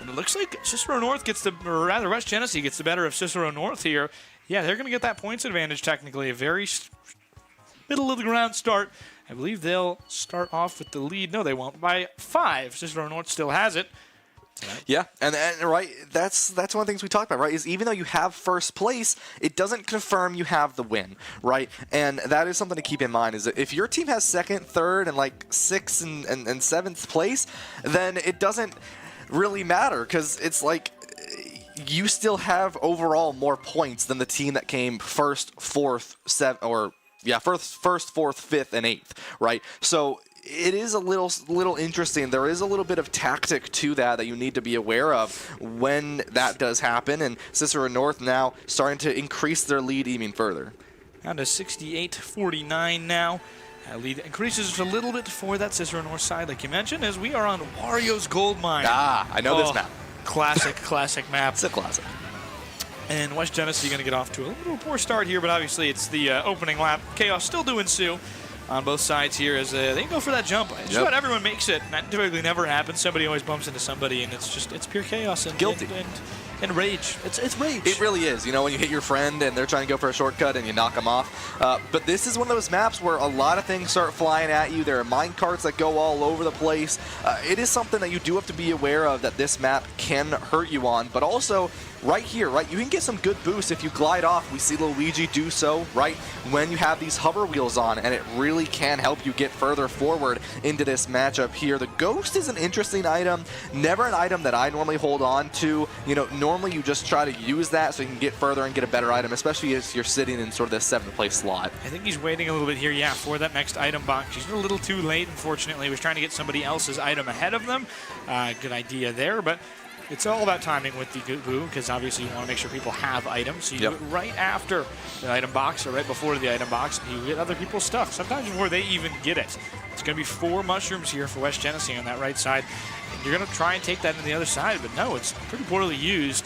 And it looks like Cicero North gets or rather West Genesee gets the better of Cicero North here. Yeah, they're going to get that points advantage technically. A very middle of the ground start. I believe they'll start off with the lead. No, they won't. By 5. Cicero North still has it.
Yeah, and right, that's one of the things we talked about, right, is even though you have 1st place, it doesn't confirm you have the win, right? And that is something to keep in mind, is that if your team has 2nd, 3rd, and like 6th and 7th place, then it doesn't really matter, because it's like you still have overall more points than the team that came 1st, 4th, 7th, or yeah, 1st, 4th, 5th, and 8th, right? So it is a little interesting. There is a little bit of tactic to that you need to be aware of when that does happen. And Cicero North now starting to increase their lead even further.
Down to 68-49 now. Lead increases just a little bit for that Cicero North side, like you mentioned, as we are on Wario's Gold Mine.
Ah, I know this map.
Classic map.
It's a classic.
And West Genesee going to get off to a little poor start here, but obviously it's the opening lap. Chaos still do ensue on both sides here as they go for that jump. Just about everyone makes it. That typically never happens. Somebody always bumps into somebody, and it's pure chaos and
guilty.
And rage. It's rage.
It really is. You know, when you hit your friend and they're trying to go for a shortcut and you knock them off. But this is one of those maps where a lot of things start flying at you. There are mine carts that go all over the place. It is something that you do have to be aware of, that this map can hurt you on. But also, right here, right, you can get some good boosts if you glide off. We see Luigi do so, right, when you have these hover wheels on, and it really can help you get further forward into this matchup here. The Ghost is an interesting item, never an item that I normally hold on to. You know, normally you just try to use that so you can get further and get a better item, especially as you're sitting in sort of this 7th place slot.
I think he's waiting a little bit here, yeah, for that next item box. He's a little too late, unfortunately. He was trying to get somebody else's item ahead of them. Good idea there, but it's all about timing with the Goo, because obviously you want to make sure people have items. So you do it right after the item box or right before the item box, and you get other people's stuff, sometimes before they even get it. It's going to be 4 mushrooms here for West Genesee on that right side. And you're going to try and take that to the other side, but no, it's pretty poorly used.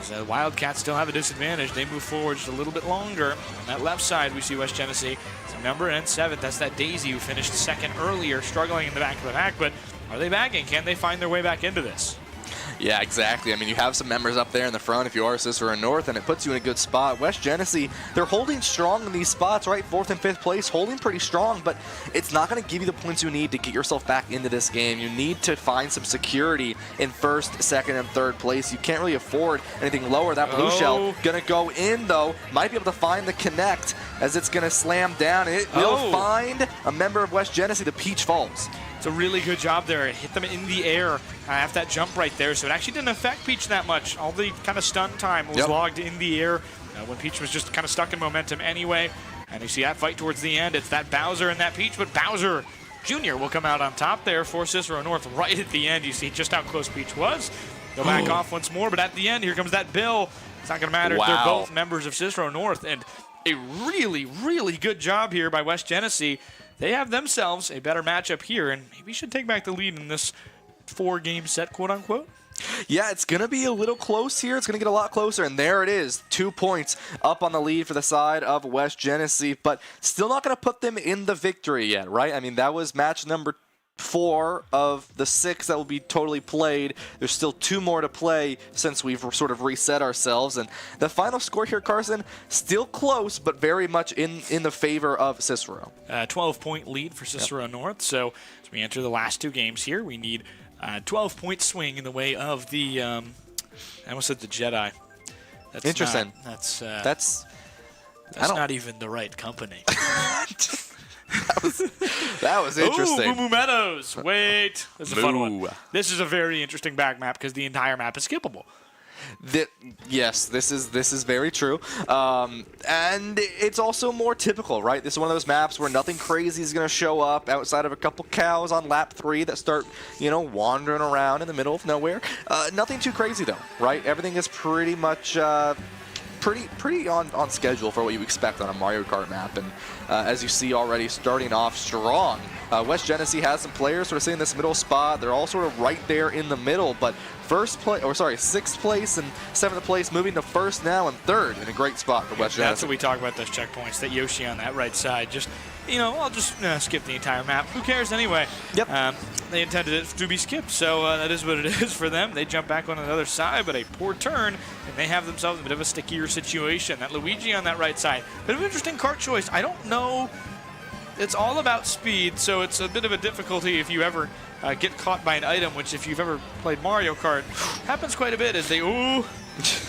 As the Wildcats still have a disadvantage, they move forward just a little bit longer. On that left side, we see West Genesee. So number and 7th, that's that Daisy who finished 2nd earlier, struggling in the back of the pack, but are they bagging? Can they find their way back into this?
Yeah, exactly. I mean, you have some members up there in the front if you are Cicero North, and it puts you in a good spot. West Genesee, they're holding strong in these spots, right? 4th and 5th place, holding pretty strong, but it's not going to give you the points you need to get yourself back into this game. You need to find some security in 1st, 2nd, and 3rd place. You can't really afford anything lower. That blue shell going to go in, though. Might be able to find the connect as it's going to slam down. It will find a member of West Genesee, the Peach Falls.
It's a really good job there. It hit them in the air after that jump right there, so it actually didn't affect Peach that much. All the kind of stun time was logged in the air when Peach was just kind of stuck in momentum anyway. And you see that fight towards the end. It's that Bowser and that Peach, but Bowser Jr. will come out on top there for Cicero North right at the end. You see just how close Peach was. Go back off once more, but at the end, here comes that Bill. It's not going to matter. They're both members of Cicero North, and a really, really good job here by West Genesee. They have themselves a better matchup here, and maybe should take back the lead in this 4-game set, quote-unquote.
Yeah, it's going to be a little close here. It's going to get a lot closer, and there it is. 2 points up on the lead for the side of West Genesee, but still not going to put them in the victory yet, right? I mean, that was match number 4 of the 6 that will be totally played. There's still 2 more to play since we've sort of reset ourselves. And the final score here, Carson, still close, but very much in the favor of Cicero.
12-point lead for Cicero North. So as we enter the last 2 games here, we need a 12-point swing in the way of the, I almost said the Jedi. That's
interesting.
That's not even the right company.
That was interesting.
Ooh, Moo Moo Meadows. Wait. This is a fun one. This is a very interesting back map because the entire map is skippable.
Yes, this is very true, and it's also more typical, right? This is one of those maps where nothing crazy is going to show up outside of a couple cows on lap 3 that start, wandering around in the middle of nowhere. Nothing too crazy though, right? Everything is pretty much pretty on schedule for what you expect on a Mario Kart map, and as you see already, starting off strong. West Genesee has some players sort of sitting in this middle spot. They're all sort of right there in the middle, but sixth place and 7th place moving to first now and 3rd in a great spot for West Genesee.
That's what we talk about, those checkpoints. That Yoshi on that right side, just, I'll just skip the entire map. Who cares anyway?
Yep.
They intended it to be skipped, so that is what it is for them. They jump back on the other side, but a poor turn, and they have themselves a bit of a stickier situation. That Luigi on that right side, bit of an interesting kart choice. I don't know. It's all about speed, so it's a bit of a difficulty if you ever get caught by an item, which if you've ever played Mario Kart, happens quite a bit as they,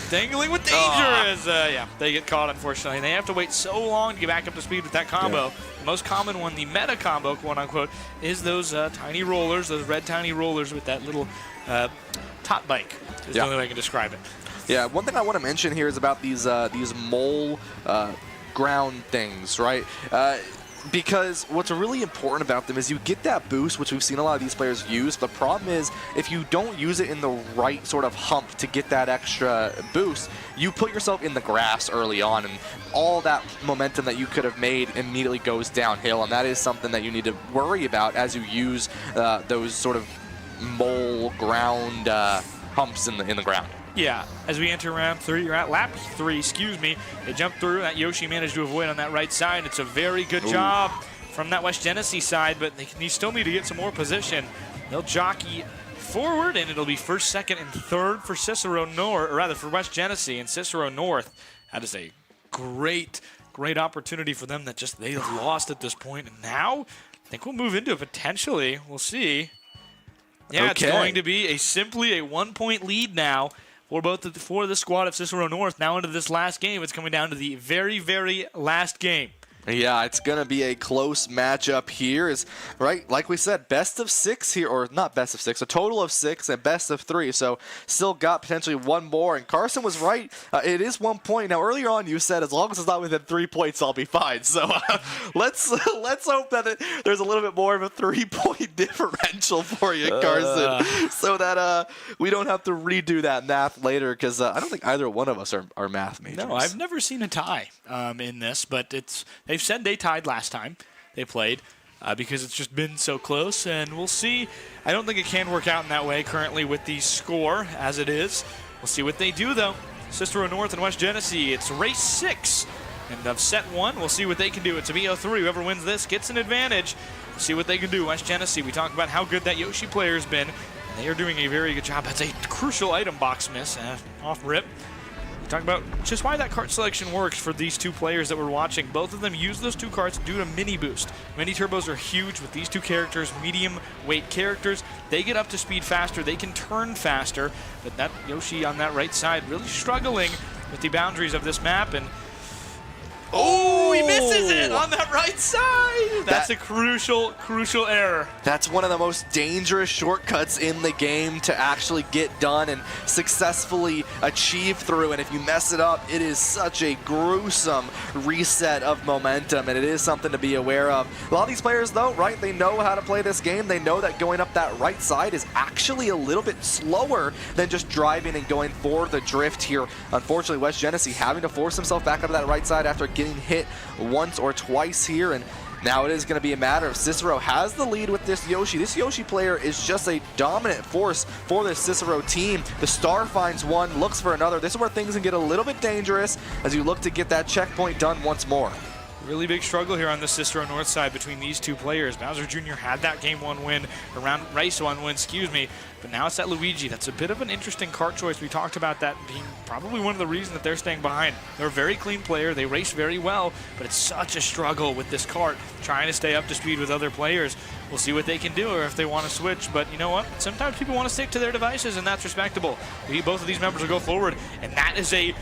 dangling with danger they get caught, unfortunately. And they have to wait so long to get back up to speed with that combo. Yeah. The most common one, the meta combo, quote-unquote, is those tiny rollers, those red tiny rollers with that little top bike is the only way I can describe it.
Yeah, one thing I want to mention here is about these mole ground things, right? Because what's really important about them is you get that boost, which we've seen a lot of these players use. The problem is if you don't use it in the right sort of hump to get that extra boost, you put yourself in the grass early on, and all that momentum that you could have made immediately goes downhill, and that is something that you need to worry about as you use those sort of mole ground humps in the ground.
Yeah, as we enter round 3, you're at lap 3, They jump through. That Yoshi managed to avoid on that right side. It's a very good job from that West Genesee side, but they still need to get some more position. They'll jockey forward, and it'll be first, second, and third for Cicero North, or rather for West Genesee and Cicero North. That is a great opportunity for them that just they have lost at this point. And now I think we'll move into it potentially. We'll see. Yeah, It's going to be simply a 1-point lead now for the squad of Cicero North. Now into this last game, it's coming down to the very, very last game.
Yeah, it's going to be a close matchup here. Right, like we said, best of 6 here, or not best of 6, a total of 6 and best of 3. So still got potentially one more. And Carson was right. It is 1 point. Now, earlier on, you said as long as it's not within 3 points, I'll be fine. So let's hope that there's a little bit more of a 3-point differential for you, Carson, so that we don't have to redo that math later, because I don't think either one of us are math majors.
No, I've never seen a tie in this, but they've said they tied last time they played because it's just been so close, and we'll see. I don't think it can work out in that way currently with the score as it is. We'll see what they do, though. Cicero North and West Genesee, it's race 6, and of set 1, we'll see what they can do. It's a BO3. Whoever wins this gets an advantage. We'll see what they can do. West Genesee, we talked about how good that Yoshi player has been, and they are doing a very good job. That's a crucial item box miss off rip. Talking about just why that kart selection works for these two players that we're watching. Both of them use those two karts due to mini boost. Mini turbos are huge with these two characters, medium weight characters. They get up to speed faster, they can turn faster, but that Yoshi on that right side really struggling with the boundaries of this map, and he misses it on that right side. That's a crucial error.
That's one of the most dangerous shortcuts in the game to actually get done and successfully achieve through. And if you mess it up, it is such a gruesome reset of momentum, and it is something to be aware of. A lot of these players, though, right, they know how to play this game. They know that going up that right side is actually a little bit slower than just driving and going for the drift here. Unfortunately, West Genesee having to force himself back onto that right side after getting hit once or twice here, and now it is going to be a matter of Cicero has the lead with this Yoshi. This Yoshi player is just a dominant force for this Cicero team. The star finds one, looks for another. This is where things can get a little bit dangerous as you look to get that checkpoint done once more.
Really big struggle here on the Cicero North side between these two players. Bowser Jr. had that game 1 win, race 1 win, but now it's that Luigi. That's a bit of an interesting kart choice. We talked about that being probably one of the reasons that they're staying behind. They're a very clean player. They race very well, but it's such a struggle with this kart trying to stay up to speed with other players. We'll see what they can do or if they want to switch, but you know what? Sometimes people want to stick to their devices, and that's respectable. Both of these members will go forward, and that is a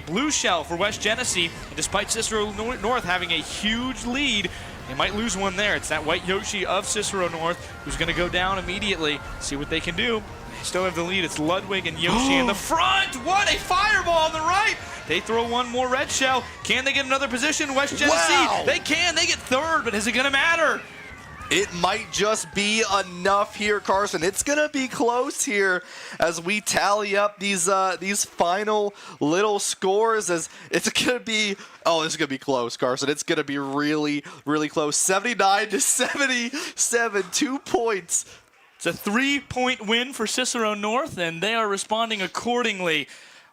blue shell for West Genesee. And despite Cicero North having a huge lead, they might lose one there. It's that white Yoshi of Cicero North who's going to go down immediately. See what they can do. still have the lead. It's Ludwig and Yoshi in the front. What a fireball on the right. They throw one more red shell. Can they get another position? West Genesee,
Wow.
they can. They get third, but is it going to matter?
It might just be enough here, Carson. It's going to be close here as we tally up these final little scores. As it's going to be, oh, this is going to be close, Carson. It's going to be really, really close. 79-77, 2 points.
It's a 3-point win for Cicero North, and they are responding accordingly.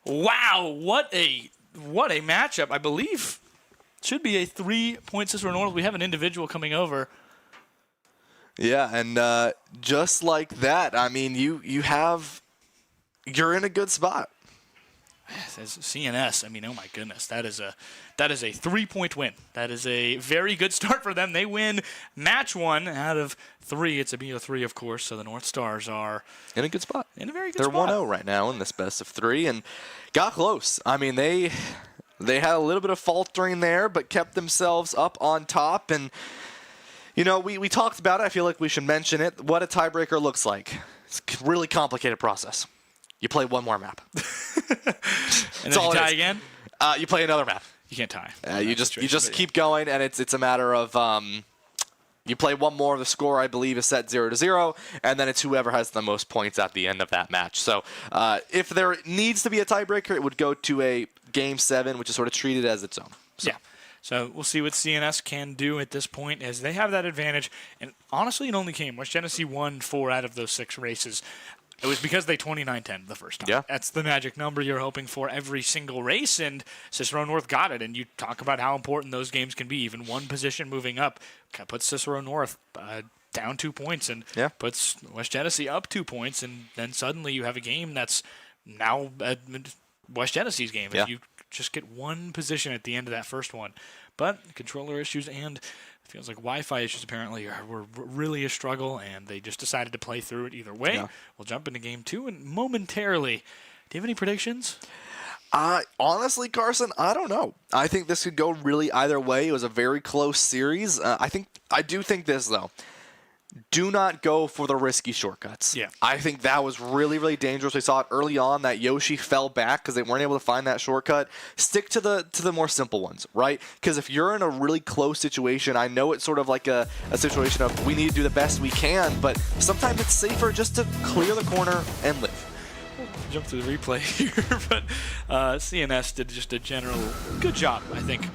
Wow, what a matchup. I believe it should be a 3-point Cicero North. We have an individual coming over.
Yeah, and just like that, I mean, you're in a good spot.
As CNS, I mean, oh my goodness, that is a 3-point win. That is a very good start for them. They win match 1 out of 3. It's a BO3, of course, so the North Stars are
in a good spot.
In a very good
spot. They're 1-0 right now in this best of 3 and got close. I mean, they had a little bit of faltering there, but kept themselves up on top. And you know, we talked about it. I feel like we should mention it. What a tiebreaker looks like. It's a really complicated process. You play one more map.
And then you tie again?
You play another map.
You can't tie.
You just keep going, and it's a matter of you play one more. The score, I believe, is set 0-0, and then it's whoever has the most points at the end of that match. So if there needs to be a tiebreaker, it would go to a Game 7, which is sort of treated as its own. So.
Yeah. So we'll see what CNS can do at this point as they have that advantage. And honestly, it only came. West Genesee won 4 out of those 6 races. It was because they 29-10 the first time.
Yeah.
That's the magic number you're hoping for every single race, and Cicero North got it. And you talk about how important those games can be. Even one position moving up puts Cicero North down 2 points and puts West Genesee up 2 points, and then suddenly you have a game that's now West Genesee's game.
Yeah.
If you just get one position at the end of that first one. But controller issues and it feels like Wi-Fi issues apparently were really a struggle, and they just decided to play through it either way. Yeah. We'll jump into Game 2 and momentarily. Do you have any predictions?
Honestly, Carson, I don't know. I think this could go really either way. It was a very close series. I do think this, though. Do not go for the risky shortcuts.
Yeah.
I think that was really, really dangerous. We saw it early on that Yoshi fell back because they weren't able to find that shortcut. Stick to the more simple ones, right? Because if you're in a really close situation, I know it's sort of like a situation of we need to do the best we can, but sometimes it's safer just to clear the corner and live.
Jump to the replay here, but CNS did just a general good job, I think,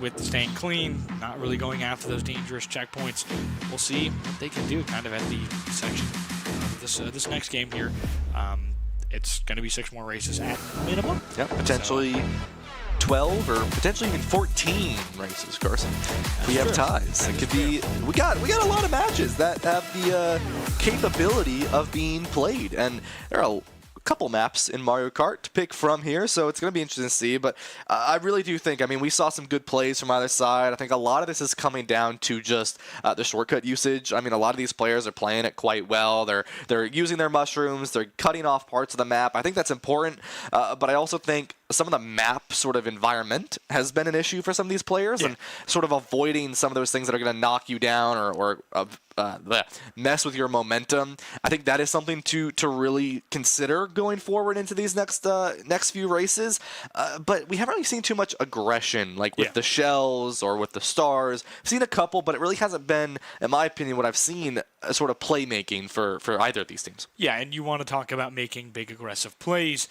with staying clean, not really going after those dangerous checkpoints. We'll see what they can do kind of at the section of this next game here. It's going to be 6 more races at minimum.
Yeah, potentially 12 or potentially even 14 races, Carson. We have ties. It could be. We got a lot of matches that have the capability of being played, and there are a couple maps in Mario Kart to pick from here, so it's going to be interesting to see. But I really do think, I mean, we saw some good plays from either side. I think a lot of this is coming down to just the shortcut usage. I mean, a lot of these players are playing it quite well. They're using their mushrooms. They're cutting off parts of the map. I think that's important, but I also think some of the map sort of environment has been an issue for some of these players, and sort of avoiding some of those things that are going to knock you down or mess with your momentum. I think that is something to really consider going forward into these next few races. But we haven't really seen too much aggression, like with the shells or with the stars. I've seen a couple, but it really hasn't been, in my opinion, what I've seen, a sort of playmaking for either of these teams.
Yeah, and you want to talk about making big aggressive plays.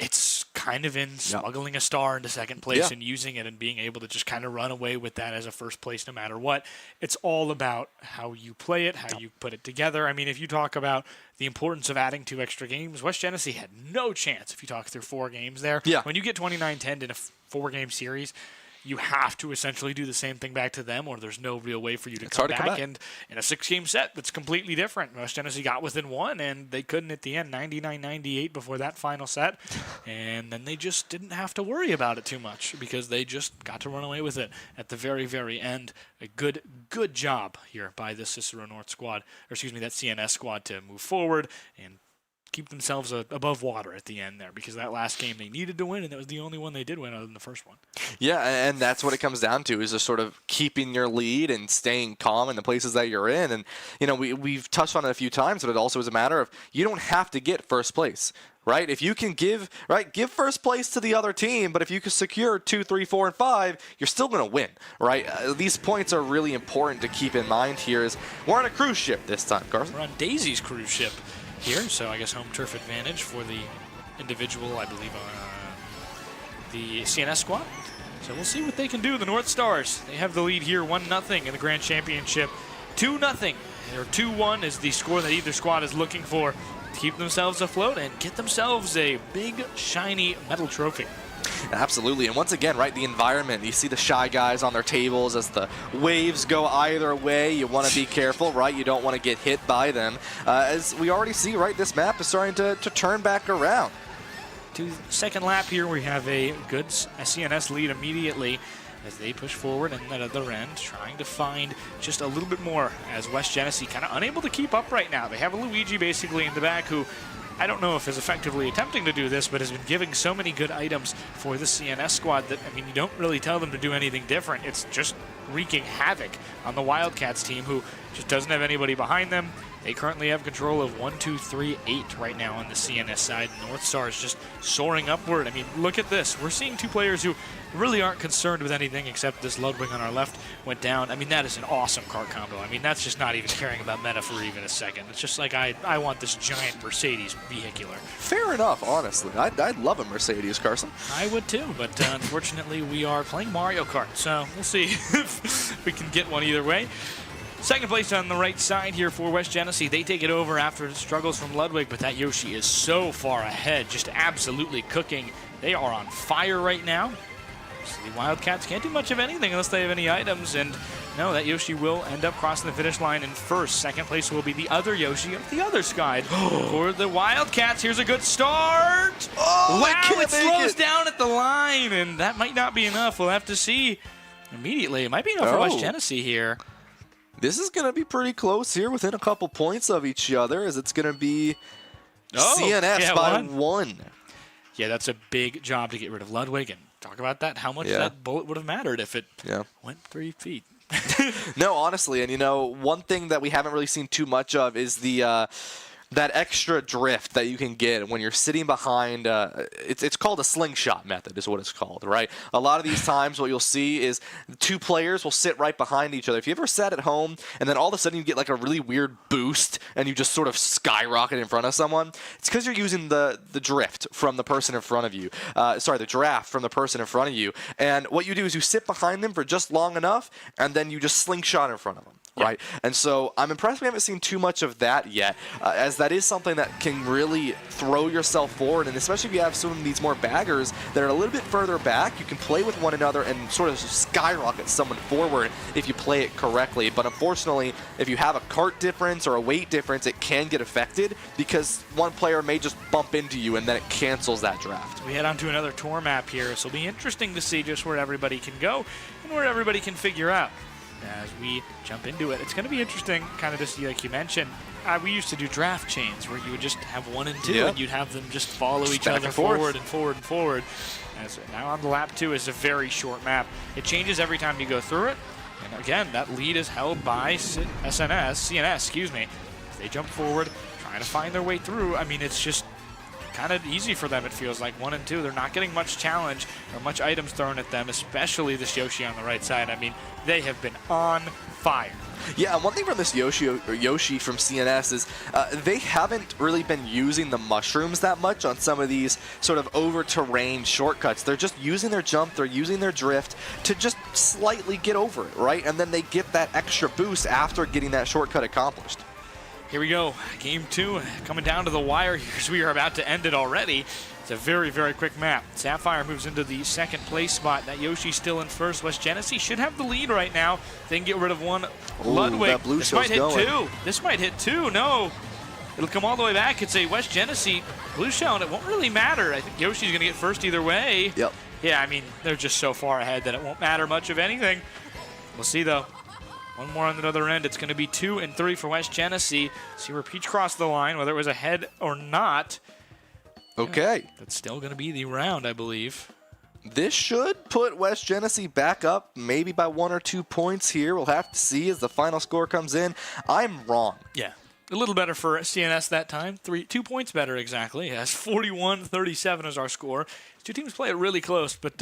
It's kind of in smuggling a star into second place and using it and being able to just kind of run away with that as a first place no matter what. It's all about how you play it, how you put it together. I mean, if you talk about the importance of adding 2 extra games, West Genesee had no chance if you talk through 4 games there.
Yeah.
When you get 29-10 in a 4-game series, you have to essentially do the same thing back to them, or there's no real way for you to come back. And in a 6-game set, that's completely different. West Genesee got within 1, and they couldn't at the end, 99-98 before that final set. And then they just didn't have to worry about it too much because they just got to run away with it at the very, very end. A good job here by the Cicero North squad, or excuse me, that CNS squad to move forward and keep themselves above water at the end there, because that last game they needed to win, and that was the only one they did win other than the first one.
Yeah, and that's what it comes down to, is just sort of keeping your lead and staying calm in the places that you're in. And, we've touched on it a few times, but it also is a matter of you don't have to get first place. Right? If you can give first place to the other team, but if you can secure 2, 3, 4, and 5, you're still going to win, right? These points are really important to keep in mind here. Is we're on a cruise ship this time, Carson.
We're on Daisy's cruise ship here, so I guess home turf advantage for the individual, I believe, the CNS squad. So we'll see what they can do. The North Stars, they have the lead here, 1-0 in the Grand Championship. 2-0, or 2-1 is the score that either squad is looking for. Keep themselves afloat and get themselves a big, shiny medal trophy.
Absolutely. And once again, right, the environment, you see the shy guys on their tables as the waves go either way. You want to be careful, right? You don't want to get hit by them. As we already see, right, this map is starting to turn back around.
To the second lap here, we have a good CNS lead immediately as they push forward, and at the other end, trying to find just a little bit more, as West Genesee kind of unable to keep up right now. They have a Luigi basically in the back who, I don't know if is effectively attempting to do this, but has been giving so many good items for the CNS squad that, I mean, you don't really tell them to do anything different. It's just wreaking havoc on the Wildcats team, who just doesn't have anybody behind them. They currently have control of 1, 2, 3, 8 right now on the CNS side. North Star is just soaring upward. I mean, look at this. We're seeing two players who really aren't concerned with anything except this Ludwig on our left went down. I mean, that is an awesome cart combo. I mean, that's just not even caring about meta for even a second. It's just like, I want this giant Mercedes vehicular.
Fair enough, honestly. I'd love a Mercedes, Carson.
I would too, but unfortunately we are playing Mario Kart, so we'll see if we can get one either way. Second place on the right side here for West Genesee. They take it over after struggles from Ludwig, but that Yoshi is so far ahead, just absolutely cooking. They are on fire right now. So the Wildcats can't do much of anything unless they have any items, and no, that Yoshi will end up crossing the finish line in first. Second place will be the other Yoshi of the other side for the Wildcats. Here's a good start.
Oh,
wow, it slows down at the line, and that might not be enough. We'll have to see immediately. It might be enough for West Genesee here.
This is going to be pretty close here, within a couple points of each other, as it's going to be CNS by one.
Yeah, that's a big job to get rid of Ludwig, and talk about that, how much that bullet would have mattered if it went 3 feet.
No, honestly, and one thing that we haven't really seen too much of is the that extra drift that you can get when you're sitting behind. It's called a slingshot method is what it's called, right? A lot of these times what you'll see is two players will sit right behind each other. If you ever sat at home and then all of a sudden you get like a really weird boost and you just sort of skyrocket in front of someone, it's because you're using the drift from the person in front of you. The draft from the person in front of you. And what you do is you sit behind them for just long enough, and then you just slingshot in front of them. Right, and so I'm impressed we haven't seen too much of that yet, as that is something that can really throw yourself forward, and especially if you have some of these more baggers that are a little bit further back, you can play with one another and sort of skyrocket someone forward if you play it correctly. But unfortunately, if you have a cart difference or a weight difference, it can get affected because one player may just bump into you and then it cancels that draft.
We head on to another tour map here, so it'll be interesting to see just where everybody can go and where everybody can figure out. As we jump into it, it's going to be interesting, kind of just like you mentioned. We used to do draft chains where you would just have 1 and 2, and you'd have them just follow each other forward and forward and forward. As now on the lap 2 is a very short map. It changes every time you go through it, and again, that lead is held by CNS. They jump forward, trying to find their way through. I mean, it's just kind of easy for them, it feels like. 1 and 2, they're not getting much challenge or much items thrown at them, especially this Yoshi on the right side. I mean, they have been on fire.
Yeah, and one thing from this Yoshi from CNS is they haven't really been using the mushrooms that much on some of these sort of over-terrain shortcuts. They're just using their jump, they're using their drift to just slightly get over it, right? And then they get that extra boost after getting that shortcut accomplished.
Here we go, game 2 coming down to the wire here as we are about to end it already. It's a very, very quick map. Sapphire moves into the second place spot. That Yoshi still in first. West Genesee should have the lead right now. They can get rid of one. Ludwig, this might hit going. 2. This might hit 2, no. It'll come all the way back. It's a West Genesee blue shell, and it won't really matter. I think Yoshi's going to get first either way.
Yep.
Yeah, I mean, they're just so far ahead that it won't matter much of anything. We'll see, though. One more on the other end. It's going to be 2 and 3 for West Genesee. See where Peach crossed the line, whether it was ahead or not.
Okay.
Yeah, that's still going to be the round, I believe.
This should put West Genesee back up, maybe by 1 or 2 points here. We'll have to see as the final score comes in. I'm wrong.
Yeah. A little better for CNS that time. 2 points better exactly. Yes, 41-37 is our score. Two teams play it really close, but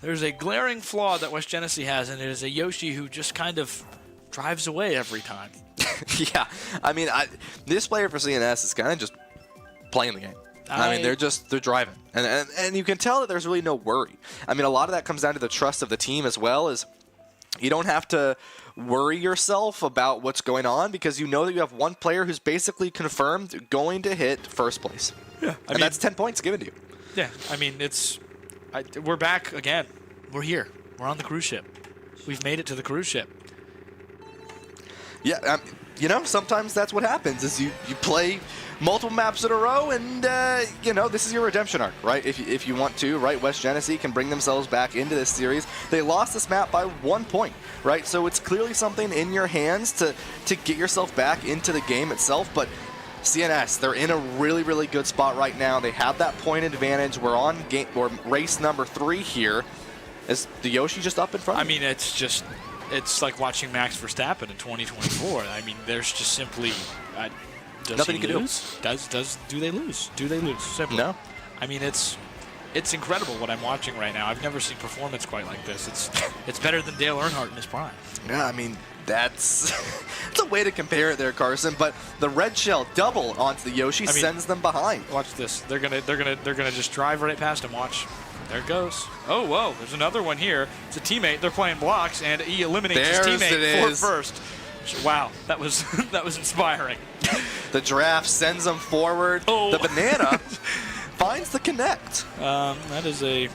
there's a glaring flaw that West Genesee has, and it is a Yoshi who just kind of drives away every time.
Yeah. I mean, this player for CNS is kind of just playing the game. I mean, they're driving. And you can tell that there's really no worry. I mean, a lot of that comes down to the trust of the team as well, as you don't have to worry yourself about what's going on because you know that you have one player who's basically confirmed going to hit first place. Yeah. I mean, that's 10 points given to you.
Yeah. I mean, we're back again. We're here. We're on the cruise ship. We've made it to the cruise ship.
Yeah. You know, sometimes that's what happens is you play multiple maps in a row, and you know, this is your redemption arc, right? If you want to, right? West Genesee can bring themselves back into this series. They lost this map by 1 point, right? So it's clearly something in your hands to get yourself back into the game itself. But CNS, they're in a really, really good spot right now. They have that point advantage. We're on race number 3 here. Is the Yoshi just up in front?
I mean, it's like watching Max Verstappen in 2024. I mean, there's just simply.
Nothing you can
lose? Do they lose? Do they lose? Simple.
No.
I mean, it's incredible what I'm watching right now. I've never seen performance quite like this. It's better than Dale Earnhardt in his prime.
Yeah, I mean, that's a way to compare it there, Carson. But the red shell double onto the Yoshi sends them behind.
Watch this. They're gonna just drive right past him. Watch. There it goes. Oh, whoa. There's another one here. It's a teammate. They're playing blocks, and he eliminates his teammate for first. Wow, that was inspiring.
The draft sends them forward.
Oh.
The banana finds the connect.
That is a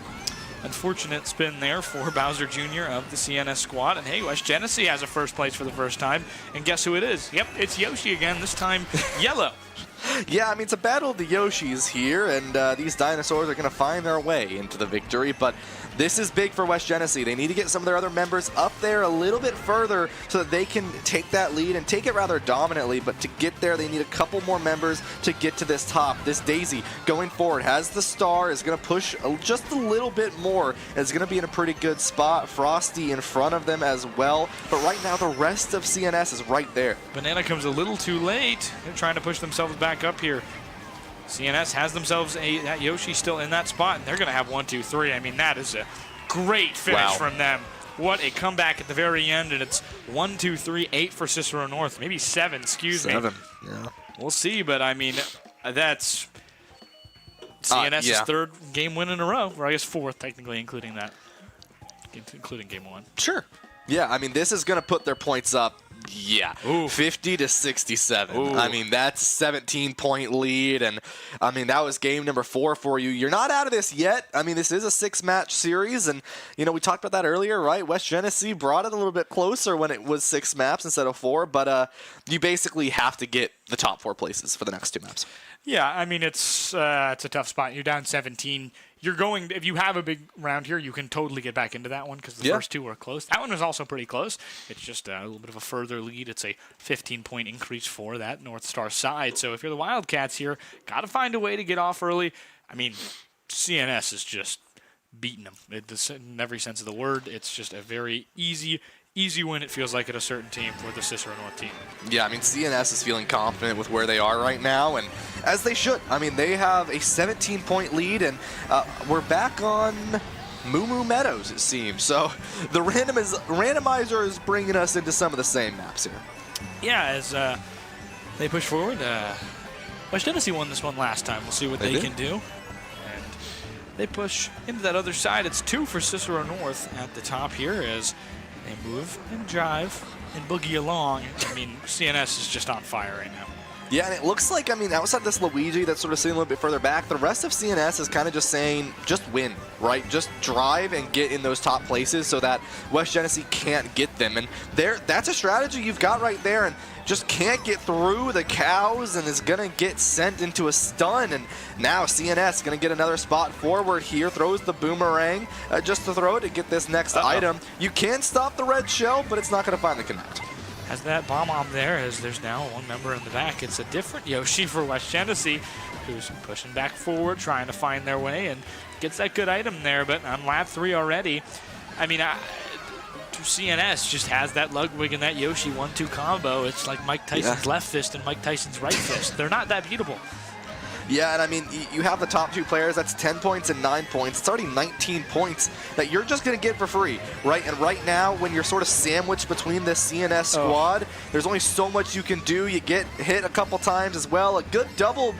unfortunate spin there for Bowser Jr. of the CNS squad. And hey, West Genesee has a first place for the first time. And guess who it is? Yep, it's Yoshi again, this time yellow.
Yeah, I mean, it's a battle of the Yoshis here, and these dinosaurs are going to find their way into the victory. But this is big for West Genesee. They need to get some of their other members up there a little bit further so that they can take that lead and take it rather dominantly. But to get there, they need a couple more members to get to this top. This Daisy going forward has the star, is going to push just a little bit more. It's going to be in a pretty good spot. Frosty in front of them as well. But right now, the rest of CNS is right there.
Banana comes a little too late. They're trying to push themselves back up here. CNS has themselves that Yoshi still in that spot, and they're going to have 1, 2, 3. I mean, that is a great finish from them. What a comeback at the very end, and it's 1, 2, 3, 8 for Cicero North. Maybe 7, excuse me.
7, yeah.
We'll see, but I mean, that's CNS's third game win in a row, or I guess 4th, technically, including that, including game 1.
Sure. Yeah, I mean, this is going to put their points up. Yeah, 50-67.
Ooh.
I mean, that's a 17-point lead, and I mean, that was game number 4 for you. You're not out of this yet. I mean, this is a 6-match series, and, you know, we talked about that earlier, right? West Genesee brought it a little bit closer when it was 6 maps instead of 4, but you basically have to get the top 4 places for the next 2 maps.
Yeah, I mean, it's a tough spot. You're down 17. If you have a big round here, you can totally get back into that one because the first 2 were close. That one was also pretty close. It's just a little bit of a further lead. It's a 15-point increase for that North Star side. So if you're the Wildcats here, got to find a way to get off early. I mean, CNS is just beating them in every sense of the word. It's just a very easy win, it feels like, at a certain team for the Cicero North team. Yeah,
I mean, CNS is feeling confident with where they are right now, and as they should. I mean, they have a 17-point lead, and we're back on Moo Moo Meadows, it seems. So the randomizer is bringing us into some of the same maps here.
Yeah, as they push forward. West Genesee won this one last time. We'll see what they can do. And they push into that other side. It's 2 for Cicero North at the top here as they move and drive and boogie along. I mean, CNS is just on fire right now.
Yeah, and it looks like, I mean, outside this Luigi that's sort of sitting a little bit further back, the rest of CNS is kind of just saying, just win, right? Just drive and get in those top places so that West Genesee can't get them. And that's a strategy you've got right there, and just can't get through the cows and is going to get sent into a stun. And now CNS is going to get another spot forward here, throws the boomerang just to throw it to get this next item. You can stop the red shell, but it's not going to find the connect.
Has that bomb there, as there's now one member in the back. It's a different Yoshi for West Genesee, who's pushing back forward, trying to find their way, and gets that good item there. But on lap 3 already, I mean, CNS just has that Ludwig and that Yoshi 1-2 combo. It's like Mike Tyson's left fist and Mike Tyson's right fist. They're not that beatable.
Yeah, and I mean, you have the top 2 players, that's 10 points and 9 points. It's already 19 points that you're just going to get for free, right? And right now, when you're sort of sandwiched between this CNS squad, there's only so much you can do. You get hit a couple times as well. A good double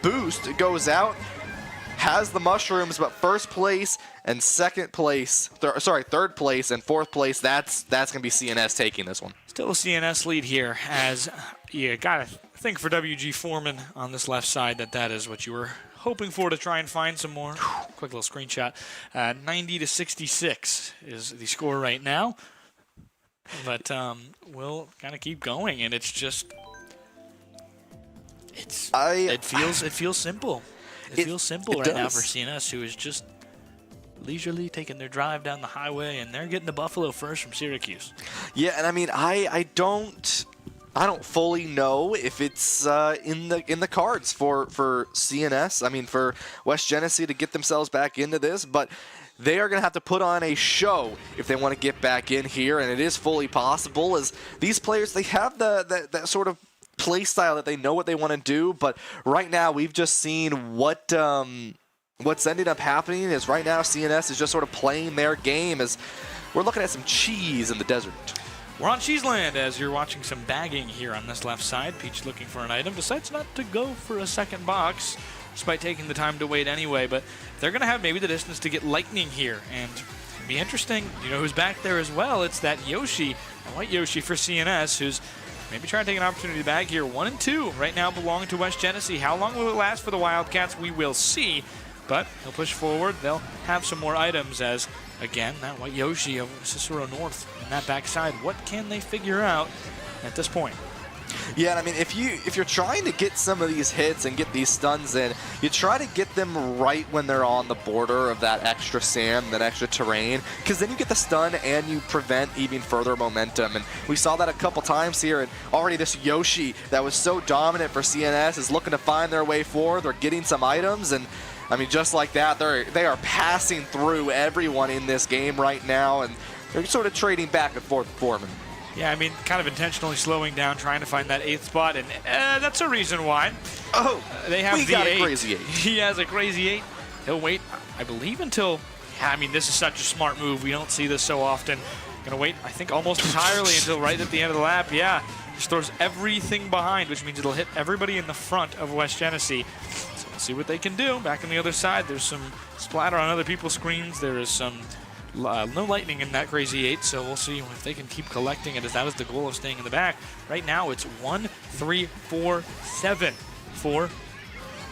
boost goes out, has the mushrooms, but first place and second place, third place and fourth place, that's going to be CNS taking this one.
Still a CNS lead here, as you got to think for WG Foreman on this left side that is what you were hoping for, to try and find some more. Quick little screenshot. 90-66 is the score right now. But we'll kind of keep going, and it's just it feels simple. It feels simple right now for CNS, who is just leisurely taking their drive down the highway, and they're getting the Buffalo first from Syracuse.
Yeah, and I mean, I don't fully know if it's in the cards for CNS. I mean, for West Genesee to get themselves back into this, but they are going to have to put on a show if they want to get back in here, and it is fully possible, as these players, they have that sort of play style that they know what they want to do. But right now, we've just seen what's ended up happening is right now CNS is just sort of playing their game, as we're looking at some cheese in the desert.
We're on Cheeseland as you're watching some bagging here on this left side. Peach looking for an item, decides not to go for a second box, despite taking the time to wait anyway. But they're going to have maybe the distance to get lightning here, and it'll be interesting. You know who's back there as well? It's that Yoshi, a white Yoshi for CNS, who's maybe trying to take an opportunity to bag here. 1 and 2 right now belong to West Genesee. How long will it last for the Wildcats? We will see. But he'll push forward. They'll have some more items, as, again, that white Yoshi of Cicero North in that backside. What can they figure out at this point?
Yeah, and I mean, if you're trying to get some of these hits and get these stuns in, you try to get them right when they're on the border of that extra sand, that extra terrain, because then you get the stun and you prevent even further momentum. And we saw that a couple times here, and already this Yoshi that was so dominant for CNS is looking to find their way forward. They're getting some items, and I mean, just like that, they are passing through everyone in this game right now, and they're sort of trading back and forth with Foreman.
Yeah, I mean, kind of intentionally slowing down, trying to find that 8th spot, and that's a reason why.
Oh,
they have
got a crazy 8.
He has a crazy 8. He'll wait, I believe, until, I mean, this is such a smart move. We don't see this so often. Going to wait, I think, almost entirely until right at the end of the lap. Yeah, just throws everything behind, which means it'll hit everybody in the front of West Genesee. So we'll see what they can do. Back on the other side, there's some splatter on other people's screens. There is some no lightning in that crazy 8, so we'll see if they can keep collecting it, as that is the goal of staying in the back. Right now, it's 1-3-4-7 for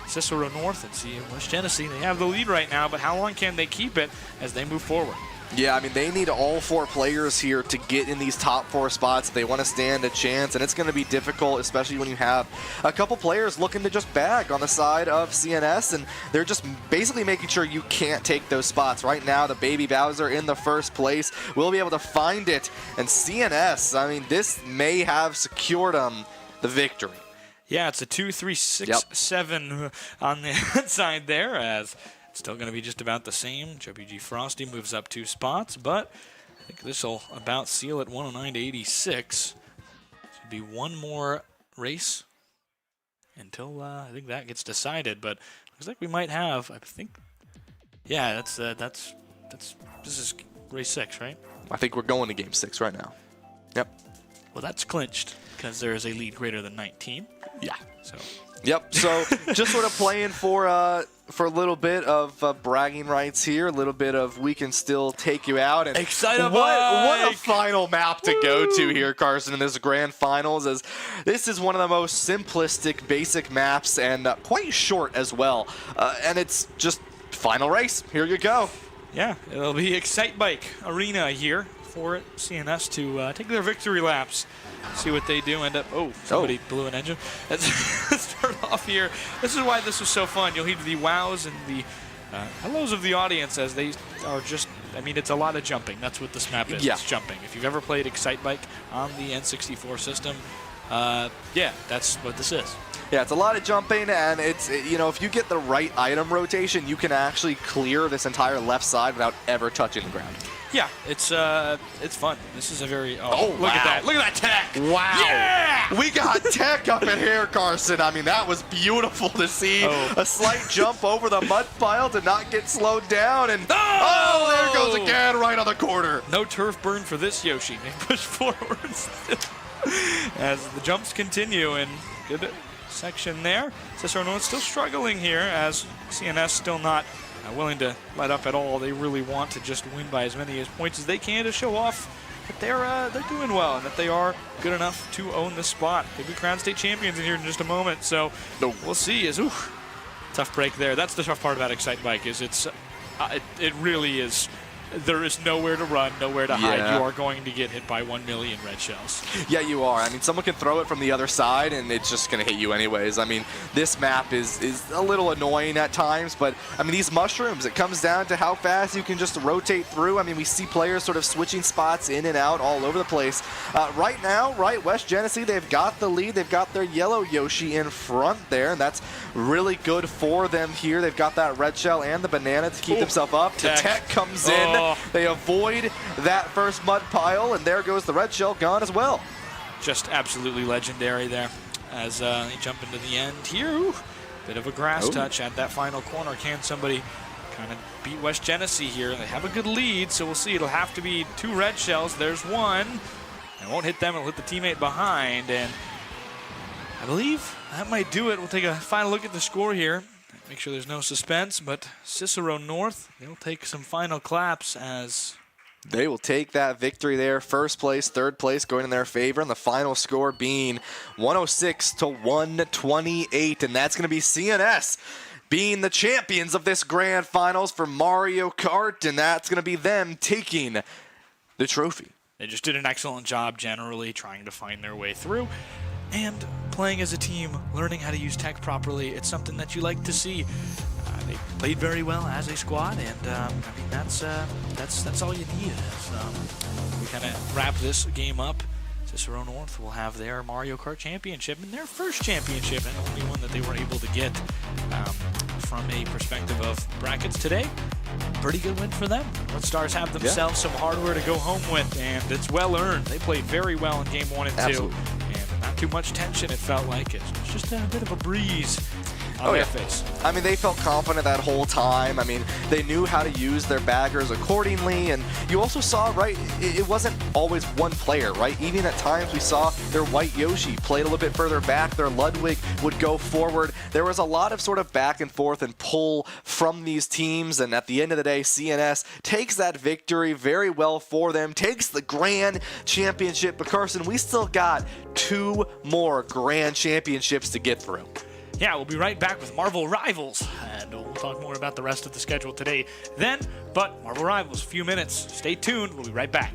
Cicero North, and see West Genesee. They have the lead right now, but how long can they keep it as they move forward?
Yeah, I mean, they need all 4 players here to get in these top 4 spots if they want to stand a chance, and it's going to be difficult, especially when you have a couple players looking to just bag on the side of CNS, and they're just basically making sure you can't take those spots. Right now, the Baby Bowser in the first place will be able to find it, and CNS, I mean, this may have secured them the victory.
Yeah, it's a 2-3-6-7 on the side there, as still going to be just about the same. WG Frosty moves up 2 spots, but I think this will about seal it 109-86. Should be one more race until I think that gets decided. But looks like we might have. I think. Yeah, this is race 6, right?
I think we're going to game 6 right now. Yep.
Well, that's clinched because there is a lead greater than 19.
Yeah.
So.
Yep. So just sort of playing for for a little bit of bragging rights here, a little bit of we can still take you out. And
Excite-a-Bike!
What a final map to go to here, Carson, in this grand finals, as this is one of the most simplistic, basic maps and quite short as well. And it's just final race. Here you go.
Yeah, it'll be Excite-Bike Arena here for CNS to take their victory laps. See what they do. Somebody blew an engine. Let's start off here. This is why this was so fun. You'll hear the wows and the hellos of the audience as they are just, I mean, it's a lot of jumping. That's what this map is.
Yeah.
It's jumping. If you've ever played Excite-Bike on the N64 system, yeah, that's what this is.
Yeah, it's a lot of jumping, and it's, you know, if you get the right item rotation, you can actually clear this entire left side without ever touching the ground.
Yeah, it's fun. This is a very look at that. Look at that tech.
Wow.
Yeah!
We got tech up in here, Carson. I mean, that was beautiful to see. A slight jump over the mud pile to not get slowed down, and there goes again right on the corner.
No turf burn for this Yoshi. They push forwards as the jumps continue, and good section there. Cicero North still struggling here as CNS still not willing to let up at all. They really want to just win by as many points as they can to show off that they're doing well and that they are good enough to own this spot. They'll be crowned state champions in here in just a moment, so we'll see. Tough break there. That's the tough part about Excite-Bike is it really is. There is nowhere to run, nowhere to hide. You are going to get hit by 1 million red shells.
Yeah, you are. I mean, someone can throw it from the other side, and it's just going to hit you anyways. I mean, this map is a little annoying at times, but, I mean, these mushrooms, it comes down to how fast you can just rotate through. I mean, we see players sort of switching spots in and out all over the place. Right now, West Genesee, they've got the lead. They've got their yellow Yoshi in front there, and that's really good for them here. They've got that red shell and the banana to keep themselves up. The tech comes in. They avoid that first mud pile, and there goes the red shell gone as well.
Just absolutely legendary there as they jump into the end here. Ooh, bit of a grass touch at that final corner. Can somebody kind of beat West Genesee here? They have a good lead, so we'll see. It'll have to be 2 red shells. There's one. It won't hit them. It'll hit the teammate behind, and I believe that might do it. We'll take a final look at the score here. Make sure there's no suspense, but Cicero North, they'll take some final claps as
they will take that victory there. First place, third place going in their favor, and the final score being 106 to 128, and that's going to be CNS being the champions of this grand finals for Mario Kart, and that's going to be them taking the trophy.
They just did an excellent job generally trying to find their way through. And playing as a team, learning how to use tech properly, it's something that you like to see. They played very well as a squad, and I mean that's all you need. We kind of wrap this game up. Cicero North will have their Mario Kart championship and their first championship, and only one that they were able to get from a perspective of brackets today. Pretty good win for them. North Stars have themselves some hardware to go home with, and it's well earned. They played very well in game 1 and 2.
Absolutely.
Not too much tension, it felt like. It's just a bit of a breeze on their face.
I mean, they felt confident that whole time. I mean, they knew how to use their baggers accordingly, and you also saw, right, it wasn't always one player, right? Even at times we saw their white Yoshi played a little bit further back, their Ludwig would go forward. There was a lot of sort of back and forth and pull from these teams, and at the end of the day, CNS takes that victory very well for them, takes the grand championship. But Carson, we still got 2 more grand championships to get through.
Yeah, we'll be right back with Marvel Rivals, and we'll talk more about the rest of the schedule today then. But Marvel Rivals, a few minutes. Stay tuned. We'll be right back.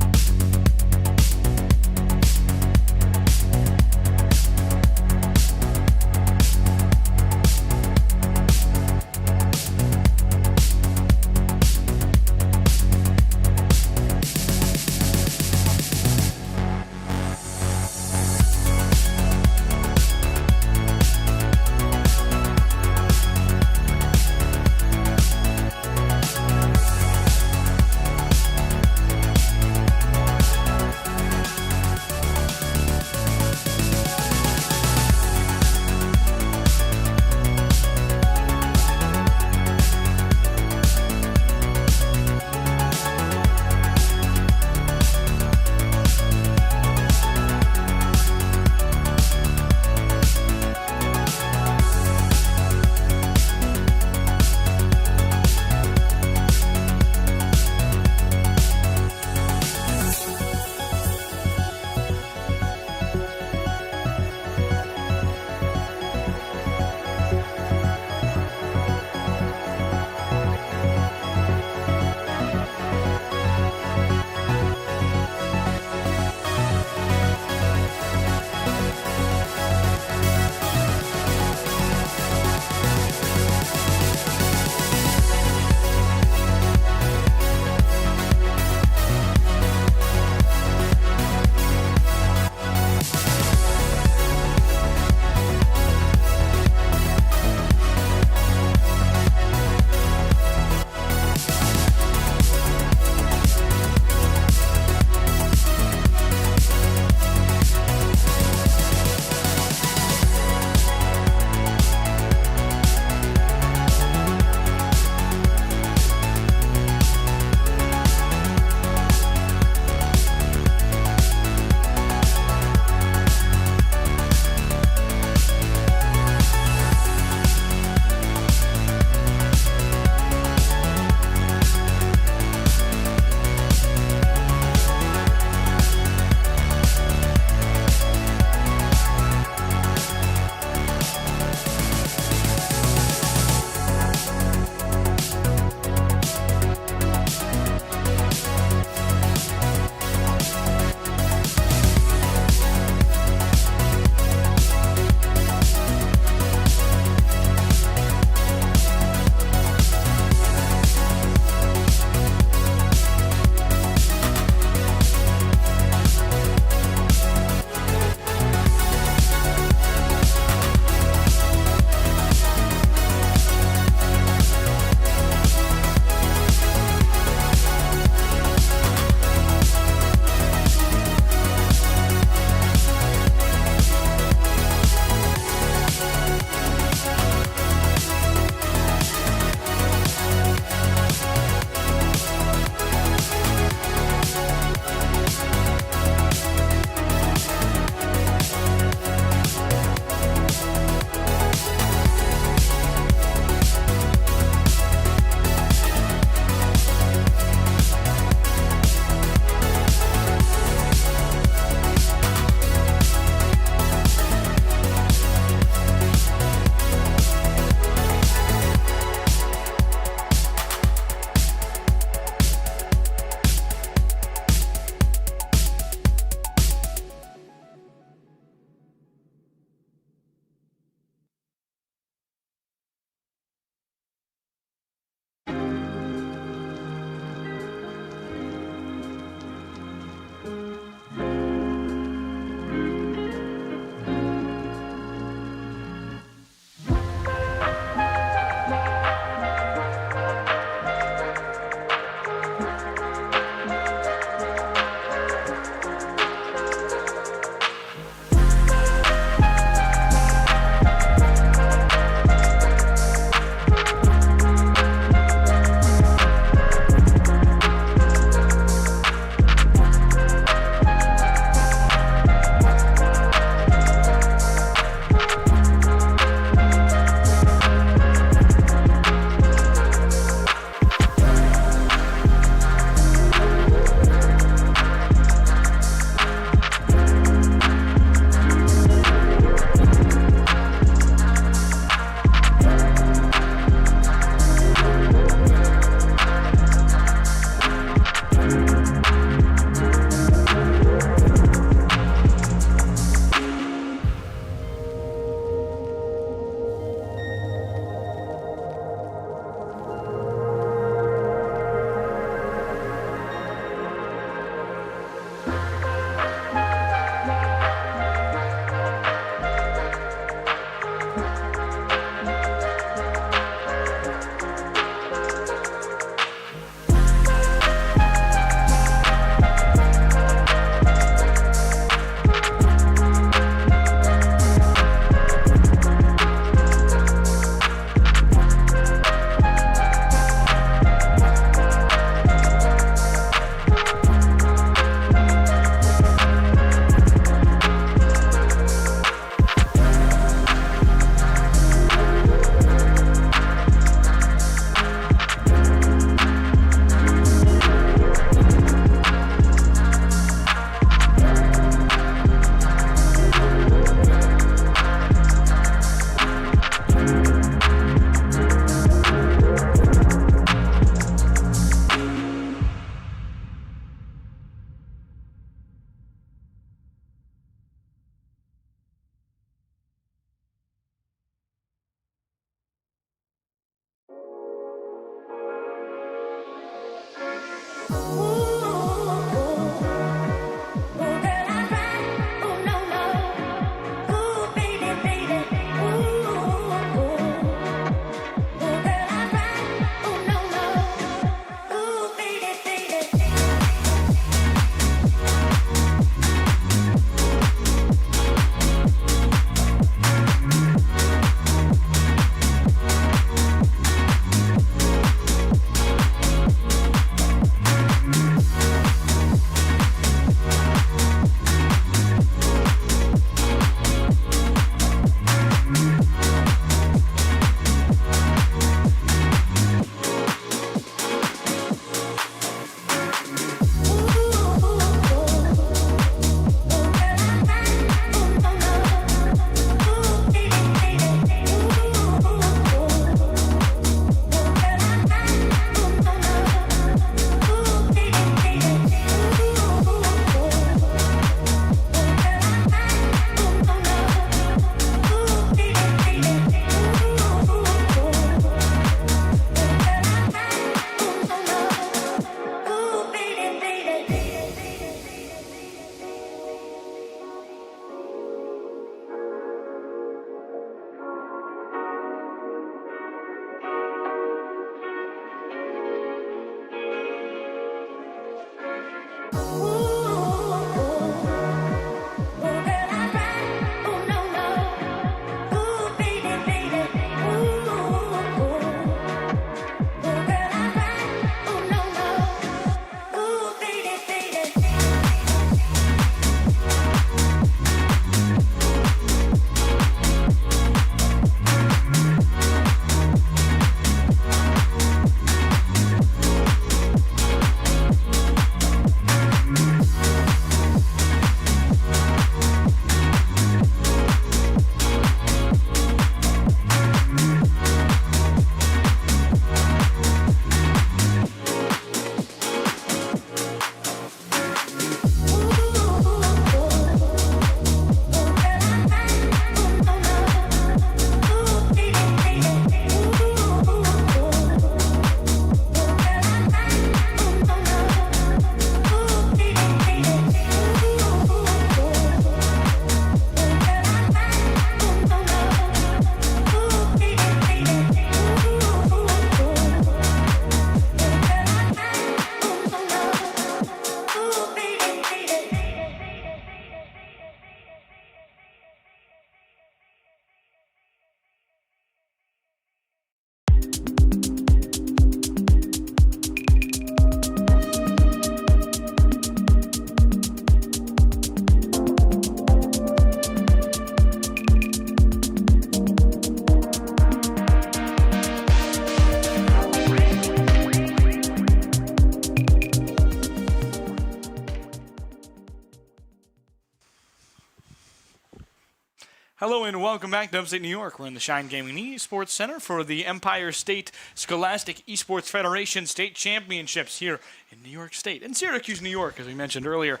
Hello and welcome back to Upstate New York. We're in the Shine Gaming Esports Center for the Empire State Scholastic Esports Federation State Championships here in New York State, in Syracuse, New York, as we mentioned earlier.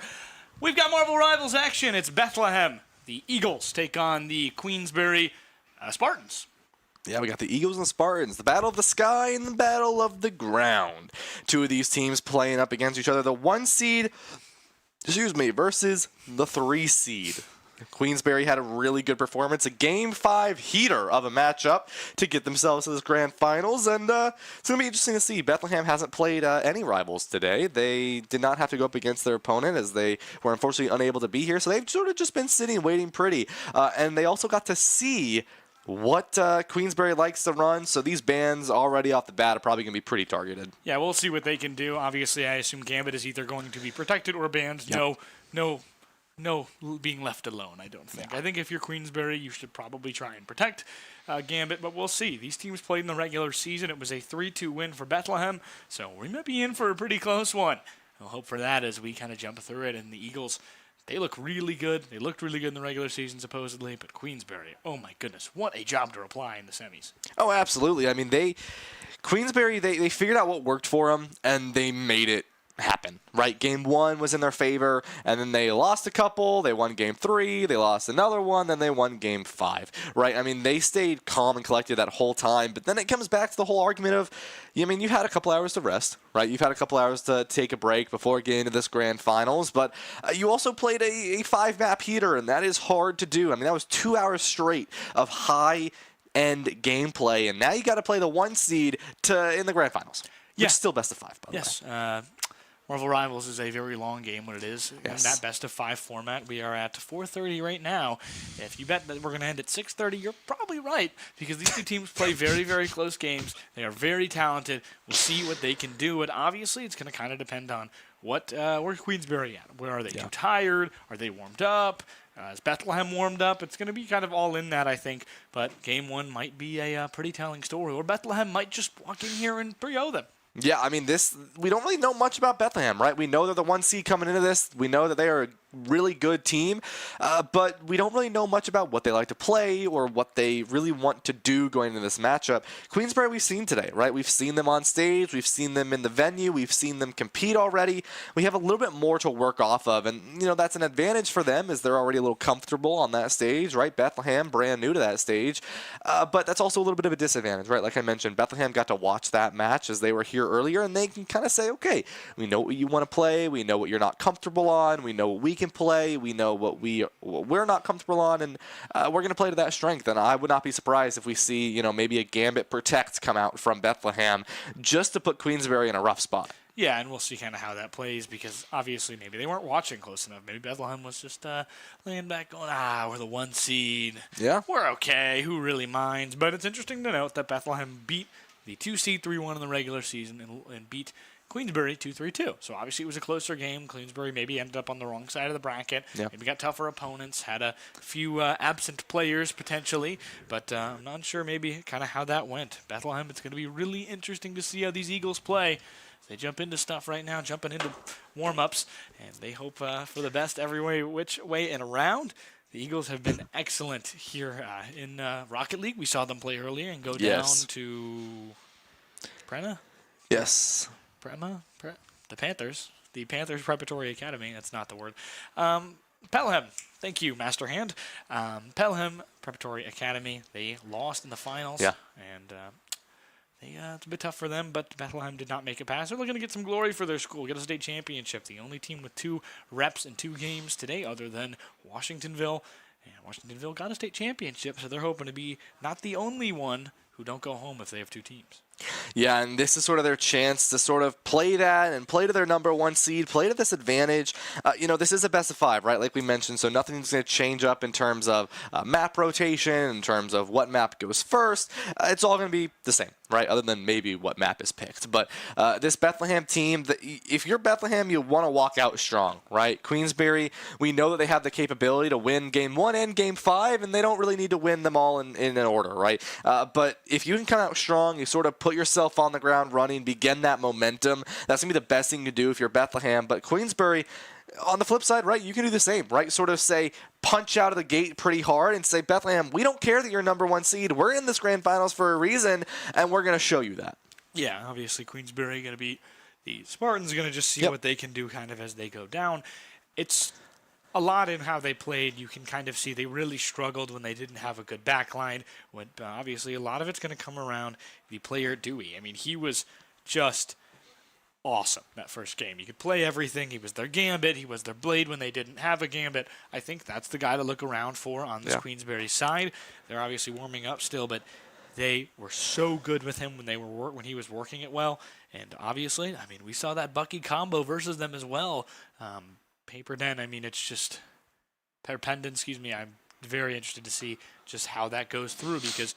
We've got Marvel Rivals action. It's Bethlehem. The Eagles take on the Queensbury Spartans.
Yeah, we got the Eagles and the Spartans, the battle of the sky and the battle of the ground. Two of these teams playing up against each other. The 1 seed, versus the 3 seed. Queensbury had a really good performance, a Game 5 heater of a matchup to get themselves to this grand finals, and it's going to be interesting to see. Bethlehem hasn't played any rivals today. They did not have to go up against their opponent as they were unfortunately unable to be here, so they've sort of just been sitting waiting pretty, and they also got to see what Queensbury likes to run, so these bans already off the bat are probably going to be pretty targeted.
Yeah, we'll see what they can do. Obviously, I assume Gambit is either going to be protected or banned. Yep. No being left alone, I don't think. Yeah. I think if you're Queensbury, you should probably try and protect Gambit, but we'll see. These teams played in the regular season. It was a 3-2 win for Bethlehem, so we might be in for a pretty close one. We'll hope for that as we kind of jump through it. And the Eagles, they look really good. They looked really good in the regular season, supposedly, but Queensbury, oh my goodness, what a job to apply in the semis.
Oh, absolutely. I mean, Queensbury, they figured out what worked for them, and they made it happen, right? Game 1 was in their favor, and then they lost a couple. They won Game 3. They lost another one. Then they won Game 5, right? I mean, they stayed calm and collected that whole time. But then it comes back to the whole argument of, I mean, you had a couple hours to rest, right? You've had a couple hours to take a break before getting into this grand finals. But you also played a 5-map heater, and that is hard to do. I mean, that was 2 hours straight of high-end gameplay, and now you got to play the 1 seed in the grand finals. Yeah. Which is still best of 5, by the way.
Yes. Marvel Rivals is a very long game when it is. Yes. In that best of 5 format, we are at 4:30 right now. If you bet that we're going to end at 6:30, you're probably right, because these two teams play very, very close games. They are very talented. We'll see what they can do, and obviously it's going to kind of depend on where Queensbury at. Where are they? Too tired? Are they warmed up? Is Bethlehem warmed up? It's going to be kind of all in that, I think. But Game 1 might be a pretty telling story, or Bethlehem might just walk in here and 3-0 them.
Yeah, I mean, we don't really know much about Bethlehem, right? We know they're the 1 seed coming into this. We know that they are a really good team, but we don't really know much about what they like to play or what they really want to do going into this matchup. Queensbury we've seen today, right? We've seen them on stage. We've seen them in the venue. We've seen them compete already. We have a little bit more to work off of, and, you know, that's an advantage for them as they're already a little comfortable on that stage, right? Bethlehem, brand new to that stage, but that's also a little bit of a disadvantage, right? Like I mentioned, Bethlehem got to watch that match as they were here earlier, and they can kind of say, okay, we know what you want to play, we know what you're not comfortable on, we know what we can play, we know what we're not comfortable on, and we're going to play to that strength. And I would not be surprised if we see, you know, maybe a Gambit Protect come out from Bethlehem just to put Queensbury in a rough spot.
Yeah, and we'll see kind of how that plays, because obviously maybe they weren't watching close enough. Maybe Bethlehem was just laying back going, we're the 1 seed. Yeah. We're okay. Who really minds? But it's interesting to note that Bethlehem beat the 2 seed 3-1 in the regular season and beat Queensbury 2-3-2. So obviously it was a closer game. Queensbury maybe ended up on the wrong side of the bracket. Yeah. Maybe got tougher opponents, had a few absent players potentially, but I'm not sure maybe kind of how that went. Bethlehem, it's going to be really interesting to see how these Eagles play. They jump into stuff right now, jumping into warm-ups, and they hope for the best every way, which way and around. The Eagles have been excellent here in Rocket League. We saw them play earlier and go down to Prema?
Yes.
Prema? The Panthers. The Panthers Preparatory Academy. That's not the word. Pelham. Thank you, Master Hand. Pelham Preparatory Academy. They lost in the finals. Yeah. And it's a bit tough for them, but Bethlehem did not make it past. They're looking to get some glory for their school, get a state championship. The only team with 2 reps in 2 games today other than Washingtonville. And Washingtonville got a state championship, so they're hoping to be not the only one who don't go home if they have 2 teams.
Yeah, and this is sort of their chance to sort of play that and play to their number 1 seed, play to this advantage. You know, this is a best of 5, right, like we mentioned, so nothing's going to change up in terms of map rotation, in terms of what map goes first. It's all going to be the same, right, other than maybe what map is picked. But this Bethlehem team, if you're Bethlehem, you want to walk out strong, right? Queensbury, we know that they have the capability to win Game 1 and Game 5, and they don't really need to win them all in an order, right? But if you can come out strong, you sort of put yourself on the ground running, begin that momentum. That's going to be the best thing to do if you're Bethlehem. But Queensbury, on the flip side, right, you can do the same, right? Sort of say, punch out of the gate pretty hard and say, Bethlehem, we don't care that you're number 1 seed. We're in this grand finals for a reason, and we're going to show you that.
Yeah, obviously Queensbury going to beat the Spartans, going to just see what they can do kind of as they go down. It's a lot in how they played. You can kind of see they really struggled when they didn't have a good backline. Obviously, a lot of it's going to come around the player Dewey. I mean, he was just awesome that first game. You could play everything. He was their Gambit. He was their Blade when they didn't have a Gambit. I think that's the guy to look around for on this Queensbury side. They're obviously warming up still, but they were so good with him when he was working it well. And obviously, I mean, we saw that Bucky combo versus them as well. Paperden, I mean, it's just Pendon, I'm very interested to see just how that goes through, because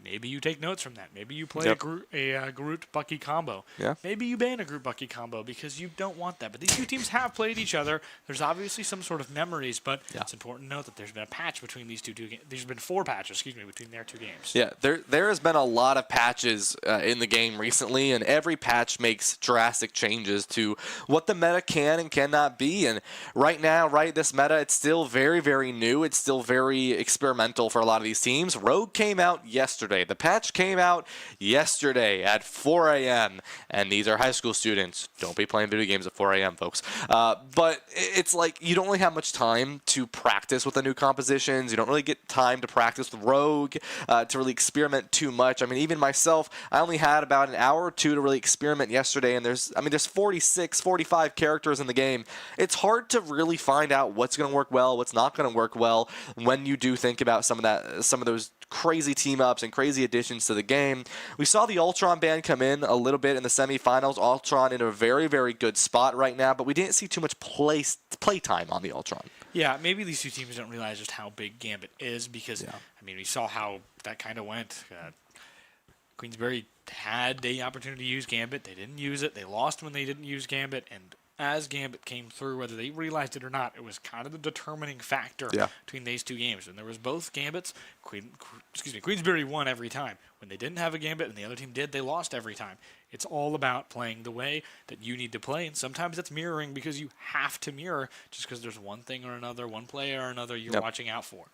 maybe you take notes from that. Maybe you play a Groot Bucky combo. Yeah. Maybe you ban a Groot Bucky combo because you don't want that. But these 2 teams have played each other. There's obviously some sort of memories, but it's important to note that there's been a patch between these 2 games. There's been 4 patches, between their 2 games.
Yeah, there has been a lot of patches in the game recently, and every patch makes drastic changes to what the meta can and cannot be. And right now, this meta, it's still very, very new. It's still very experimental for a lot of these teams. Rogue came out yesterday. yesterday. The patch came out yesterday at 4 a.m., and these are high school students. Don't be playing video games at 4 a.m., folks. But it's like you don't really have much time to practice with the new compositions. You don't really get time to practice with Rogue, to really experiment too much. I mean, even myself, I only had about an hour or two to really experiment yesterday, and there's 46, 45 characters in the game. It's hard to really find out what's going to work well, what's not going to work well when you do think about some of those crazy team-ups and crazy additions to the game. We saw the Ultron ban come in a little bit in the semifinals. Ultron in a very, very good spot right now, but we didn't see too much play time on the Ultron.
Yeah, maybe these two teams don't realize just how big Gambit is because, I mean, we saw how that kind of went. Queensberry had the opportunity to use Gambit. They didn't use it. They lost when they didn't use Gambit, and as Gambit came through, whether they realized it or not, it was kind of the determining factor between these two games. And there was both Gambits. Queensberry won every time. When they didn't have a Gambit and the other team did, they lost every time. It's all about playing the way that you need to play, and sometimes it's mirroring because you have to mirror just because there's one thing or another, one play or another you're watching out for.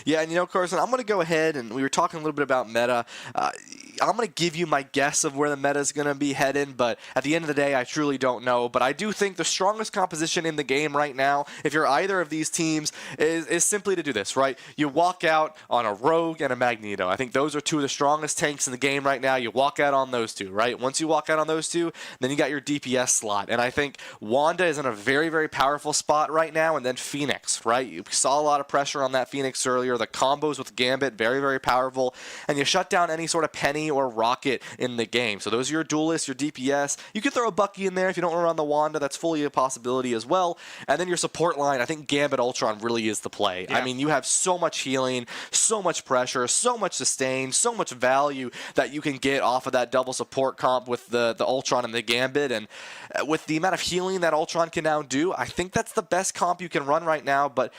Yeah, and Carson, I'm going to go ahead, and we were talking a little bit about meta. I'm going to give you my guess of where the meta is going to be headed, but at the end of the day, I truly don't know. But I do think the strongest composition in the game right now, if you're either of these teams, is simply to do this, right? You walk out on a Rogue and a Magneto. I think those are two of the strongest tanks in the game right now. You walk out on those two, right? Once you walk out on those two, then you got your DPS slot. And I think Wanda is in a very, very powerful spot right now, and then Phoenix, right? You saw a lot of pressure on that Phoenix earlier. The combos with Gambit, very, very powerful. And you shut down any sort of Penny or Rocket in the game. So those are your duelists, your DPS. You could throw a Bucky in there if you don't want to run the Wanda. That's fully a possibility as well. And then your support line, I think Gambit Ultron really is the play. Yeah. I mean, you have so much healing, so much pressure, so much sustain, so much value that you can get off of that double support comp with the Ultron and the Gambit. And with the amount of healing that Ultron can now do, I think that's the best comp you can run right now. But,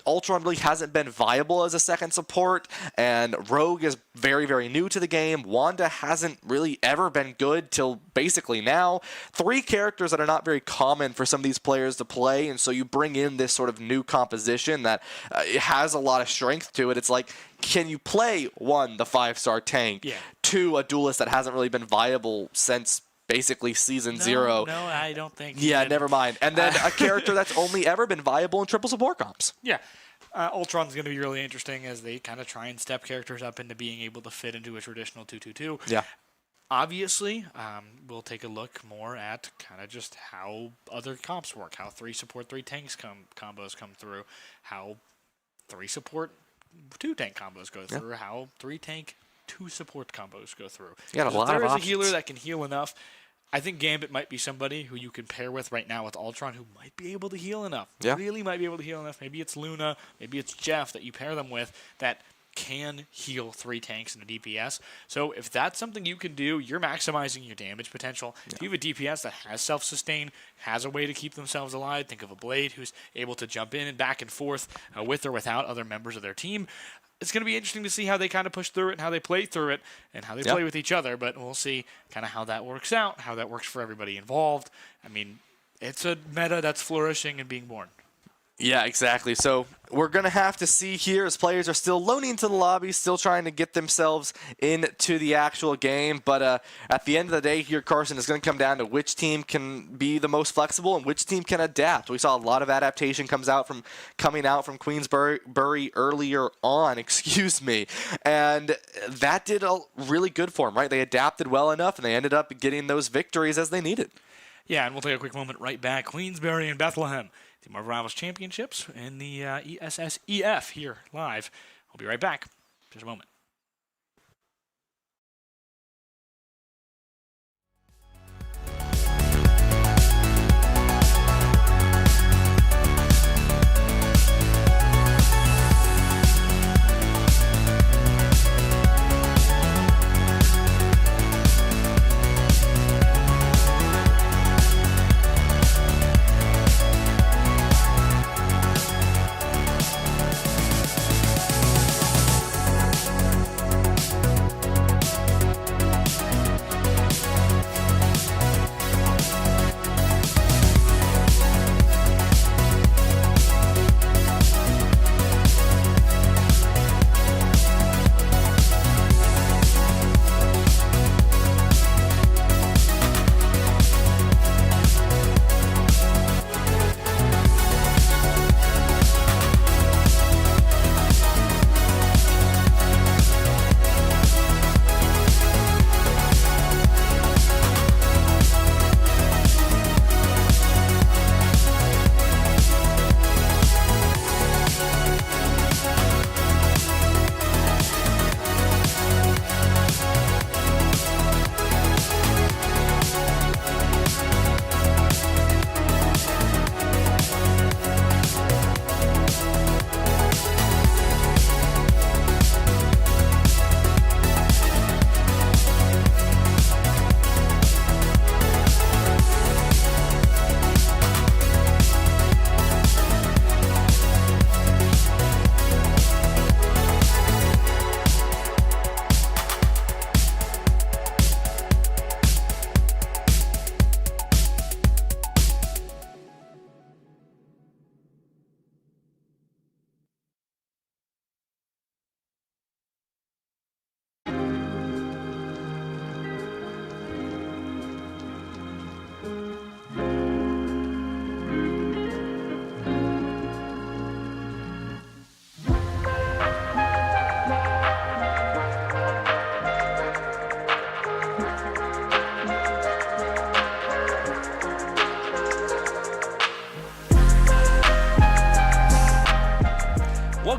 Ultron really hasn't been viable as a second support, and Rogue is very, very new to the game. Wanda hasn't really ever been good till basically now. Three characters that are not very common for some of these players to play, and so you bring in this sort of new composition that it has a lot of strength to it. It's like, can you play, one, the 5-star tank, two, a duelist that hasn't really been viable since basically season 0.
No, I don't think.
Yeah, never mind. And then a character that's only ever been viable in triple support comps.
Yeah. Ultron's going to be really interesting as they kind of try and step characters up into being able to fit into a traditional 2-2-2.
Yeah.
Obviously, we'll take a look more at kind of just how other comps work, how 3 support 3 tanks combos come through, how 3 support 2 tank combos go through, how 3 tank 2 support combos go through.
You got a lot of options.
If there is a healer that can heal enough, I think Gambit might be somebody who you can pair with right now with Ultron who might be able to heal enough.
Yeah.
Really might be able to heal enough. Maybe it's Luna, maybe it's Jeff that you pair them with that can heal 3 tanks in a DPS. So if that's something you can do, you're maximizing your damage potential. Yeah. If you have a DPS that has self-sustain, has a way to keep themselves alive, think of a Blade who's able to jump in and back and forth with or without other members of their team. It's going to be interesting to see how they kind of push through it and how they play through it and how they play with each other. But we'll see kind of how that works out, how that works for everybody involved. I mean, it's a meta that's flourishing and being born.
Yeah, exactly. So we're going to have to see here as players are still loaning to the lobby, still trying to get themselves into the actual game. But at the end of the day here, Carson, is going to come down to which team can be the most flexible and which team can adapt. We saw a lot of adaptation coming out from Queensberry earlier on, and that did really good for them, right? They adapted well enough, and they ended up getting those victories as they needed.
Yeah, and we'll take a quick moment right back. Queensberry and Bethlehem. The Marvel Rivals Championships in the ESSEF here live. We'll be right back. Just a moment.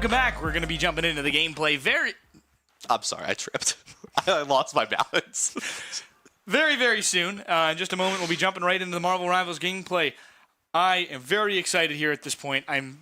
welcome back. We're going to be jumping into the gameplay
I'm sorry, I tripped. I lost my balance.
very, very soon. In just a moment, we'll be jumping right into the Marvel Rivals gameplay. I am very excited here at this point. I'm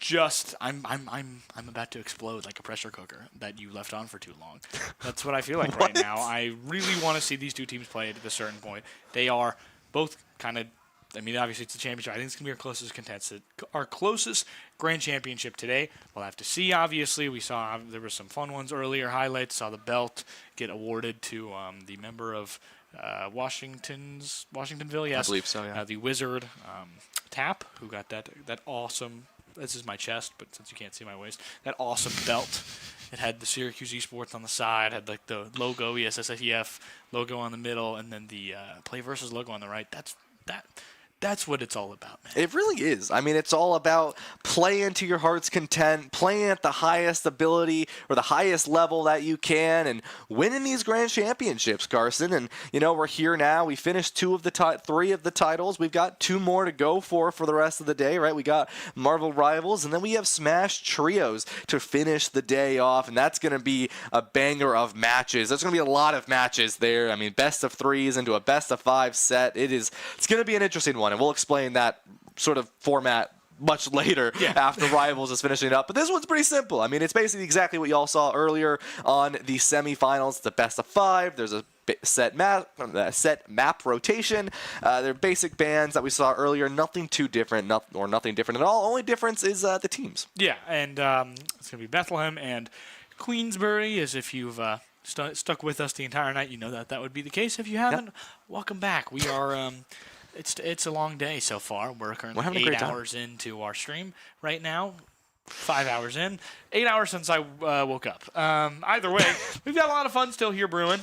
about to explode like a pressure cooker that you left on for too long. That's what I feel like right now. I really want to see these two teams play at a certain point. They are both kind of, I mean, obviously it's the championship. I think it's going to be our closest contested, our closest grand championship today. We'll have to see, obviously. We saw there were some fun ones earlier, highlights. Saw the belt get awarded to the member of Washingtonville, yes.
I believe so, yeah.
The Wizard Tap, who got that awesome, this is my chest, but since you can't see my waist, that awesome belt. It had the Syracuse Esports on the side, had like the logo, ESSEF logo on the middle, and then the Play Versus logo on the right. That's what it's all about, man.
It really is. I mean, it's all about playing to your heart's content, playing at the highest ability or the highest level that you can, and winning these grand championships, Carson. And, you know, we're here now. We finished 3 of the titles. We've got 2 more to go for the rest of the day, right? We got Marvel Rivals, and then we have Smash Trios to finish the day off, and that's going to be a banger of matches. There's going to be a lot of matches there. I mean, best of 3s into a best of 5 set. It's going to be an interesting one. And we'll explain that sort of format much later after Rivals is finishing it up. But this one's pretty simple. I mean, it's basically exactly what y'all saw earlier on the semifinals. It's the best of 5. There's a set map rotation. They're basic bands that we saw earlier. Nothing too different, nothing different at all. Only difference is the teams.
Yeah, and it's going to be Bethlehem and Queensbury, as if you've stuck with us the entire night. You know that would be the case. If you haven't, welcome back. We are... It's a long day so far. We're currently 8 hours into our stream right now. 5 hours in. 8 hours since I woke up. Either way, we've got a lot of fun still here brewing.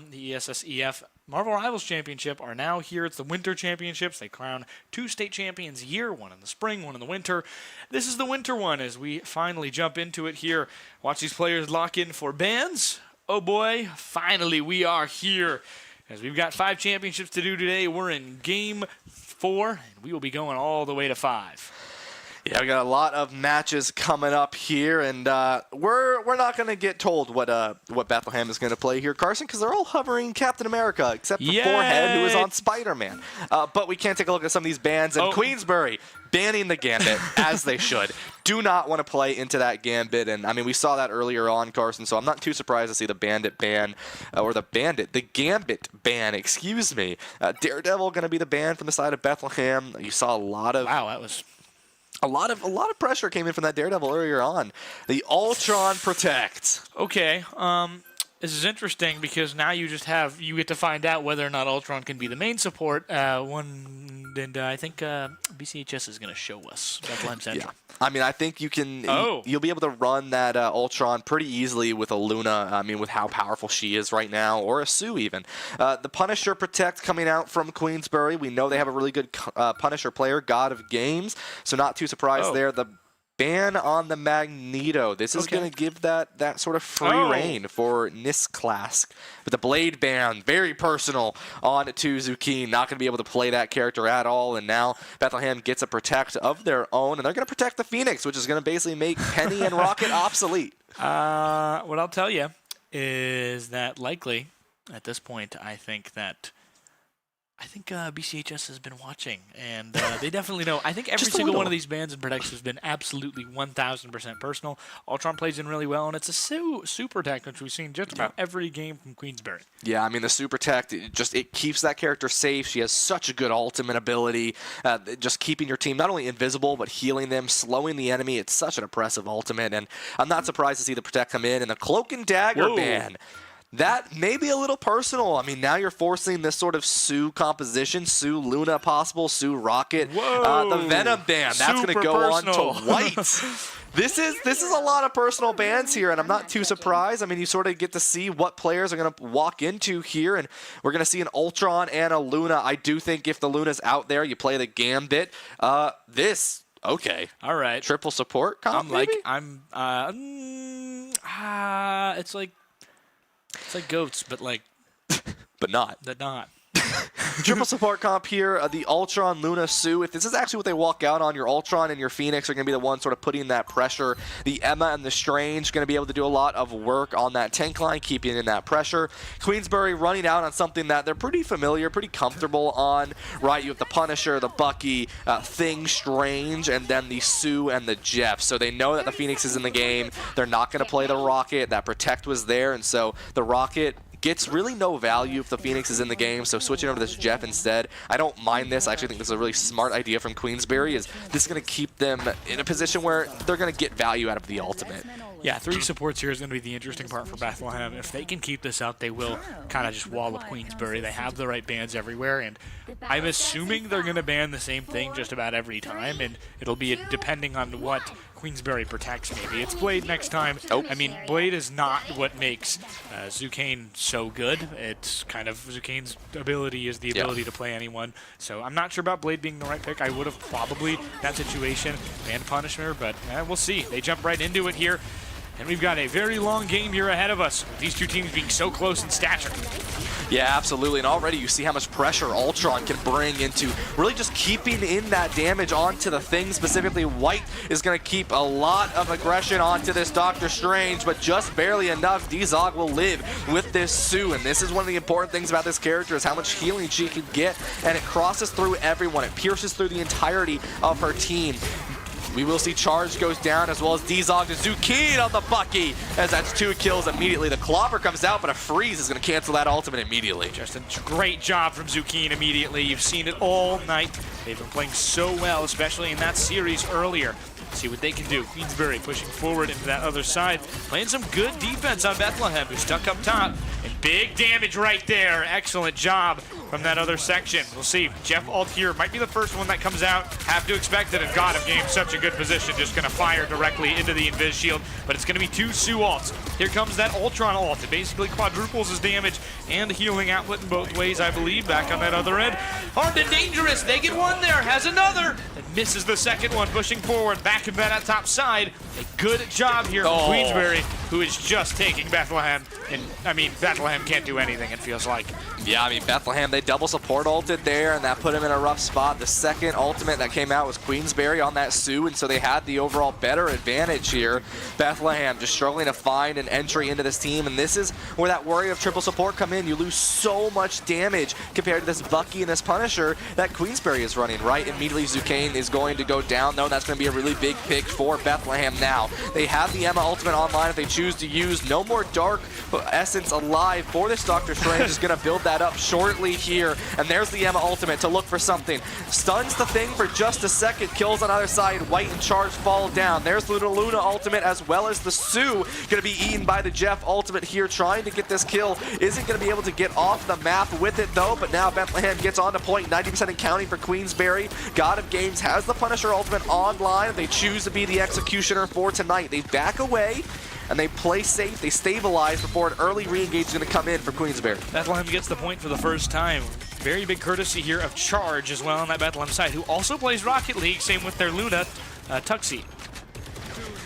The ESSEF Marvel Rivals Championship are now here. It's the Winter Championships. They crown 2 state champions a year, one in the spring, one in the winter. This is the winter one as we finally jump into it here. Watch these players lock in for bans. Oh boy, finally we are here. As we've got 5 championships to do today, we're in Game 4, and we will be going all the way to 5.
Yeah, we got a lot of matches coming up here, and we're not going to get told what Bethlehem is going to play here, Carson, because they're all hovering Captain America, except for Forehead, who is on Spider-Man. But we can't take a look at some of these bands, and Queensbury banning the Gambit, as they should. Do not want to play into that Gambit, and I mean, we saw that earlier on, Carson, so I'm not too surprised to see the Gambit ban, excuse me. Daredevil going to be the ban from the side of Bethlehem. You saw a lot of...
Wow, that was...
A lot of pressure came in from that Daredevil earlier on. The Ultron Protect.
Okay, this is interesting because now you get to find out whether or not Ultron can be the main support. I think BCHS is going to show us Bethlehem Central.
Yeah. I mean, I think you can. You'll be able to run that Ultron pretty easily with a Luna. I mean, with how powerful she is right now, or a Sue even. The Punisher Protect coming out from Queensbury. We know they have a really good Punisher player, God of Games. So not too surprised there. The ban on the Magneto. This is going to give that sort of free reign for Nisklask. But the Blade ban, very personal on to Zucchini. Not going to be able to play that character at all. And now Bethlehem gets a Protect of their own. And they're going to protect the Phoenix, which is going to basically make Penny and Rocket obsolete.
What I'll tell you is that likely, at this point, I think BCHS has been watching, and they definitely know. I think every single one of these bans and protects has been absolutely 1,000% personal. Ultron plays in really well, and it's a super tech, which we've seen just about every game from Queensbury.
Yeah, I mean, the super tech, it keeps that character safe. She has such a good ultimate ability, just keeping your team not only invisible, but healing them, slowing the enemy. It's such an impressive ultimate, and I'm not surprised to see the protect come in, and the Cloak and Dagger ban. That may be a little personal. I mean, now you're forcing this sort of Sue composition, Sue Luna possible, Sue Rocket. The Venom ban, that's going to go on to white. This is a lot of personal bans here, and I'm not too surprised. I mean, you sort of get to see what players are going to walk into here, and we're going to see an Ultron and a Luna. I do think if the Luna's out there, you play the Gambit. Okay.
All right.
Triple support comp,
it's like goats, but like...
but not.
But not.
Triple support comp here, the Ultron, Luna, Sue. If this is actually what they walk out on, your Ultron and your Phoenix are going to be the ones sort of putting that pressure. The Emma and the Strange going to be able to do a lot of work on that tank line, keeping in that pressure. Queensbury running out on something that they're pretty familiar, pretty comfortable on, right? You have the Punisher, the Bucky, Thing, Strange, and then the Sue and the Jeff. So they know that the Phoenix is in the game. They're not going to play the Rocket. That Protect was there, and so the Rocket gets really no value if the Phoenix is in the game, so switching over to this Jeff instead, I don't mind this. I actually think this is a really smart idea from Queensbury. Is this is going to keep them in a position where they're going to get value out of the ultimate.
Yeah, 3 supports here is going to be the interesting part for Bethlehem. If they can keep this up, they will kind of just wall up Queensbury. They have the right bans everywhere, and I'm assuming they're going to ban the same thing just about every time, and it'll be depending on what Queensbury protects. Maybe it's Blade next time.
Oh.
I mean, Blade is not what makes Zucane so good. It's kind of Zucane's ability is the ability to play anyone. So I'm not sure about Blade being the right pick. I would have probably, in that situation, banned Punisher, but we'll see. They jump right into it here. And we've got a very long game here ahead of us, with these two teams being so close in stature.
Yeah, absolutely. And already you see how much pressure Ultron can bring into really just keeping in that damage onto the Thing. Specifically, White is going to keep a lot of aggression onto this Doctor Strange, but just barely enough. D-Zog will live with this Sue, and this is one of the important things about this character is how much healing she can get, and it crosses through everyone. It pierces through the entirety of her team. We will see Charge goes down, as well as D-Zog to Zucchine on the Bucky, as that's 2 kills immediately. The Clobber comes out, but a freeze is going to cancel that ultimate immediately.
Just a great job from Zucchine immediately. You've seen it all night. They've been playing so well, especially in that series earlier. See what they can do. Queensbury pushing forward into that other side, playing some good defense on Bethlehem, who's stuck up top. And big damage right there. Excellent job from that other section. We'll see. Jeff Alt here might be the first one that comes out. Have to expect it. And God, if game's such a good position, just going to fire directly into the Invis Shield. But it's going to be 2 Sue alts. Here comes that Ultron ult. It basically quadruples his damage and healing output in both ways, I believe. Back on that other end. Armed and Dangerous. They get one there. Has another. And misses the second one. Pushing forward. Back in that top side. A good job here from Queensbury, who is just taking Bethlehem. And, I mean, Bethlehem can't do anything, it feels like.
Yeah, I mean, Bethlehem, they double support ulted there, and that put him in a rough spot. The second ultimate that came out was Queensbury on that Sue, and so they had the overall better advantage here. Bethlehem just struggling to find an entry into this team, and this is where that worry of triple support come in. You lose so much damage compared to this Bucky and this Punisher that Queensbury is running, right? Immediately Zucane is going to go down, though. That's going to be a really big pick for Bethlehem now. They have the Emma ultimate online if they choose to use. No more Dark Essence alive for this Doctor Strange. Is going to build that up shortly here, and there's the Emma ultimate to look for something. Stuns the Thing for just a second, kills on either side. White and Charge fall down. There's the Luna ultimate, as well as the Sue going to be eaten by the Jeff ultimate here, trying to get this kill. Isn't going to be able to get off the map with it though, but now Bethlehem gets on to point, 90% and counting for Queensbury. God of Games has the Punisher ultimate online. They choose to be the executioner for tonight. They back away and they play safe, they stabilize before an early re-engage is going to come in for Queensbury.
Bethlehem gets the point for the first time. Very big courtesy here of Charge as well on that Bethlehem side, who also plays Rocket League, same with their Luna, Tuxie.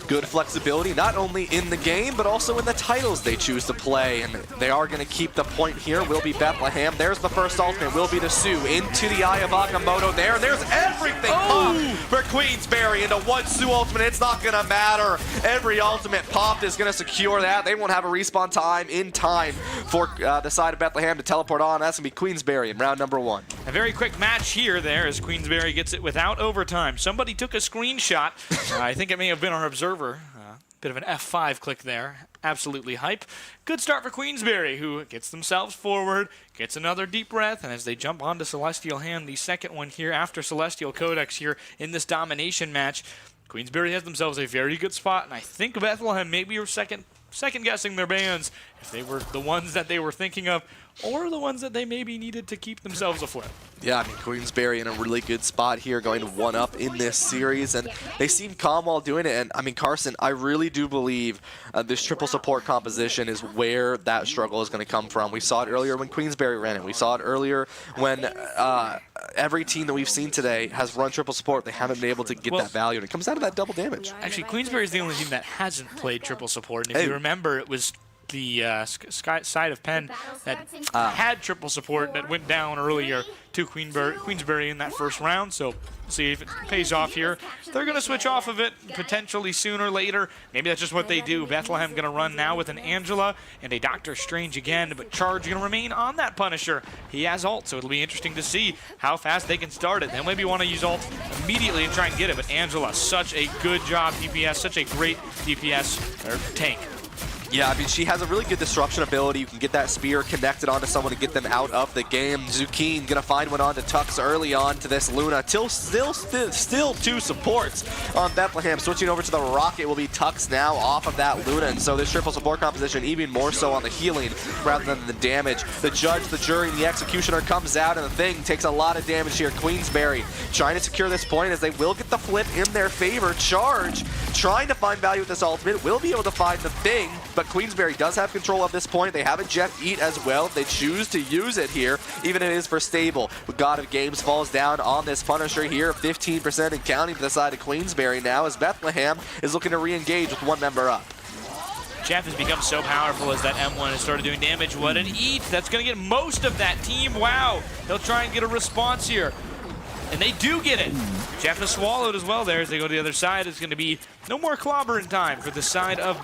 Good flexibility, not only in the game, but also in the titles they choose to play. And they are going to keep the point here. Will be Bethlehem. There's the first ultimate. Will be the Sue into the Eye of Agamotto there. There's everything popped for Queensbury into 1 Sue ultimate. It's not going to matter. Every ultimate popped is going to secure that. They won't have a respawn time in time for the side of Bethlehem to teleport on. That's going to be Queensbury in round number 1.
A very quick match here there as Queensbury gets it without overtime. Somebody took a screenshot. I think it may have been our observer. Bit of an F5 click there. Absolutely hype. Good start for Queensbury, who gets themselves forward, gets another deep breath, and as they jump onto Celestial Hand, the second one here after Celestial Codex here in this domination match, Queensbury has themselves a very good spot, and I think Bethlehem maybe are second-guessing their bans if they were the ones that they were thinking of, or the ones that they maybe needed to keep themselves afloat.
Yeah, I mean, Queensbury in a really good spot here, going 1-up in this series, and they seem calm while doing it. And I mean, Carson, I really do believe this triple support composition is where that struggle is going to come from. We saw it earlier when Queensbury ran it. We saw it earlier when every team that we've seen today has run triple support. They haven't been able to get that value, and it comes out of that double damage.
Actually, Queensbury is the only team that hasn't played triple support, and if you remember, it was the side of Penn that had triple support that went down earlier to Queensberry in that first round. So see if it pays off here. They're going to switch off of it potentially sooner or later. Maybe that's just what they do. Bethlehem going to run now with an Angela and a Doctor Strange again, but Charge going to remain on that Punisher. He has ult, so it'll be interesting to see how fast they can start it. They'll maybe want to use ult immediately and try and get it, but Angela, such a good job DPS, such a great DPS or tank.
Yeah, I mean, she has a really good disruption ability. You can get that spear connected onto someone to get them out of the game. Zukeen gonna find one onto Tux early on to this Luna. Still two supports on Bethlehem. Switching over to the Rocket will be Tux now off of that Luna. And so this triple support composition even more so on the healing rather than the damage. The Judge, the Jury, and the Executioner comes out, and the Thing takes a lot of damage here. Queensberry trying to secure this point as they will get the flip in their favor. Charge trying to find value with this ultimate. Will be able to find the Thing, but Queensberry does have control of this point. They have a Jet Eat as well. They choose to use it here, even if it is for stable. God of Games falls down on this Punisher here, 15% and counting to the side of Queensberry now as Bethlehem is looking to re-engage with one member up.
Jeff has become so powerful as that M1 has started doing damage. What an Eat! That's going to get most of that team. Wow! They'll try and get a response here. And they do get it. Jeff is swallowed as well there as they go to the other side. It's going to be no more clobbering time for the side of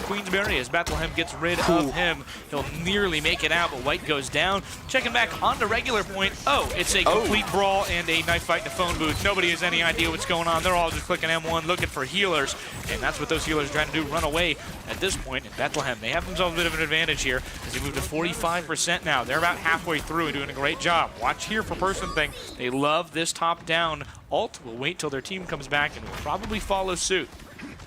Queensberry as Bethlehem gets rid of him. He'll nearly make it out, but White goes down. Checking back onto regular point. Oh, it's a complete brawl and a knife fight in the phone booth. Nobody has any idea what's going on. They're all just clicking M1, looking for healers. And that's what those healers are trying to do, run away at this point in Bethlehem. They have themselves a bit of an advantage here as they move to 45% now. They're about halfway through and doing a great job. Watch here for Person Thing. They love this top-down ult. We'll wait till their team comes back and will probably follow suit.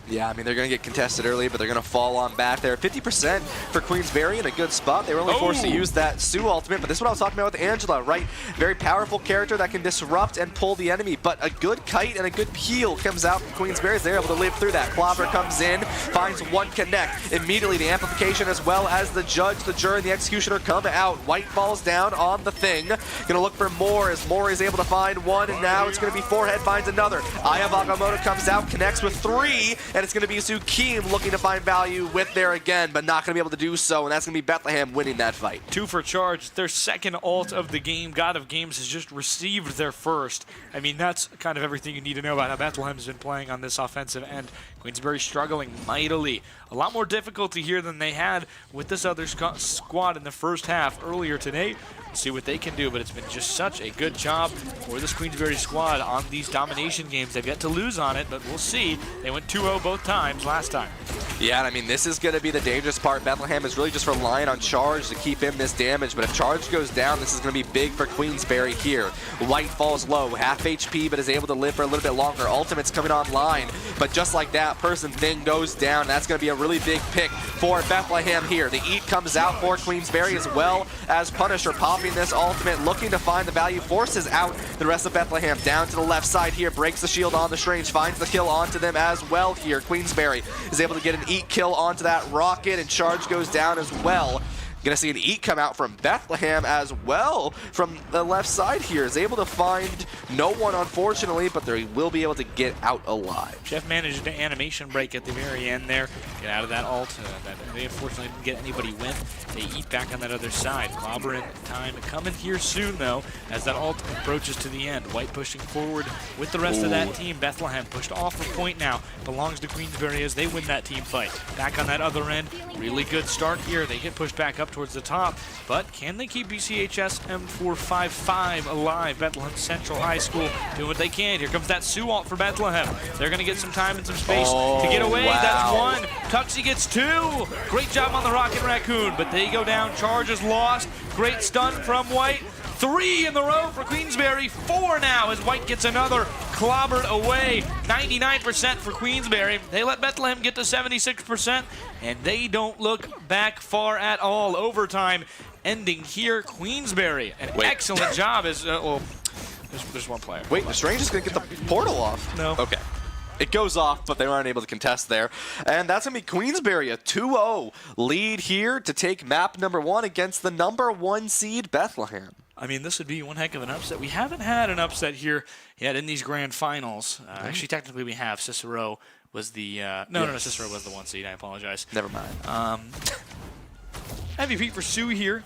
Yeah, I mean, they're going to get contested early, but they're going to fall on back there. 50% for Queensberry in a good spot. They were only forced to use that Sue ultimate, but this is what I was talking about with Angela, right? Very powerful character that can disrupt and pull the enemy, but a good kite and a good peel comes out from Queensberry. They're able to live through that. Clobber comes in, finds one connect. Immediately, the amplification as well as the Judge, the Jury, and the Executioner come out. White falls down on the Thing. Going to look for more as Mori is able to find one, and now it's going to be Forehead finds another. Aya Bagamoto comes out, connects with three, and it's going to be Zukim looking to find value with there again, but not going to be able to do so, and that's going to be Bethlehem winning that fight.
2 for Charge, their second ult of the game. God of Games has just received their first. I mean, that's kind of everything you need to know about how Bethlehem has been playing on this offensive end. Queensberry struggling mightily. A lot more difficulty here than they had with this other squad in the first half earlier today. We'll see what they can do, but it's been just such a good job for this Queensberry squad on these domination games. They've yet to lose on it, but we'll see. They went 2-0 both times last time.
Yeah, and I mean, this is going to be the dangerous part. Bethlehem is really just relying on Charge to keep in this damage, but if Charge goes down, this is going to be big for Queensberry here. White falls low, half HP, but is able to live for a little bit longer. Ultimate's coming online, but just like that, Person Thing goes down. That's going to be a really big pick for Bethlehem here. The Eat comes out for Queensberry as well as Punisher popping this ultimate, looking to find the value, forces out the rest of Bethlehem. Down to the left side here, breaks the shield on the Strange, finds the kill onto them as well here. Queensberry is able to get an Eat kill onto that Rocket, and Charge goes down as well. Gonna see an Eat come out from Bethlehem as well from the left side here. Is able to find no one, unfortunately, but they will be able to get out alive.
Jeff managed an animation break at the very end there. Get out of that ult. They unfortunately didn't get anybody win. They Eat back on that other side. Clobbering time coming here soon, though, as that ult approaches to the end. White pushing forward with the rest of that team. Bethlehem pushed off a point now. Belongs to Queensberry as they win that team fight. Back on that other end. Really good start here. They get pushed back up towards the top, but can they keep BCHS M455 alive? Bethlehem Central High School doing what they can. Here comes that Sue ult for Bethlehem. They're going to get some time and some space to get away.
Wow.
That's one. Tuxie gets 2. Great job on the Rocket Raccoon, but they go down. Charge is lost. Great stun from White. 3 in the row for Queensberry. 4 now as White gets another clobbered away. 99% for Queensberry. They let Bethlehem get to 76%, and they don't look back far at all. Overtime ending here. Queensberry, an excellent job as, well, there's one player.
Wait, the Strange is going to get the portal off.
No.
Okay. It goes off, but they weren't able to contest there. And that's going to be Queensberry, a 2-0 lead here to take map number 1 against the number 1 seed Bethlehem.
I mean, this would be one heck of an upset. We haven't had an upset here yet in these grand finals. Actually, technically we have. Cicero was the... No, Cicero was the 1 seed. I apologize.
Never mind.
MVP for Sue here,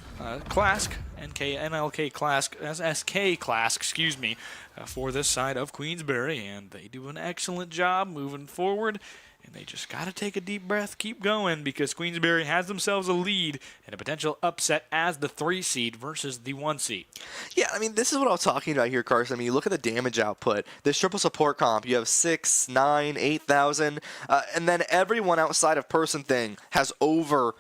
Clask, NLK Clask, SK Clask, excuse me, for this side of Queensbury, and they do an excellent job moving forward, and they just got to take a deep breath, keep going, because Queensbury has themselves a lead and a potential upset as the 3 seed versus the 1 seed.
Yeah, I mean, this is what I was talking about here, Carson. I mean, you look at the damage output. This triple support comp, you have 6, 9, 8,000, and then everyone outside of Person Thing has over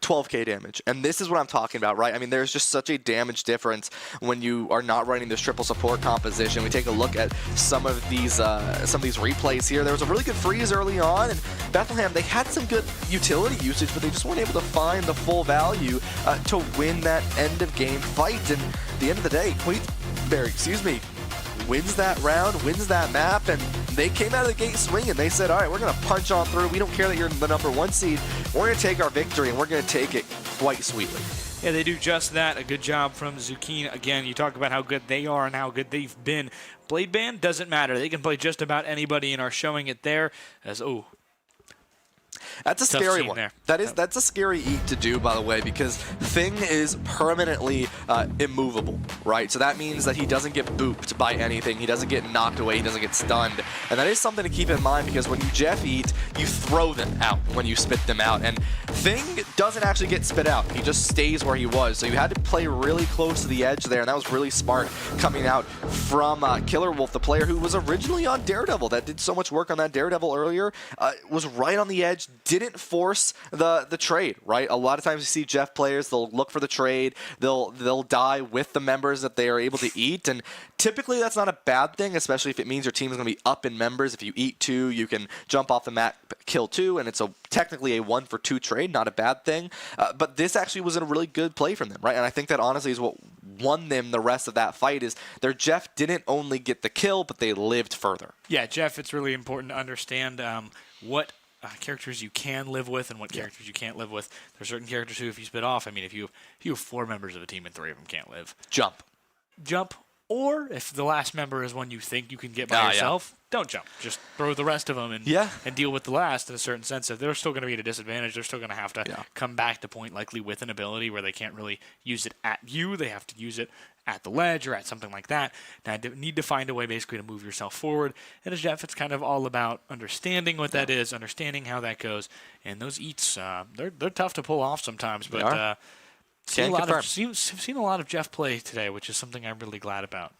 12k damage, and this is what I'm talking about, right? I mean, there's just such a damage difference when you are not running this triple support composition. We take a look at some of these replays here. There was a really good freeze early on, and Bethlehem, they had some good utility usage, but they just weren't able to find the full value to win that end of game fight. And at the end of the day, Queensbury, wins that round, wins that map, and they came out of the gate swinging. They said, all right, we're going to punch on through. We don't care that you're the number 1 seed. We're going to take our victory, and we're going to take it quite sweetly.
Yeah, they do just that. A good job from Zucchini. Again, you talk about how good they are and how good they've been. Blade Band doesn't matter. They can play just about anybody and are showing it there as,
that's a scary one. That's a scary eat to do, by the way, because Thing is permanently immovable, right? So that means that he doesn't get booped by anything. He doesn't get knocked away. He doesn't get stunned. And that is something to keep in mind, because when you Jeff eat, you throw them out when you spit them out. And Thing doesn't actually get spit out. He just stays where he was. So you had to play really close to the edge there, and that was really smart coming out from Killer Wolf, the player who was originally on Daredevil, that did so much work on that Daredevil earlier, was right on the edge, didn't force the trade, right? A lot of times you see Jeff players, they'll look for the trade, they'll die with the members that they are able to eat, and typically that's not a bad thing, especially if it means your team is going to be up in members. If you eat 2, you can jump off the map, kill 2, and it's technically a 1-for-2 trade, not a bad thing. But this actually was a really good play from them, right? And I think that honestly is what won them the rest of that fight, is their Jeff didn't only get the kill, but they lived further.
Yeah, Jeff, it's really important to understand what characters you can live with and what characters you can't live with. There's certain characters who, if you spit off, I mean, if you have 4 members of a team and 3 of them can't live, jump. Or if the last member is one you think you can get by yourself, don't jump. Just throw the rest of them and deal with the last in a certain sense. If they're still going to be at a disadvantage, they're still going to have to come back to point, likely with an ability where they can't really use it at you. They have to use it at the ledge or at something like that. Now, you need to find a way basically to move yourself forward. And as Jeff, it's kind of all about understanding what that is, understanding how that goes. And those eats, they're tough to pull off sometimes, but seen a lot of Jeff play today, which is something I'm really glad about.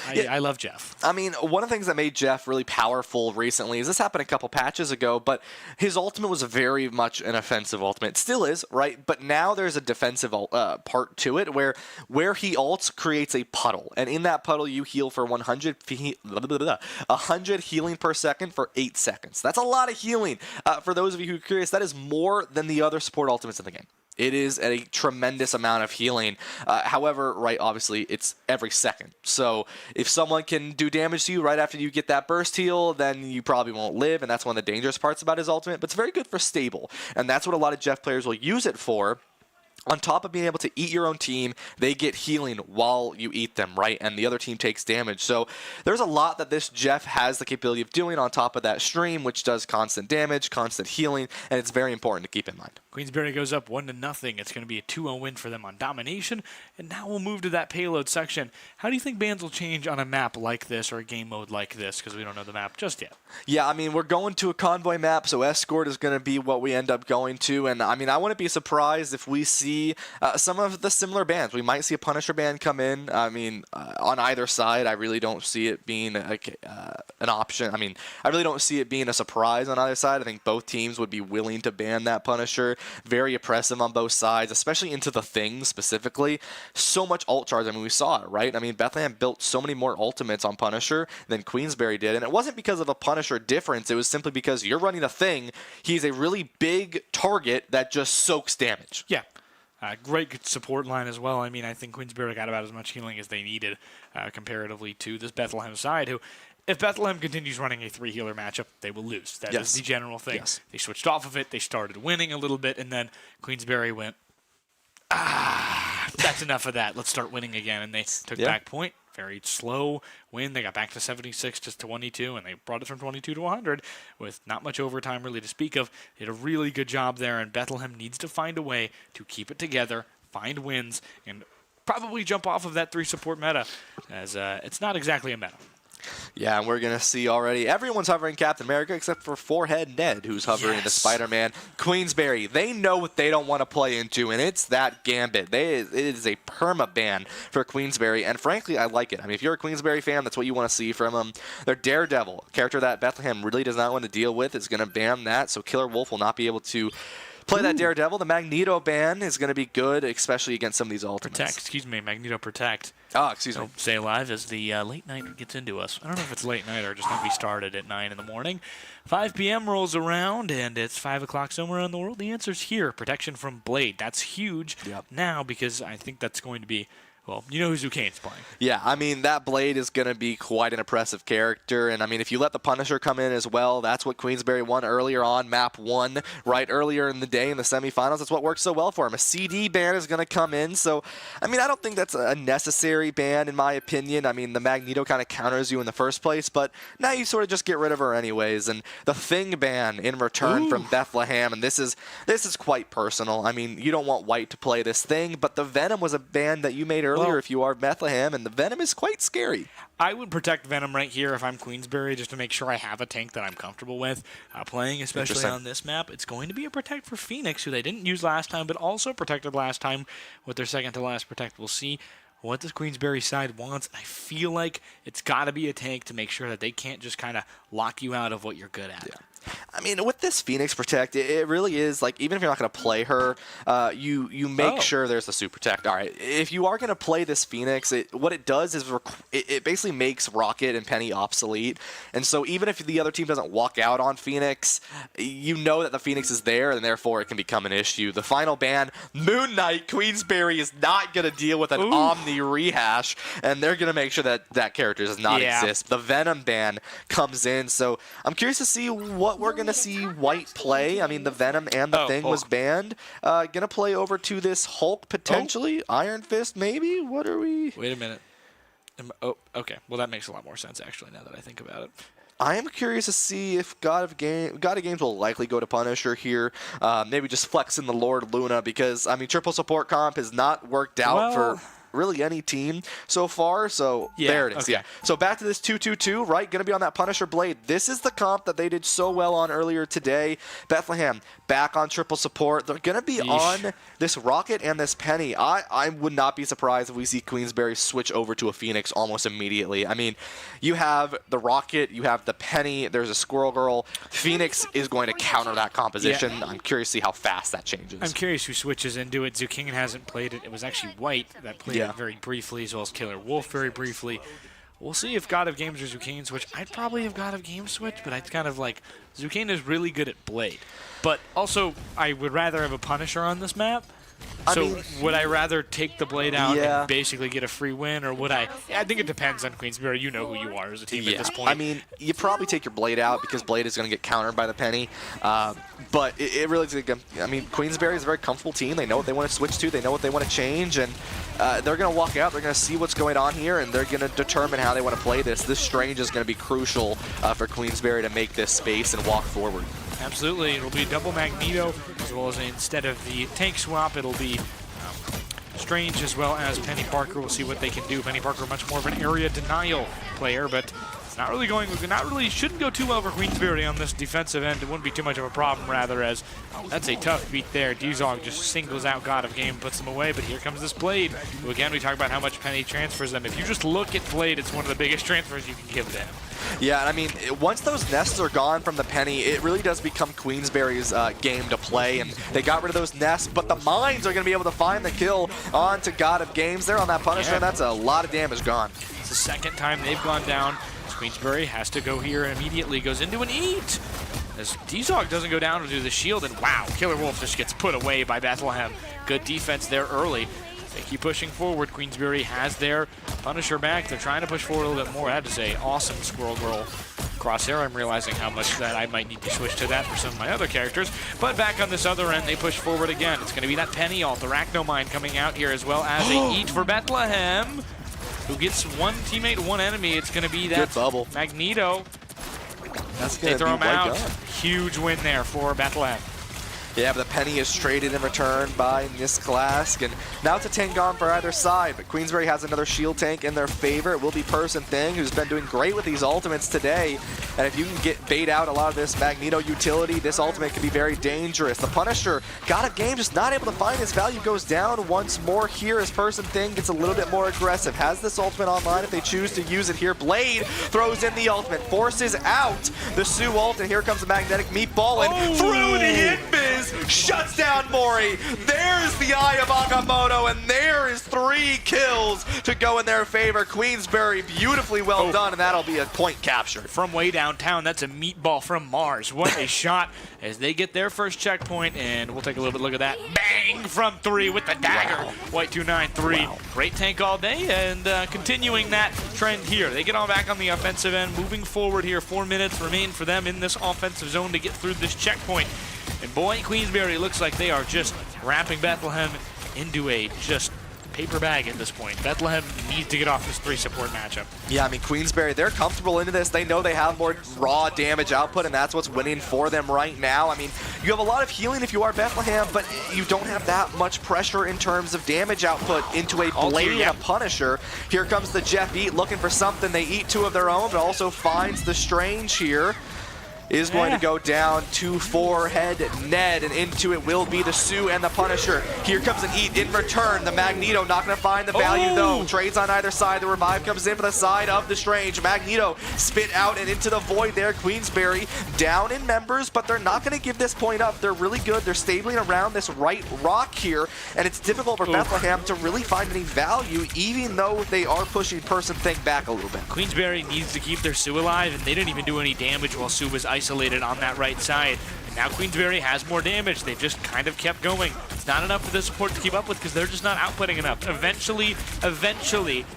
I love Jeff.
I mean, one of the things that made Jeff really powerful recently is this happened a couple patches ago, but his ultimate was very much an offensive ultimate. It still is, right? But now there's a defensive part to it where he ults creates a puddle, and in that puddle you heal for 100 healing per second for 8 seconds. That's a lot of healing. For those of you who are curious, that is more than the other support ultimates in the game. It is a tremendous amount of healing. However, right, obviously, it's every second. So if someone can do damage to you right after you get that burst heal, then you probably won't live, and that's one of the dangerous parts about his ultimate. But it's very good for stable, and that's what a lot of Jeff players will use it for. On top of being able to eat your own team, they get healing while you eat them, right? And the other team takes damage. So there's a lot that this Jeff has the capability of doing on top of that stream, which does constant damage, constant healing, and it's very important to keep in mind.
Queensbury goes up 1-0. It's going to be a 2-0 win for them on domination. And now we'll move to that payload section. How do you think bans will change on a map like this or a game mode like this? Because we don't know the map just yet.
Yeah, I mean, we're going to a convoy map, so escort is going to be what we end up going to. And I mean, I wouldn't be surprised if we see some of the similar bans. We might see a Punisher ban come in. I mean, on either side, I really don't see it being an option. I mean, I really don't see it being a surprise on either side. I think both teams would be willing to ban that Punisher. Very oppressive on both sides, especially into the Thing specifically. So much ult charge. I mean, we saw it, right? I mean, Bethlehem built so many more ultimates on Punisher than Queensbury did, and it wasn't because of a Punisher difference. It was simply because you're running a Thing. He's a really big target that just soaks damage.
Yeah. Great support line as well. I mean, I think Queensbury got about as much healing as they needed comparatively to this Bethlehem side, who, if Bethlehem continues running a 3-healer matchup, they will lose. That is the general thing.
Yes.
They switched off of it. They started winning a little bit, and then Queensbury went, that's enough of that. Let's start winning again. And they took back point, very slow win. They got back to 76 to 22, and they brought it from 22 to 100 with not much overtime really to speak of. Did a really good job there, and Bethlehem needs to find a way to keep it together, find wins, and probably jump off of that 3 support meta, as it's not exactly a meta.
Yeah, and we're going to see already everyone's hovering Captain America except for Forehead Ned, who's hovering the Spider-Man. Queensberry, they know what they don't want to play into, and it's that Gambit. It is a perma-ban for Queensberry, and frankly, I like it. I mean, if you're a Queensberry fan, that's what you want to see from them. Their Daredevil, a character that Bethlehem really does not want to deal with, is going to ban that, so Killer Wolf will not be able to play that Daredevil. The Magneto ban is going to be good, especially against some of these ultimates.
Magneto Protect.
Oh, excuse me.
Stay alive as the late night gets into us. I don't know if it's late night or just when we started at 9 in the morning. 5 p.m. rolls around, and it's 5 o'clock somewhere in the world. The answer's here. Protection from Blade. That's huge now because I think that's going to be, well, you know who Zukane's playing.
Yeah, I mean, that Blade is going to be quite an impressive character. And, I mean, if you let the Punisher come in as well, that's what Queensberry won earlier on, map 1, right earlier in the day in the semifinals. That's what worked so well for him. A CD ban is going to come in. So, I mean, I don't think that's a necessary ban, in my opinion. I mean, the Magneto kind of counters you in the first place, but now you sort of just get rid of her anyways. And the Thing ban in return from Bethlehem, and this is quite personal. I mean, you don't want White to play this Thing, but the Venom was a ban that you made earlier if you are Bethlehem, and the Venom is quite scary.
I would protect Venom right here if I'm Queensberry, just to make sure I have a tank that I'm comfortable with playing, especially on this map. It's going to be a protect for Phoenix, who they didn't use last time, but also protected last time with their second to last protect. We'll see what this Queensberry side wants. I feel like it's got to be a tank to make sure that they can't just kind of lock you out of what you're good at.
Yeah. I mean, with this Phoenix Protect, it really is, like, even if you're not going to play her, you make sure there's the Super Protect. All right, if you are going to play this Phoenix, what it does is it basically makes Rocket and Penny obsolete. And so even if the other team doesn't walk out on Phoenix, you know that the Phoenix is there, and therefore it can become an issue. The final ban, Moon Knight, Queensberry is not going to deal with an Omni rehash, and they're going to make sure that that character does not exist. The Venom ban comes in, so I'm curious to see what we're going to see White play. I mean, the Venom and the Thing was banned. Going to play over to this Hulk, potentially. Iron Fist, maybe? What are we?
Wait a minute. Oh, okay. Well, that makes a lot more sense, actually, now that I think about it.
I am curious to see if God of Games will likely go to Punisher here. Maybe just flex in the Lord Luna because, I mean, triple support comp has not worked out for really any team so far, so there it is.
Okay.
Yeah. So back to this 2-2-2, right? Going to be on that Punisher Blade. This is the comp that they did so well on earlier today. Bethlehem back on triple support. They're going to be on this Rocket and this Penny. I would not be surprised if we see Queensberry switch over to a Phoenix almost immediately. I mean, you have the Rocket, you have the Penny, there's a Squirrel Girl. Phoenix is going to counter that composition. I'm curious to see how fast that changes.
I'm curious who switches into it. Zuking hasn't played it. It was actually White that played it very briefly, as well as Killer Wolf very briefly. We'll see if God of Games or Zucane switch. I'd probably have God of Games switch, but I'd kind of like Zucane is really good at Blade. But also, I would rather have a Punisher on this map. So would I rather take the Blade out and basically get a free win, or would I? I think it depends on Queensberry. You know who you are as a team at this point.
I mean, you probably take your Blade out because Blade is going to get countered by the Penny. But it really is. I mean, Queensberry is a very comfortable team. They know what they want to switch to. They know what they want to change, and they're going to walk out. They're going to see what's going on here, and they're going to determine how they want to play this. This Strange is going to be crucial for Queensberry to make this space and walk forward.
Absolutely. It'll be double Magneto, as well as instead of the tank swap, it'll be Strange as well as Penny Parker. We'll see what they can do. Penny Parker, much more of an area denial player, but it's not really shouldn't go too well for Queensberry on this defensive end. It wouldn't be too much of a problem, rather, as that's a tough beat there. D-Zog just singles out God of Game, puts them away, but here comes this Blade. Who, again, we talk about how much Penny transfers them. If you just look at Blade, it's one of the biggest transfers you can give to him.
Yeah, I mean, once those nests are gone from the Penny, it really does become Queensberry's game to play, and they got rid of those nests, but the mines are going to be able to find the kill onto God of Games there on that Punisher, and that's a lot of damage gone.
It's the second time they've gone down. Queensberry has to go here and immediately goes into an eat. As D-Zog doesn't go down to do the shield, and wow, Killer Wolf just gets put away by Bethlehem. Good defense there early. They keep pushing forward. Queensberry has their Punisher back. They're trying to push forward a little bit more. That is a awesome Squirrel Girl crosshair. I'm realizing how much that I might need to switch to that for some of my other characters. But back on this other end, they push forward again. It's going to be that Penny ult, the Arachnomine coming out here, as well as a eat for Bethlehem. who gets one teammate, one enemy. It's going to be that
good bubble.
Magneto.
That's
They
going to
throw
be
him out.
White Gun.
Huge win there for Bethlehem.
Yeah, but the penny is traded in return by Niskalask, and now it's a tank gone for either side, but Queensberry has another shield tank in their favor. It will be Person Thing, who's been doing great with these ultimates today, and if you can bait out a lot of this Magneto utility, this ultimate can be very dangerous. The Punisher, God of Game, just not able to find his value, goes down once more here as Person Thing gets a little bit more aggressive. Has this ultimate online if they choose to use it here. Blade throws in the ultimate, forces out the Sue ult, and here comes the magnetic meatball, and through the invis, shuts down Mori. There's the Eye of Agamotto, and there is 3 kills to go in their favor. Queensberry, beautifully well done, and that'll be a point capture.
From way downtown, that's a meatball from Mars. What a shot as they get their first checkpoint, and we'll take a little bit look at that. Bang from 3 with the dagger. White 293. Wow. Great tank all day, and continuing that trend here. They get on back on the offensive end, moving forward here. 4 minutes remain for them in this offensive zone to get through this checkpoint. And boy, Queensberry looks like they are just wrapping Bethlehem into a just paper bag at this point. Bethlehem needs to get off this 3 support matchup.
Yeah, I mean, Queensberry, they're comfortable into this. They know they have more raw damage output, and that's what's winning for them right now. I mean, you have a lot of healing if you are Bethlehem, but you don't have that much pressure in terms of damage output into a Blade and a Punisher. Here comes the Jeff Eat looking for something. They eat 2 of their own, but also finds the Strange here. Is going to go down to 4-head Ned, and into it will be the Sue and the Punisher. Here comes an Eat in return. The Magneto not going to find the value though. Trades on either side. The revive comes in for the side of the Strange. Magneto spit out and into the void there. Queensberry down in members, but they're not going to give this point up. They're really good. They're stabling around this right rock here, and it's difficult for Bethlehem to really find any value, even though they are pushing Person Thing back a little bit.
Queensberry needs to keep their Sue alive, and they didn't even do any damage while Sue was isolated on that right side. And now Queensberry has more damage. They've just kind of kept going. It's not enough for the support to keep up with because they're just not outputting enough. Eventually,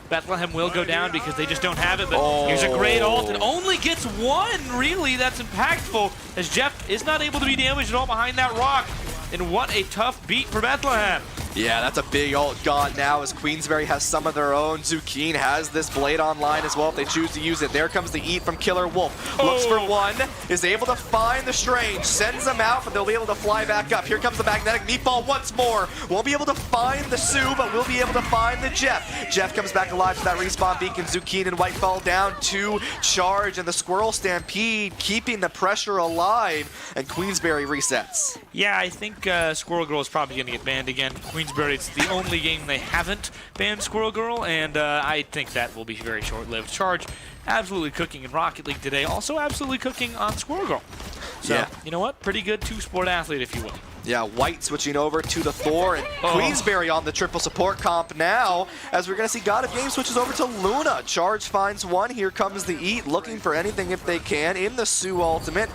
Bethlehem will go down because they just don't have it. But here's a great ult. It only gets 1, really. That's impactful as Jeff is not able to be damaged at all behind that rock. And what a tough beat for Bethlehem.
Yeah, that's a big ult gone now as Queensberry has some of their own. Zucchine has this Blade online as well if they choose to use it. There comes the Eat from Killer Wolf. Looks for 1, is able to find the Strange, sends them out, but they'll be able to fly back up. Here comes the magnetic meatball once more. Won't be able to find the Sue, but will be able to find the Jeff. Jeff comes back alive to that respawn beacon. Zucchine and White fall down to charge, and the Squirrel Stampede keeping the pressure alive, and Queensberry resets.
Yeah, I think Squirrel Girl is probably going to get banned again. Queensberry, it's the only game they haven't banned Squirrel Girl, and I think that will be very short-lived. Charge absolutely cooking in Rocket League today, also absolutely cooking on Squirrel Girl. So, you know what? Pretty good 2-sport athlete, if you will.
Yeah, White switching over to the Thor, and Queensberry on the triple support comp now, as we're going to see God of Game switches over to Luna. Charge finds 1. Here comes the Eat, looking for anything if they can in the Sue ultimate.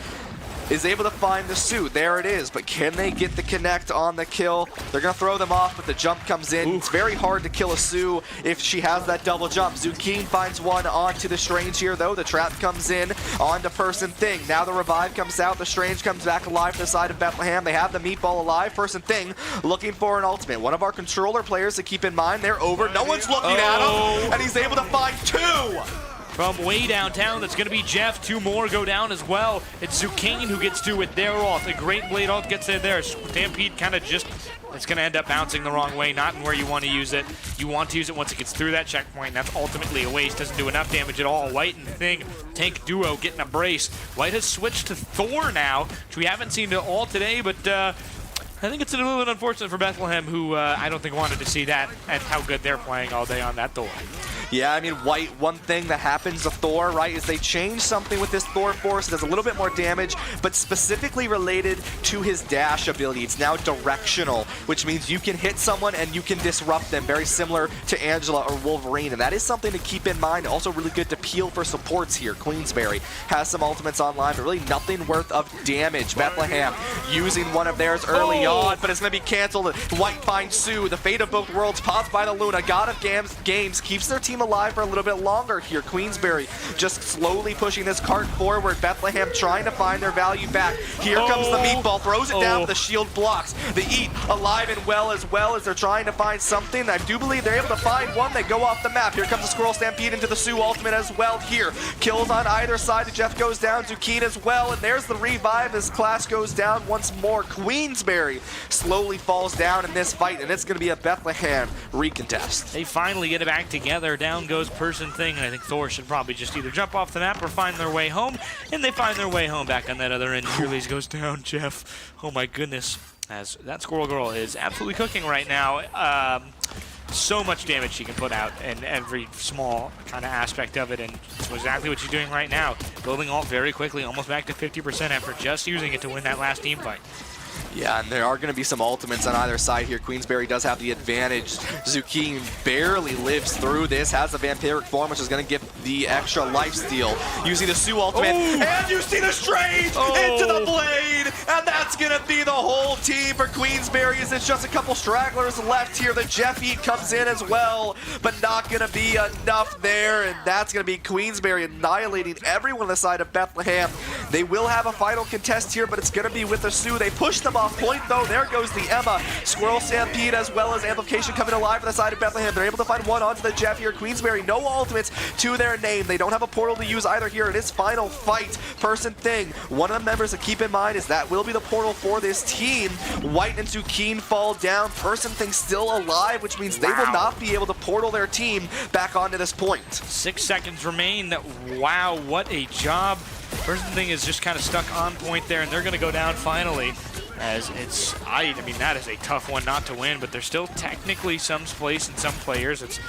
Is able to find the Sue. There it is, but can they get the connect on the kill? They're going to throw them off, but the jump comes in. It's very hard to kill a Sue if she has that double jump. Zucchine finds 1 onto the Strange here, though. The trap comes in onto Person Thing. Now the revive comes out. The Strange comes back alive to the side of Bethlehem. They have the meatball alive. Person Thing looking for an ultimate. One of our controller players to keep in mind. They're over. No one's looking at him, and he's able to find 2.
From way downtown, that's going to be Jeff. 2 more go down as well. It's Zucchine who gets 2 with their ult. A great Blade ult gets in there. Stampede kind of just, it's going to end up bouncing the wrong way, not in where you want to use it. You want to use it once it gets through that checkpoint, and that's ultimately a waste. Doesn't do enough damage at all. White and Thing, tank duo getting a brace. White has switched to Thor now, which we haven't seen at all today, but I think it's a little bit unfortunate for Bethlehem, who I don't think wanted to see that and how good they're playing all day on that Thor.
Yeah, I mean, White, one thing that happens to Thor, right, is they change something with this Thor Force. It does a little bit more damage, but specifically related to his dash ability. It's now directional, which means you can hit someone and you can disrupt them, very similar to Angela or Wolverine, and that is something to keep in mind. Also really good to peel for supports here. Queensberry has some ultimates online, but really nothing worth of damage. Bethlehem using one of theirs early on, but it's going to be canceled. White finds Sue. The fate of both worlds popped by the Luna. God of Games keeps their team team alive for a little bit longer here. Queensberry just slowly pushing this cart forward. Bethlehem trying to find their value back. Here comes the meatball, throws it down, but the shield blocks. The Eat alive and well as they're trying to find something. I do believe they're able to find one. They go off the map. Here comes the Squirrel Stampede into the Sioux ultimate as well here. Kills on either side. Jeff goes down. Zucchini as well, and there's the revive as Class goes down once more. Queensberry slowly falls down in this fight, and it's going to be a Bethlehem recontest.
They finally get it back together. Down goes Person Thing, and I think Thor should probably just either jump off the map or find their way home, and they find their way home back on that other end. Cheerleys goes down, Jeff. Oh my goodness. As that Squirrel Girl is absolutely cooking right now. So much damage she can put out in every small kind of aspect of it, and it's exactly what she's doing right now. Building ult very quickly, almost back to 50% after just using it to win that last team fight.
Yeah, and there are going to be some ultimates on either side here. Queensberry does have the advantage. Zucchini barely lives through this, has the vampiric form, which is going to give the extra lifesteal. You see the Sioux ultimate, and you see the straight into the blade, and that's going to be the whole team for Queensberry. As it's just a couple stragglers left here. The Jeff Eat comes in as well, but not going to be enough there, and that's going to be Queensberry annihilating everyone on the side of Bethlehem. They will have a final contest here, but it's going to be with the Sioux. They push them off point though. There goes the Emma. Squirrel Stampede as well as Amplification coming alive on the side of Bethlehem. They're able to find one onto the Jeff here. Queensberry, no ultimates to their name. They don't have a portal to use either here in his final fight. Person Thing, one of the members to keep in mind is that will be the portal for this team. White and Zucchini fall down. Person Thing still alive, which means they will not be able to portal their team back onto this point.
6 seconds remain. Wow, what a job. Person Thing is just kind of stuck on point there, and they're going to go down finally. As it's, I mean, that is a tough one not to win, but there's still technically some place and some players. It's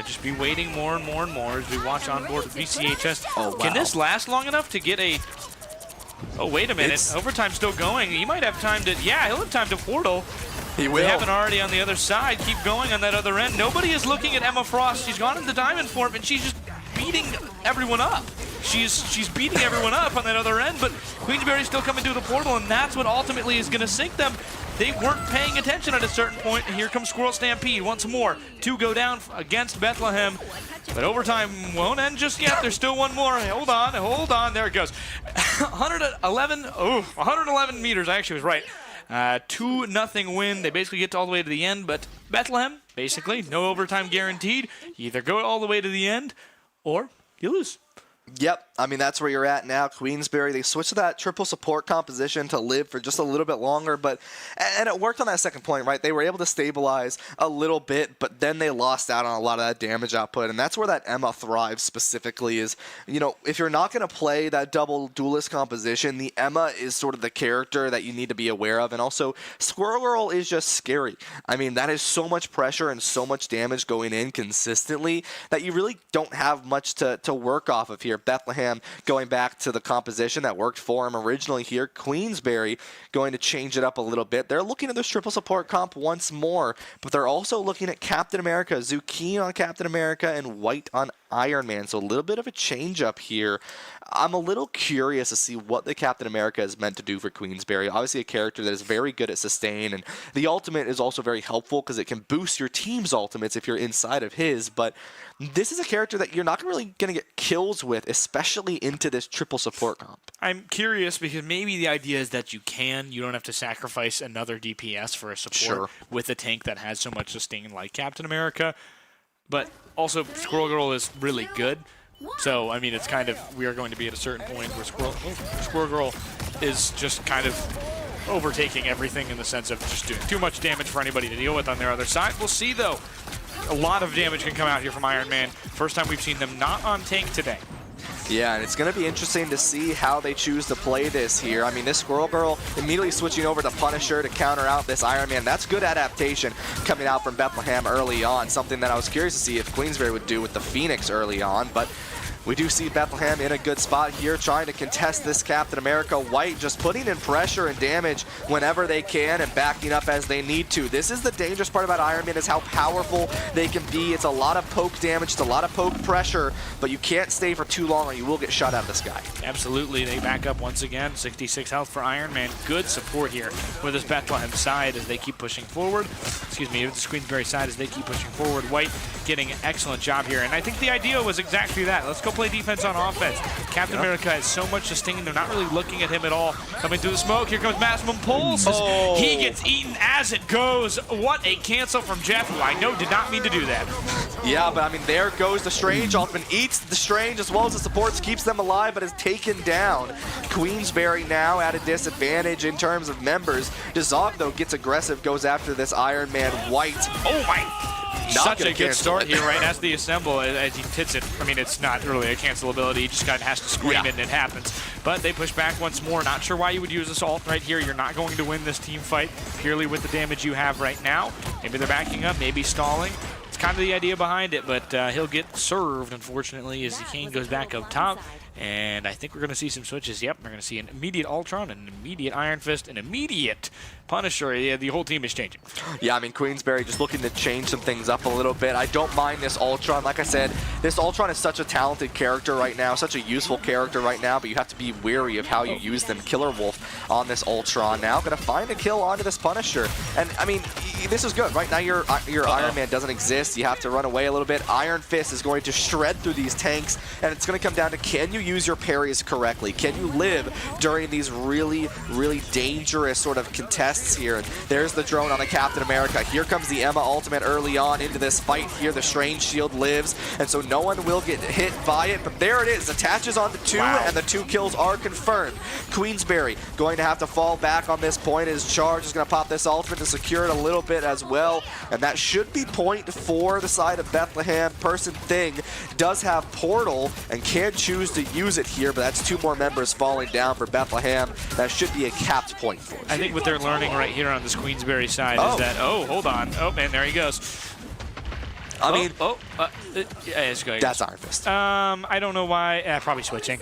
just be waiting more and more and more as we watch on board with VCHS. Can this last long enough to get a... Oh, wait a minute. Overtime's still going. He might have time to... Yeah, he'll have time to portal.
He will.
They haven't already on the other side. Keep going on that other end. Nobody is looking at Emma Frost. She's gone into diamond form, and she's just beating everyone up. She's beating everyone up on that other end, but Queensberry's still coming through the portal, and that's what ultimately is going to sink them. They weren't paying attention at a certain point, and here comes Squirrel Stampede once more. 2 go down against Bethlehem, but overtime won't end just yet. There's still one more. Hold on. There it goes. 111 meters. I actually was right. 2-0 win. They basically get all the way to the end, but Bethlehem, basically, no overtime guaranteed. You either go all the way to the end, or you lose.
Yep, I mean, that's where you're at now. Queensberry, they switched to that triple support composition to live for just a little bit longer, and it worked on that second point, right? They were able to stabilize a little bit, but then they lost out on a lot of that damage output, and that's where that Emma thrives specifically is, you know, if you're not going to play that double duelist composition, the Emma is sort of the character that you need to be aware of, and also Squirrel Girl is just scary. I mean, that is so much pressure and so much damage going in consistently that you really don't have much to work off of here. Bethlehem going back to the composition that worked for him originally here. Queensberry going to change it up a little bit. They're looking at this triple support comp once more, but they're also looking at Captain America, Zucchini on Captain America, and White on Iron Man. So a little bit of a change up here. I'm a little curious to see what the Captain America is meant to do for Queensberry. Obviously a character that is very good at sustain, and the ultimate is also very helpful because it can boost your team's ultimates if you're inside of his, but this is a character that you're not really going to get kills with, especially into this triple support comp.
I'm curious because maybe the idea is that you don't have to sacrifice another DPS for a support with a tank that has so much sustain like Captain America, but also Squirrel Girl is really good. So, I mean, it's kind of, we are going to be at a certain point where Squirrel Girl is just kind of overtaking everything in the sense of just doing too much damage for anybody to deal with on their other side. We'll see, though. A lot of damage can come out here from Iron Man. First time we've seen them not on tank today.
Yeah, and it's going to be interesting to see how they choose to play this here. I mean, this Squirrel Girl immediately switching over to Punisher to counter out this Iron Man. That's good adaptation coming out from Bethlehem early on, something that I was curious to see if Queensberry would do with the Phoenix early on, but We do see Bethlehem in a good spot here, trying to contest this Captain America. White just putting in pressure and damage whenever they can and backing up as they need to. This is the dangerous part about Iron Man, is how powerful they can be. It's a lot of poke damage, it's a lot of poke pressure, but you can't stay for too long or you will get shot out of the sky.
Absolutely, they back up once again. 66 health for Iron Man. Good support here with this Bethlehem side as they keep pushing forward. Excuse me, with the Queensberry side as they keep pushing forward. White getting an excellent job here, and I think the idea was exactly that. Let's go play defense on offense. Captain America has so much sustain, they're not really looking at him at all. Coming through the smoke, here comes Maximum Pulse. He gets eaten as it goes. What a cancel from Jeff, who I know did not mean to do that.
Yeah, but I mean, there goes the Strange. Ultimate eats the Strange as well as the supports, keeps them alive, but is taken down. Queensberry now at a disadvantage in terms of members. Dazog, though, gets aggressive, goes after this Iron Man White.
Oh my! Such a good start here, right as the assemble, as he hits it. I mean, it's not really a cancel ability. He just kind of has to scream it and it happens. But they push back once more. Not sure why you would use this ult right here. You're not going to win this team fight purely with the damage you have right now. Maybe they're backing up, maybe stalling. It's kind of the idea behind it, but he'll get served, unfortunately, as the King goes back up top. And I think we're going to see some switches. Yep, we're going to see an immediate Ultron, an immediate Iron Fist, an immediate Punisher. Yeah, the whole team is changing.
Yeah, I mean, Queensberry just looking to change some things up a little bit. I don't mind this Ultron. Like I said, this Ultron is such a talented character right now, such a useful character right now, but you have to be wary of how you use them. Killer Wolf on this Ultron now. Going to find a kill onto this Punisher. And, I mean, this is good. Right now, your Iron Man doesn't exist. You have to run away a little bit. Iron Fist is going to shred through these tanks, and it's going to come down to, can you use your parries correctly? Can you live during these really, really dangerous sort of contests here? And there's the drone on the Captain America. Here comes the Emma ultimate early on into this fight here. The Strange Shield lives, and so no one will get hit by it, but there it is. Attaches on the 2, and the 2 kills are confirmed. Queensberry going to have to fall back on this point. His charge is going to pop this ultimate to secure it a little bit as well, and that should be point for the side of Bethlehem. Person Thing does have Portal and can choose to use it here, but that's 2 more members falling down for Bethlehem. That should be a capped point for them.
I think what they're learning right here on this Queensberry side is that, hold on. Oh, man, there he goes.
I mean,
that's
Iron Fist.
I don't know why. Probably switching.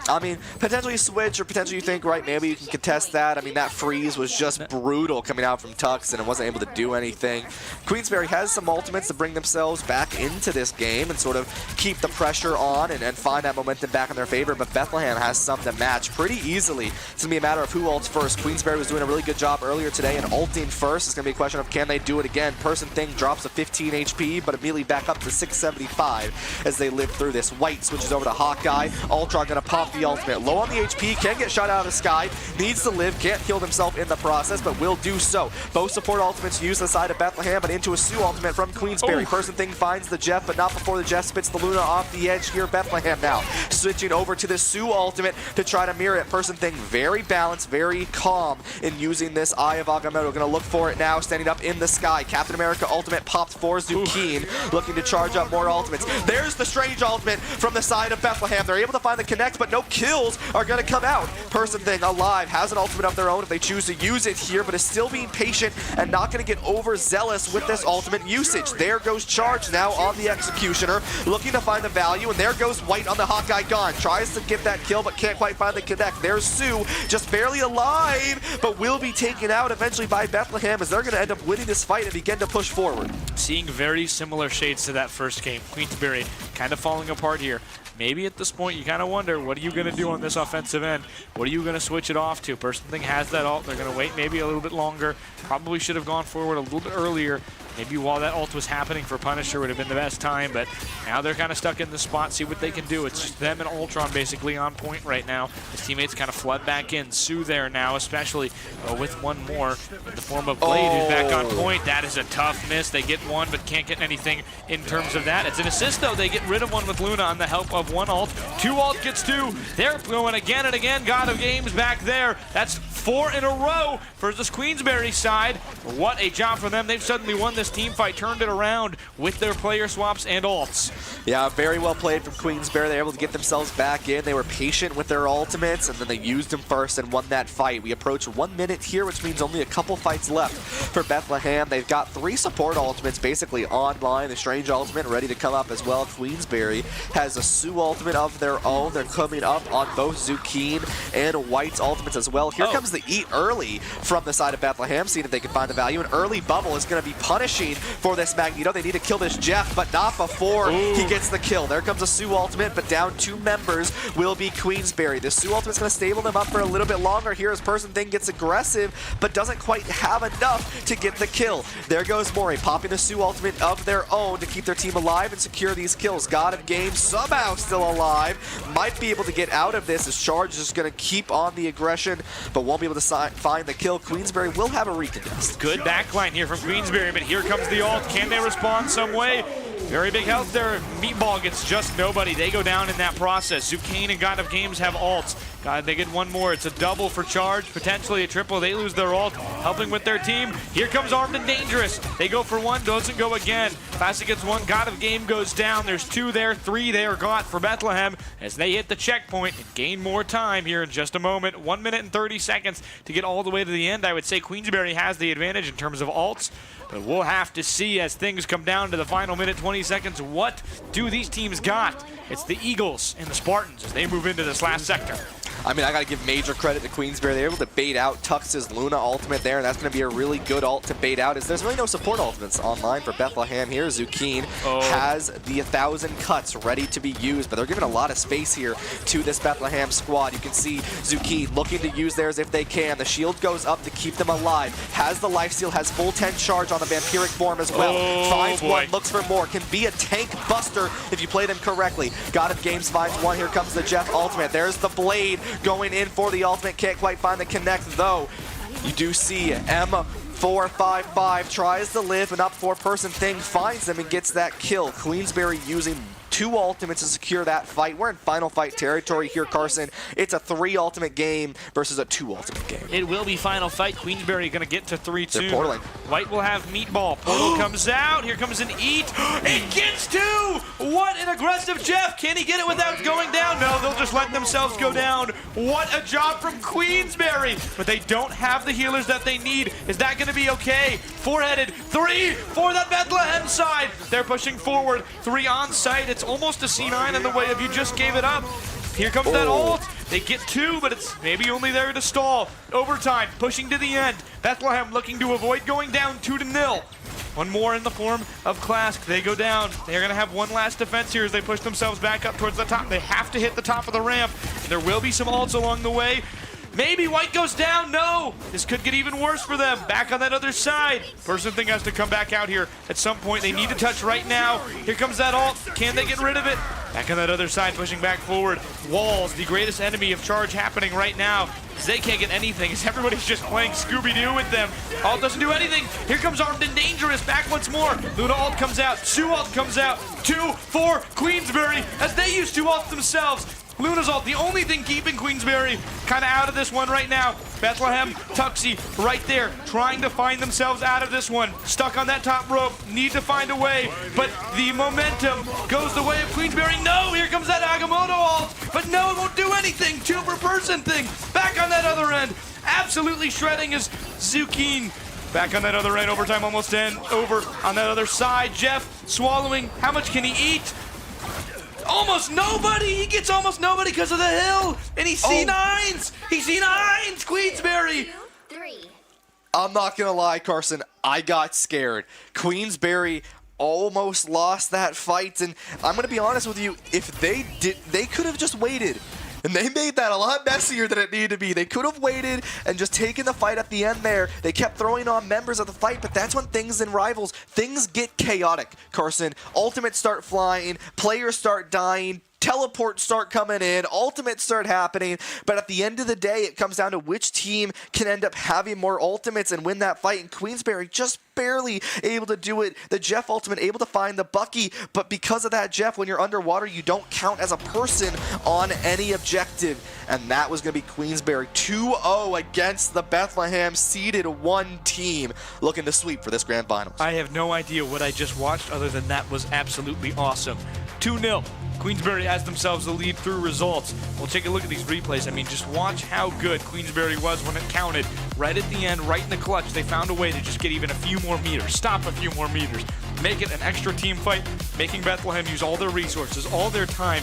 I mean, potentially switch, or potentially you think, right, maybe you can contest that. I mean, that freeze was just brutal coming out from Tux, and it wasn't able to do anything. Queensberry has some ultimates to bring themselves back into this game and sort of keep the pressure on and find that momentum back in their favor, but Bethlehem has some to match pretty easily. It's going to be a matter of who ults first. Queensberry was doing a really good job earlier today, and ulting first is going to be a question of can they do it again. Person Thing drops to 15 HP, but immediately back up to 675 as they live through this. White switches over to Hawkeye. Ultron going to pop the ultimate. Low on the HP, can get shot out of the sky, needs to live, can't kill himself in the process, but will do so. Both support ultimates used the side of Bethlehem, but into a Sue ultimate from Queensberry. Person Thing finds the Jeff, but not before the Jeff spits the Luna off the edge here. Bethlehem now switching over to the Sue ultimate to try to mirror it. Person Thing very balanced, very calm in using this Eye of Agamotto. Gonna look for it now, standing up in the sky. Captain America ultimate popped for Zucchine, looking to charge up more ultimates. There's the Strange ultimate from the side of Bethlehem. They're able to find the connect, but no kills are going to come out. Person Thing alive, has an ultimate of their own if they choose to use it here, but is still being patient and not going to get overzealous with this ultimate usage. There goes Charge now on the Executioner, looking to find the value, and there goes White on the Hawkeye gone. Tries to get that kill, but can't quite find the connect. There's Sue, just barely alive, but will be taken out eventually by Bethlehem as they're going to end up winning this fight and begin to push forward.
Seeing very similar shades to that first game. Queensberry kind of falling apart here. Maybe at this point you kind of wonder, what are you going to do on this offensive end? What are you going to switch it off to? Person Thing has that ult. They're going to wait maybe a little bit longer. Probably should have gone forward a little bit earlier. Maybe while that ult was happening for Punisher would have been the best time, but now they're kind of stuck in the spot. See what they can do. It's just them and Ultron basically on point right now. His teammates kind of flood back in. Sue there now, especially with one more in the form of Blade, who's back on point. That is a tough miss. They get one, but can't get anything in terms of that. It's an assist, though. They get rid of one with Luna on the help of one ult. 2 ult gets 2. They're going again and again. God of Games back there. That's 4 in a row for this Queensberry side. What a job for them. They've suddenly won this this team fight, turned it around with their player swaps and ults.
Yeah, very well played from Queensberry. They were able to get themselves back in. They were patient with their ultimates, and then they used them first and won that fight. We approach 1 minute here, which means only a couple fights left for Bethlehem. They've got 3 support ultimates basically online. The Strange ultimate ready to come up as well. Queensberry has a Sue ultimate of their own. They're coming up on both Zucchine and White's ultimates as well. Here comes the eat early from the side of Bethlehem, seeing if they can find the value. An early bubble is going to be punishing for this Magneto. They need to kill this Jeff, but not before he gets the kill. There comes a Sue ultimate, but down 2 members will be Queensberry. The Sue ultimate is going to stable them up for a little bit longer. Here as Person Thing gets aggressive, but doesn't quite have enough to get the kill. There goes Mori, popping the Sue ultimate of their own to keep their team alive and secure these kills. God of Game somehow still alive. Might be able to get out of this as Charge is just going to keep on the aggression, but won't be able to find the kill. Queensberry will have a recontest.
Good backline here from Queensberry, but here comes the ult. Can they respond some way? Very big health there. Meatball gets just nobody. They go down in that process. Zucchine and God of Games have ults. God, they get one more. It's a double for Charge, potentially a triple. They lose their ult, helping with their team. Here comes Armed and Dangerous. They go for one, doesn't go again. Classic gets one. God of Game goes down. There's 2 there, 3 there got for Bethlehem as they hit the checkpoint and gain more time here in just a moment. 1 minute and 30 seconds to get all the way to the end. I would say Queensberry has the advantage in terms of ults, but we'll have to see as things come down to the final minute, 20 seconds. What do these teams got? It's the Eagles and the Spartans as they move into this last sector.
I mean, I got to give major credit to Queensberry. They're able to bait out Tux's Luna ultimate there, and that's going to be a really good ult to bait out. There's really no support ultimates online for Bethlehem here. Zucchine has the 1,000 cuts ready to be used, but they're giving a lot of space here to this Bethlehem squad. You can see Zucchine looking to use theirs if they can. The shield goes up to keep them alive. Has the lifesteal, has full 10 charge on the vampiric form as well. Finds one, looks for more. Can be a tank buster if you play them correctly. God of Games finds one. Here comes the Jeff ultimate. There's the blade going in for the ultimate. Can't quite find the connect though. You do see M455 tries to live, and up for Person Thing finds them and gets that kill. Queensberry using 2 ultimates to secure that fight. We're in final fight territory here, Carson. It's a 3 ultimate game versus a 2 ultimate game.
It will be final fight. Queensberry going to get to 3-2.
They're portaling.
White will have Meatball. Portal comes out. Here comes an eat. It gets 2! What an aggressive Jeff. Can he get it without going down? No, they'll just let themselves go down. What a job from Queensberry. But they don't have the healers that they need. Is that going to be okay? 4-headed. 3 for that Bethlehem side. They're pushing forward. 3 on site. It's almost a C9 in the way if you just gave it up. Here comes that ult. They get 2, but it's maybe only there to stall. Overtime, pushing to the end. Bethlehem looking to avoid going down 2-0. One more in the form of Clask. They go down. They're going to have one last defense here as they push themselves back up towards the top. They have to hit the top of the ramp, and there will be some ults along the way. Maybe White goes down. No, this could get even worse for them. Back on that other side. Person Thing has to come back out here at some point. They need to touch right now. Here comes that ult. Can they get rid of it? Back on that other side, pushing back forward. Walls, the greatest enemy of Charge happening right now. They can't get anything as everybody's just playing Scooby-Doo with them. Ult doesn't do anything. Here comes Armed and Dangerous back once more. Luna ult comes out. Sue ult comes out. 2 for Queensberry as they use 2 ults themselves. Luna's ult, the only thing keeping Queensberry kind of out of this one right now. Bethlehem, Tuxie, right there, trying to find themselves out of this one. Stuck on that top rope, need to find a way, but the momentum goes the way of Queensberry. No, here comes that Agamotto ult, but no, it won't do anything. 2 per Person Thing, back on that other end. Absolutely shredding is Zucchine. Back on that other end, overtime almost end. Over on that other side, Jeff swallowing. How much can he eat? Almost nobody! He gets almost nobody because of the hill! And he C9s! He C9s! Queensberry!
3.
I'm not going to lie, Carson. I got scared. Queensberry almost lost that fight, and I'm going to be honest with you. If they did, they could have just waited. And they made that a lot messier than it needed to be. They could have waited and just taken the fight at the end there. They kept throwing on members of the fight, but that's when things in Rivals, things get chaotic, Carson. Ultimates start flying, players start dying, teleports start coming in, ultimates start happening, but at the end of the day, it comes down to which team can end up having more ultimates and win that fight, and Queensberry just barely able to do it. The Jeff ultimate able to find the Bucky, but because of that, Jeff, when you're underwater, you don't count as a person on any objective, and that was going to be Queensberry 2-0 against the Bethlehem seeded 1 team looking to sweep for this grand finals.
I have no idea what I just watched other than that was absolutely awesome. 2-0. Queensberry has themselves the lead through results. We'll take a look at these replays. I mean, just watch how good Queensberry was when it counted. Right at the end, right in the clutch, they found a way to just get even a few more meters, stop a few more meters, make it an extra team fight, making Bethlehem use all their resources, all their time,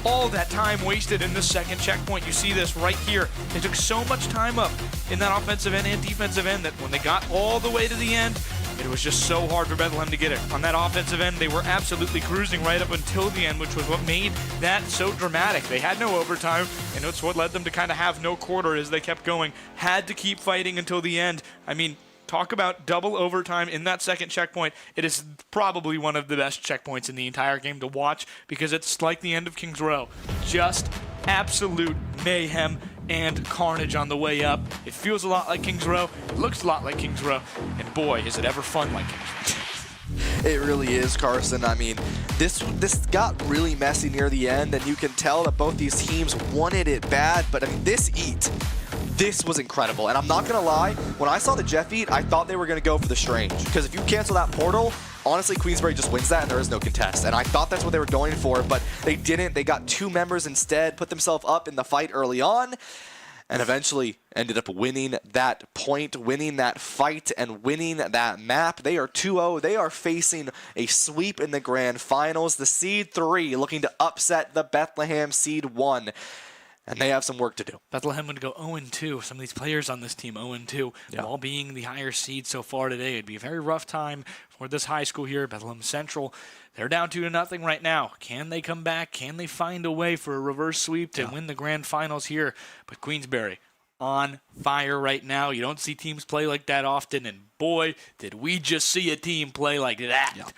all that time wasted in the second checkpoint. You see this right here. They took so much time up in that offensive end and defensive end that when they got all the way to the end, it was just so hard for Bethlehem to get it. On that offensive end, they were absolutely cruising right up until the end, which was what made that so dramatic. They had no overtime, and it's what led them to kind of have no quarter as they kept going. Had to keep fighting until the end. I mean, talk about double overtime in that second checkpoint. It is probably one of the best checkpoints in the entire game to watch because it's like the end of Kings Row. Just absolute mayhem and carnage on the way up. It feels a lot like Kings Row. It looks a lot like Kings Row. And boy, is it ever fun like Kings Row.
It really is, Carson. I mean, this got really messy near the end, and you can tell that both these teams wanted it bad, but I mean, this was incredible. And I'm not going to lie, when I saw the Jeff eat, I thought they were going to go for the Strange. Because if you cancel that portal, honestly, Queensberry just wins that and there is no contest. And I thought that's what they were going for, but they didn't. They got 2 members instead, put themselves up in the fight early on, and eventually ended up winning that point, winning that fight, and winning that map. They are 2-0. They are facing a sweep in the grand finals. The seed 3 looking to upset the Bethlehem seed 1. And they have some work to do.
Bethlehem would go 0-2. Some of these players on this team 0-2.
Yeah.
While being the higher seed so far today, it'd be a very rough time for this high school here, Bethlehem Central. They're down 2-0 right now. Can they come back? Can they find a way for a reverse sweep to win the grand finals here? But Queensberry on fire right now. You don't see teams play like that often, and boy, did we just see a team play like that.
Yeah.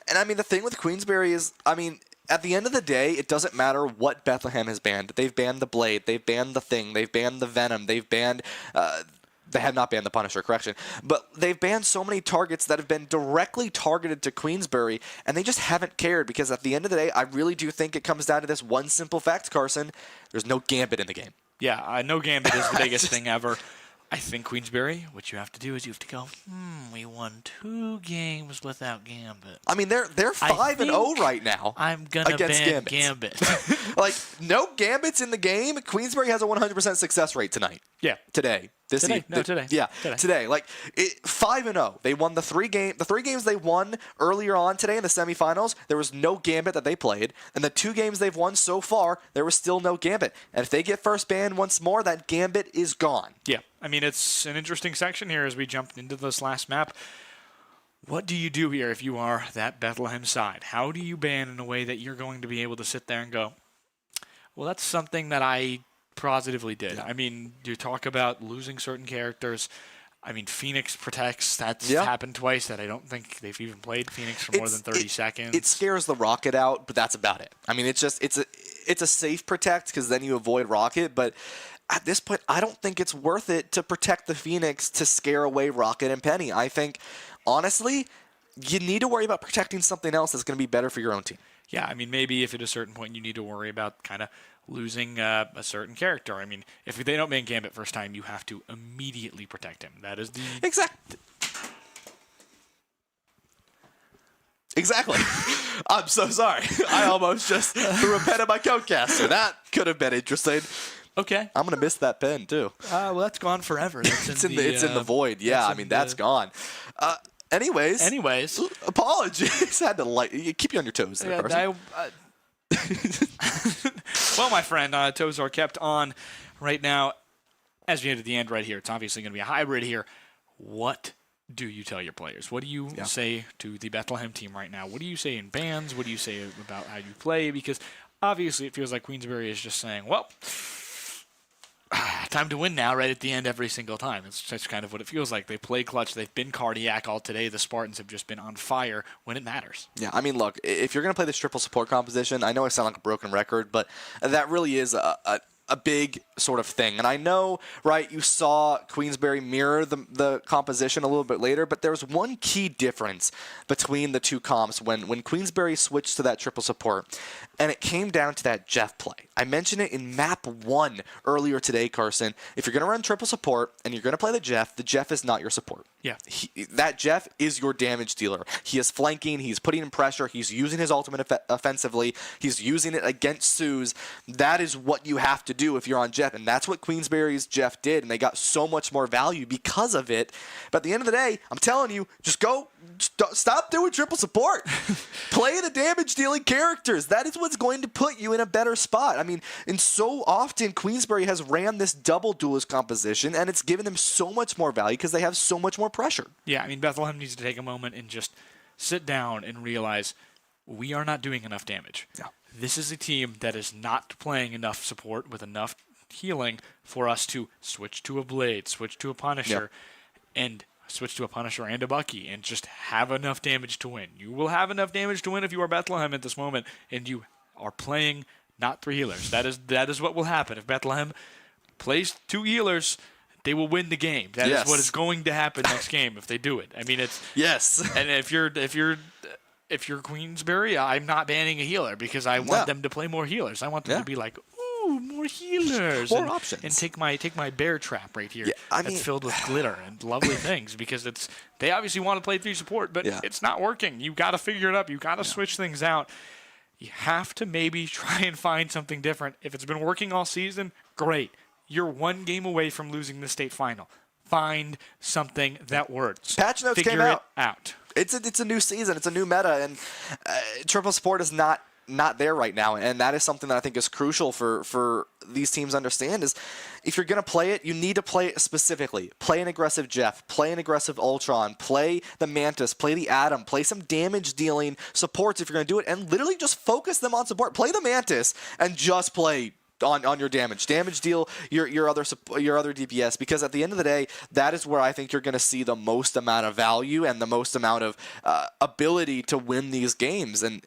And I mean, the thing with Queensberry is, I mean, at the end of the day, it doesn't matter what Bethlehem has banned. They've banned the Blade. They've banned the Thing. They've banned the Venom. They've banned... they have not banned the Punisher, correction. But they've banned so many targets that have been directly targeted to Queensberry, and they just haven't cared because at the end of the day, I really do think it comes down to this one simple fact, Carson. There's no Gambit in the game.
Yeah, no Gambit is the biggest thing ever. I think Queensberry, what you have to do is you have to go, we won 2 games without Gambit.
I mean, they're 5-0 right now.
I'm going to ban Gambit.
Like, no Gambits in the game. Queensberry has a 100% success rate tonight.
Yeah.
Today.
Today.
Yeah, today. Like, 5-0. They won the 3 games they won earlier on today in the semifinals. There was no Gambit that they played. And the 2 games they've won so far, there was still no Gambit. And if they get first ban once more, that Gambit is gone.
Yeah. I mean, it's an interesting section here as we jump into this last map. What do you do here if you are that Bethlehem side? How do you ban in a way that you're going to be able to sit there and go, well, that's something that I positively did. Yeah. I mean, you talk about losing certain characters. I mean, Phoenix protects. That's happened twice that I don't think they've even played Phoenix for more than 30 seconds.
It scares the Rocket out, but that's about it. I mean, it's a safe protect because then you avoid Rocket, but at this point, I don't think it's worth it to protect the Phoenix to scare away Rocket and Penny. I think, honestly, you need to worry about protecting something else that's going to be better for your own team.
Yeah, I mean, maybe if at a certain point you need to worry about kind of losing a certain character. I mean, if they don't ban Gambit first time, you have to immediately protect him. That is the...
Exactly. I'm so sorry. I almost just threw a pen at my codecaster. That could have been interesting.
Okay.
I'm going to miss that pen, too.
Well, that's gone forever. That's
it's in the void. Yeah, I mean, that's gone. Anyways. Apologies. Had to keep you on your toes there, Carson.
Well, my friend, toes are kept on right now. As we get to the end right here, it's obviously going to be a hybrid here. What do you tell your players? What do you say to the Bethlehem team right now? What do you say in bans? What do you say about how you play? Because obviously it feels like Queensberry is just saying, well, time to win now, right at the end every single time. It's just kind of what it feels like. They play clutch. They've been cardiac all today. The Spartans have just been on fire when it matters.
Yeah, I mean, look, if you're going to play this triple support composition, I know I sound like a broken record, but that really is a big sort of thing. And I know, right, you saw Queensberry mirror the composition a little bit later, but there's one key difference between the two comps when Queensberry switched to that triple support, and it came down to that Jeff play. I mentioned it in map 1 earlier today, Carson. If you're going to run triple support and you're going to play the Jeff is not your support.
Yeah.
That Jeff is your damage dealer. He is flanking. He's putting in pressure. He's using his ultimate offensively. He's using it against Suze. That is what you have to do if you're on Jeff, and that's what Queensberry's Jeff did, and they got so much more value because of it. But at the end of the day, I'm telling you, just stop doing triple support. Play the damage-dealing characters. That is what's going to put you in a better spot. I mean, and so often Queensberry has ran this double duelist composition, and it's given them so much more value because they have so much more pressure.
Yeah, I mean, Bethlehem needs to take a moment and just sit down and realize we are not doing enough damage.
Yeah.
This is a team that is not playing enough support with enough healing for us to switch to a Blade, switch to a Punisher, and switch to a Punisher and a Bucky, and just have enough damage to win. You will have enough damage to win if you are Bethlehem at this moment, and you are playing not 3 healers. That is what will happen. If Bethlehem plays 2 healers, they will win the game. That is what is going to happen next game if they do it. I mean, it's And if you're Queensberry, I'm not banning a healer because I want them to play more healers. I want them to be like, ooh, more healers,
more options,
and take my bear trap right here. That's filled with glitter and lovely things because they obviously want to play 3 support, but it's not working. You got to figure it up. You got to switch things out. You have to maybe try and find something different. If it's been working all season, great. You're 1 game away from losing the state final. Find something that works.
Patch notes
Figure
came out.
It out.
It's a new season. It's a new meta, and triple support is not there right now, and that is something that I think is crucial for these teams to understand is if you're going to play it, you need to play it specifically. Play an aggressive Jeff, play an aggressive Ultron, play the Mantis, play the Atom, play some damage-dealing supports if you're going to do it, and literally just focus them on support. Play the Mantis and just play on your damage deal your other DPS, because at the end of the day, that is where I think you're going to see the most amount of value and the most amount of ability to win these games. And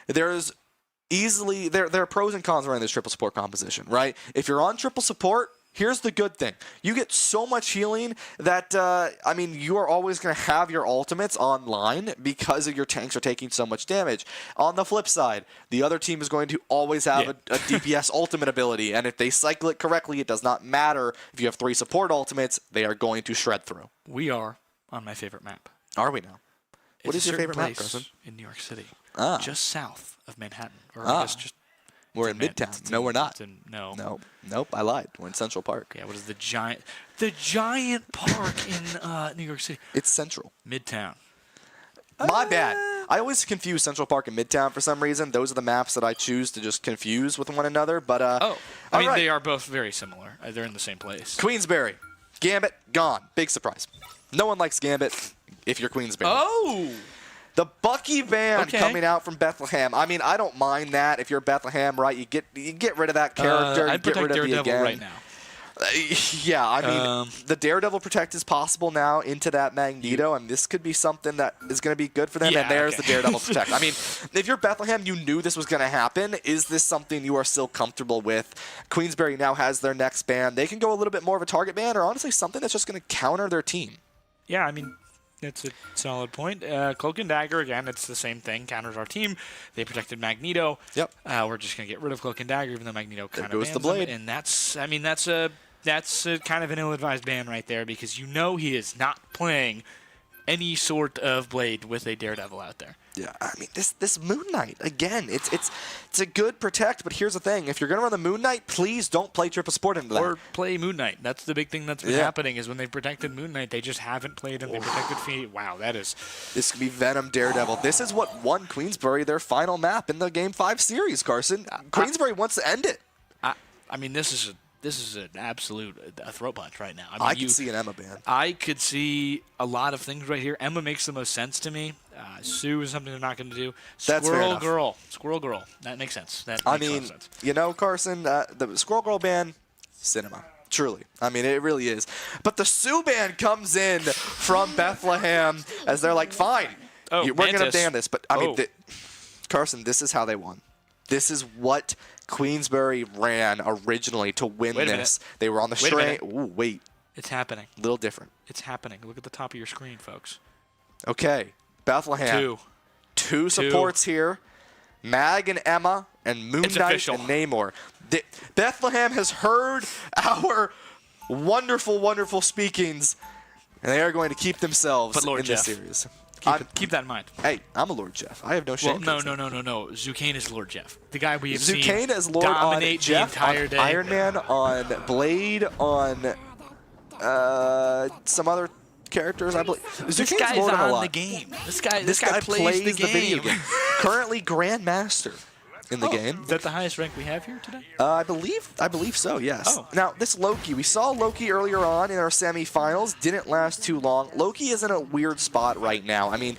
there are pros and cons running this triple support composition, right? If you're on triple support, here's the good thing. You get so much healing that, you are always going to have your ultimates online because of your tanks are taking so much damage. On the flip side, the other team is going to always have a DPS ultimate ability, and if they cycle it correctly, it does not matter. If you have 3 support ultimates, they are going to shred through.
We are on my favorite map.
Are we now? What is your favorite map, Carson?
In New York City, just south of Manhattan. Or
I
guess just
we're in Midtown. No, we're not. Nope. I lied. We're in Central Park.
Yeah. What is the giant park in New York City?
It's Central.
Midtown.
My bad. I always confuse Central Park and Midtown for some reason. Those are the maps that I choose to just confuse with one another. But
they are both very similar. They're in the same place.
Queensberry, Gambit gone. Big surprise. No one likes Gambit if you're Queensberry.
Oh.
The Bucky van coming out from Bethlehem. I mean, I don't mind that. If you're Bethlehem, right, you get rid of that character.
I'd
get rid
protect
of
Daredevil
again.
right now.
The Daredevil Protect is possible now into that Magneto, and this could be something that is going to be good for them. And there's the Daredevil Protect. I mean, if you're Bethlehem, you knew this was going to happen. Is this something you are still comfortable with? Queensberry now has their next ban. They can go a little bit more of a target ban, or honestly something that's just going to counter their team.
Yeah, I mean, that's a solid point. Cloak and Dagger, again, it's the same thing. Counters our team. They protected Magneto.
Yep.
We're just going to get rid of Cloak and Dagger, even though Magneto kind of
goes the Blade.
And that's a kind of an ill-advised ban right there, because you know he is not playing any sort of Blade with a Daredevil out there.
Yeah, I mean, this Moon Knight, again, it's a good protect, but here's the thing. If you're going to run the Moon Knight, please don't play triple support into that.
Or play Moon Knight. That's the big thing that's been happening, is when they've protected Moon Knight, they just haven't played him. They protected Phoenix. Wow, that is...
This could be Venom Daredevil. This is what won Queensberry their final map in the Game 5 series, Carson. Queensberry wants to end it.
I mean, this is an absolute throat punch right now.
I could see an Emma ban.
I could see a lot of things right here. Emma makes the most sense to me. Sue is something they're not going to do.
That's fair enough.
Squirrel Girl. That makes sense. That
I
makes a lot
mean,
of sense.
you know, Carson, the Squirrel Girl ban, cinema. Truly. I mean, it really is. But the Sue ban comes in from Bethlehem as they're like, fine, we're going to ban this. But, I mean, Carson, this is how they won. This is what Queensbury ran originally to win this. They were on the train. Ooh, wait.
It's happening.
A little different.
It's happening. Look at the top of your screen, folks.
Okay. Bethlehem. Two supports here. Mag and Emma and Moon Knight and Namor. Bethlehem has heard our wonderful, wonderful speakings, and they are going to keep themselves in this series.
Keep that in mind.
Hey, I'm a Lord Jeff. I have no shame.
Well, no. Zucane is Lord Jeff. The guy we have seen
Zucane is Lord
dominate
on Jeff,
the entire
on
day.
Iron Man, on Blade, on some other characters, I believe.
This guy's
Lord
on
a lot.
the game. This guy
plays
the
video game. Currently Grandmaster in the game.
Is that the highest rank we have here today?
I believe so, yes.
Oh.
Now, this Loki, we saw Loki earlier on in our semifinals, didn't last too long. Loki is in a weird spot right now. I mean,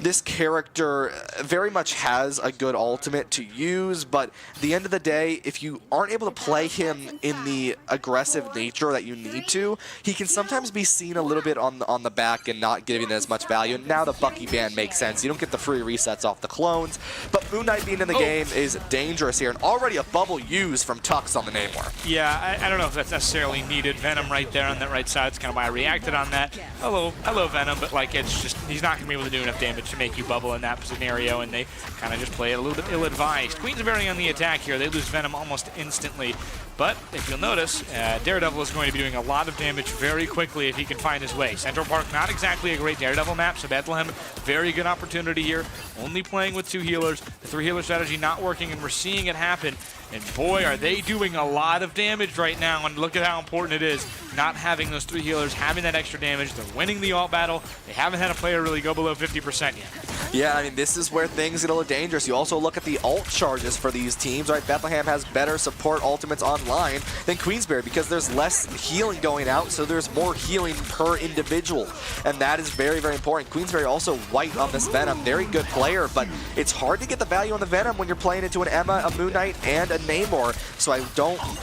this character very much has a good ultimate to use, but at the end of the day, if you aren't able to play him in the aggressive nature that you need to, he can sometimes be seen a little bit on the back and not giving as much value. And now the Bucky ban makes sense. You don't get the free resets off the clones, but Moon Knight being in the game is dangerous here, and already a bubble used from Tux on the Namor.
Yeah, I don't know if that's necessarily needed. Venom right there on that right side is kind of why I reacted on that. Hello Venom, but like it's just he's not going to be able to do enough damage to make you bubble in that scenario, and they kind of just play it a little bit ill-advised. Queensbury on the attack here. They lose Venom almost instantly, but if you'll notice, Daredevil is going to be doing a lot of damage very quickly if he can find his way. Central Park, not exactly a great Daredevil map, so Bethlehem, very good opportunity here. Only playing with 2 healers. The 3-healer strategy not working, and we're seeing it happen. And boy, are they doing a lot of damage right now, and look at how important it is not having those 3 healers, having that extra damage. They're winning the alt battle. They haven't had a player really go below 50% yet.
Yeah, I mean, this is where things get a little dangerous. You also look at the ult charges for these teams, right? Bethlehem has better support ultimates online than Queensbury because there's less healing going out, so there's more healing per individual, and that is very, very important. Queensbury also white on this Venom. Very good player, but it's hard to get the value on the Venom when you're playing into an Emma, a Moon Knight, and a Namor, so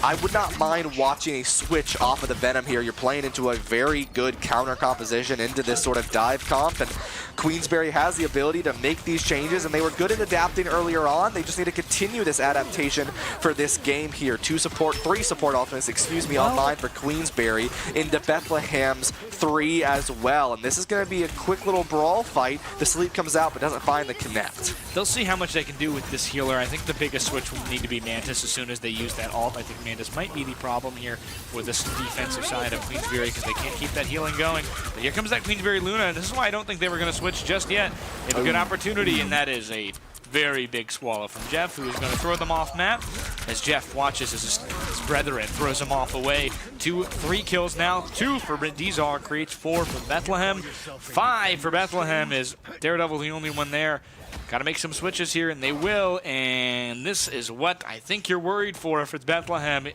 I would not mind watching a switch off of the Venom here. You're playing into a very good counter composition into this sort of dive comp, and Queensbury has the ability to make these changes, and they were good at adapting earlier on. They just need to continue this adaptation for this game here. 3 support ultimates, online for Queensbury into Bethlehem's 3 as well, and this is going to be a quick little brawl fight. The sleep comes out but doesn't find the connect.
They'll see how much they can do with this healer. I think the biggest switch will need to be Mantis as soon as they use that ult. I think Mantis might be the problem here for this defensive side of Queensbury because they can't keep that healing going. But here comes that Queensbury Luna, and this is why I don't think they were going to switch just yet. They have a good opportunity, and that is a very big swallow from Jeff, who is going to throw them off map as Jeff watches as his brethren throws him off away. 3 kills now, 2 for Dizar, creates 4 for Bethlehem, 5 for Bethlehem is Daredevil the only one there. Got to make some switches here, and they will, and this is what I think you're worried for if it's Bethlehem.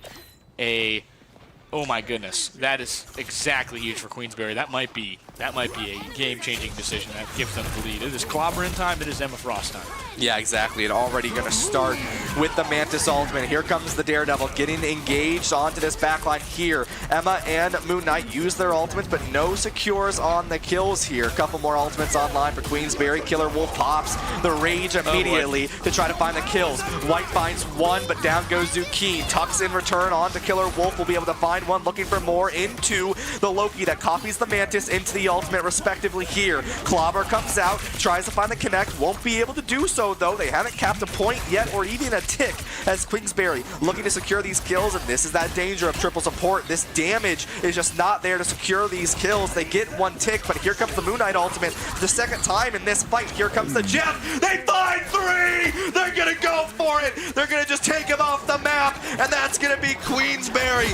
Oh my goodness, that is exactly huge for Queensbury. That might be a game-changing decision that gives them the lead. It is clobbering time. It is Emma Frost time.
Yeah, exactly. And already going to start with the Mantis ultimate. Here comes the Daredevil getting engaged onto this backline here. Emma and Moon Knight use their ultimates, but no secures on the kills here. A couple more ultimates online for Queensbury. Killer Wolf pops the rage immediately to try to find the kills. White finds 1, but down goes Zucchine. Tucks in return onto Killer Wolf. Will be able to find 1, looking for more into the Loki that copies the Mantis into the ultimate respectively here. Clobber comes out, tries to find the connect, won't be able to do so though. They haven't capped a point yet or even a tick as Queensbury looking to secure these kills, and this is that danger of triple support. This damage is just not there to secure these kills. They get 1 tick, but here comes the Moon Knight ultimate the second time in this fight. Here comes the Jeff. They find 3! They're gonna go for it! They're gonna just take him off the map, and that's gonna be Queensbury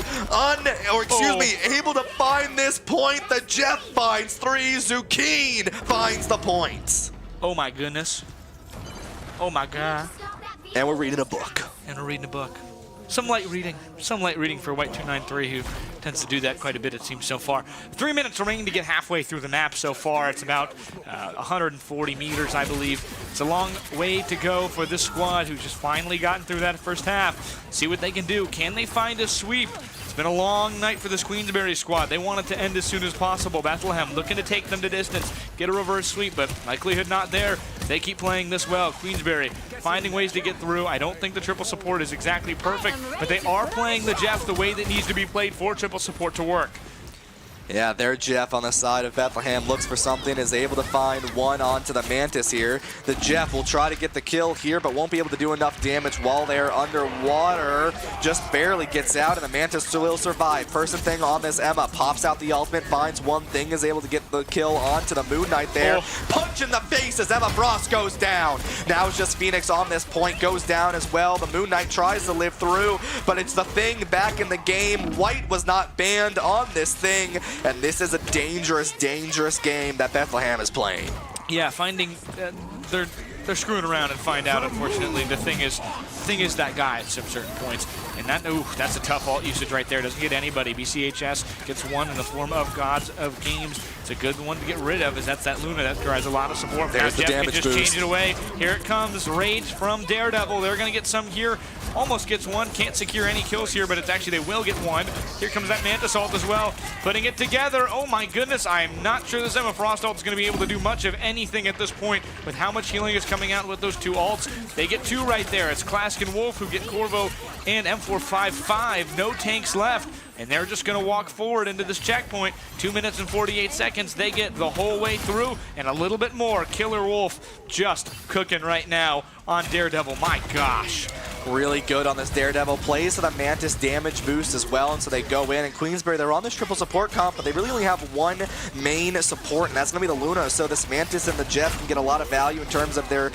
able to find this point. The Jeff finds 3, Zucchine finds the points.
Oh my goodness. Oh my god.
And we're reading a book.
And we're reading a book. Some light reading for White293, who tends to do that quite a bit, it seems, so far. 3 minutes remaining to get halfway through the map so far. It's about 140 meters, I believe. It's a long way to go for this squad, who's just finally gotten through that first half. See what they can do. Can they find a sweep? It's been a long night for this Queensberry squad. They want it to end as soon as possible. Bethlehem looking to take them to distance, get a reverse sweep, but likelihood not there. They keep playing this well. Queensberry finding ways to get through. I don't think the triple support is exactly perfect, but they are playing the Jeff the way that needs to be played for triple support to work.
Yeah, their Jeff on the side of Bethlehem looks for something, is able to find one onto the Mantis here. The Jeff will try to get the kill here, but won't be able to do enough damage while they're underwater. Just barely gets out, and the Mantis will survive. Person thing on this Emma, pops out the ultimate, finds one thing, is able to get the kill onto the Moon Knight there. Punch in the face as Emma Frost goes down. Now it's just Phoenix on this point, goes down as well. The Moon Knight tries to live through, but it's the thing back in the game. White was not banned on this thing. And this is a dangerous, dangerous game that Bethlehem is playing.
Yeah, finding they're screwing around and find out. Unfortunately, the thing is that guy at some certain points, and that's a tough ult usage right there. Doesn't get anybody. BCHS gets one in the form of Gods of Games. It's a good one to get rid of, as that's that Luna that drives a lot of support.
There's the
Jeff
damage
can just
boost.
change it away. Here it comes, Rage from Daredevil. They're gonna get some here. Almost gets one, can't secure any kills here, but it's actually, they will get one. Here comes that Mantis ult as well, putting it together. Oh my goodness, I'm not sure this Emma Frost ult is going to be able to do much of anything at this point with how much healing is coming out with those two ults. They get two right there. It's Klask and Wolf who get Corvo and M455. No tanks left. And they're just going to walk forward into this checkpoint. 2 minutes and 48 seconds. They get the whole way through and a little bit more. Killer Wolf just cooking right now on Daredevil. My gosh.
Really good on this Daredevil. Plays to the Mantis damage boost as well, and so they go in. And Queensberry, they're on this triple support comp, but they really only have one main support, and that's going to be the Luna. So this Mantis and the Jeff can get a lot of value in terms of their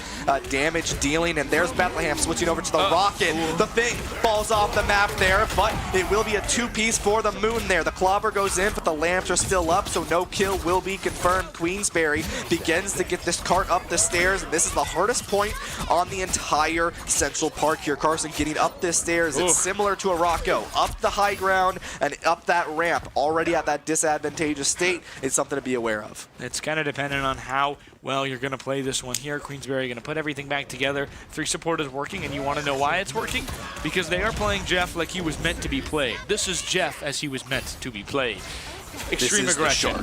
damage dealing. And there's Bethlehem switching over to the Rocket. The thing falls off the map there, but it will be a two-piece for the Moon there. The Clobber goes in, but the lamps are still up, so no kill will be confirmed. Queensberry begins to get this cart up the stairs, and this is the hardest point on the entire Central Park here. Carson getting up this stairs. It's similar to a Rocco. Up the high ground and up that ramp, already at that disadvantageous state. It's something to be aware of.
It's kind of dependent on how well you're going to play this one here. Queensberry going to put everything back together. 3 support is working, and you want to know why it's working? Because they are playing Jeff like he was meant to be played. This is Jeff as he was meant to be played. Extreme aggression.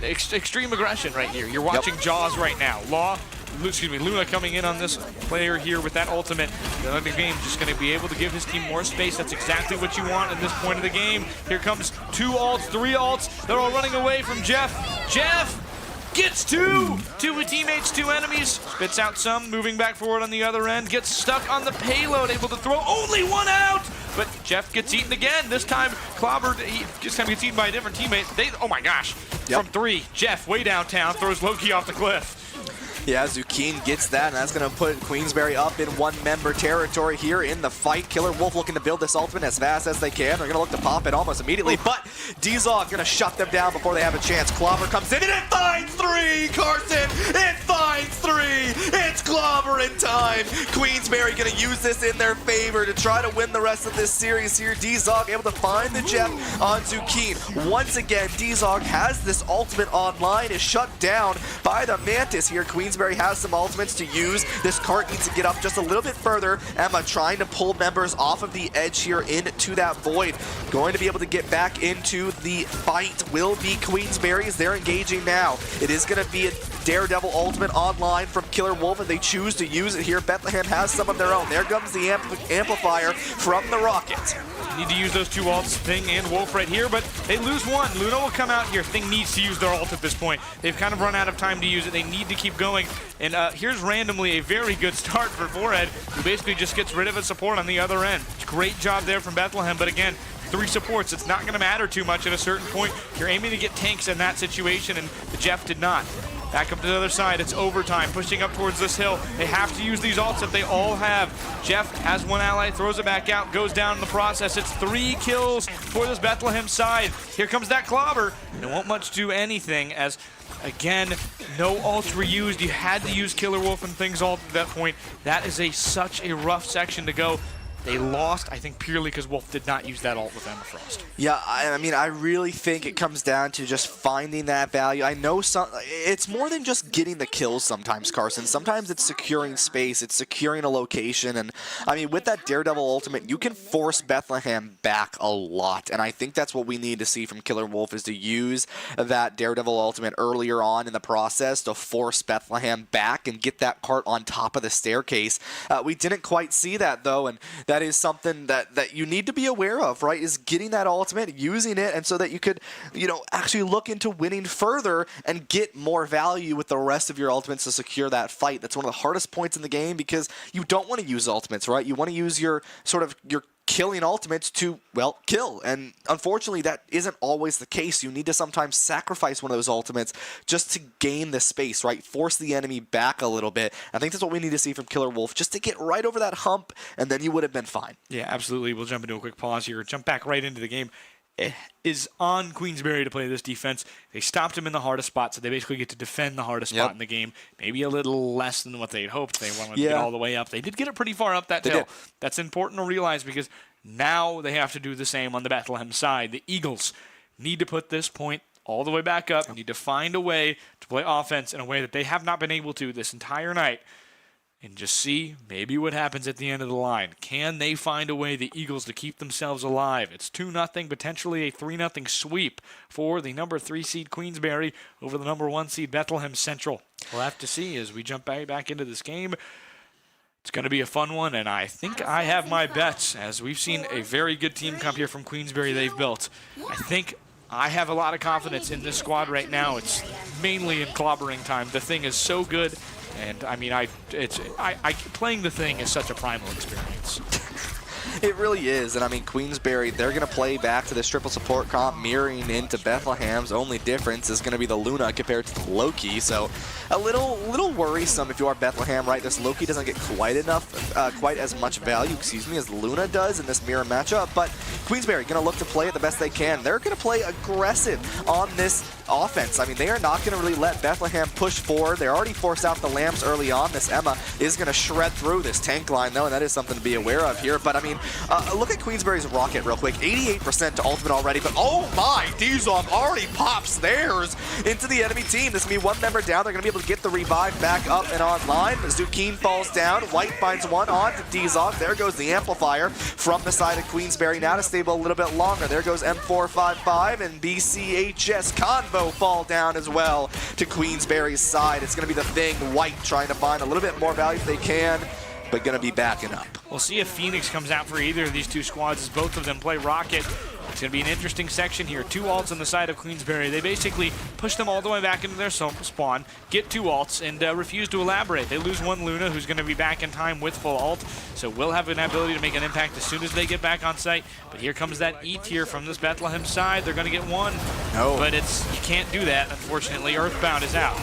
Extreme aggression right here. You're watching Jaws right now. Luna coming in on this player here with that ultimate. The game just going to be able to give his team more space. That's exactly what you want at this point of the game. Here comes 2 ults, 3 ults. They're all running away from Jeff. Jeff gets two teammates, 2 enemies. Spits out some, moving back forward on the other end. Gets stuck on the payload, able to throw only 1 out. But Jeff gets eaten again. This time, clobbered. This time gets eaten by a different teammate. Oh my gosh. From 3, Jeff way downtown throws Loki off the cliff.
Yeah, Zukin gets that, and that's going to put Queensberry up in 1-member territory here in the fight. Killer Wolf looking to build this ultimate as fast as they can. They're going to look to pop it almost immediately, but D-Zog going to shut them down before they have a chance. Clobber comes in, and it finds 3, Carson! It finds 3! It's Clobber in time! Queensberry going to use this in their favor to try to win the rest of this series here. D-Zog able to find the Jeff on Zukin. Once again, D-Zog has this ultimate online, is shut down by the Mantis here. Queensberry has some ultimates to use. This cart needs to get up just a little bit further. Emma trying to pull members off of the edge here into that void. Going to be able to get back into the fight will be Queensberry's. They're engaging now. It is going to be a Daredevil ultimate online from Killer Wolf, and they choose to use it here. Bethlehem has some of their own. There comes the amplifier from the Rocket.
Need to use those 2 ults, Thing and Wolf right here, but they lose 1. Luna will come out here. Thing needs to use their ult at this point. They've kind of run out of time to use it. They need to keep going. And here's randomly a very good start for Forehead, who basically just gets rid of his support on the other end. Great job there from Bethlehem, but again, 3 supports. It's not going to matter too much at a certain point. You're aiming to get tanks in that situation, and the Jeff did not. Back up to the other side, it's overtime, pushing up towards this hill. They have to use these ults that they all have. Jeff has 1 ally, throws it back out, goes down in the process. It's 3 kills for this Bethlehem side. Here comes that Clobber. It won't much do anything as, again, no ults were used. You had to use Killer Wolf and Thing's ult at that point. That is such a rough section to go. They lost, I think, purely because Wolf did not use that ult with Emma Frost.
Yeah, I mean, I really think it comes down to just finding that value. I know it's more than just getting the kills sometimes, Carson. Sometimes it's securing space, it's securing a location, and I mean, with that Daredevil ultimate, you can force Bethlehem back a lot, and I think that's what we need to see from Killer Wolf, is to use that Daredevil ultimate earlier on in the process to force Bethlehem back and get that cart on top of the staircase. We didn't quite see that, though, and that is something that you need to be aware of, right, is getting that ultimate, using it, and so that you could, you know, actually look into winning further and get more value with the rest of your ultimates to secure that fight. That's one of the hardest points in the game, because you don't want to use ultimates, right? You want to use your killing ultimates to, well, kill. And unfortunately, that isn't always the case. You need to sometimes sacrifice one of those ultimates just to gain the space, right? Force the enemy back a little bit. I think that's what we need to see from Killer Wolf, just to get right over that hump, and then you would have been fine.
Yeah, absolutely. We'll jump into a quick pause here. Jump back right into the game. It is on Queensberry to play this defense. They stopped him in the hardest spot, so they basically get to defend the hardest spot in the game. Maybe a little less than what they'd hoped. They wanted to get all the way up. They did get it pretty far up that hill. That's important to realize, because now they have to do the same on the Bethlehem side. The Eagles need to put this point all the way back up. Need to find a way to play offense in a way that they have not been able to this entire night. And just see maybe what happens at the end of the line. Can they find a way, the Eagles, to keep themselves alive? It's 2-0, potentially a 3-0 sweep for the number 3 seed Queensberry over the number 1 seed Bethlehem Central. We'll have to see as we jump back into this game. It's going to be a fun one, and I think I have my bets, as we've seen a very good team come here from Queensberry they've built. I think I have a lot of confidence in this squad right now. It's mainly in clobbering time. The thing is so good. And I mean, playing the thing is such a primal experience.
It really is, and I mean, Queensberry, they're going to play back to this triple support comp, mirroring into Bethlehem's. Only difference is going to be the Luna compared to the Loki, so a little worrisome if you are Bethlehem, right? This Loki doesn't get quite as much value, as Luna does in this mirror matchup, but Queensberry going to look to play it the best they can. They're going to play aggressive on this offense. I mean, they are not going to really let Bethlehem push forward. They're already forced out the Lambs early on. This Emma is going to shred through this tank line, though, and that is something to be aware of here. But, I mean, look at Queensberry's rocket real quick. 88% to ultimate already, but oh my, Dizov already pops theirs into the enemy team. This is going to be one member down. They're going to be able to get the revive back up and online. Zucchine falls down. White finds one on to Dizov. There goes the amplifier from the side of Queensberry. Now to stable a little bit longer. There goes M455 and BCHS Convo fall down as well to Queensberry's side. It's going to be the thing. White trying to find a little bit more value if they can, but going to be backing up.
We'll see if Phoenix comes out for either of these two squads, as both of them play Rocket. It's going to be an interesting section here. 2 ults on the side of Queensberry. They basically push them all the way back into their spawn, get 2 ults, and refuse to elaborate. They lose one Luna, who's going to be back in time with full ult, so will have an ability to make an impact as soon as they get back on site. But here comes that E tier from this Bethlehem side. They're going to get 1, but you can't do that, unfortunately. Earthbound is out.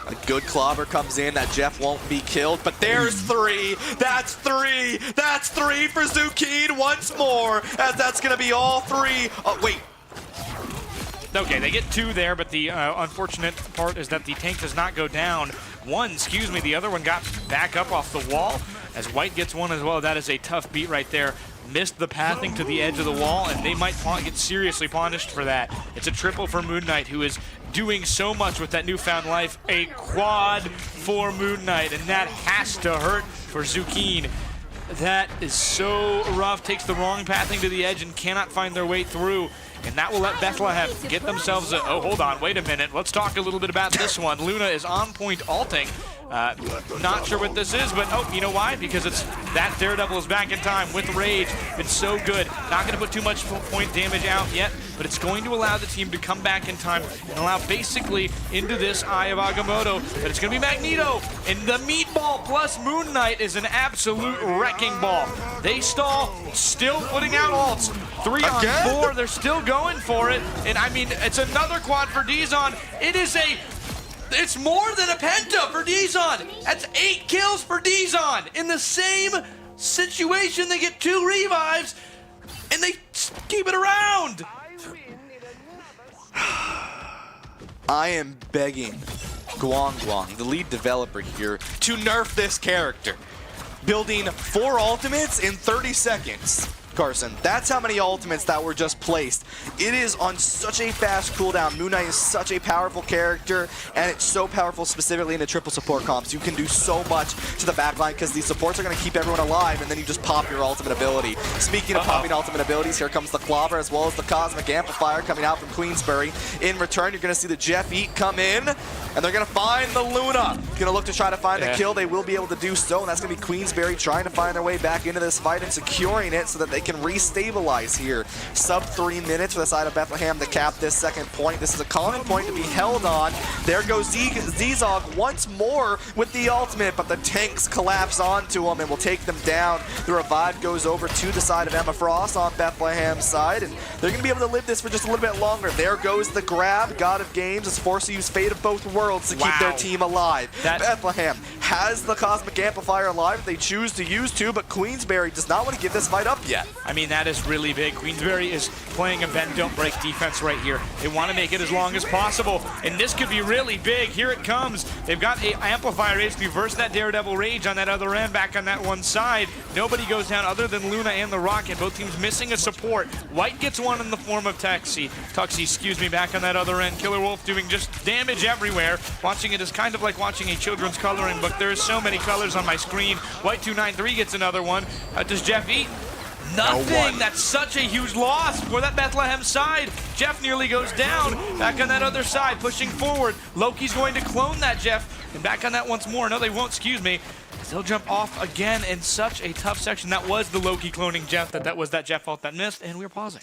A good clobber comes in. That Jeff won't be killed, but there's 3. That's 3. That's 3 for Zucchine once more, as that's going to be all 3. Oh, wait.
Okay, they get 2 there, but the unfortunate part is that the tank does not go down. The other one got back up off the wall, as White gets 1 as well. That is a tough beat right there. Missed the pathing to the edge of the wall, and they might get seriously punished for that. It's a triple for Moon Knight, who is doing so much with that newfound life. A quad for Moon Knight, and that has to hurt for Zucchine. That is so rough. Takes the wrong pathing to the edge and cannot find their way through. And that will let Bethlehem get themselves a... Oh, hold on. Wait a minute. Let's talk a little bit about this one. Luna is on point ulting. Not sure what this is, but you know why? Because it's that Daredevil is back in time with Rage. It's so good. Not going to put too much point damage out yet, but it's going to allow the team to come back in time and allow basically into this Eye of Agamotto. But it's going to be Magneto, and the Meatball plus Moon Knight is an absolute wrecking ball. They stall, still putting out ults. 3 on 4, they're still going for it. And I mean, it's another quad for Dizon. It's more than a penta for Dizon. That's 8 kills for Dizon. In the same situation, they get 2 revives, and they keep it around.
I am begging Guang, the lead developer here, to nerf this character. building 4 ultimates in 30 seconds. Carson, that's how many ultimates that were just placed. It is on such a fast cooldown. Moon Knight is such a powerful character, and it's so powerful specifically in the triple support comps. You can do so much to the backline because these supports are going to keep everyone alive, and then you just pop your ultimate ability. Speaking of popping ultimate abilities, here comes the Clobber as well as the Cosmic Amplifier coming out from Queensbury. In return, you're going to see the Jeff Eat come in, and they're going to find the Luna. Going to look to try to find the kill. They will be able to do so, and that's going to be Queensbury trying to find their way back into this fight and securing it so that they can restabilize here. Sub 3 minutes for the side of Bethlehem to cap this second point. This is a common point to be held on. There goes Zizog once more with the ultimate, but the tanks collapse onto him and will take them down. The revive goes over to the side of Emma Frost on Bethlehem's side, and they're going to be able to live this for just a little bit longer. There goes the grab. God of Games is forced to use Fate of Both Worlds to keep their team alive. Bethlehem has the Cosmic Amplifier alive if they choose to use to, but Queensbury does not want to give this fight up yet.
I mean, that is really big. Queensbury is playing a bend, don't break defense right here. They want to make it as long as possible, and this could be really big. Here it comes. They've got an Amplifier HP versus that Daredevil Rage on that other end, back on that one side. Nobody goes down other than Luna and the Rocket. Both teams missing a support. White gets one in the form of Tuxie, back on that other end. Killer Wolf doing just damage everywhere. Watching it is kind of like watching a children's coloring book. There are so many colors on my screen. White 293 gets another one. Does Jeff eat? Nothing. That's such a huge loss for that Bethlehem side. Jeff nearly goes down. Back on that other side, pushing forward. Loki's going to clone that Jeff. And back on that once more. No, they won't, excuse me. They'll jump off again in such a tough section. That was the Loki cloning Jeff. That was that Jeff fault that missed, and we were pausing.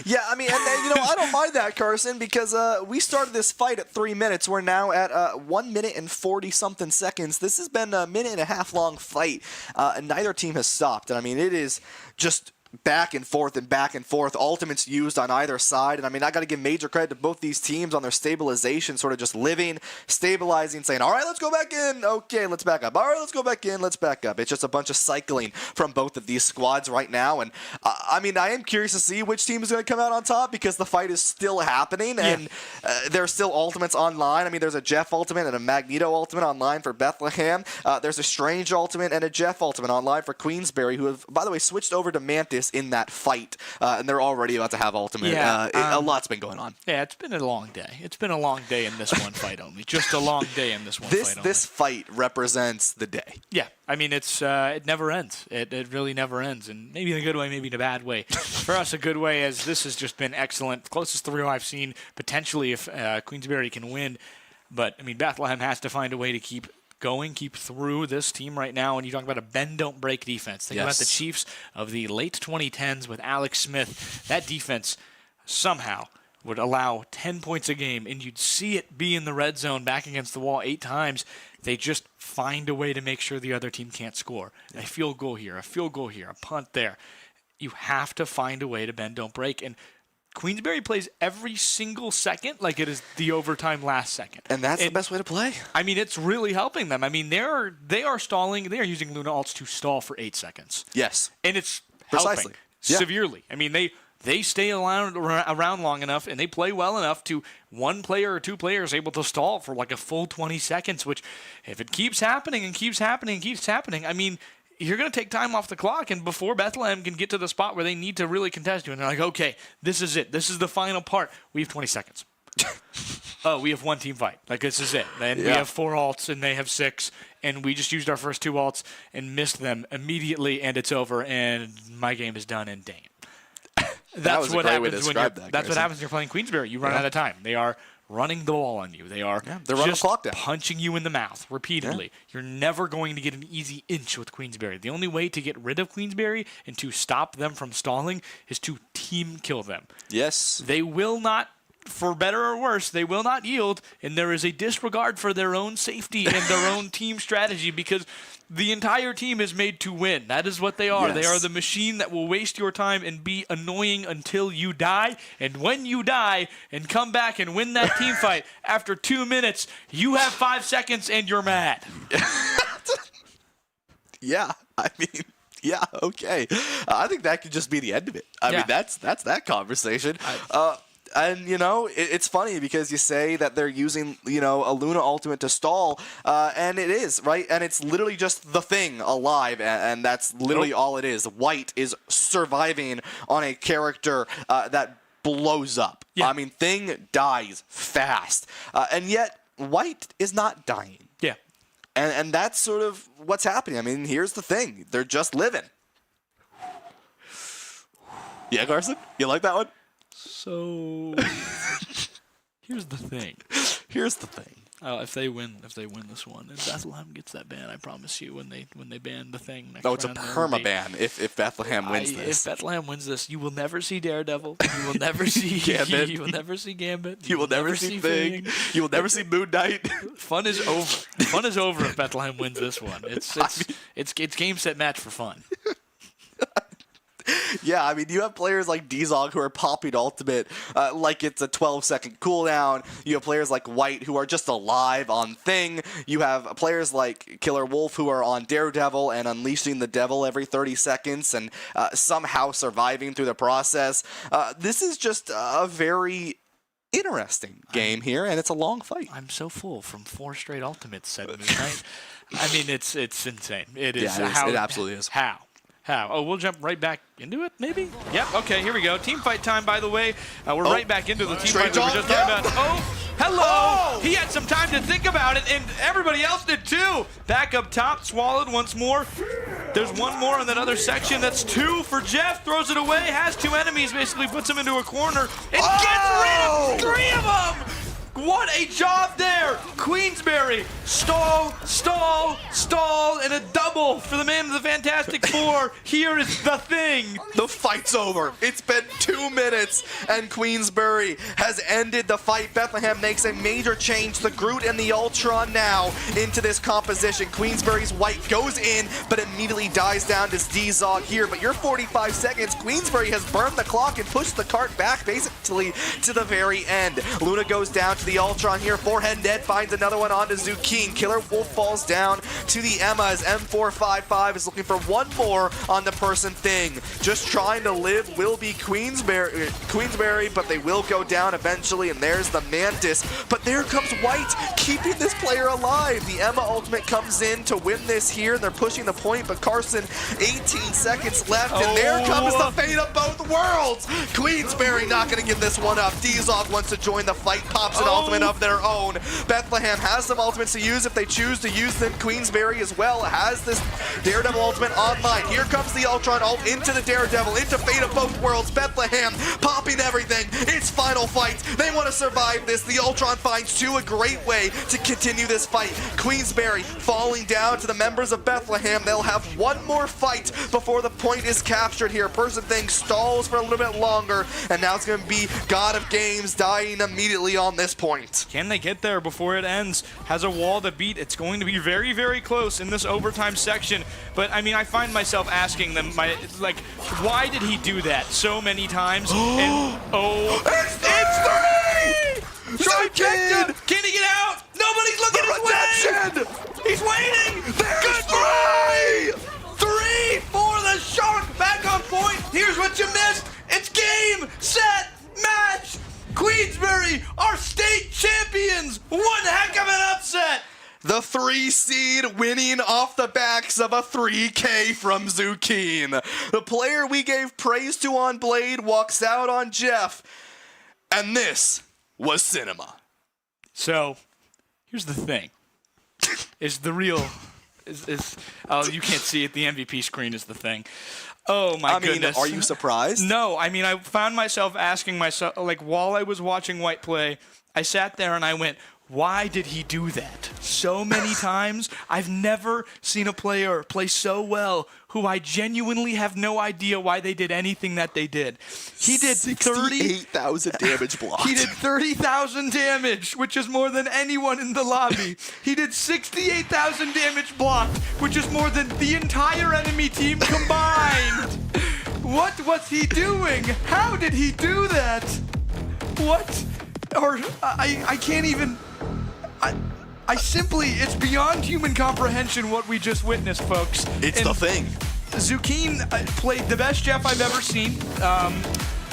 Yeah, I mean, and I don't mind that, Carson, because we started this fight at 3 minutes. We're now at 1 minute and 40-something seconds. This has been a minute and a half long fight, and neither team has stopped. And I mean, it is just back and forth and back and forth. Ultimates used on either side. And I mean, I got to give major credit to both these teams on their stabilization, sort of just living, stabilizing, saying, all right, let's go back in. Okay, let's back up. All right, let's go back in. Let's back up. It's just a bunch of cycling from both of these squads right now. And I mean, I am curious to see which team is going to come out on top because the fight is still happening and there's still ultimates online. I mean, there's a Jeff ultimate and a Magneto ultimate online for Bethlehem. There's a Strange ultimate and a Jeff ultimate online for Queensbury, who have, by the way, switched over to Mantis in that fight, and they're already about to have ultimate. A lot's been going on.
Yeah, it's been a long day. It's been a long day in this one fight only. Just a long day in this one fight only.
This fight represents the day.
Yeah, I mean, it's it never ends. It really never ends, and maybe in a good way, maybe in a bad way. For us, a good way, as this has just been excellent. Closest 3-0 I've seen, potentially, if Queensbury can win. But, I mean, Bethlehem has to find a way to keep keep through this team right now. And you talk about a bend, don't break defense. Think about the Chiefs of the late 2010s with Alex Smith. That defense somehow would allow 10 points a game, and you'd see it be in the red zone back against the wall 8 times. They just find a way to make sure the other team can't score. A field goal here, a field goal here, a punt there. You have to find a way to bend, don't break. And Queensbury plays every single second like it is the overtime last second.
And that's the best way to play.
I mean, it's really helping them. I mean, they are stalling. They are using Luna ults to stall for 8 seconds.
Yes.
And it's helping severely. I mean, they stay around long enough and they play well enough to one player or 2 players able to stall for like a full 20 seconds, which if it keeps happening and keeps happening and keeps happening, I mean, you're going to take time off the clock, and before Bethlehem can get to the spot where they need to really contest you, and they're like, okay, this is it. This is the final part. We have 20 seconds. Oh, we have one team fight. Like, this is it. And we have 4 alts, and they have 6, and we just used our first 2 alts and missed them immediately, and it's over, and my game is done, and dang it. That's what happens when you're playing Queensbury. You run out of time. They are running the ball on you. They are
they're running the clock down,
punching you in the mouth repeatedly. You're never going to get an easy inch with Queensbury. The only way to get rid of Queensbury and to stop them from stalling is to team kill them.
Yes.
They will not, for better or worse, they will not yield, and there is a disregard for their own safety and their own team strategy because the entire team is made to win. That is what they are. Yes. They are the machine that will waste your time and be annoying until you die. And when you die and come back and win that team fight, after 2 minutes, you have 5 seconds and you're mad.
Yeah, I mean, yeah, okay. I think that could just be the end of it. I mean, that's that conversation. And, you know, it's funny because you say that they're using, you know, a Luna ultimate to stall, and it is, right? And it's literally just the thing alive, and that's literally all it is. White is surviving on a character that blows up.
Yeah.
I mean, Thing dies fast, and yet White is not dying.
Yeah.
And that's sort of what's happening. I mean, here's the thing. They're just living. Yeah, Carson? You like that one?
So here's the thing.
Here's the thing.
If they win this one, and Bethlehem gets that ban, I promise you, when they ban the Thing next
No, it's a
round,
perma ban if Bethlehem wins this.
If Bethlehem wins this, you will never see Daredevil. You will never see
Gambit.
You will never see Gambit.
You will never see Thing. You will never see Moon Knight.
Fun is over. Fun is over if Bethlehem wins this one. It's game set match for fun.
Yeah, I mean, you have players like D-Zog who are popping ultimate like it's a 12-second cooldown. You have players like White who are just alive on Thing. You have players like Killer Wolf who are on Daredevil and unleashing the devil every 30 seconds and somehow surviving through the process. This is just a very interesting game here, and it's a long fight.
I'm so full from 4 straight ultimates said Moon Knight. I mean, it's insane. It is.
Yeah, it absolutely is.
How? Oh, we'll jump right back into it, maybe? Yep, okay, here we go. Team fight time, by the way. We're right back into the team fight we were just talking about. Oh, hello! Oh! He had some time to think about it, and everybody else did too. Back up top, swallowed once more. There's one more in that other section. That's 2 for Jeff. Throws it away, has 2 enemies, basically puts him into a corner, and gets rid of 3 of them! What a job there! Queensberry, stall, and a double for the man of the Fantastic Four. Here is the Thing.
The fight's over. It's been 2 minutes, and Queensberry has ended the fight. Bethlehem makes a major change. The Groot and the Ultron now into this composition. Queensberry's White goes in, but immediately dies down to D-Zog here. But you're 45 seconds. Queensberry has burned the clock and pushed the cart back basically to the very end. Luna goes down to the Ultron here. Forehead Ned finds another one onto Zucchine. Killer Wolf falls down to the Emma as M455 is looking for one more on the person Thing. Just trying to live will be Queensberry, but they will go down eventually, and there's the Mantis. But there comes White, keeping this player alive. The Emma ultimate comes in to win this here, and they're pushing the point, but Carson, 18 seconds left, and there comes the fate of both worlds. Queensberry not going to give this one up. D-Zog wants to join the fight, pops an ultimate of their own. Bethlehem has some ultimates to use if they choose to use them. Queensberry as well has this Daredevil ultimate online. Here comes the Ultron ult into the Daredevil, into fate of both worlds. Bethlehem popping everything. It's final fight. They want to survive this. The Ultron finds 2, a great way to continue this fight. Queensberry falling down to the members of Bethlehem. They'll have one more fight before the point is captured here. Person Thing stalls for a little bit longer, and now it's going to be God of Games dying immediately on this point.
Can they get there before it ends? Has a wall to beat. It's going to be very, very close in this overtime section. But, I mean, I find myself asking them, why did he do that so many times? And,
It's 3!
Kid! Can he get out? Nobody's looking his way! He's waiting!
There's
3 for the Shark! Back on point! Here's what you missed! It's game, set, match! Queensberry are state champions! One heck of an upset!
The 3 seed winning off the backs of a 3K from Zucchine. The player we gave praise to on Blade walks out on Jeff. And this was cinema.
So, here's the thing. Is the real... oh, you can't see it. The MVP screen is the thing. Oh, my goodness.
Are you surprised?
No, I mean, I found myself asking myself, while I was watching White play, I sat there and I went, why did he do that so many times? I've never seen a player play so well who I genuinely have no idea why they did anything that they did. He did
68,000 damage blocked.
He did 30,000 damage, which is more than anyone in the lobby. He did 68,000 damage blocked, which is more than the entire enemy team combined. What was he doing? How did he do that? What? Or I can't even... I simply, it's beyond human comprehension what we just witnessed, folks.
It's the Thing.
Zucchine played the best Jeff I've ever seen.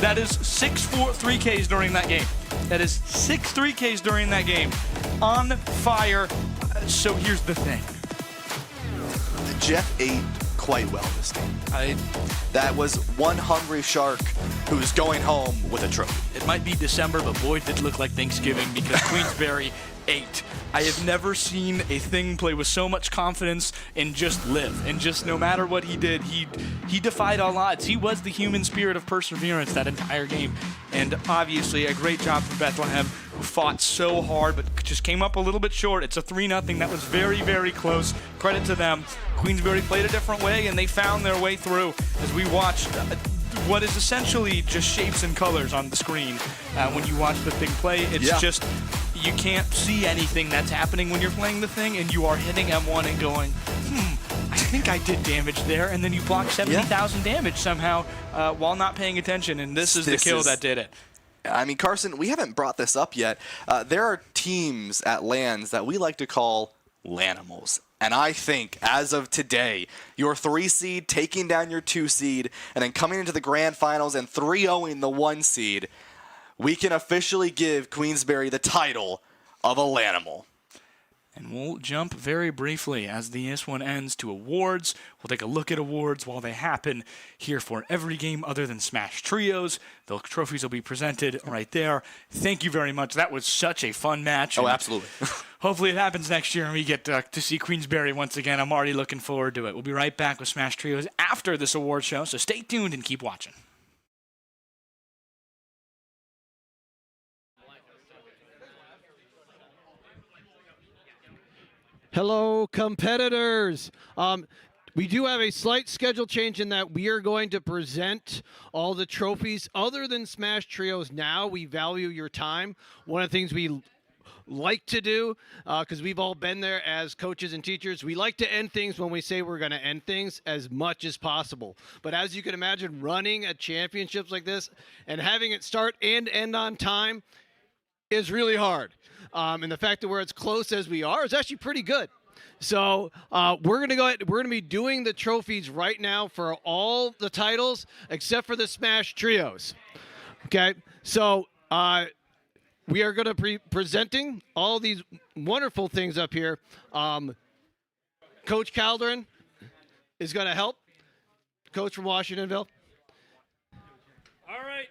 That is 6 3Ks during that game. That is 6 3Ks during that game. On fire. So here's the thing.
Jeff ate quite well this game. That was one hungry shark who's going home with a trophy.
It might be December, but boy, did it look like Thanksgiving because Queensberry ate. I have never seen a thing play with so much confidence and just live. And just no matter what he did, he defied all odds. He was the human spirit of perseverance that entire game. And obviously a great job for Bethlehem, who fought so hard but just came up a little bit short. It's a 3-0. That was very, very close. Credit to them. Queensberry played a different way, and they found their way through as we watched what is essentially just shapes and colors on the screen. When you watch the thing play, it's just you can't see anything that's happening when you're playing the thing, and you are hitting M1 and going, I think I did damage there, and then you block 70,000 damage somehow while not paying attention, and this is the kill that did it.
I mean, Carson, we haven't brought this up yet. There are teams at LANs that we like to call Lanimals. And I think, as of today, your 3 seed taking down your 2 seed and then coming into the grand finals and 3-0ing the 1 seed, we can officially give Queensberry the title of a Lanimal.
And we'll jump very briefly as this one ends to awards. We'll take a look at awards while they happen here for every game other than Smash Trios. The trophies will be presented right there. Thank you very much. That was such a fun match.
Oh, absolutely.
Hopefully it happens next year and we get to see Queensberry once again. I'm already looking forward to it. We'll be right back with Smash Trios after this award show, so stay tuned and keep watching.
Hello, competitors. We do have a slight schedule change in that we are going to present all the trophies other than Smash Trios now. We value your time. One of the things we like to do, because we've all been there as coaches and teachers, we like to end things when we say we're going to end things as much as possible. But as you can imagine, running a championships like this and having it start and end on time is really hard. And the fact that we're as close as we are is actually pretty good. So we're going to go ahead. We're going to be doing the trophies right now for all the titles except for the Smash Trios. Okay, so we are going to be presenting all these wonderful things up here. Coach Calderon is going to help. Coach from Washingtonville.
All right.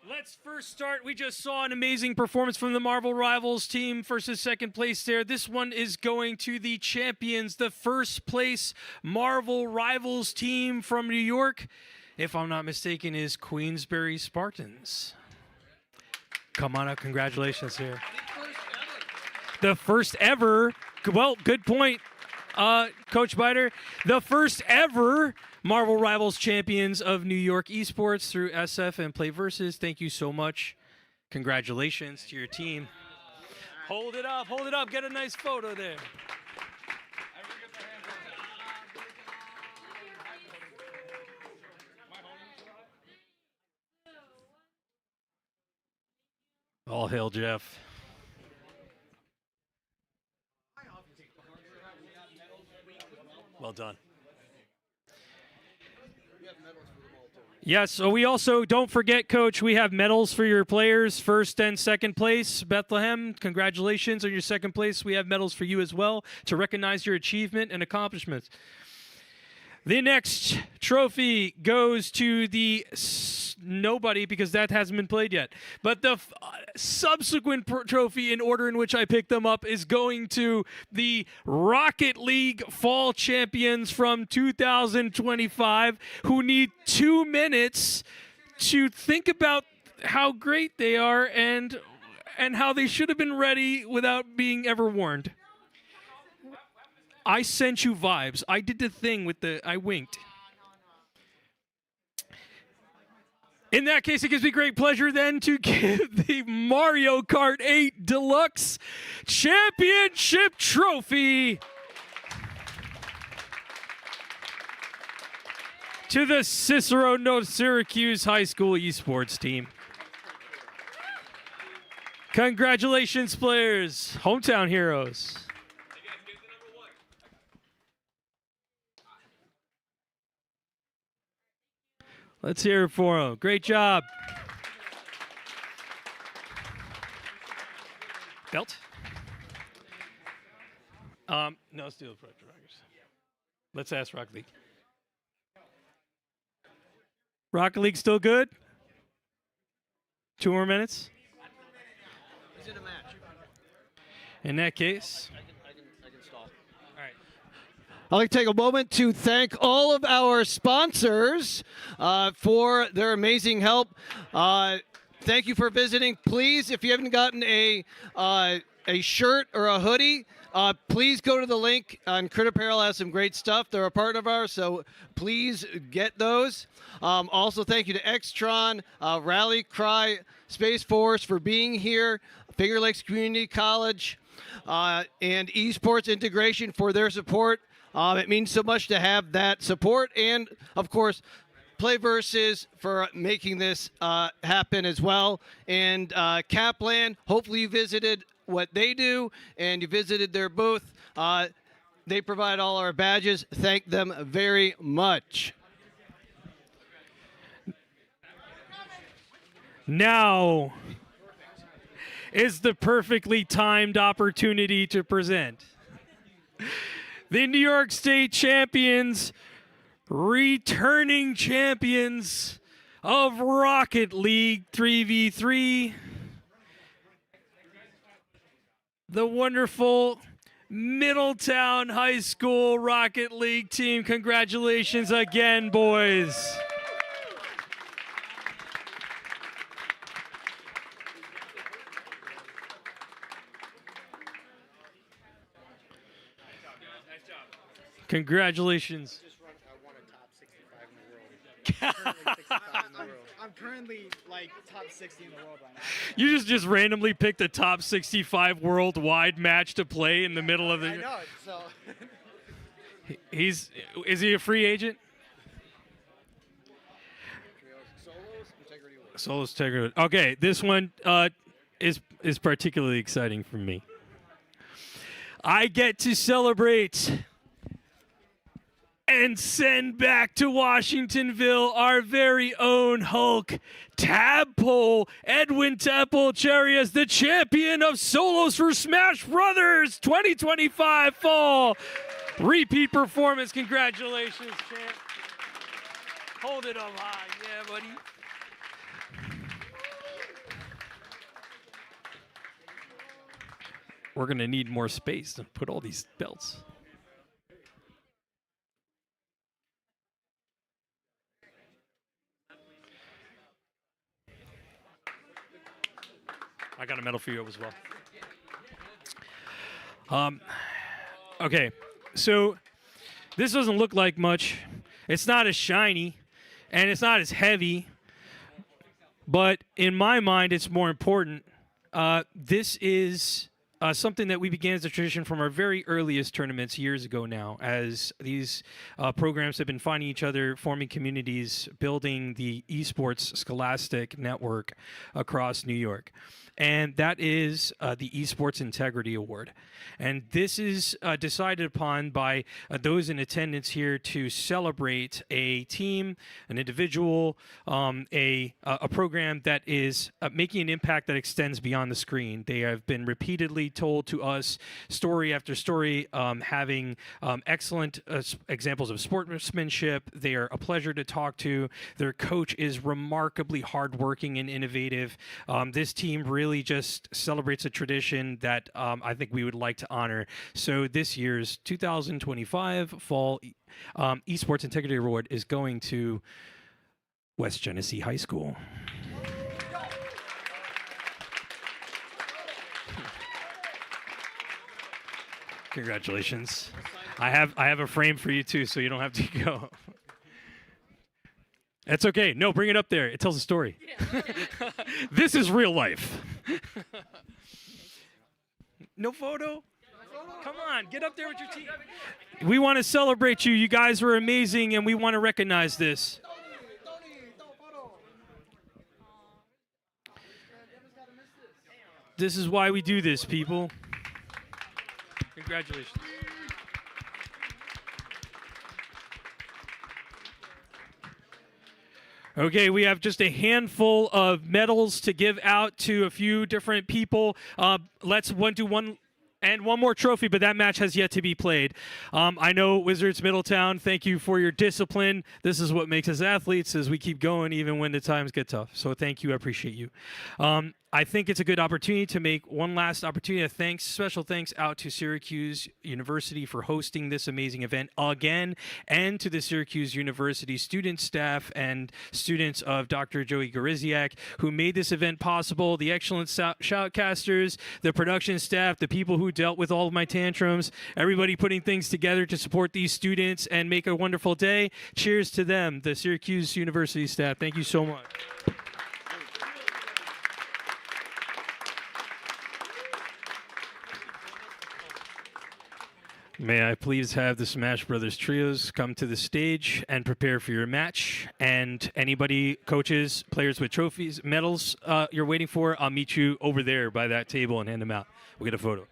Let's first start. We just saw an amazing performance from the Marvel Rivals team, first and second place there. This one is going to the champions, the first place Marvel Rivals team from New York, if I'm not mistaken, is Queensberry Spartans. Come on up. Congratulations here. The first ever. Well, good point, Coach Biter. The first ever Marvel Rivals champions of New York esports through Essef and Play Versus. Thank you so much. Congratulations to your team. Hold it up, hold it up. Get a nice photo there. All hail Jeff. Well done. Yes, so we also, don't forget, Coach, we have medals for your players, first and second place. Bethlehem, congratulations on your second place. We have medals for you as well to recognize your achievement and accomplishments. The next trophy goes to the nobody, because that hasn't been played yet. But the subsequent trophy, in order in which I picked them up, is going to the Rocket League Fall Champions from 2025, who need 2 minutes to think about how great they are and how they should have been ready without being ever warned. I sent you vibes. I did the thing with I winked. In that case, it gives me great pleasure then to give the Mario Kart 8 Deluxe Championship Trophy to the Syracuse High School esports team. Congratulations, players. Hometown heroes. Let's hear it for him. Great job. Belt? No, let's do the Pro Drivers. Let's ask Rocket League. Rocket League still good? 2 more minutes?
Is it a match?
In that case.
I can stall.
All right.
I'd like to take a moment to thank all of our sponsors for their amazing help. Thank you for visiting. Please, if you haven't gotten a shirt or a hoodie, please go to the link. Crit Apparel has some great stuff. They're a partner of ours, so please get those. Also, thank you to Extron, Rally Cry, Space Force for being here, Finger Lakes Community College, and Esports Integration for their support. It means so much to have that support, and of course, Play Versus for making this happen as well. And Kaplan, hopefully you visited what they do and you visited their booth. They provide all our badges. Thank them very much.
Now is the perfectly timed opportunity to present the New York State champions, returning champions of Rocket League 3v3, the wonderful Middletown High School Rocket League team. Congratulations again, boys. Congratulations.
I'm currently like top 60 in the world right now.
You just randomly picked a top 65 worldwide match to play in the middle of the.
I know. So.
Is he a free agent? Solos Integrity. Okay, this one is particularly exciting for me. I get to celebrate and send back to Washingtonville our very own Hulk Tadpole, Edwin Tadpole Cherry, as the champion of Solos for Smash Brothers 2025 Fall repeat performance. Congratulations, champ. Hold it up high. Yeah, buddy. We're going to need more space to put all these belts. I got a medal for you as well. Okay, so this doesn't look like much. It's not as shiny, and it's not as heavy. But in my mind, it's more important. This is something that we began as a tradition from our very earliest tournaments years ago now, as these programs have been finding each other, forming communities, building the esports scholastic network across New York. And that is the Esports Integrity Award. And this is decided upon by those in attendance here to celebrate a team, an individual, a program that is making an impact that extends beyond the screen. They have been repeatedly told to us, story after story, having excellent examples of sportsmanship. They are a pleasure to talk to. Their coach is remarkably hardworking and innovative. This team really just celebrates a tradition that I think we would like to honor. So this year's 2025 Fall Esports Integrity Award is going to West Genesee High School. Congratulations. I have a frame for you too, so you don't have to go. That's okay. No, bring it up there. It tells a story. Yeah, okay. This is real life. No photo? Come on, get up there with your team. We want to celebrate you. You guys were amazing, and we want to recognize this. This is why we do this, people. Congratulations. Okay, we have just a handful of medals to give out to a few different people. Let's do one and one more trophy, but that match has yet to be played. I know Wizards Middletown, thank you for your discipline. This is what makes us athletes, is we keep going even when the times get tough. So thank you, I appreciate you. I think it's a good opportunity to make one last opportunity of thanks, special thanks out to Syracuse University for hosting this amazing event again, and to the Syracuse University student staff and students of Dr. Joey Goriziak who made this event possible, the excellent shoutcasters, the production staff, the people who dealt with all of my tantrums, everybody putting things together to support these students and make a wonderful day. Cheers to them, the Syracuse University staff. Thank you so much. May I please have the Smash Brothers trios come to the stage and prepare for your match. And anybody, coaches, players with trophies, medals you're waiting for, I'll meet you over there by that table and hand them out. We'll get a photo.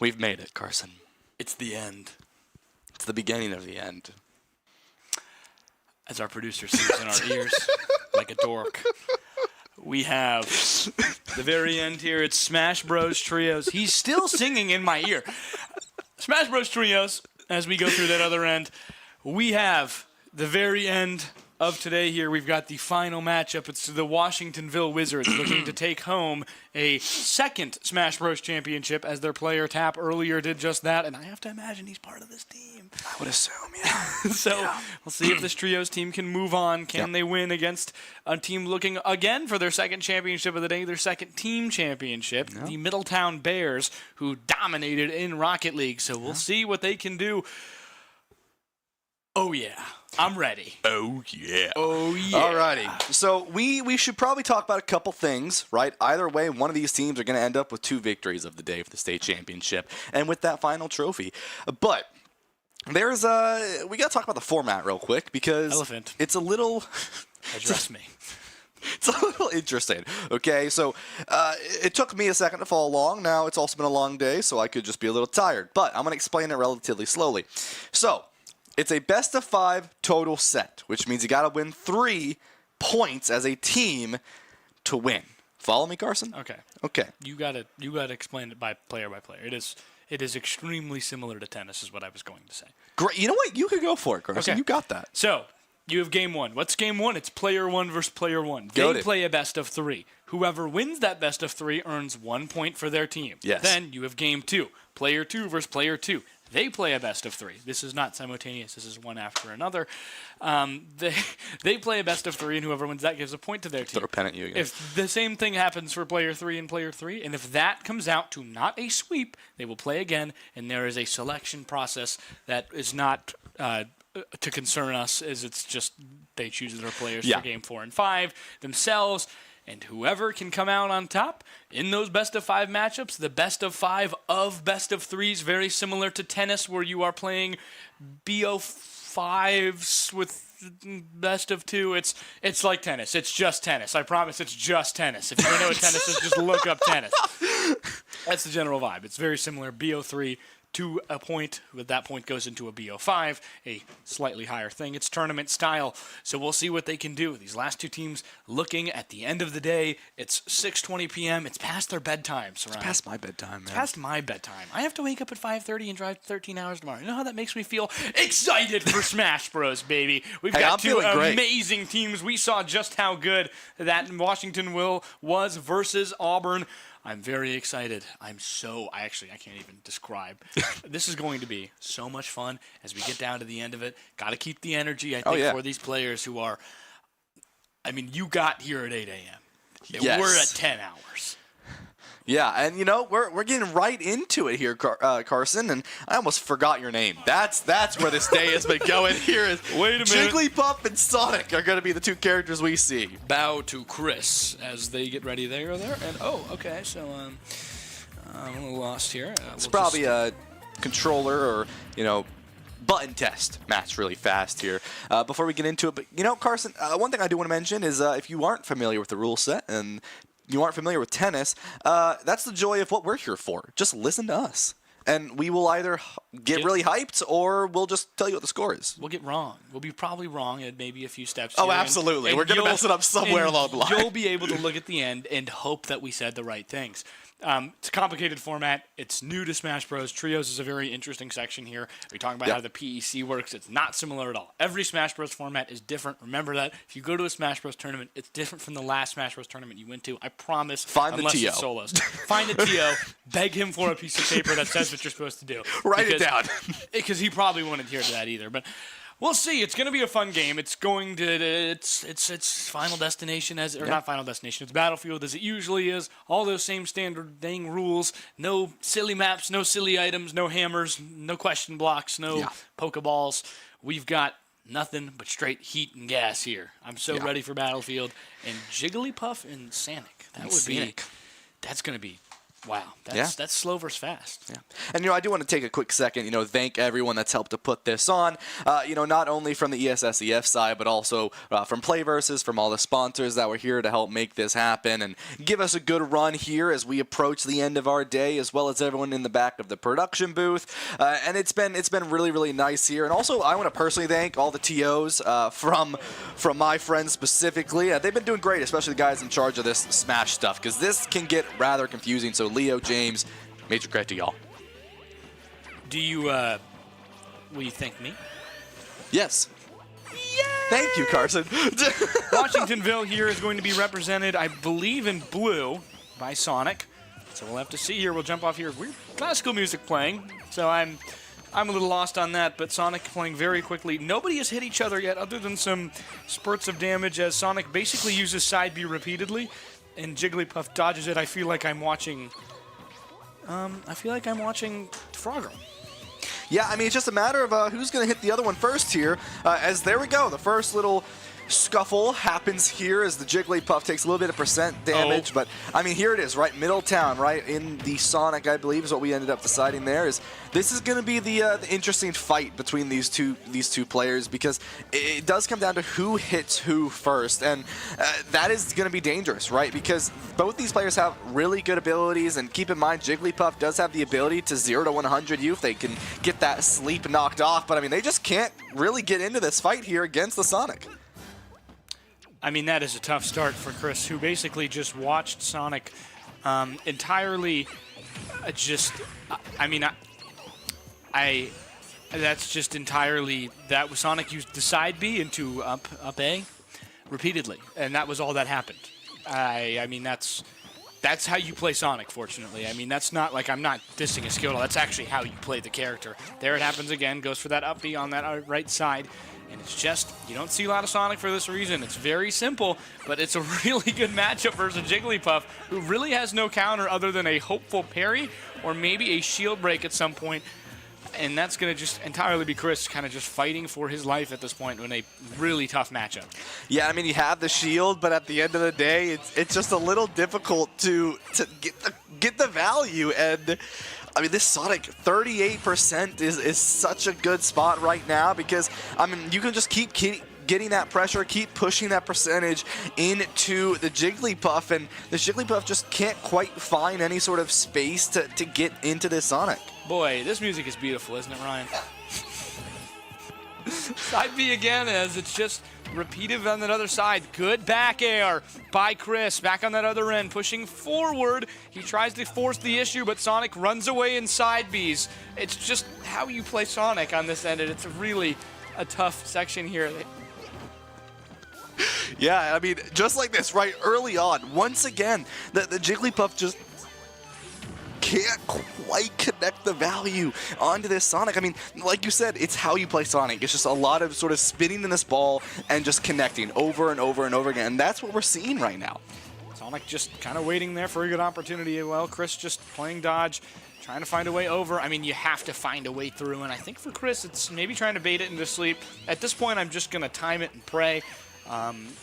We've made it, Carson.
It's the end.
It's the beginning of the end.
As our producer sings in our ears like a dork. We have the very end here. It's Smash Bros. Trios. He's still singing in my ear. Smash Bros. Trios, as we go through that other end, we have the very end of today here. We've got the final matchup. It's the Washingtonville Wizards looking to take home a second Smash Bros. Championship, as their player Tap earlier did just that. And I have to imagine he's part of this team.
I would assume, yeah.
So we'll see if this Trios team can move on. Can they win against a team looking again for their second championship of the day, their second team championship, the Middletown Bears, who dominated in Rocket League. So we'll see what they can do. Oh, yeah. I'm ready.
Oh, yeah.
Oh, yeah.
Alrighty. So we should probably talk about a couple things, right? Either way, one of these teams are going to end up with 2 victories of the day for the state championship and with that final trophy. But there's we got to talk about the format real quick because it's a little
address me.
It's a little interesting. Okay, so it took me a second to follow along. Now it's also been a long day, so I could just be a little tired. But I'm going to explain it relatively slowly. So it's a best of 5 total set, which means you got to win 3 points as a team to win. Follow me, Carson?
Okay.
Okay.
You gotta explain it by player. It is extremely similar to tennis, is what I was going to say.
Great. You know what? You could go for it, Carson.
Okay.
You got that.
So you have game 1. What's game 1? It's player 1 versus player 1.
Got
They
it.
play a best of 3. Whoever wins that best of 3 earns 1 point for their team.
Yes.
Then you have game 2. Player 2 versus player 2. They play a best of 3. This is not simultaneous. This is one after another. They play a best of 3, and whoever wins that gives a point to their team.
Throw a pen at you again.
If the same thing happens for player 3 and player 3, and if that comes out to not a sweep, they will play again, and there is a selection process that is not to concern us, as it's just they choose their players for game 4 and 5 themselves. And whoever can come out on top in those best of 5 matchups, the best of 5 of best of 3s, very similar to tennis where you are playing BO5s with best of 2. It's like tennis. It's just tennis. I promise it's just tennis. If you don't know what tennis is, just look up tennis. That's the general vibe. It's very similar. BO3 to a point, with that point goes into a BO5, a slightly higher thing. It's tournament style, so we'll see what they can do. These last 2 teams looking at the end of the day. It's 6:20 p.m. It's past their bedtimes, right?
It's past my bedtime, man.
It's past my bedtime. I have to wake up at 5:30 and drive 13 hours tomorrow. You know how that makes me feel? Excited for Smash Bros, baby. We've got 2 amazing teams. We saw just how good that Washingtonville was versus Auburn. I'm very excited. I can't even describe. This is going to be so much fun as we get down to the end of it. Got to keep the energy, I think, for these players who are, you got here at 8 a.m.
Yes.
We're at 10 hours.
Yeah, and we're getting right into it here, Carson, and I almost forgot your name. That's where this day has been going. Here is
Wait a minute.
Jigglypuff and Sonic are going to be the 2 characters we see.
Bow to Chris as they get ready there. And okay, so I'm a little lost here.
It's probably a controller or button test match really fast here before we get into it. But Carson, one thing I do want to mention is if you aren't familiar with the rule set and you aren't familiar with tennis, that's the joy of what we're here for. Just listen to us. And we will either get really hyped or we'll just tell you what the score is.
We'll get wrong. We'll be probably wrong at maybe a few steps.
Oh, absolutely.
And
we're going to mess it up somewhere along the line.
You'll be able to look at the end and hope that we said the right things. It's a complicated format. It's new to Smash Bros. Trios is a very interesting section here. We talk about how the PEC works. It's not similar at all. Every Smash Bros. Format is different. Remember that. If you go to a Smash Bros. Tournament, it's different from the last Smash Bros. Tournament you went to. I promise.
Find
unless
the TO.
It's solos. Find the TO. Beg him for a piece of paper that says what you're supposed to do.
Write it down.
Because he probably wouldn't adhere to that either. But we'll see. It's going to be a fun game. It's going to it's Final Destination not Final Destination. It's Battlefield as it usually is. All those same standard dang rules. No silly maps. No silly items. No hammers. No question blocks. No Pokeballs. We've got nothing but straight heat and gas here. I'm so ready for Battlefield and Jigglypuff and Sonic. That's going to be Wow, that's slow versus fast.
Yeah. And, I do want to take a quick second, thank everyone that's helped to put this on, not only from the ESSEF side, but also from Playversus, from all the sponsors that were here to help make this happen and give us a good run here as we approach the end of our day, as well as everyone in the back of the production booth. And it's been really, really nice here. And also, I want to personally thank all the TOs from my friends specifically. They've been doing great, especially the guys in charge of this Smash stuff, because this can get rather confusing. So Leo, James, major credit to y'all.
Do you, will you thank me?
Yes. Yay! Thank you, Carson.
Washingtonville here is going to be represented, I believe, in blue by Sonic. So we'll have to see here. We'll jump off here. Weird classical music playing, so I'm a little lost on that, but Sonic playing very quickly. Nobody has hit each other yet other than some spurts of damage as Sonic basically uses side B repeatedly. And Jigglypuff dodges it. I feel like I'm watching Frogger.
Yeah, I mean, it's just a matter of who's going to hit the other one first here. As there we go, the first little scuffle happens here as the Jigglypuff takes a little bit of percent damage. But, I mean, here it is, right? Middletown, right? In the Sonic, I believe, is what we ended up deciding there. This is going to be the interesting fight between these two players, because it does come down to who hits who first. And that is going to be dangerous, right? Because both these players have really good abilities. And keep in mind, Jigglypuff does have the ability to 0 to 100 you if they can get that sleep knocked off. But, I mean, they just can't really get into this fight here against the Sonic.
I mean, that is a tough start for Chris, who basically just watched Sonic entirely that's just entirely, that was Sonic used the side B into up A repeatedly, and that was all that happened. I mean, that's how you play Sonic, fortunately. I mean, that's not like I'm not dissing his skill. That's actually how you play the character. There it happens again, goes for that up B on that right side. And it's just, you don't see a lot of Sonic for this reason. It's very simple, but it's a really good matchup versus Jigglypuff, who really has no counter other than a hopeful parry or maybe a shield break at some point. And that's going to just entirely be Chris kind of just fighting for his life at this point in a really tough matchup. Yeah,
I mean, you have the shield, but at the end of the day, it's just a little difficult to get the value. And I mean, this Sonic 38% is such a good spot right now, because, I mean, you can just keep getting that pressure, keep pushing that percentage into the Jigglypuff, and the Jigglypuff just can't quite find any sort of space to get into this Sonic.
Boy, this music is beautiful, isn't it, Ryan? Side B again, as it's just repeated on that other side. Good back air by Chris. Back on that other end, pushing forward. He tries to force the issue, but Sonic runs away in side Bs. It's just how you play Sonic on this end, and it's really a tough section here.
Yeah, I mean, just like this, right early on, once again, the Jigglypuff just can't quite connect the value onto this Sonic. I mean, like you said, it's how you play Sonic. It's just a lot of sort of spinning in this ball and just connecting over and over and over again. And that's what we're seeing right now.
Sonic just kind of waiting there for a good opportunity. Well, Chris just playing dodge, trying to find a way over. I mean, you have to find a way through. And I think for Chris, it's maybe trying to bait it into sleep. At this point, I'm just going to time it and pray.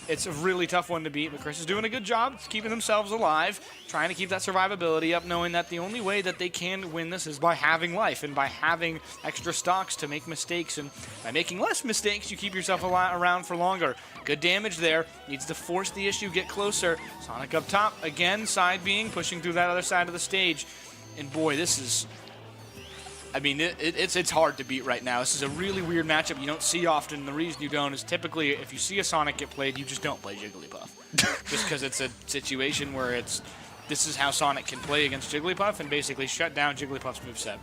It's a really tough one to beat, but Chris is doing a good job keeping themselves alive, trying to keep that survivability up, knowing that the only way that they can win this is by having life and by having extra stocks to make mistakes. And by making less mistakes, you keep yourself around for longer. Good damage there. Needs to force the issue, get closer. Sonic up top, again, side being, pushing through that other side of the stage. And boy, this is... I mean, it's hard to beat right now. This is a really weird matchup you don't see often. The reason you don't is typically if you see a Sonic get played, you just don't play Jigglypuff. Just because it's a situation where this is how Sonic can play against Jigglypuff and basically shut down Jigglypuff's moveset.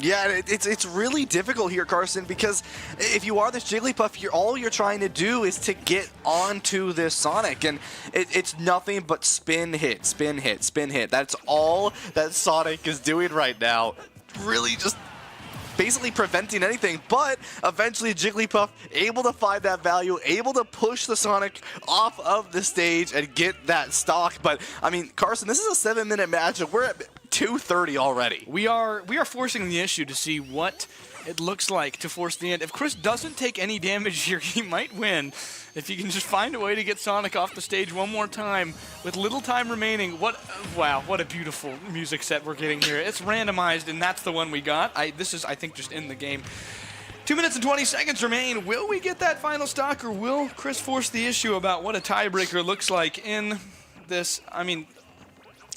Yeah, it's really difficult here, Carson, because if you are this Jigglypuff, all you're trying to do is to get onto this Sonic, and it's nothing but spin hit, spin hit, spin hit. That's all that Sonic is doing right now. Really just basically preventing anything, but eventually Jigglypuff able to find that value, able to push the Sonic off of the stage and get that stock. But I mean, Carson, this is a 7-minute matchup. We're at 2:30 already.
We are forcing the issue to see what it looks like to force the end. If Chris doesn't take any damage here, he might win. If he can just find a way to get Sonic off the stage one more time with little time remaining. Wow, what a beautiful music set we're getting here. It's randomized, and that's the one we got. This is, I think, just in the game. 2 minutes and 20 seconds remain. Will we get that final stock, or will Chris force the issue about what a tiebreaker looks like in this? I mean,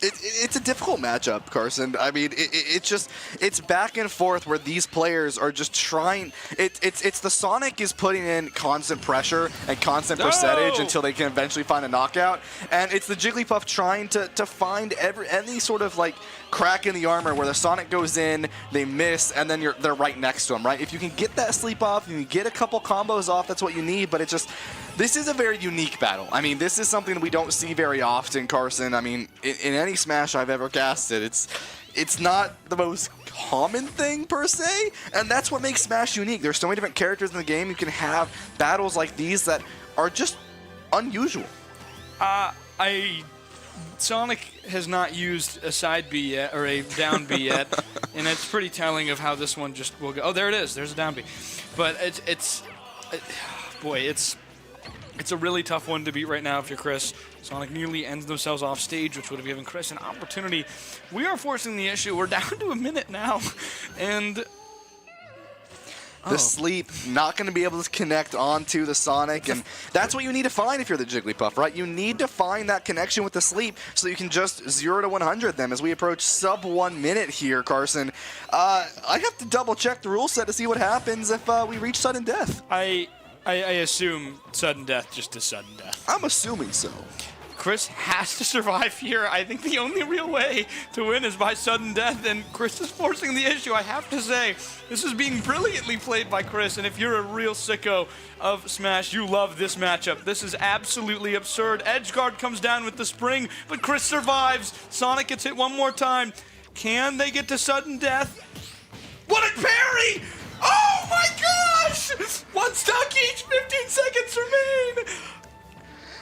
it's a difficult matchup, Carson. I mean, it's back and forth where these players are just trying. It's the Sonic is putting in constant pressure and constant percentage until they can eventually find a knockout, and it's the Jigglypuff trying to find any sort of like crack in the armor where the Sonic goes in, they miss, and then they're right next to him, right? If you can get that sleep off, you can get a couple combos off, that's what you need, but this is a very unique battle. I mean, this is something that we don't see very often, Carson. I mean, in any Smash I've ever casted, it's not the most common thing per se, and that's what makes Smash unique. There's so many different characters in the game. You can have battles like these that are just unusual.
Sonic has not used a side B yet, or a down B yet, and it's pretty telling of how this one just will go. Oh, there it is. There's a down B. But it's a really tough one to beat right now if you're Chris. Sonic nearly ends themselves off stage, which would have given Chris an opportunity. We are forcing the issue. We're down to a minute now, and
the sleep, not going to be able to connect onto the Sonic, and that's what you need to find if you're the Jigglypuff, right? You need to find that connection with the sleep so you can just 0 to 100 them as we approach sub 1 minute here, Carson. I have to double check the rule set to see what happens if we reach sudden death.
I assume sudden death just is sudden death.
I'm assuming so.
Chris has to survive here. I think the only real way to win is by sudden death, and Chris is forcing the issue. I have to say, this is being brilliantly played by Chris, and if you're a real sicko of Smash, you love this matchup. This is absolutely absurd. Edgeguard comes down with the spring, but Chris survives. Sonic gets hit one more time. Can they get to sudden death? What a parry! Oh my gosh! One stock each, 15 seconds remain!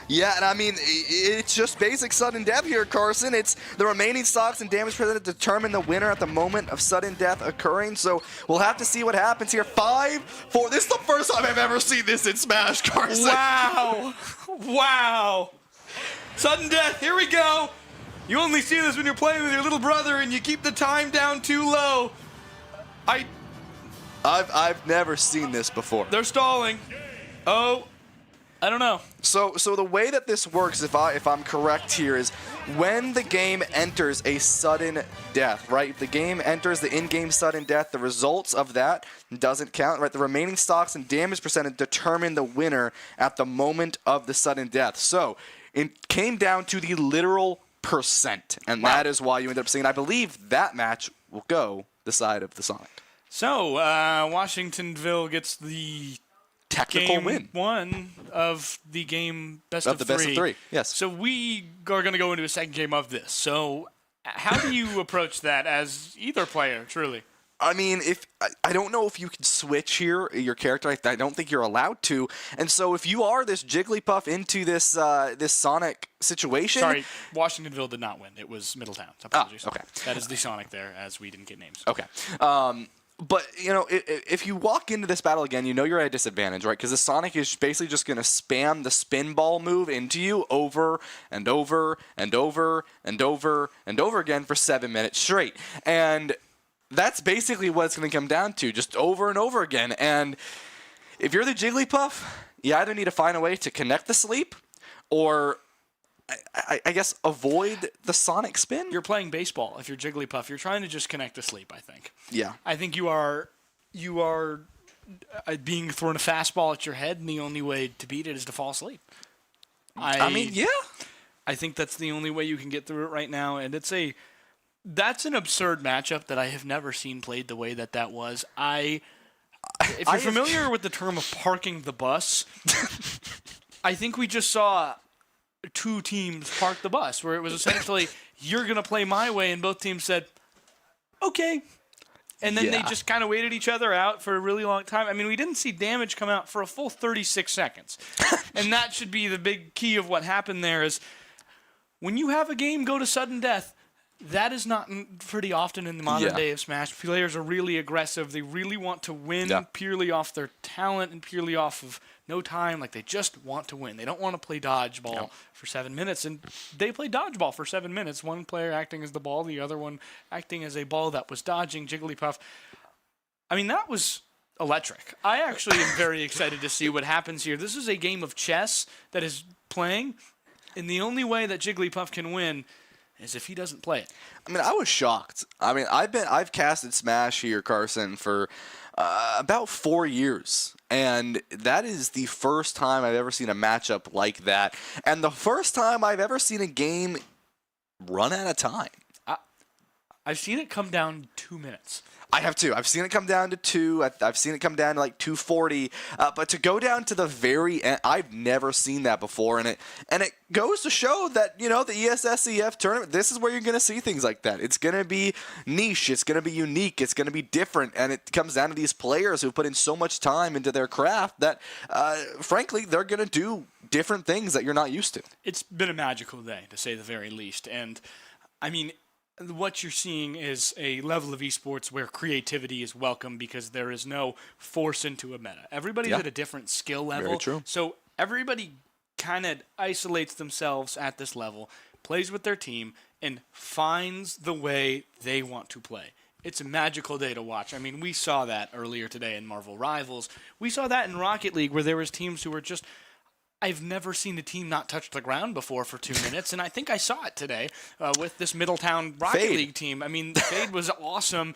Yeah, and I mean, it's just basic sudden death here, Carson. It's the remaining stocks and damage presented determine the winner at the moment of sudden death occurring, so we'll have to see what happens here. 5, 4, this is the first time I've ever seen this in Smash, Carson.
Wow! Wow! Sudden death, here we go! You only see this when you're playing with your little brother and you keep the time down too low.
I've never seen this before.
They're stalling. Oh, I don't know.
So the way that this works, if I'm correct here, is when the game enters a sudden death, right? If the game enters the in-game sudden death, the results of that doesn't count, right? The remaining stocks and damage percentage determine the winner at the moment of the sudden death. So it came down to the literal percent, and that is why you end up seeing, I believe that match will go the side of the Sonic.
So, Washingtonville gets the
technical
game
win.
1 of the game best of 3.
Best of 3, yes.
So we are going to go into a second game of this. So how do you approach that as either player, truly?
I mean, I don't know if you can switch here your character. I don't think you're allowed to. And so if you are this Jigglypuff into this this Sonic situation...
Sorry, Washingtonville did not win. It was Middletown. Apologies.
Okay.
That is the Sonic there, as we didn't get names.
Okay. But, you know, if you walk into this battle again, you know you're at a disadvantage, right? Because the Sonic is basically just going to spam the spin ball move into you over and over and over and over and over again for 7 minutes straight. And that's basically what it's going to come down to, just over and over again. And if you're the Jigglypuff, you either need to find a way to connect the sleep or... I guess avoid the Sonic spin?
You're playing baseball if you're Jigglypuff. You're trying to just connect to sleep, I think.
Yeah.
I think you are being thrown a fastball at your head, and the only way to beat it is to fall asleep.
I mean, yeah.
I think that's the only way you can get through it right now, and that's an absurd matchup that I have never seen played the way that was. If you're familiar with the term of parking the bus, I think we just saw 2 teams park the bus, where it was essentially, you're going to play my way, and both teams said, okay. And then they just kind of waited each other out for a really long time. I mean, we didn't see damage come out for a full 36 seconds. And that should be the big key of what happened there is when you have a game go to sudden death, that is not pretty often in the modern day of Smash. Players are really aggressive. They really want to win purely off their talent and purely off of no time. Like, they just want to win. They don't want to play dodgeball for 7 minutes. And they play dodgeball for 7 minutes. One player acting as the ball, the other one acting as a ball that was dodging Jigglypuff. I mean, that was electric. I actually am very excited to see what happens here. This is a game of chess that is playing, and the only way that Jigglypuff can win is if he doesn't play it.
I mean, I was shocked. I mean, I've casted Smash here, Carson, for about 4 years. And that is the first time I've ever seen a matchup like that. And the first time I've ever seen a game run out of time.
I've seen it come down 2 minutes.
I have too. I've seen it come down to 2. I've seen it come down to like 2:40. But to go down to the very end, I've never seen that before. And it goes to show that, the ESSEF tournament, this is where you're going to see things like that. It's going to be niche. It's going to be unique. It's going to be different. And it comes down to these players who put in so much time into their craft that, frankly, they're going to do different things that you're not used to.
It's been a magical day, to say the very least. And, I mean, what you're seeing is a level of esports where creativity is welcome because there is no force into a meta. Everybody's at a different skill level.
Very true.
So everybody kind of isolates themselves at this level, plays with their team, and finds the way they want to play. It's a magical day to watch. I mean, we saw that earlier today in Marvel Rivals. We saw that in Rocket League where there was teams who were just... I've never seen a team not touch the ground before for 2 minutes, and I think I saw it today with this Middletown Rocket League team. I mean, the Fade was awesome.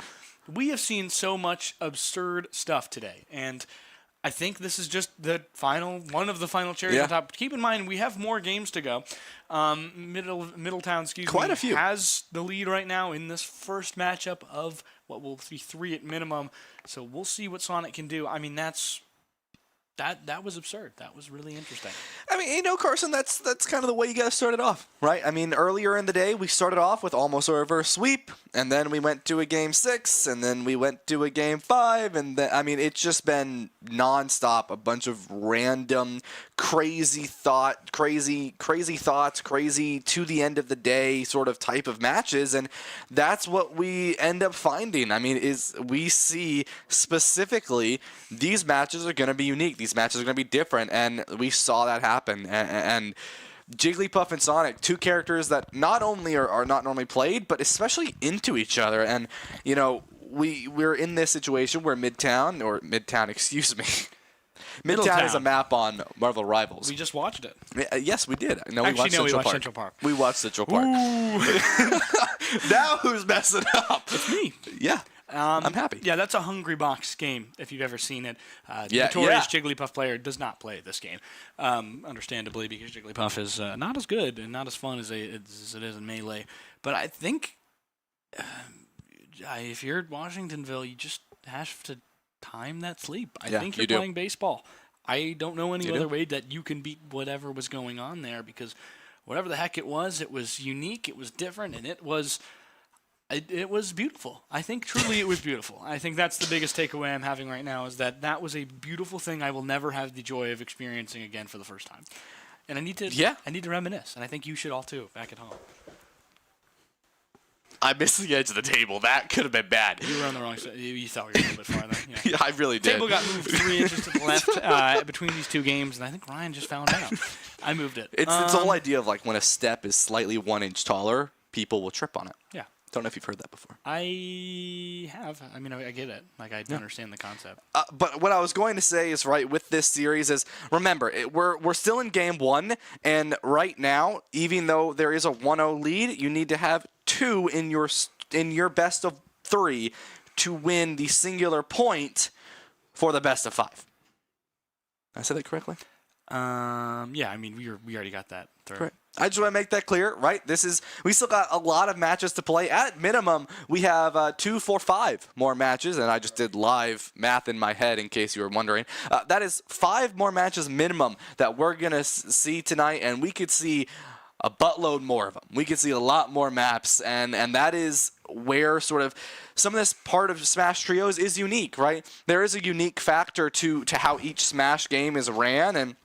We have seen so much absurd stuff today, and I think this is just one of the final cherries on top. Keep in mind, we have more games to go. Middletown,
Quite a few.
has the lead right now in this first matchup of what will be 3 at minimum, so we'll see what Sonic can do. I mean, That was absurd. That was really interesting.
I mean, Carson, that's kind of the way you got to start it off, right? I mean, earlier in the day, we started off with almost a reverse sweep, and then we went to a game 6, and then we went to a game 5, and then, I mean, it's just been nonstop, a bunch of random, crazy thoughts, crazy to the end of the day sort of type of matches, and that's what we end up finding. I mean, we see specifically these matches are going to be unique. These matches are going to be different, and we saw that happen. And Jigglypuff and Sonic, 2 characters that not only are not normally played, but especially into each other. And, we're in this situation where Midtown, excuse me. Midtown is a map on Marvel Rivals.
We just watched it.
Yes, we did.
We watched Central Park.
We watched Central Park. Now who's messing up?
It's me.
Yeah. I'm happy.
Yeah, that's a Hungry Box game, if you've ever seen it. The notorious Jigglypuff player does not play this game, understandably, because Jigglypuff is not as good and not as fun as it is in Melee. But I think if you're at Washingtonville, you just have to time that sleep. I think you're playing baseball. I don't know any other way that you can beat whatever was going on there, because whatever the heck it was unique, it was different, and it was beautiful. I think truly it was beautiful. I think that's the biggest takeaway I'm having right now, is that was a beautiful thing I will never have the joy of experiencing again for the first time. And I need to reminisce, and I think you should all too, back at home.
I missed the edge of the table. That could have been bad.
You were on the wrong side. You thought we were a little bit farther. Yeah.
Yeah, I really did.
The table got moved 3 inches to the left between these 2 games, and I think Ryan just found out. I moved it.
It's the whole idea of like when a step is slightly 1 inch taller, people will trip on it.
Yeah.
Don't know if you've heard that before.
I have. I mean, I get it. Like, I understand the concept.
But what I was going to say is, right, with this series is, remember, we're still in game 1, and right now, even though there is a 1-0 lead, you need to have 2 in your best of 3 to win the singular point for the best of 5. Did I say that correctly?
Yeah, I mean, we already got that.
Right. I just want to make that clear, right? We still got a lot of matches to play. At minimum, we have 2, 4, 5 more matches, and I just did live math in my head in case you were wondering. That is 5 more matches minimum that we're going to see tonight, and we could see a buttload more of them. We could see a lot more maps, and that is where sort of some of this part of Smash Trios is unique, right? There is a unique factor to how each Smash game is ran, and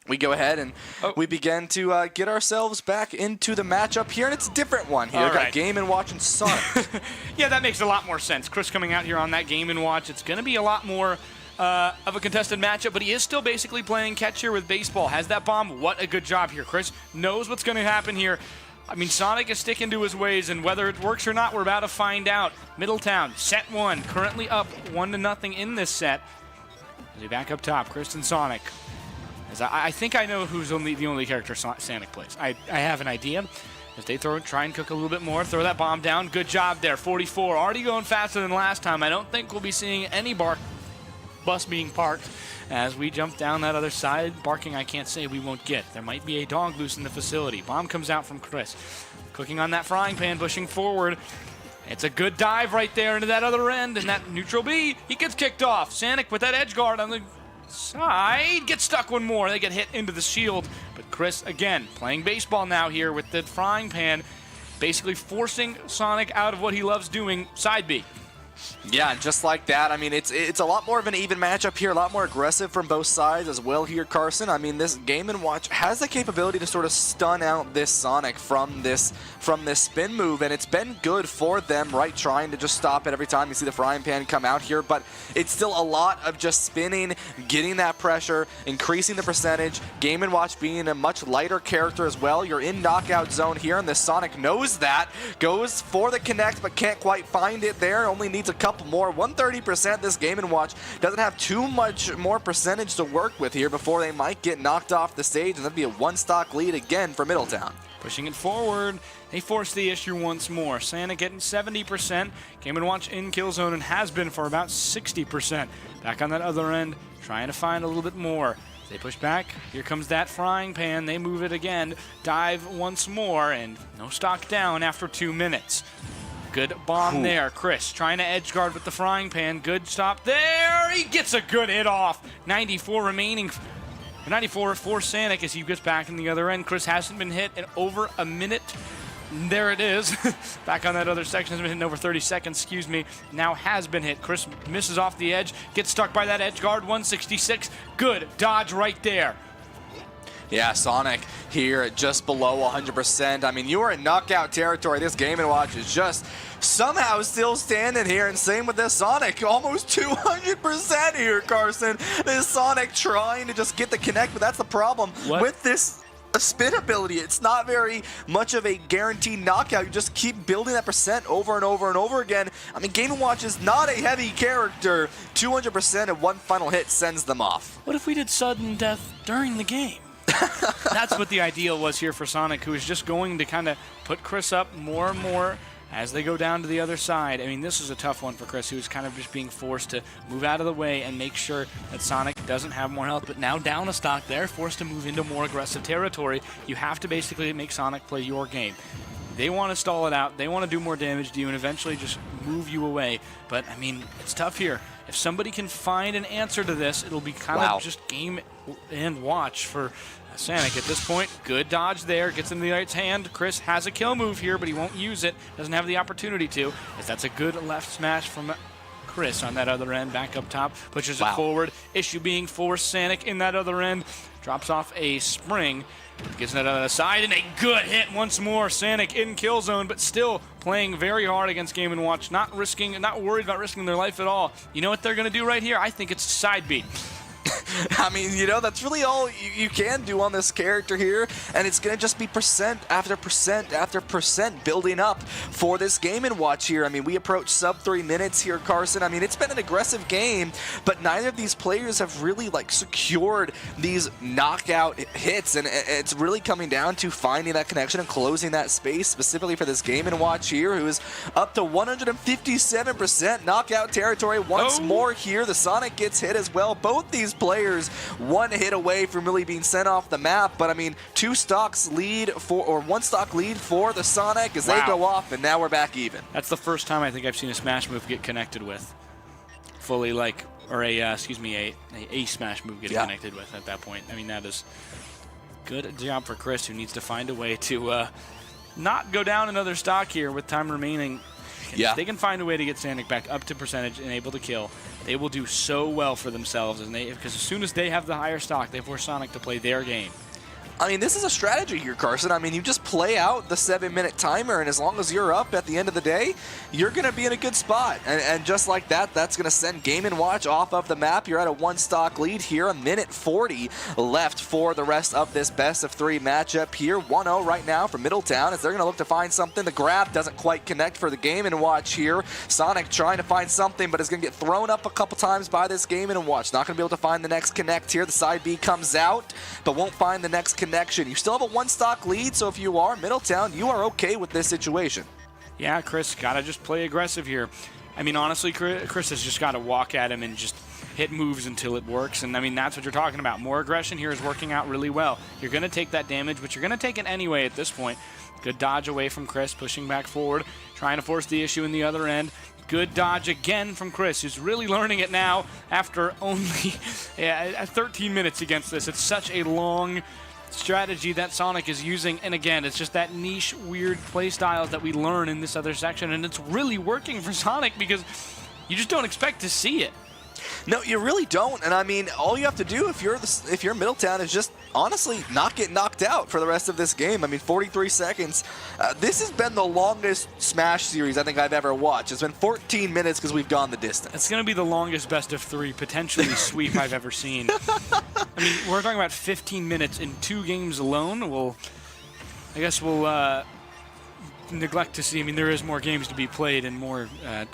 we go ahead and we begin to get ourselves back into the matchup here, and it's a different one here.
All
Got
right.
Game & Watch and Sonic.
Yeah, that makes a lot more sense. Chris coming out here on that Game & Watch. It's going to be a lot more of a contested matchup, but he is still basically playing catch here with baseball. Has that bomb. What a good job here. Chris knows what's going to happen here. I mean, Sonic is sticking to his ways, and whether it works or not, we're about to find out. Middletown, set 1, currently up 1-0 in this set. As we back up top, Chris and Sonic. As I think I know who's the only character Sonic plays. I have an idea. As they try and cook a little bit more, throw that bomb down. Good job there, 44. Already going faster than last time. I don't think we'll be seeing any bus being parked as we jump down that other side. Barking, I can't say we won't get. There might be a dog loose in the facility. Bomb comes out from Chris. Cooking on that frying pan, pushing forward. It's a good dive right there into that other end, and that neutral B, he gets kicked off. Sanic with that edge guard on the side, gets stuck one more. They get hit into the shield, but Chris, again, playing baseball now here with the frying pan, basically forcing Sonic out of what he loves doing, side B.
Yeah, and just like that, I mean, it's a lot more of an even matchup here, a lot more aggressive from both sides as well here, Carson. I mean, this Game & Watch has the capability to sort of stun out this Sonic from this spin move, and it's been good for them, right, trying to just stop it every time you see the frying pan come out here, but it's still a lot of just spinning, getting that pressure, increasing the percentage. Game & Watch being a much lighter character as well. You're in knockout zone here, and the Sonic knows that, goes for the connect, but can't quite find it there, only needs a couple more. 130%. This Game & Watch doesn't have too much more percentage to work with here before they might get knocked off the stage, and that'd be a one-stock lead again for Middletown.
Pushing it forward, they force the issue once more. Santa getting 70%. Game & Watch in kill zone and has been for about 60%. Back on that other end, trying to find a little bit more. They push back. Here comes that frying pan. They move it again. Dive once more, and no stock down after 2 minutes. Good bomb there. Chris trying to edge guard with the frying pan. Good stop there. He gets a good hit off. 94 remaining. 94 for Sanic as he gets back in the other end. Chris hasn't been hit in over a minute. There it is. Back on that other section. Has been hit in over 30 seconds, excuse me. Now has been hit. Chris misses off the edge. Gets stuck by that edge guard. 166. Good dodge right there.
Yeah, Sonic here at just below 100%. I mean, you are in knockout territory. This Game & Watch is just somehow still standing here, and same with this Sonic. Almost 200% here, Carson. This Sonic trying to just get the connect, but that's the problem with this spin ability. It's not very much of a guaranteed knockout. You just keep building that percent over and over and over again. I mean, Game & Watch is not a heavy character. 200% and one final hit sends them off.
What if we did sudden death during the game? That's what the ideal was here for Sonic, who is just going to kind of put Chris up more and more as they go down to the other side. I mean, this is a tough one for Chris, who's kind of just being forced to move out of the way and make sure that Sonic doesn't have more health. But now down a stock, they're forced to move into more aggressive territory. You have to basically make Sonic play your game. They want to stall it out. They want to do more damage to you and eventually just move you away. But, I mean, it's tough here. If somebody can find an answer to this, it'll be kind of just Game & Watch for Sanic at this point. Good dodge there. Gets in the right hand. Chris has a kill move here, but he won't use it. Doesn't have the opportunity to, as that's a good left smash from Chris on that other end. Back up top. Pushes it forward. Issue being forced. Sanic in that other end. Drops off a spring. Gets that other side, and a good hit once more. Sanic in kill zone, but still playing very hard against Game & Watch. Not worried about risking their life at all. You know what they're going to do right here? I think it's a side beat.
I mean, you know, that's really all you can do on this character here, and it's going to just be percent after percent after percent building up for this Game & Watch here. I mean, we approach sub 3 minutes here, Carson. I mean, it's been an aggressive game, but neither of these players have really, like, secured these knockout hits, and it's really coming down to finding that connection and closing that space, specifically for this Game & Watch here, who is up to 157% knockout territory once more here. The Sonic gets hit as well. Both these players one hit away from really being sent off the map, but I mean, one stock lead for the Sonic as they go off, and now we're back even.
That's the first time I think I've seen a smash move get connected with fully, like, or a smash move get connected with at that point. I mean, that is good job for Chris, who needs to find a way to not go down another stock here with time remaining. If they can find a way to get Sanic back up to percentage and able to kill, they will do so well for themselves, because as soon as they have the higher stock, they force Sonic to play their game.
I mean, this is a strategy here, Carson. I mean, you just play out the 7-minute timer, and as long as you're up at the end of the day, you're going to be in a good spot. And just like that, that's going to send Game & Watch off of the map. You're at a 1-stock lead here, a minute 40 left for the rest of this best-of-3 matchup here. 1-0 right now for Middletown as they're going to look to find something. The grab doesn't quite connect for the Game & Watch here. Sonic trying to find something, but is going to get thrown up a couple times by this Game & Watch. Not going to be able to find the next connect here. The side B comes out, but won't find the next connection. You still have a 1-stock lead, so if you are Middletown, you are okay with this situation.
Yeah, Chris, gotta just play aggressive here. I mean, honestly, Chris has just got to walk at him and just hit moves until it works, and I mean, that's what you're talking about. More aggression here is working out really well. You're going to take that damage, but you're going to take it anyway at this point. Good dodge away from Chris, pushing back forward, trying to force the issue in the other end. Good dodge again from Chris, who's really learning it now after only 13 minutes against this. It's such a long strategy that Sonic is using, and again, it's just that niche, weird play styles that we learn in this other section, and it's really working for Sonic because you just don't expect to see it.
No, you really don't, and I mean, all you have to do if you're Middletown is just honestly not get knocked out for the rest of this game. I mean, 43 seconds. This has been the longest Smash series I think I've ever watched. It's been 14 minutes because we've gone the distance.
It's going to be the longest best-of-3 potentially sweep I've ever seen. I mean, we're talking about 15 minutes in 2 games alone. I guess we'll neglect to see. I mean, there is more games to be played and more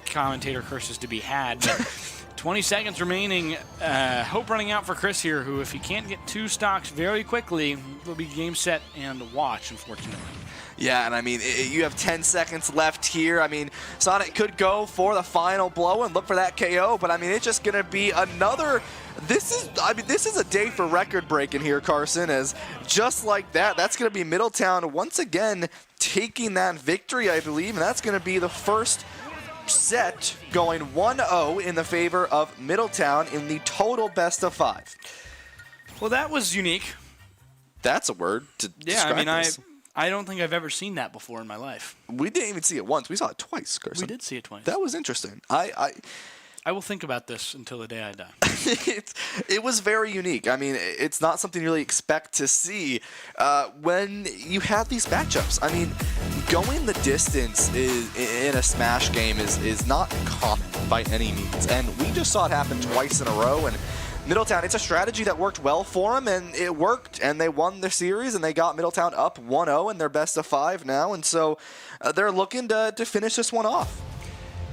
commentator curses to be had. But 20 seconds remaining. Hope running out for Chris here, who, if he can't get 2 stocks very quickly, will be game, set, and watch, unfortunately.
Yeah, and I mean, you have 10 seconds left here. I mean, Sonic could go for the final blow and look for that KO, but I mean, it's just going to be another... This is a day for record breaking here, Carson, as just like that, that's going to be Middletown once again taking that victory, I believe, and that's going to be the first set going 1-0 in the favor of Middletown in the total best-of-5.
Well, that was unique.
That's a word to describe this.
I don't think I've ever seen that before in my life.
We didn't even see it once. We saw it twice, Carson.
We did see it twice.
That was interesting.
I will think about this until the day I die.
It was very unique. I mean, it's not something you really expect to see when you have these matchups. I mean, going the distance in a Smash game is not common by any means. And we just saw it happen twice in a row. And Middletown, it's a strategy that worked well for them, and it worked, and they won the series, and they got Middletown up 1-0 in their best-of-5 now. And so they're looking to finish this one off.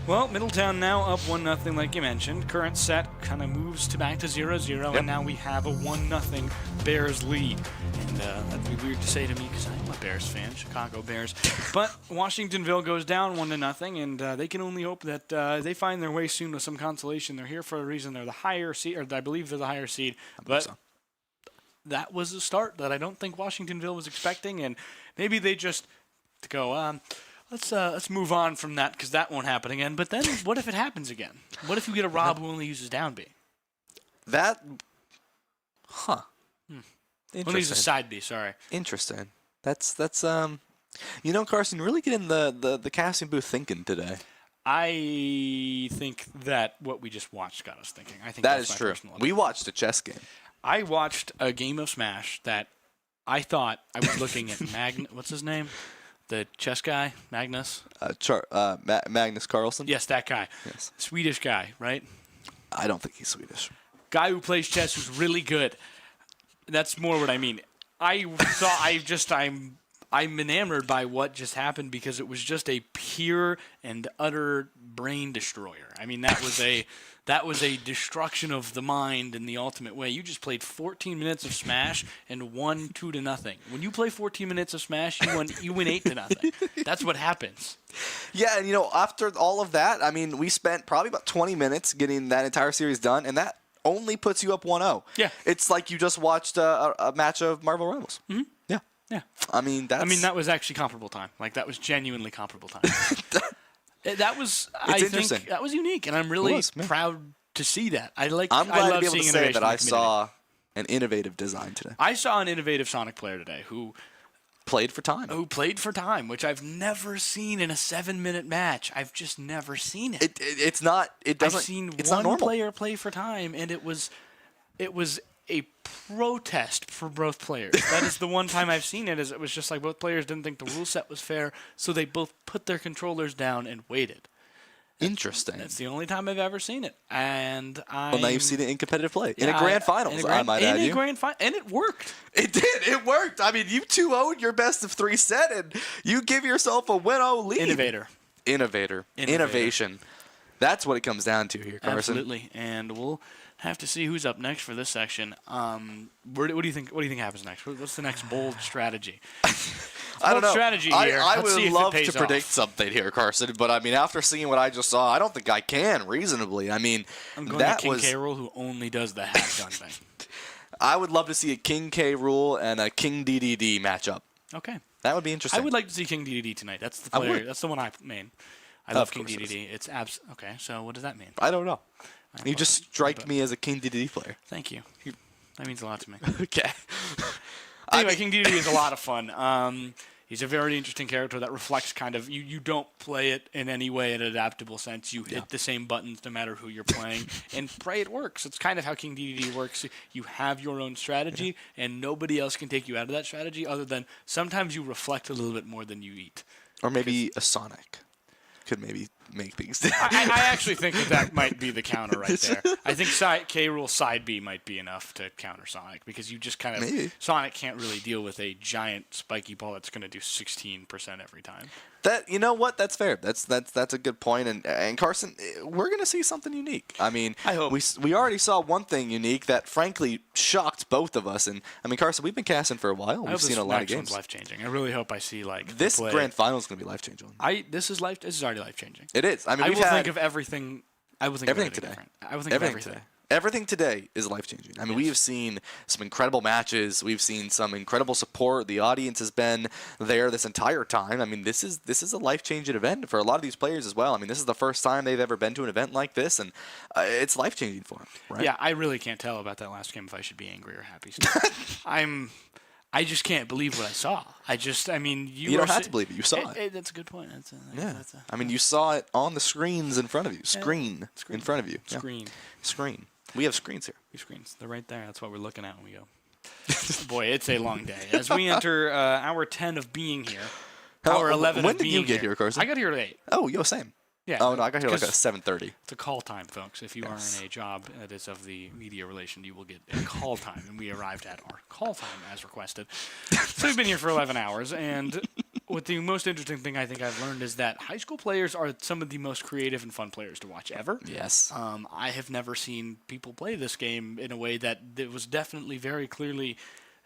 Well, Middletown now up 1-0, like you mentioned. Current set kind of moves back to 0-0, and now we have a 1-0 Bears lead. And that'd be weird to say to me because I'm a Bears fan, Chicago Bears. But Washingtonville goes down 1-0, and they can only hope that they find their way soon with some consolation. They're here for a reason. They're the higher seed, or I believe they're the higher seed. But that was a start that I don't think Washingtonville was expecting, and maybe they just go, Let's move on from that because that won't happen again. But then, what if it happens again? What if you get a Rob who only uses down B?
Interesting.
Only uses side B. Sorry.
Interesting. That's you know, Carson, really getting the casting booth thinking today.
I think that what we just watched got us thinking. I think
that is true. We watched a chess game.
I watched a game of Smash that I thought I was looking at what's his name? The chess guy, Magnus?
Magnus Carlsen?
Yes, that guy.
Yes.
Swedish guy, right?
I don't think he's Swedish.
Guy who plays chess who's really good. That's more what I mean. I'm enamored by what just happened because it was just a pure and utter brain destroyer. I mean, that was a destruction of the mind in the ultimate way. You just played 14 minutes of Smash and won 2-0. When you play 14 minutes of Smash, you win 8-0. That's what happens.
Yeah, and you know, after all of that, I mean, we spent probably about 20 minutes getting that entire series done, and that only puts you up 1-0.
Yeah.
It's like you just watched a match of Marvel Rivals.
Mm-hmm.
Yeah.
Yeah.
I mean, that
was actually comparable time. Like, that was genuinely comparable time. That was,
interesting.
That was unique, and I'm really proud to see that. I'm glad
to be able to say that I saw an innovative design today.
I saw an innovative Sonic player today who
played for time.
Who played for time, which I've never seen in a 7-minute match. I've just never seen it.
It's not. It doesn't.
I've seen
it's
one
not normal.
player play for time, and it was a protest for both players. That is the one time I've seen it. Is it was just like both players didn't think the rule set was fair, so they both put their controllers down and waited.
Interesting.
That's the only time I've ever seen it, and
well, now you've seen it in competitive play in a grand finals. I might add you.
And it worked.
It did. It worked. I mean, you 2-0'd your best of 3 set, and you give yourself a 1-0 lead. Innovation. That's what it comes down to here, Carson.
Absolutely. And we'll have to see who's up next for this section. What do you think? What do you think happens next? What's the next bold strategy?
I don't know.
Strategy here.
I
Let's see
would
if
love
it pays
to predict
off.
something here, Carson, but I mean, after seeing what I just saw, I don't think I can reasonably. I mean,
I'm going
that
to King
was.
K. Rool, who only does the half gun thing.
I would love to see a King K. Rool and a King DDD matchup.
Okay.
That would be interesting.
I would like to see King DDD tonight. That's the player. That's the one I main. I love King DDD. It's okay. So what does that mean?
I don't know. You just strike me as a King DDD player.
Thank you. That means a lot to me.
Okay.
Anyway, King DDD is a lot of fun. He's a very interesting character that reflects kind of you don't play it in any way in an adaptable sense. You hit the same buttons no matter who you're playing, and pray it works. It's kind of how King DDD works. You have your own strategy, and nobody else can take you out of that strategy other than sometimes you reflect a little bit more than you eat.
Or maybe a Sonic could maybe make things.
I actually think that might be the counter right there. I think K. Rool side B might be enough to counter Sonic because you just kind of Sonic can't really deal with a giant spiky ball that's going to do 16% every time.
You know what? That's fair. That's a good point. And Carson, we're gonna see something unique. I mean,
I hope
we already saw one thing unique that frankly shocked both of us. And I mean, Carson, we've been casting for a while. We've seen a lot of games.
Life changing. I really hope I see like
this grand final is gonna be life changing.
This is already life changing.
It is. I mean,
I will think of everything. I will think
everything
of
today.
Different. I will think of everything.
Today. Everything today is life-changing. I mean, we have seen some incredible matches. We've seen some incredible support. The audience has been there this entire time. I mean, this is a life-changing event for a lot of these players as well. I mean, this is the first time they've ever been to an event like this, and it's life-changing for them, right?
Yeah, I really can't tell about that last game if I should be angry or happy. I just can't believe what I saw. You
don't have to believe it. You saw it.
That's a good point.
I mean, you saw it on the screens in front of you. Screen in front of you. Screen. We have screens here.
We have screens. They're right there. That's what we're looking at when we go. Boy, it's a long day. As we enter hour 10 of being here, hour 11
when
of being
did you get here, Carson?
I got here at 8.
Oh, same.
Yeah.
Oh, no, I got here like at 7:30.
It's a call time, folks. If you are in a job that is of the media relation, you will get a call time, and we arrived at our call time as requested. So we've been here for 11 hours, and what the most interesting thing I think I've learned is that high school players are some of the most creative and fun players to watch ever.
Yes.
I have never seen people play this game in a way that it was definitely very clearly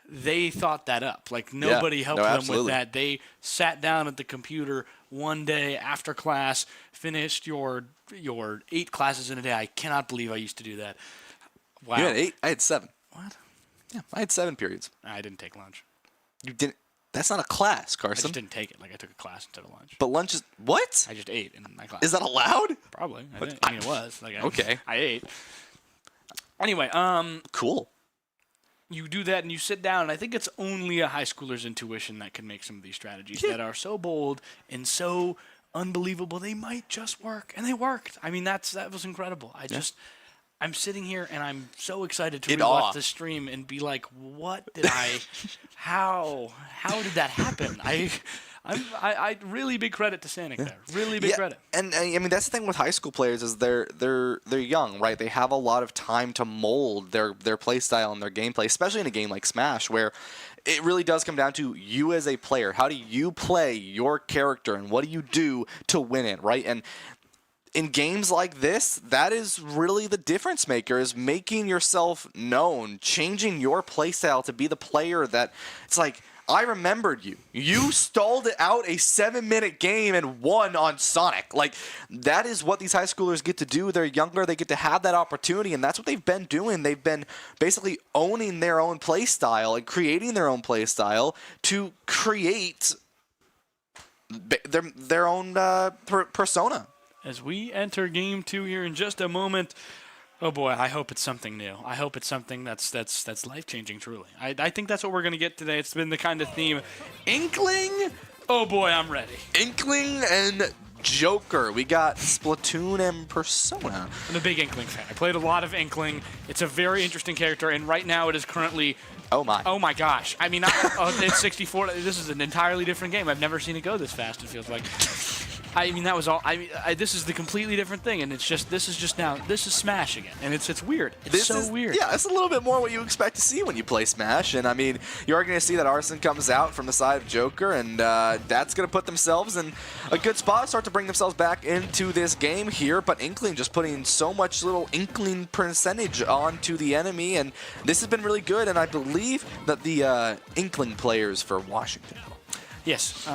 they thought that up. Like nobody helped them with that. They sat down at the computer one day after class, finished your 8 classes in a day. I cannot believe I used to do that. Wow.
You had 8? I had 7.
What?
Yeah, I had 7 periods.
I didn't take lunch.
You didn't? That's not a class,
I
Carson.
just didn't take it. Like I took a class instead of lunch.
But lunch is what?
I just ate in my class.
Is that allowed?
Probably. I mean, it was. Like
okay.
I ate. Anyway,
cool.
You do that and you sit down, and I think it's only a high schooler's intuition that can make some of these strategies that are so bold and so unbelievable. They might just work, and they worked. I mean, that was incredible. I'm sitting here and I'm so excited to rewatch the stream and be like, what did how did that happen? I really big credit to Sanic there. Really big credit.
And I mean that's the thing with high school players is they're young, right? They have a lot of time to mold their play style and their gameplay, especially in a game like Smash where it really does come down to you as a player. How do you play your character and what do you do to win it, right? And in games like this, that is really the difference maker, is making yourself known, changing your playstyle to be the player that it's like, I remembered you. You stalled out a 7-minute game and won on Sonic. Like, that is what these high schoolers get to do. They're younger. They get to have that opportunity, and that's what they've been doing. They've been basically owning their own playstyle and creating their own playstyle to create their own persona.
As we enter Game 2 here in just a moment, Oh boy, I hope it's something new. I hope it's something that's life-changing, truly. I think that's what we're going to get today. It's been the kind of theme. Inkling? Oh boy, I'm ready.
Inkling and Joker. We got Splatoon and Persona.
I'm a big Inkling fan. I played a lot of Inkling. It's a very interesting character, and right now it is currently...
Oh my
gosh. I mean, it's 64. This is an entirely different game. I've never seen it go this fast, it feels like. I mean, that was all. This is the completely different thing, and this is Smash again, and it's weird. It's weird.
Yeah, it's a little bit more what you expect to see when you play Smash, and I mean, you are going to see that Arsene comes out from the side of Joker, and that's going to put themselves in a good spot, start to bring themselves back into this game here. But Inkling just putting so much little Inkling percentage onto the enemy, and this has been really good. And I believe that the Inkling players for Washington.
Yes.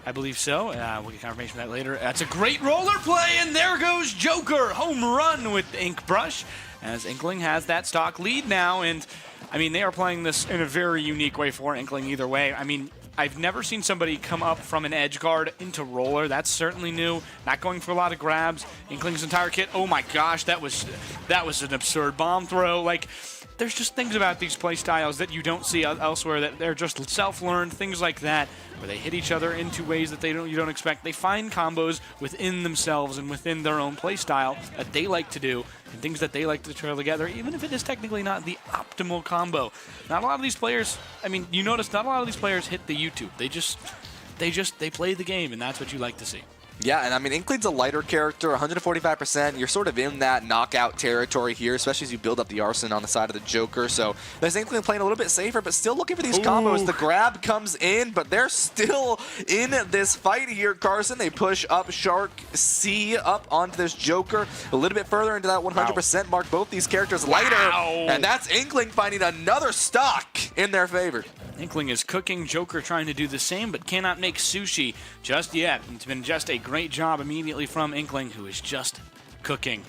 I believe so. We'll get confirmation of that later. That's a great roller play, and there goes Joker. Home run with the Ink Brush, as Inkling has that stock lead now. And, I mean, they are playing this in a very unique way for Inkling either way. I mean, I've never seen somebody come up from an edge guard into roller. That's certainly new. Not going for a lot of grabs. Inkling's entire kit. Oh, my gosh, that was an absurd bomb throw. Like, there's just things about these play styles that you don't see elsewhere, that they're just self-learned, things like that, where they hit each other into ways that you don't expect. They find combos within themselves and within their own play style that they like to do, and things that they like to trail together, even if it is technically not the optimal combo. Not a lot of these players, I mean, you notice not a lot of these players hit the YouTube. They play the game, and that's what you like to see.
Yeah, and I mean, Inkling's a lighter character, 145%. You're sort of in that knockout territory here, especially as you build up the Arsene on the side of the Joker. So there's Inkling playing a little bit safer, but still looking for these combos. The grab comes in, but they're still in this fight here, Carson. They push up Shark C up onto this Joker a little bit further into that 100% mark. Both these characters lighter, and that's Inkling finding another stock in their favor.
Inkling is cooking. Joker trying to do the same, but cannot make sushi just yet. It's been just a great job immediately from Inkling, who is just cooking.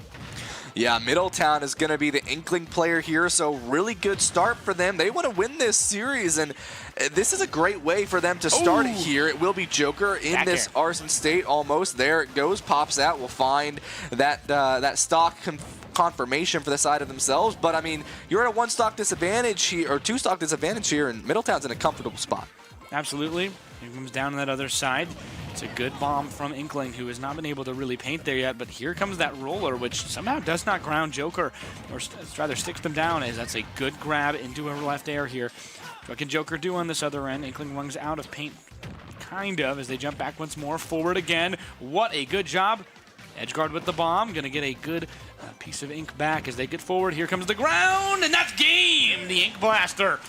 Yeah, Middletown is going to be the Inkling player here, so really good start for them. They want to win this series, and this is a great way for them to start it here. It will be Joker in this Arsene state almost. There it goes, pops out. We'll find that stock confirmation for the side of themselves, but I mean, you're at a one-stock disadvantage here, or two-stock disadvantage here, and Middletown's in a comfortable spot.
Absolutely. He comes down on that other side. It's a good bomb from Inkling, who has not been able to really paint there yet, but here comes that roller, which somehow does not ground Joker, or rather sticks them down, as that's a good grab into a left air here. What can Joker do on this other end? Inkling runs out of paint, kind of, as they jump back once more, forward again. What a good job. Edgeguard with the bomb, going to get a good piece of ink back as they get forward. Here comes the ground, and that's game! The Ink Blaster.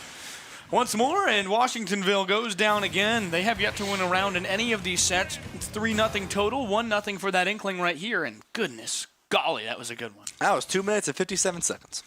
Once more, and Washingtonville goes down again. They have yet to win a round in any of these sets. It's 3-0 total, 1-0 for that Inkling right here, and goodness golly, that was a good one.
That was 2 minutes and 57 seconds.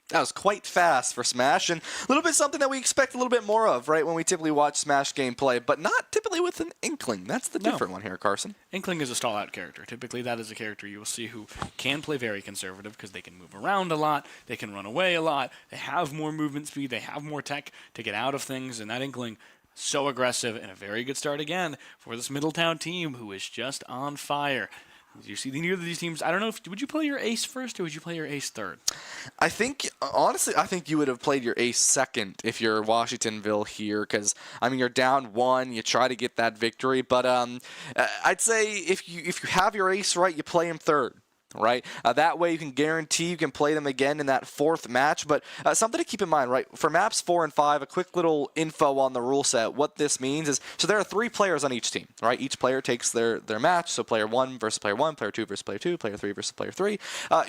That was quite fast for Smash, and a little bit something that we expect a little bit more of, right, when we typically watch Smash gameplay, but not typically with an Inkling. That's the different one here, Carson.
Inkling is a stall-out character. Typically, that is a character you will see who can play very conservative because they can move around a lot, they can run away a lot, they have more movement speed, they have more tech to get out of things, and that Inkling, so aggressive, and a very good start again for this Middletown team who is just on fire. You see neither of these teams. I don't know, would you play your ace first or would you play your ace third?
I think, honestly, you would have played your ace second if you're Washingtonville here, because, I mean, you're down one, you try to get that victory, but I'd say if you have your ace right, you play him third. Right? That way you can guarantee you can play them again in that fourth match. But something to keep in mind, right? For maps 4 and 5, a quick little info on the rule set. What this means is, so there are 3 players on each team, right? Each player takes their match. So player 1 versus player 1, player 2 versus player 2, player 3 versus player 3.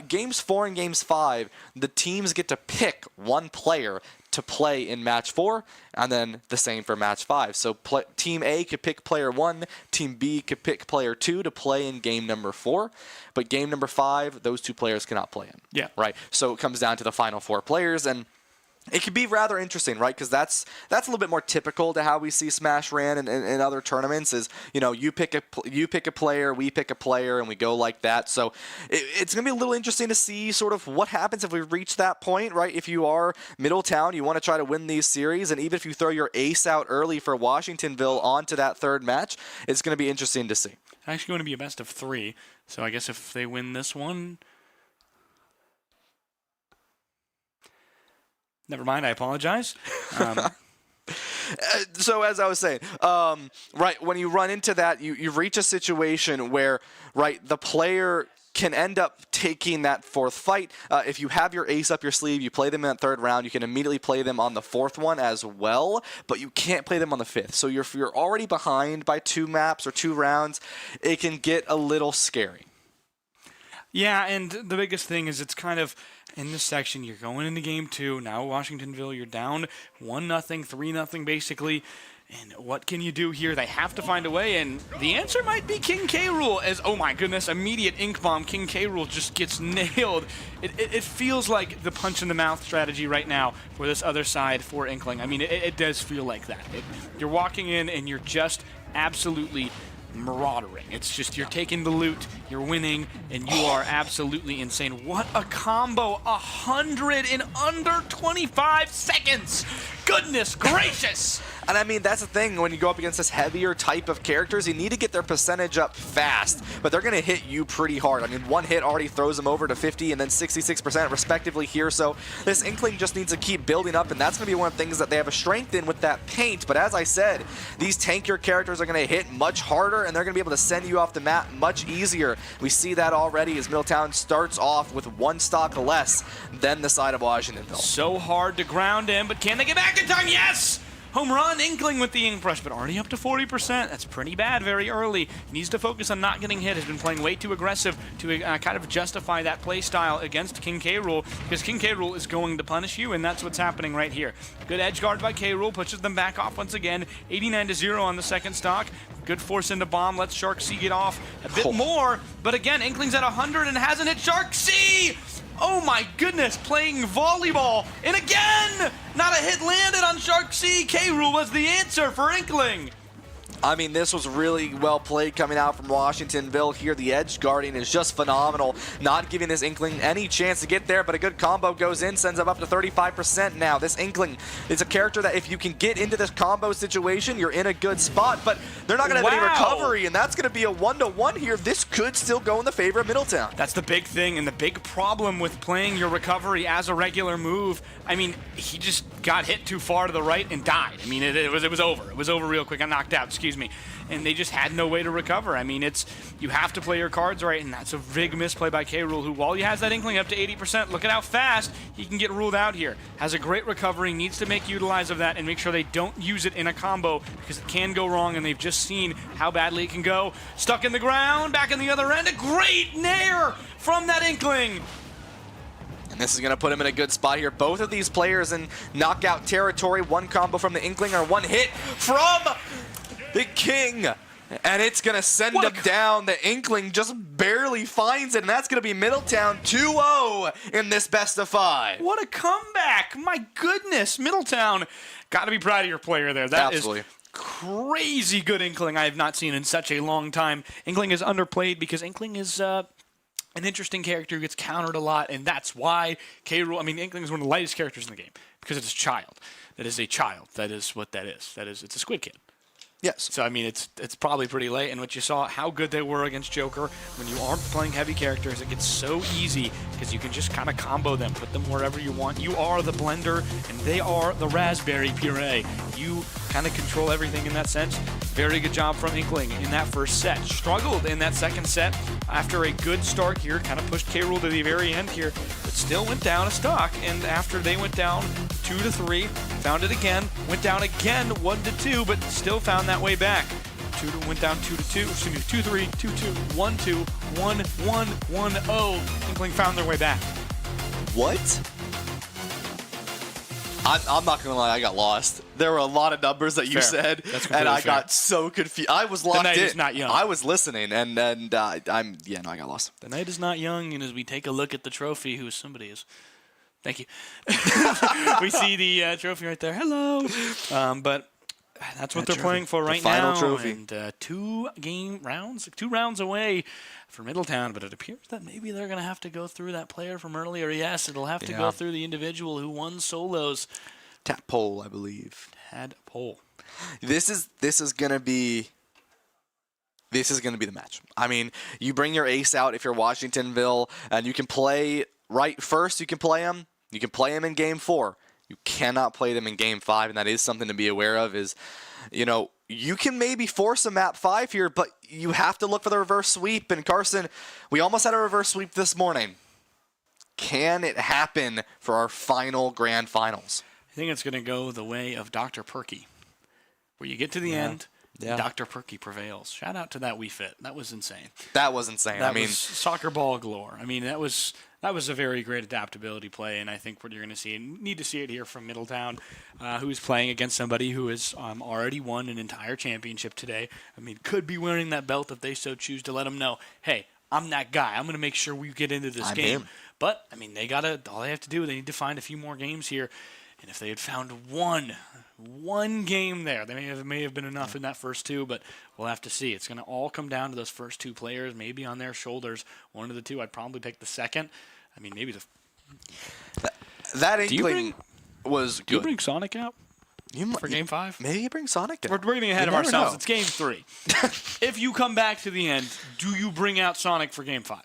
Games 4 and games 5, the teams get to pick one player to play in match 4, and then the same for match 5. So Team A could pick player 1, Team B could pick player 2 to play in game number 4, but game number 5, those 2 players cannot play in.
Yeah.
Right? So it comes down to the final 4 players, and it could be rather interesting, right? Because that's a little bit more typical to how we see Smash ran in other tournaments. Is, you know, you pick a player, we pick a player, and we go like that. So it's gonna be a little interesting to see sort of what happens if we reach that point, right? If you are Middletown, you want to try to win these series, and even if you throw your ace out early for Washingtonville onto that third match, it's gonna be interesting to see.
Actually going to be a best of 3, so I guess if they win this one, Never mind, I apologize.
So as I was saying, right, when you run into that, you reach a situation where, right, the player can end up taking that fourth fight. If you have your ace up your sleeve, you play them in that third round, you can immediately play them on the fourth one as well, but you can't play them on the fifth. So if you're already behind by 2 maps or 2 rounds, it can get a little scary.
Yeah, and the biggest thing is it's kind of in this section, you're going into game 2. Now Washingtonville, you're down 1-0, 3-0 basically. And what can you do here? They have to find a way, and the answer might be King K. Rool as, oh my goodness, immediate ink bomb. King K. Rool just gets nailed. It feels like the punch-in-the-mouth strategy right now for this other side for Inkling. I mean, it does feel like that. You're walking in, and you're just absolutely marauding. It's just you're taking the loot, you're winning, and you are absolutely insane. What a combo! 100 in under 25 seconds! Goodness gracious!
And I mean, that's the thing, when you go up against this heavier type of characters, you need to get their percentage up fast, but they're going to hit you pretty hard. I mean, one hit already throws them over to 50 and then 66% respectively here, so this Inkling just needs to keep building up, and that's going to be one of the things that they have a strength in with that paint. But as I said, these tankier characters are going to hit much harder, and they're going to be able to send you off the map much easier. We see that already as Middletown starts off with 1 stock less than the side of Washingtonville.
So hard to ground him, but can they get back in time? Yes! Home run, Inkling with the ink brush, but already up to 40%. That's pretty bad very early. Needs to focus on not getting hit. Has been playing way too aggressive to kind of justify that play style against King K. Rool, because King K. Rool is going to punish you, and that's what's happening right here. Good edge guard by K. Rool, pushes them back off once again. 89-0 on the second stock. Good force into bomb, lets Shark C get off a bit more, but again, Inkling's at 100 and hasn't hit Shark C! Oh my goodness, playing volleyball, and again, not a hit landed on Shark C. K. Rool was the answer for Inkling.
I mean, this was really well played coming out from Washingtonville here. The edge guarding is just phenomenal, not giving this Inkling any chance to get there, but a good combo goes in, sends him up to 35% now. This Inkling is a character that if you can get into this combo situation, you're in a good spot, but they're not going to have any recovery, and that's going to be a 1-to-1 here. This could still go in the favor of Middletown.
That's the big thing, and the big problem with playing your recovery as a regular move. I mean, he just got hit too far to the right and died. I mean, it was over. It was over real quick. I knocked out, excuse me. And they just had no way to recover. I mean, you have to play your cards right, and that's a big misplay by K. Rool, who, while he has that Inkling up to 80%, look at how fast he can get ruled out here. Has a great recovery, needs to make utilize of that and make sure they don't use it in a combo, because it can go wrong, and they've just seen how badly it can go. Stuck in the ground, back in the other end, a great nair from that Inkling.
And this is going to put him in a good spot here. Both of these players in knockout territory. One combo from the Inkling, or one hit from the King, and it's going to send him down. The Inkling just barely finds it, and that's going to be Middletown 2-0 in this best of 5.
What a comeback. My goodness, Middletown. Got to be proud of your player there. That
Absolutely.
Is crazy good Inkling I have not seen in such a long time. Inkling is underplayed because Inkling is an interesting character who gets countered a lot, and that's why K. Rool, I mean, Inkling is one of the lightest characters in the game because it's a child. That is a child. That is what that is. It's a squid kid.
Yes.
So, I mean, it's probably pretty late, and what you saw, how good they were against Joker. When you aren't playing heavy characters, it gets so easy because you can just kind of combo them, put them wherever you want. You are the blender, and they are the raspberry puree. You kind of control everything in that sense. Very good job from Inkling in that first set. Struggled in that second set after a good start here, kind of pushed K. Rool to the very end here, but still went down a stock, and after they went down 2-3, found it again, went down again 1-2, but still found that way back. Went down 2-2, excuse me, 2-3, 2-2, 1-2, 1-1, 1-0. Inkling found their way back.
What? I'm not gonna lie, I got lost. There were a lot of numbers that you said, and I got so confused. I was locked in.
The night is not young.
I was listening, and I got lost.
The night is not young, and as we take a look at the trophy, who somebody is. Thank you. We see the trophy right there. Hello. But that's what they're playing for right now.
Trophy.
And 2 rounds away for Middletown, but it appears that maybe they're going to have to go through that player from earlier. Yes, it'll have to go through the individual who won solos.
Tadpole, I believe.
Tadpole.
This is gonna be the match. I mean, you bring your ace out if you're Washingtonville, and you can play right first. You can play him. You can play him in game 4. You cannot play them in Game 5, and that is something to be aware of is, you can maybe force a map 5 here, but you have to look for the reverse sweep. And Carson, we almost had a reverse sweep this morning. Can it happen for our final grand finals?
I think it's going to go the way of Dr. Perky, where you get to the end, Dr. Perky prevails. Shout out to that Wii Fit. That was insane.
That was insane.
That was soccer ball galore. I mean, that was a very great adaptability play, and I think what you're going to see, and need to see it here from Middletown, who's playing against somebody who has already won an entire championship today. I mean, could be wearing that belt if they so choose to let them know, hey, I'm that guy. I'm going to make sure we get into this game. But, I mean, all they have to do, they need to find a few more games here. And if they had found one game there, they may have been enough in that first 2, but we'll have to see. It's going to all come down to those first 2 players, maybe on their shoulders. One of the 2, I'd probably pick the second. I mean, maybe
that inkling was good.
Do you bring Sonic out for Game 5?
Maybe you bring Sonic out.
We're getting ahead of ourselves. Know. It's Game 3. If you come back to the end, do you bring out Sonic for Game 5?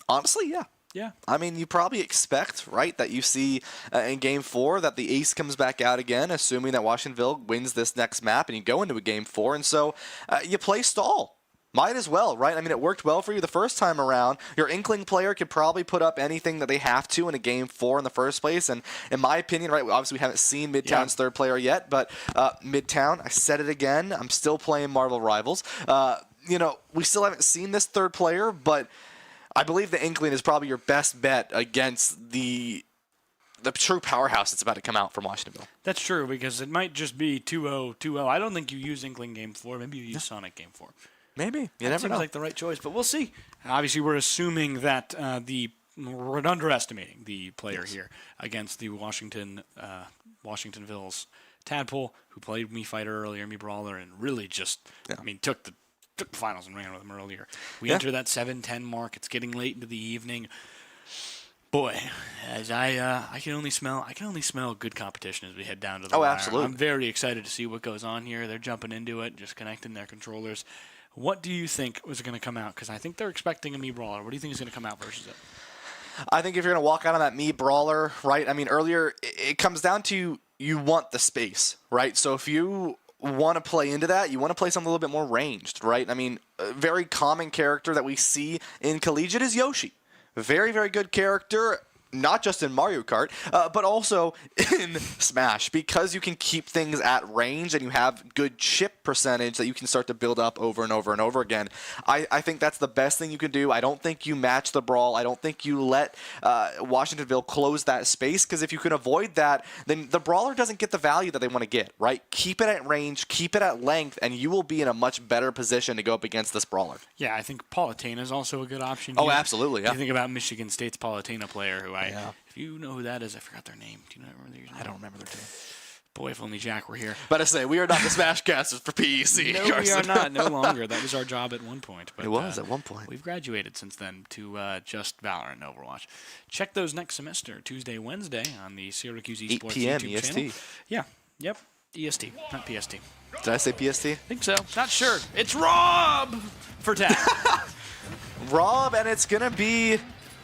Honestly, yeah.
Yeah.
I mean, you probably expect, right, that you see in Game 4 that the ace comes back out again, assuming that Washingtonville wins this next map, and you go into a Game 4, and so you play stall. Might as well, right? I mean, it worked well for you the first time around. Your Inkling player could probably put up anything that they have to in a Game 4 in the first place, and in my opinion, right, obviously we haven't seen Midtown's third player yet, but Midtown, I said it again, I'm still playing Marvel Rivals. We still haven't seen this third player, but I believe the Inkling is probably your best bet against the true powerhouse that's about to come out from Washingtonville.
That's true, because it might just be 2-0, 2-0. I don't think you use Inkling Game 4. Maybe you use Sonic Game 4.
Maybe. You never know.
Seems like the right choice, but we'll see. Obviously, we're assuming that we're underestimating the player here against the Washingtonville's Tadpole, who played Me Fighter earlier, Me Brawler, and really just, took the finals and ran with them earlier. We enter that 7-10 mark. It's getting late into the evening. Boy, as I can only smell good competition as we head down to the wire.
Absolutely.
I'm very excited to see what goes on here. They're jumping into it, just connecting their controllers. What do you think was going to come out? Because I think they're expecting a Me Brawler. What do you think is going to come out versus it?
I think if you're going to walk out on that Me Brawler, right? I mean, earlier, it comes down to you want the space, right? So if you want to play into that, you want to play something a little bit more ranged, right? I mean, a very common character that we see in Collegiate is Yoshi. Very, very good character, not just in Mario Kart, but also in Smash, because you can keep things at range and you have good chip percentage that you can start to build up over and over and over again. I think that's the best thing you can do. I don't think you match the brawl. I don't think you let Washingtonville close that space, because if you can avoid that, then the brawler doesn't get the value that they want to get, right? Keep it at range, keep it at length, and you will be in a much better position to go up against this brawler.
Yeah, I think Palutena is also a good option.
Oh, absolutely, yeah.
You think about Michigan State's Palutena player, who if you know who that is, I forgot their name. Do you remember their name?
I don't remember their name.
Boy, if only Jack were here.
But I say, we are not the Smashcasters for PEC.
No, we are not. No longer. That was our job at one point. But,
it was at one point.
We've graduated since then to just Valorant and Overwatch. Check those next semester, Tuesday, Wednesday, on the Syracuse Esports
8 p.m.
YouTube
EST.
channel. Yeah. Yep. EST, not PST.
Did I say PST?
I think so. Not sure. It's Rob for Tab.
Rob, and it's going to be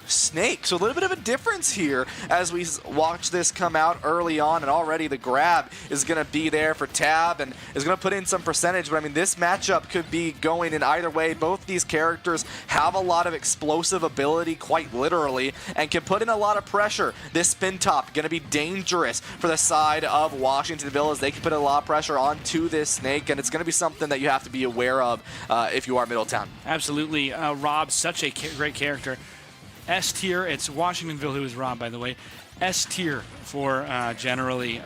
Snake. So a little bit of a difference here as we watch this come out early on, and already the grab is going to be there for Tab and is going to put in some percentage. But I mean, this matchup could be going in either way. Both these characters have a lot of explosive ability, quite literally, and can put in a lot of pressure. This spin top going to be dangerous for the side of Washingtonville, as they can put a lot of pressure onto this Snake, and it's going to be something that you have to be aware of if you are Middletown.
Absolutely. Rob's such a great character. S tier. It's Washingtonville who is Rob, by the way. S tier for generally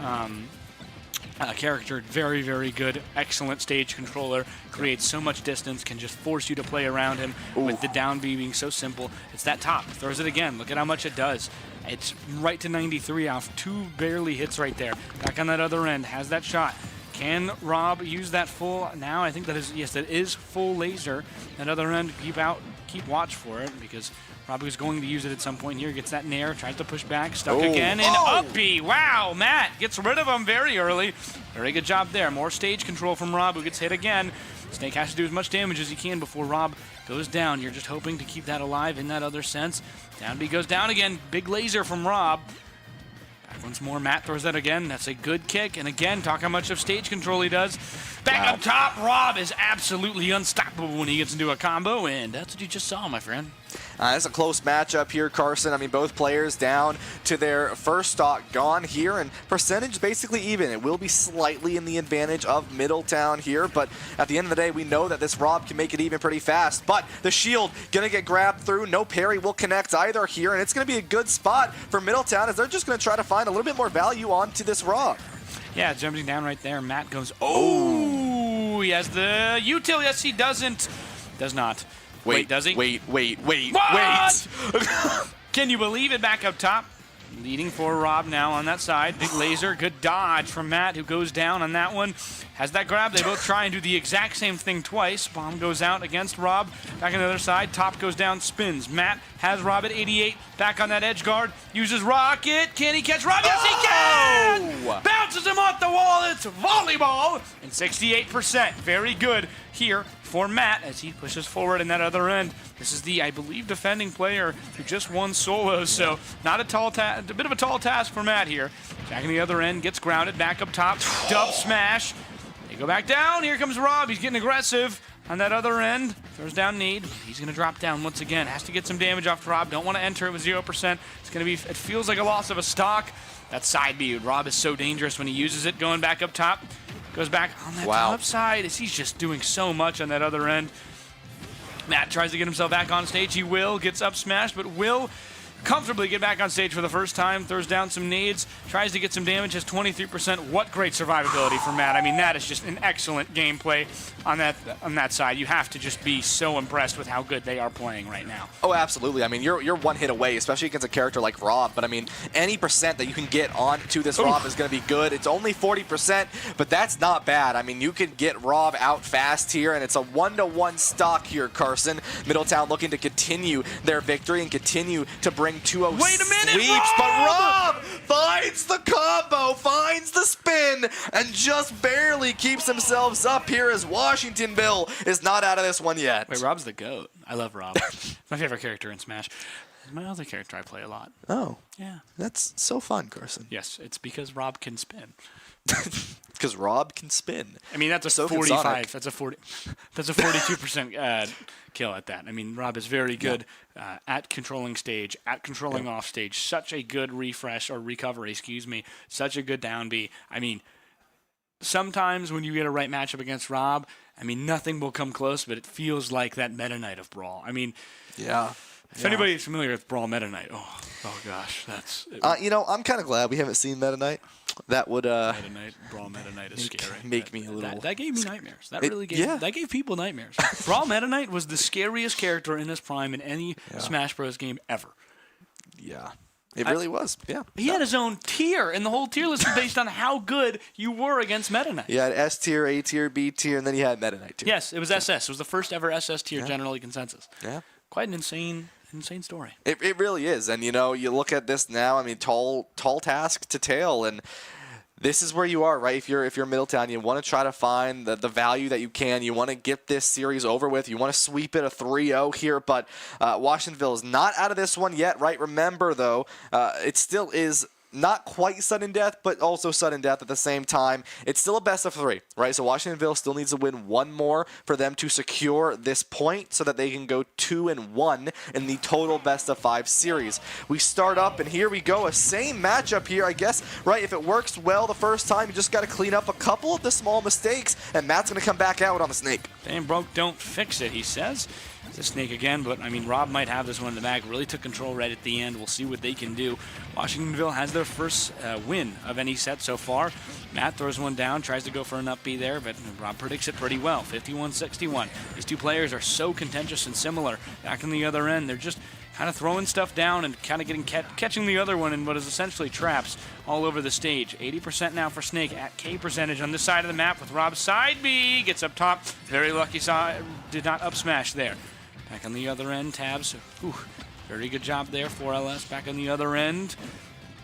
character. Very, very good. Excellent stage controller. Creates so much distance. Can just force you to play around him with the down B being so simple. It's that top. Throws it again. Look at how much it does. It's right to 93 off. 2 barely hits right there. Back on that other end. Has that shot. Can Rob use that full? Now I think that is, yes, that is full laser. That other end, keep watch for it, because Rob is going to use it at some point here. Gets that nair, tries to push back, stuck again, and up B. Wow, Matt gets rid of him very early. Very good job there. More stage control from Rob, who gets hit again. Snake has to do as much damage as he can before Rob goes down. You're just hoping to keep that alive in that other sense. Down B goes down again. Big laser from Rob. Back once more. Matt throws that again. That's a good kick. And again, talk how much of stage control he does. Back up top. Rob is absolutely unstoppable when he gets into a combo. And that's what you just saw, my friend.
It's a close matchup here, Carson. I mean, both players down to their first stock gone here, and percentage basically even. It will be slightly in the advantage of Middletown here, but at the end of the day, we know that this Rob can make it even pretty fast. But the shield going to get grabbed through. No parry will connect either here, and it's going to be a good spot for Middletown as they're just going to try to find a little bit more value onto this Rob.
Yeah, jumping down right there. Matt goes, oh, he has the util. Yes, he doesn't. Does not. Wait, does he?
Wait.
Can you believe it? Back up top. Leading for Rob now on that side. Big laser. Good dodge from Matt, who goes down on that one. Has that grab. They both try and do the exact same thing twice. Bomb goes out against Rob. Back on the other side. Top goes down, spins. Matt has Rob at 88. Back on that edge guard. Uses rocket. Can he catch Rob? Yes, he can! Bounces him off the wall. It's volleyball. And 68%. Very good here for Matt as he pushes forward in that other end. This is the, I believe, defending player who just won solos, so not a bit of a tall task for Matt here. Back in the other end, gets grounded, back up top, dub smash. They go back down. Here comes Rob. He's getting aggressive on that other end. Throws down need. He's going to drop down once again. Has to get some damage off Rob. Don't want to enter it with 0%. It's going to be, it feels like a loss of a stock. That side B. Rob is so dangerous when he uses it. Going back up top. Goes back on that top side as he's just doing so much on that other end. Matt tries to get himself back on stage. He will. Gets up smashed, but will comfortably get back on stage for the first time. Throws down some nades. Tries to get some damage. Has 23%. What great survivability for Matt. I mean, that is just an excellent gameplay on that side. You have to just be so impressed with how good they are playing right now.
Oh, absolutely. I mean, you're one hit away, especially against a character like Rob. But I mean, any percent that you can get onto this Rob is going to be good. It's only 40%, but that's not bad. I mean, you can get Rob out fast here, and it's a 1-to-1 stock here, Carson. Middletown looking to continue their victory and continue to bring 2-0
Wait a minute,
sweeps.
Rob!
But Rob finds the combo, finds the spin, and just barely keeps himself up here as Washingtonville is not out of this one yet.
Wait, Rob's the GOAT. I love Rob. My favorite character in Smash. My other character I play a lot.
Oh.
Yeah.
That's so fun, Carson.
Yes, it's because Rob can spin.
Because Rob can spin.
I mean, that's a
So
45. That's a 40. That's a 42% kill at that. I mean, Rob is very good at controlling stage, at controlling off stage. Such a good refresh or recovery, excuse me. Such a good down B. I mean, sometimes when you get a right matchup against Rob, I mean, nothing will come close, but it feels like that Meta Knight of Brawl. I mean, if anybody's familiar with Brawl Meta Knight, oh gosh, that's.
You know, I'm kind of glad we haven't seen Meta Knight. That would
Meta Knight, Brawl Meta Knight is scary.
Make me a little.
That gave me nightmares. That really gave. That gave people nightmares. Brawl Meta Knight was the scariest character in his prime in any Smash Bros. Game ever.
Yeah. It really was,
He had his own tier, and the whole tier list was based on how good you were against Meta Knight.
You had S tier, A tier, B tier, and then you had Meta Knight tier.
Yes, it was SS. It was the first ever SS tier, generally consensus.
Yeah.
Quite an insane story.
It really is, and you know, you look at this now. I mean, tall task to tail, and this is where you are, right? If you're Middletown, you want to try to find the value that you can. You want to get this series over with. You want to sweep it a 3-0 here, but Washingtonville is not out of this one yet, right? Remember, though, it still is not quite sudden death, but also sudden death at the same time. It's still a best of 3, right? So Washingtonville still needs to win one more for them to secure this point so that they can go 2-1 in the total best of 5 series. We start up, and here we go. A same matchup here, I guess, right? If it works well the first time, you just got to clean up a couple of the small mistakes, and Matt's going to come back out on the Snake.
Damn broke, don't fix it, he says. It's a Snake again, but I mean, Rob might have this one in the bag. Really took control right at the end. We'll see what they can do. Washingtonville has their first win of any set so far. Matt throws one down, tries to go for an up B there, but Rob predicts it pretty well. 51-61. These two players are so contentious and similar. Back on the other end, they're just kind of throwing stuff down and kind of getting catching the other one in what is essentially traps all over the stage. 80% now for Snake at K percentage on this side of the map with Rob's side B. Gets up top. Very lucky, did not up smash there. Back on the other end, Tabs Very good job there for LS back on the other end.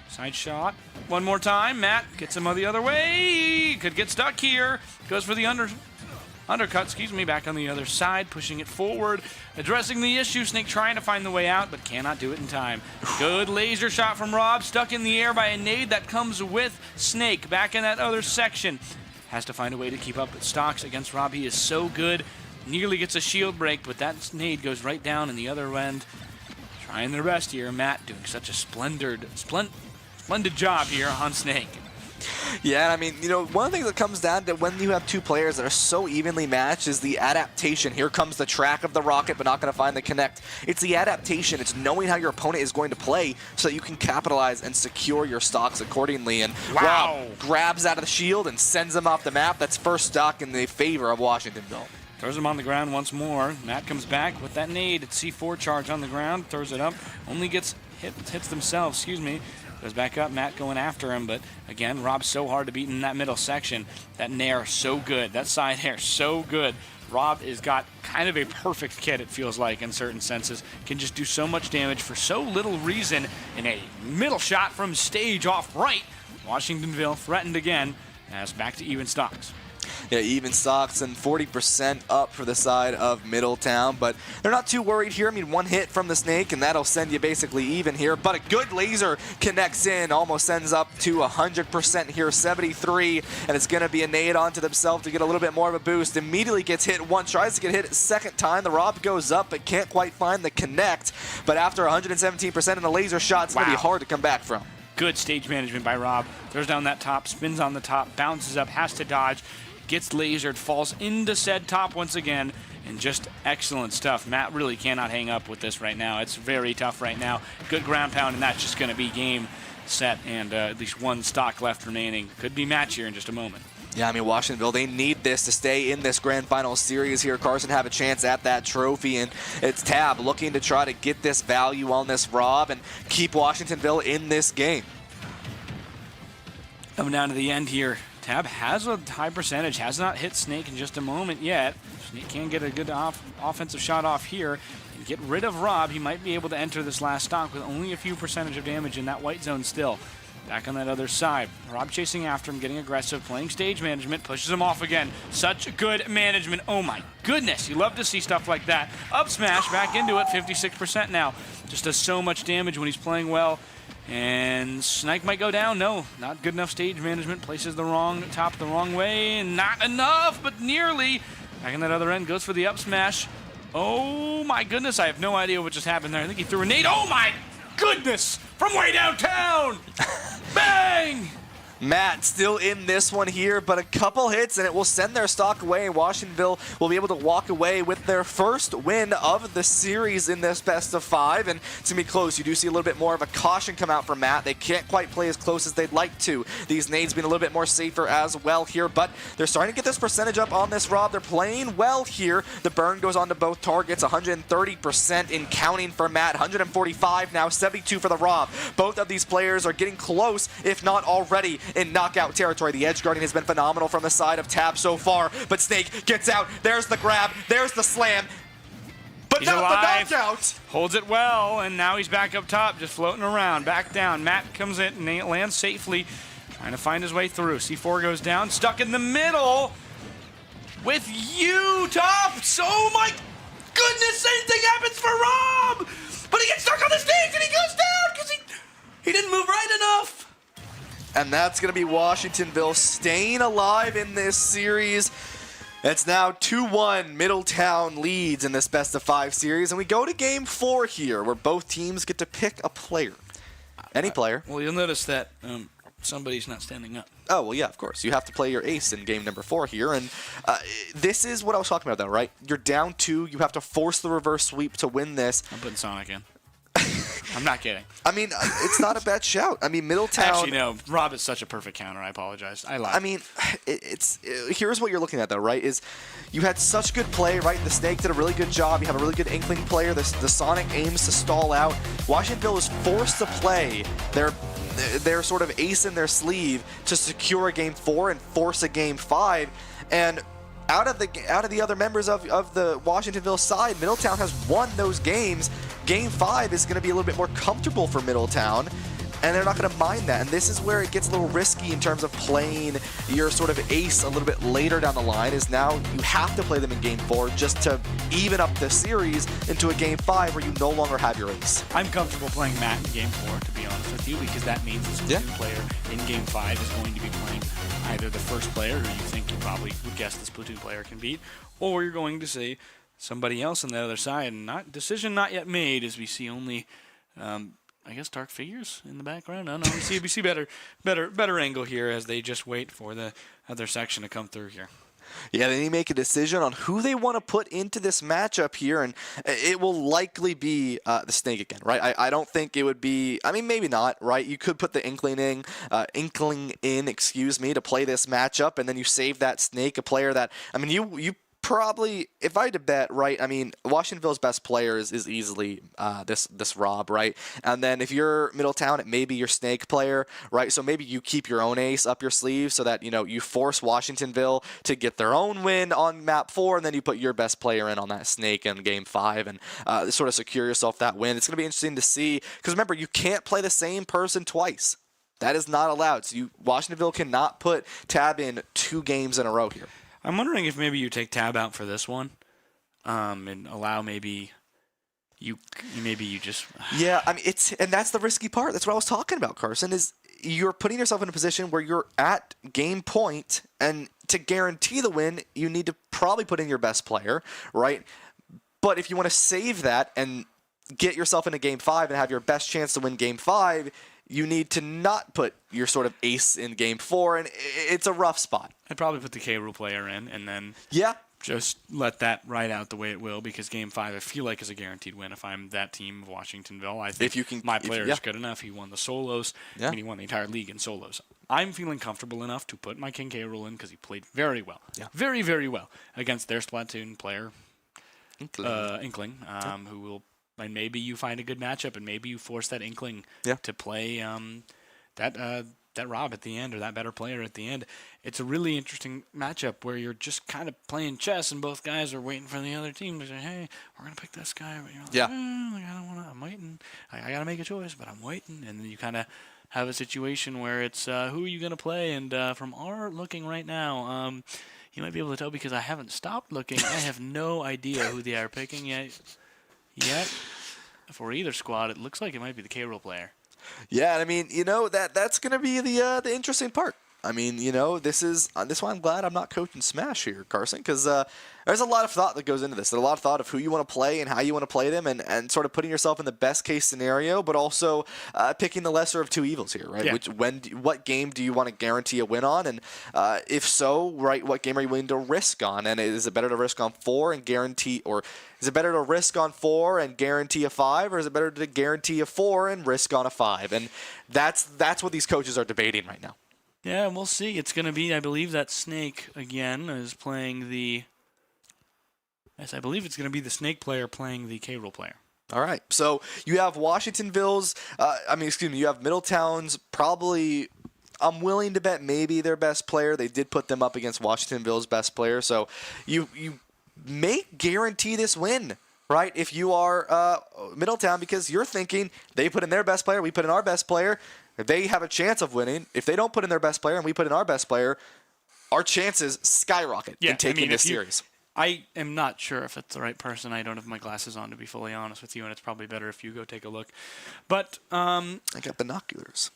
Side shot. One more time. Matt gets him the other way. Could get stuck here. Goes for the undercut, back on the other side, pushing it forward, addressing the issue. Snake trying to find the way out, but cannot do it in time. Good laser shot from Rob, stuck in the air by a nade that comes with Snake. Back in that other section. Has to find a way to keep up stocks against Rob. He is so good. Nearly gets a shield break, but that nade goes right down in the other end. Trying their best here. Matt doing such a splendid job here on Snake.
Yeah, I mean, you know, one of the things that comes down to when you have two players that are so evenly matched is the adaptation. Here comes the track of the rocket, but not going to find the connect. It's the adaptation. It's knowing how your opponent is going to play so that you can capitalize and secure your stocks accordingly. And
wow,
Rob grabs out of the shield and sends him off the map. That's first stock in the favor of Washingtonville.
Throws him on the ground once more. Matt comes back with that nade. It's C4 charge on the ground. Throws it up. Only gets hits themselves, Goes back up, Matt going after him, but again, Rob's so hard to beat in that middle section. That nair, so good. That side air, so good. Rob has got kind of a perfect kit, it feels like, in certain senses. Can just do so much damage for so little reason in a middle shot from stage off right. Washingtonville threatened again, as back to even stocks.
Yeah, even stocks and 40% up for the side of Middletown, but they're not too worried here. I mean, one hit from the Snake, and that'll send you basically even here, but a good laser connects in, almost sends up to 100% here, 73, and it's going to be a nade onto themselves to get a little bit more of a boost. Immediately gets hit once, tries to get hit a second time. The Rob goes up, but can't quite find the connect, but after 117% in the laser shot, it's going to be hard to come back from.
Good stage management by Rob. Throws down that top, spins on the top, bounces up, has to dodge, gets lasered, falls into said top once again, and just excellent stuff. Matt really cannot hang up with this right now. It's very tough right now. Good ground pound, and that's just going to be game, set, and at least one stock left remaining. Could be match here in just a moment.
Yeah, I mean, Washingtonville, they need this to stay in this grand final series here. Carson have a chance at that trophy, and it's Tab looking to try to get this value on this Rob and keep Washingtonville in this game.
Coming down to the end here. Tab has a high percentage, has not hit Snake in just a moment yet. Snake can get a good offensive shot off here and get rid of Rob. He might be able to enter this last stock with only a few percentage of damage in that white zone still. Back on that other side. Rob chasing after him, getting aggressive, playing stage management, pushes him off again. Such good management. Oh my goodness, you love to see stuff like that. Up smash, back into it, 56% now. Just does so much damage when he's playing well. And Snake might go down. No, not good enough stage management. Places the wrong top the wrong way. And not enough, but nearly. Back on that other end, goes for the up smash. Oh my goodness, I have no idea what just happened there. I think he threw a nade. Oh my goodness, from way downtown. Bang!
Matt still in this one here, but a couple hits and it will send their stock away. Washingtonville will be able to walk away with their first win of the series in this best of 5, and it's going to be close. You do see a little bit more of a caution come out from Matt. They can't quite play as close as they'd like to. These nades being a little bit more safer as well here, but they're starting to get this percentage up on this Rob. They're playing well here. The burn goes on to both targets, 130% in counting for Matt, 145 now, 72 for the Rob. Both of these players are getting close, if not already, in knockout territory. The edge guarding has been phenomenal from the side of Tab so far, but Snake gets out. There's the grab. There's the slam. But
he's
not
alive.
the knockout.
Holds it well, and now he's back up top, just floating around. Back down. Matt comes in and lands safely, trying to find his way through. C4 goes down, stuck in the middle with you, top. Oh my goodness, same thing happens for Rob. But he gets stuck on the stage, and he goes down because he didn't move right enough.
And that's going to be Washingtonville staying alive in this series. It's now 2-1. Middletown leads in this best of 5 series. And we go to game 4 here, where both teams get to pick a player. Any player.
Well, you'll notice that somebody's not standing up.
Oh, well, yeah, of course. You have to play your ace in game number 4 here. And this is what I was talking about, though, right? You're down 2. You have to force the reverse sweep to win this.
I'm putting Sonic in. I'm not kidding.
I mean, it's not a bad shout. I mean, Middletown...
Actually, no. Rob is such a perfect counter. I apologize. I lied.
I mean, here's what you're looking at, though, right? Is you had such good play, right? The Snake did a really good job. You have a really good Inkling player. The Sonic aims to stall out. Washingtonville is forced to play their sort of ace in their sleeve to secure a game 4 and force a game 5. And out of the other members of the Washingtonville side, Middletown has won those games. Game 5 is going to be a little bit more comfortable for Middletown, and they're not going to mind that. And this is where it gets a little risky in terms of playing your sort of ace a little bit later down the line, is now you have to play them in Game 4 just to even up the series into a Game 5 where you no longer have your ace.
I'm comfortable playing Matt in Game 4, to be honest with you, because that means the Splatoon player in Game 5 is going to be playing either the first player, who you think you probably would guess the Splatoon player can beat, or you're going to see somebody else on the other side. And decision not yet made, as we see only... I guess dark figures in the background. No, we see better angle here as they just wait for the other section to come through here.
Yeah, they need to make a decision on who they want to put into this matchup here, and it will likely be the Snake again, right? I don't think it would be. I mean, maybe not, right? You could put the Inkling in, to play this matchup, and then you save that Snake, a player that, I mean, you probably, if I had to bet, right, I mean, Washingtonville's best player is easily this Rob, right? And then if you're Middletown, it may be your Snake player, right? So maybe you keep your own ace up your sleeve so that, you force Washingtonville to get their own win on map 4, and then you put your best player in on that Snake in Game 5 and sort of secure yourself that win. It's going to be interesting to see, because remember, you can't play the same person twice. That is not allowed. So Washingtonville cannot put Tab in 2 games in a row here.
I'm wondering if maybe you take Tab out for this one, and allow maybe you just...
Yeah, I mean, and that's the risky part. That's what I was talking about, Carson, is you're putting yourself in a position where you're at game point, and to guarantee the win, you need to probably put in your best player, right? But if you want to save that and get yourself into Game 5 and have your best chance to win Game 5, you need to not put your sort of ace in Game 4, and it's a rough spot.
I'd probably put the K. Rool player in, and then just let that ride out the way it will, because Game 5 I feel like is a guaranteed win if I'm that team of Washingtonville. I think my player is good enough. He won the solos. I mean, he won the entire league in solos. I'm feeling comfortable enough to put my King K. Rool in because he played very well. Yeah. Very, very well against their Splatoon player, Inkling, who will... And maybe you find a good matchup, and maybe you force that Inkling to play that Rob at the end, or that better player at the end. It's a really interesting matchup where you're just kind of playing chess, and both guys are waiting for the other team to say, "Hey, we're gonna pick this guy." But you're like, I don't want to. I'm waiting. I gotta make a choice, but I'm waiting. And then you kind of have a situation where it's who are you gonna play? And from our looking right now, you might be able to tell because I haven't stopped looking. I have no idea who they are picking yet. For either squad, it looks like it might be the K. Rool player.
Yeah, I mean, that's going to be the interesting part. I mean, this is why I'm glad I'm not coaching Smash here, Carson, because there's a lot of thought that goes into this. There's a lot of thought of who you want to play and how you want to play them, and sort of putting yourself in the best case scenario, but also picking the lesser of two evils here, right?
Yeah.
What game do you want to guarantee a win on, and if so, right, what game are you willing to risk on? And is it better to risk on 4 and guarantee, or is it better to risk on 4 and guarantee a 5, or is it better to guarantee a 4 and risk on a 5? And that's what these coaches are debating right now.
Yeah, we'll see. It's going to be, I believe, that Snake again is playing the... Yes, I believe it's going to be the Snake player playing the K. Rool player.
All right. So you have Washingtonville's... you have Middletown's probably... I'm willing to bet maybe their best player. They did put them up against Washingtonville's best player. So you may guarantee this win, right, if you are Middletown, because you're thinking they put in their best player, we put in our best player. If they have a chance of winning, if they don't put in their best player and we put in our best player, our chances skyrocket in taking this series.
I am not sure if it's the right person. I don't have my glasses on, to be fully honest with you, and it's probably better if you go take a look. But
I got binoculars.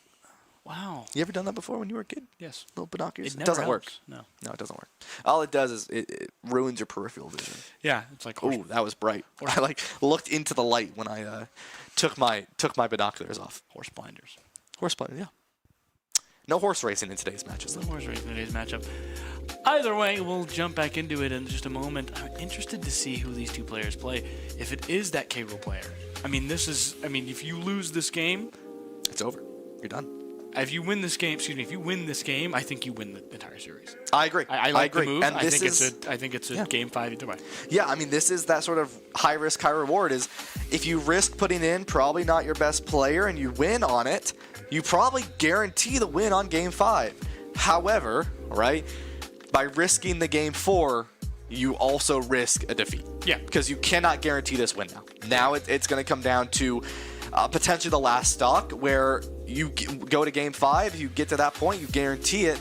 Wow.
You ever done that before when you were a kid?
Yes.
Little binoculars?
It
doesn't work.
No,
it doesn't work. All it does is it ruins your peripheral vision.
Yeah, it's like...
Oh, that was bright. I looked into the light when I took my binoculars off.
Horse blinders.
Horse blinders, yeah. No horse racing in today's matches.
No horse racing in today's matchup. Either way, we'll jump back into it in just a moment. I'm interested to see who these two players play. If it is that K. Rool player. If you lose this game...
It's over. You're done.
If you win this game, I think you win the entire series.
I agree.
I like
agree.
the move.
And
I think it's a Game 5 either way.
Yeah, I mean, this is that sort of high risk, high reward. Is if you risk putting in probably not your best player and you win on it, you probably guarantee the win on Game 5. However, right, by risking the Game 4, you also risk a defeat.
Yeah.
Because you cannot guarantee this win now. Now it's going to come down to potentially the last stock where you go to game 5, you get to that point, you guarantee it,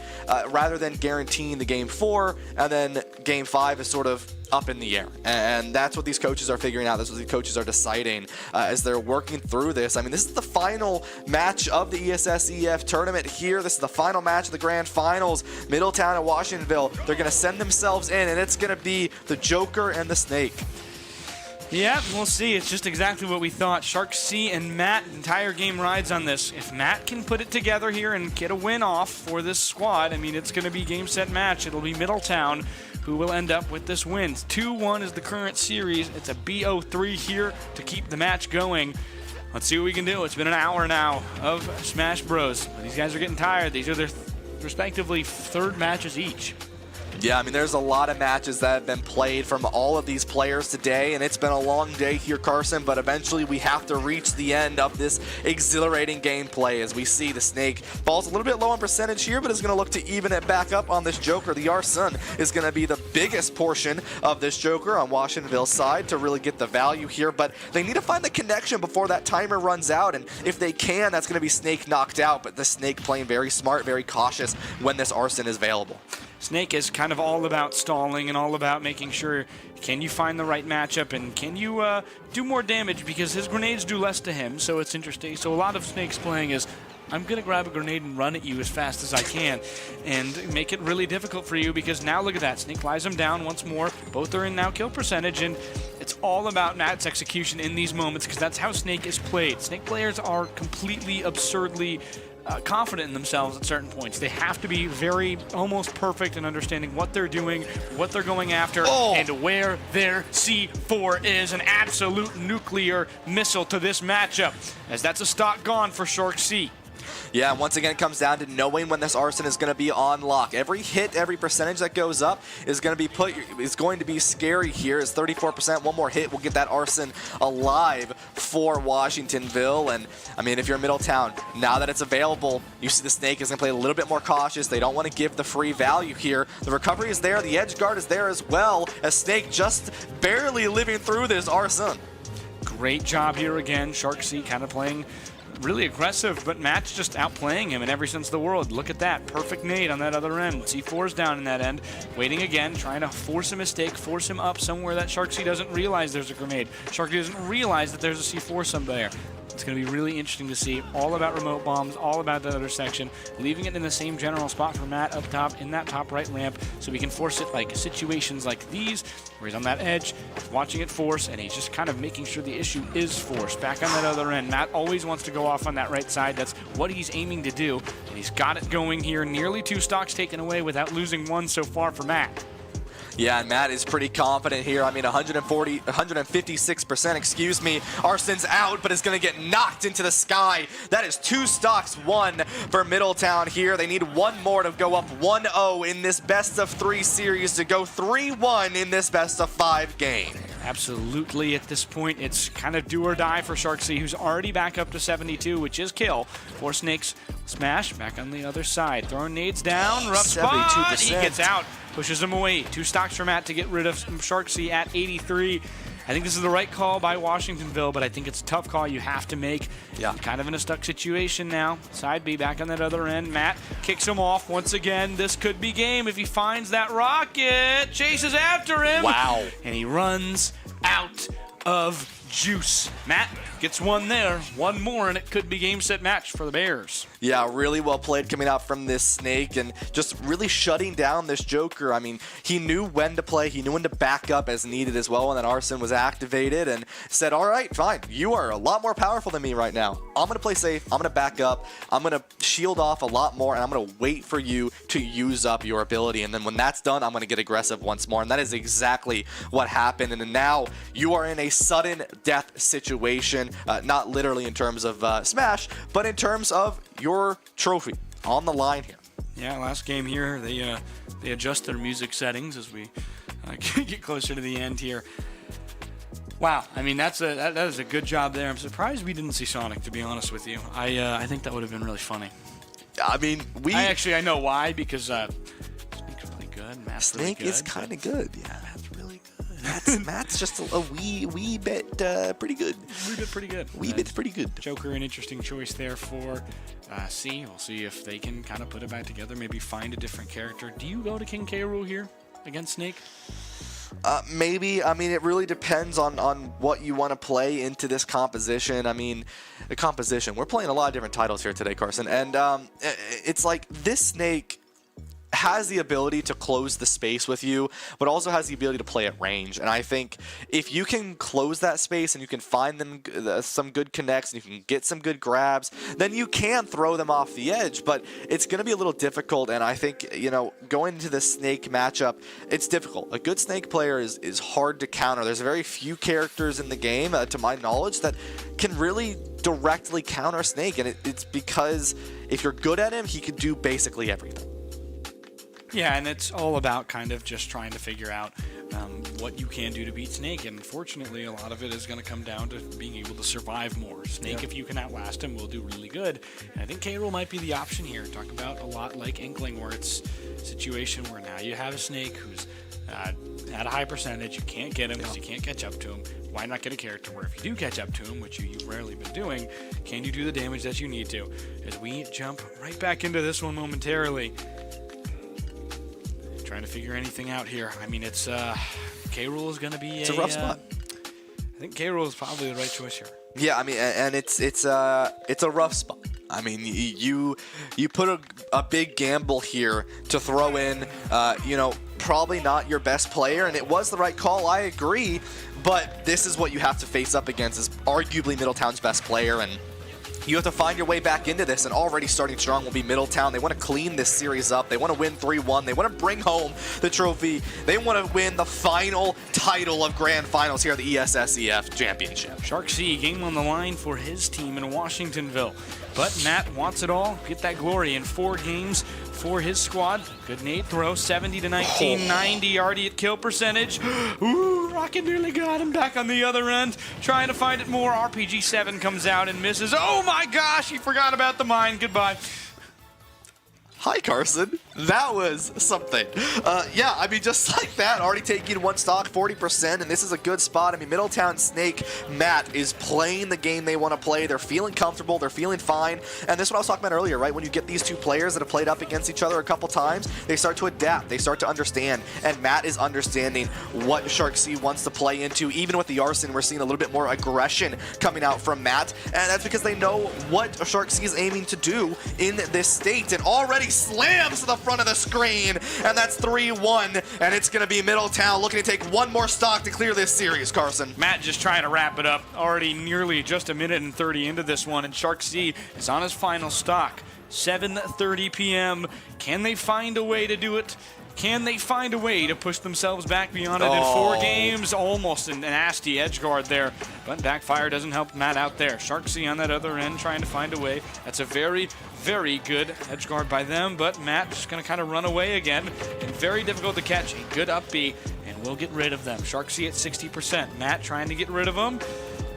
rather than guaranteeing the game 4, and then game 5 is sort of up in the air. And that's what these coaches are figuring out. That's what these coaches are deciding as they're working through this. I mean, this is the final match of the ESSEF tournament here. This is the final match of the grand finals. Middletown and Washingtonville, they're going to send themselves in, and it's going to be the Joker and the Snake.
Yeah, we'll see. It's just exactly what we thought. Shark C and Matt, entire game rides on this. If Matt can put it together here and get a win off for this squad, I mean, it's going to be game, set, match. It'll be Middletown who will end up with this win. 2-1 is the current series. It's a BO3 here to keep the match going. Let's see what we can do. It's been an hour now of Smash Bros. These guys are getting tired. These are their respectively third matches each.
Yeah, I mean, there's a lot of matches that have been played from all of these players today, and it's been a long day here, Carson, but eventually we have to reach the end of this exhilarating gameplay as we see the Snake falls a little bit low on percentage here, but is going to look to even it back up on this Joker. The Arson is going to be the biggest portion of this Joker on Washingtonville's side to really get the value here, but they need to find the connection before that timer runs out, and if they can, that's going to be Snake knocked out, but the Snake playing very smart, very cautious when this Arson is available.
Snake is kind of all about stalling and all about making sure, can you find the right matchup and can you do more damage, because his grenades do less to him, so it's interesting. So a lot of Snake's playing is, I'm going to grab a grenade and run at you as fast as I can and make it really difficult for you, because now look at that. Snake lies him down once more. Both are in now kill percentage, and it's all about Matt's execution in these moments, because that's how Snake is played. Snake players are completely absurdly confident in themselves at certain points. They have to be very, almost perfect in understanding what they're doing, what they're going after, and where their C4 is. An absolute nuclear missile to this matchup, as that's a stock gone for Shark C.
Yeah, and once again, it comes down to knowing when this Arson is going to be on lock. Every hit, every percentage that goes up is going to be scary here. It's 34%. One more hit will get that Arson alive for Washingtonville. And I mean, if you're Middletown, now that it's available, you see the Snake is going to play a little bit more cautious. They don't want to give the free value here. The recovery is there. The edge guard is there as well, as Snake just barely living through this Arson.
Great job here again. Shark C kind of playing really aggressive, but Matt's just outplaying him in every sense of the world. Look at that. Perfect nade on that other end. C4's down in that end. Waiting again, trying to force a mistake, force him up somewhere that Shark C doesn't realize there's a grenade. Shark C doesn't realize that there's a C4 somewhere. It's going to be really interesting to see. All about remote bombs, all about that other section, leaving it in the same general spot for Matt up top in that top right ramp, so we can force it like situations like these, where he's on that edge, watching it force, and he's just kind of making sure the issue is forced. Back on that other end, Matt always wants to go off on that right side. That's what he's aiming to do, and he's got it going here. Nearly 2 stocks taken away without losing one so far for Matt.
Yeah, and Matt is pretty confident here. I mean, 156%, excuse me. Arson's out, but is going to get knocked into the sky. That is 2 stocks won for Middletown here. They need one more to go up 1-0 in this best-of-3 series, to go 3-1 in this best-of-5 game.
Absolutely. At this point, it's kind of do or die for Shark C, who's already back up to 72, which is kill. For Snake's smash back on the other side. Throwing nades down. Rough spot.
72%.
He gets out. Pushes him away. 2 stocks for Matt to get rid of Shark C at 83. I think this is the right call by Washingtonville, but I think it's a tough call you have to make.
Yeah.
Kind of in a stuck situation now. Side B back on that other end. Matt kicks him off once again. This could be game if he finds that rocket. Chases after him.
Wow.
And he runs out of juice. Matt gets one there. One more, and it could be game, set, match for the Bears.
Yeah, really well played coming out from this Snake, and just really shutting down this Joker. I mean, he knew when to play. He knew when to back up as needed as well when that Arson was activated, and said, all right, fine. You are a lot more powerful than me right now. I'm going to play safe. I'm going to back up. I'm going to shield off a lot more, and I'm going to wait for you to use up your ability. And then when that's done, I'm going to get aggressive once more. And that is exactly what happened. And now you are in a sudden death situation, not literally in terms of Smash, but in terms of your trophy on the line here.
Yeah, last game here, they adjust their music settings as we get closer to the end here. Wow, I mean, that is a good job there. I'm surprised we didn't see Sonic, to be honest with you. I think that would have been really funny.
I mean,
I know why, because Snake's playing good. Matt's
Snake
really good,
is kind of good. Yeah.
Matt's really good.
Matt's just a wee bit pretty good.
Wee bit pretty good.
Wee bit's pretty good.
Joker, an interesting choice there for C. We'll see if they can kind of put it back together, maybe find a different character. Do you go to King K. Rool here against Snake?
Maybe. I mean, it really depends on what you want to play into this composition. I mean, the composition. We're playing a lot of different titles here today, Carson. And it's like this Snake has the ability to close the space with you, but also has the ability to play at range. And I think if you can close that space and you can find them some good connects and you can get some good grabs, then you can throw them off the edge. But it's going to be a little difficult. And I think, you know, going into the Snake matchup, it's difficult. A good Snake player is hard to counter. There's very few characters in the game, to my knowledge, that can really directly counter Snake. And it's because if you're good at him, he can do basically everything.
Yeah, and it's all about kind of just trying to figure out what you can do to beat Snake. And unfortunately, a lot of it is going to come down to being able to survive more. Snake, if you can outlast him, will do really good. And I think K. Rool might be the option here. Talk about a lot like Inkling, where it's a situation where now you have a Snake who's at a high percentage. You can't get him because you can't catch up to him. Why not get a character where if you do catch up to him, which you've rarely been doing, can you do the damage that you need to? As we jump right back into this one momentarily. Trying to figure anything out here. I mean, it's K. Rool is going to be
a rough spot.
I think K. Rool is probably the right choice here.
Yeah, I mean, and it's a rough spot. I mean, you put a big gamble here to throw in, you know, probably not your best player, and it was the right call. I agree, but this is what you have to face up against, is arguably Middletown's best player, and you have to find your way back into this, and already starting strong will be Middletown. They want to clean this series up. They want to win 3-1. They want to bring home the trophy. They want to win the final title of Grand Finals here at the ESSEF Championship.
Shark C, game on the line for his team in Washingtonville. But Matt wants it all. Get that glory in 4 games for his squad. Good nade throw, 70-19, 90 already at kill percentage. Ooh, Rocket nearly got him back on the other end. Trying to find it more. RPG7 comes out and misses. Oh my gosh, he forgot about the mine. Goodbye.
Hi, Carson. That was something. Yeah, I mean, just like that, already taking one stock, 40%, and this is a good spot. I mean, Middletown Snake, Matt, is playing the game they want to play. They're feeling comfortable. They're feeling fine. And this is what I was talking about earlier, right? When you get these two players that have played up against each other a couple times, they start to adapt. They start to understand. And Matt is understanding what Shark C wants to play into. Even with the Arson, we're seeing a little bit more aggression coming out from Matt. And that's because they know what Shark C is aiming to do in this state. And already slams to the front of the screen, and that's 3-1, and it's going to be Middletown looking to take one more stock to clear this series, Carson.
Matt just trying to wrap it up, already nearly just a minute and 30 into this one, and Shark C is on his final stock, 7:30 p.m. Can they find a way to do it? Can they find a way to push themselves back beyond it in 4 games? Almost a nasty edge guard there, but backfire doesn't help Matt out there. Shark C on that other end trying to find a way. That's a very, very good edge guard by them, but Matt just going to kind of run away again, and very difficult to catch. A good up B, and we'll get rid of them. Shark C at 60%. Matt trying to get rid of them.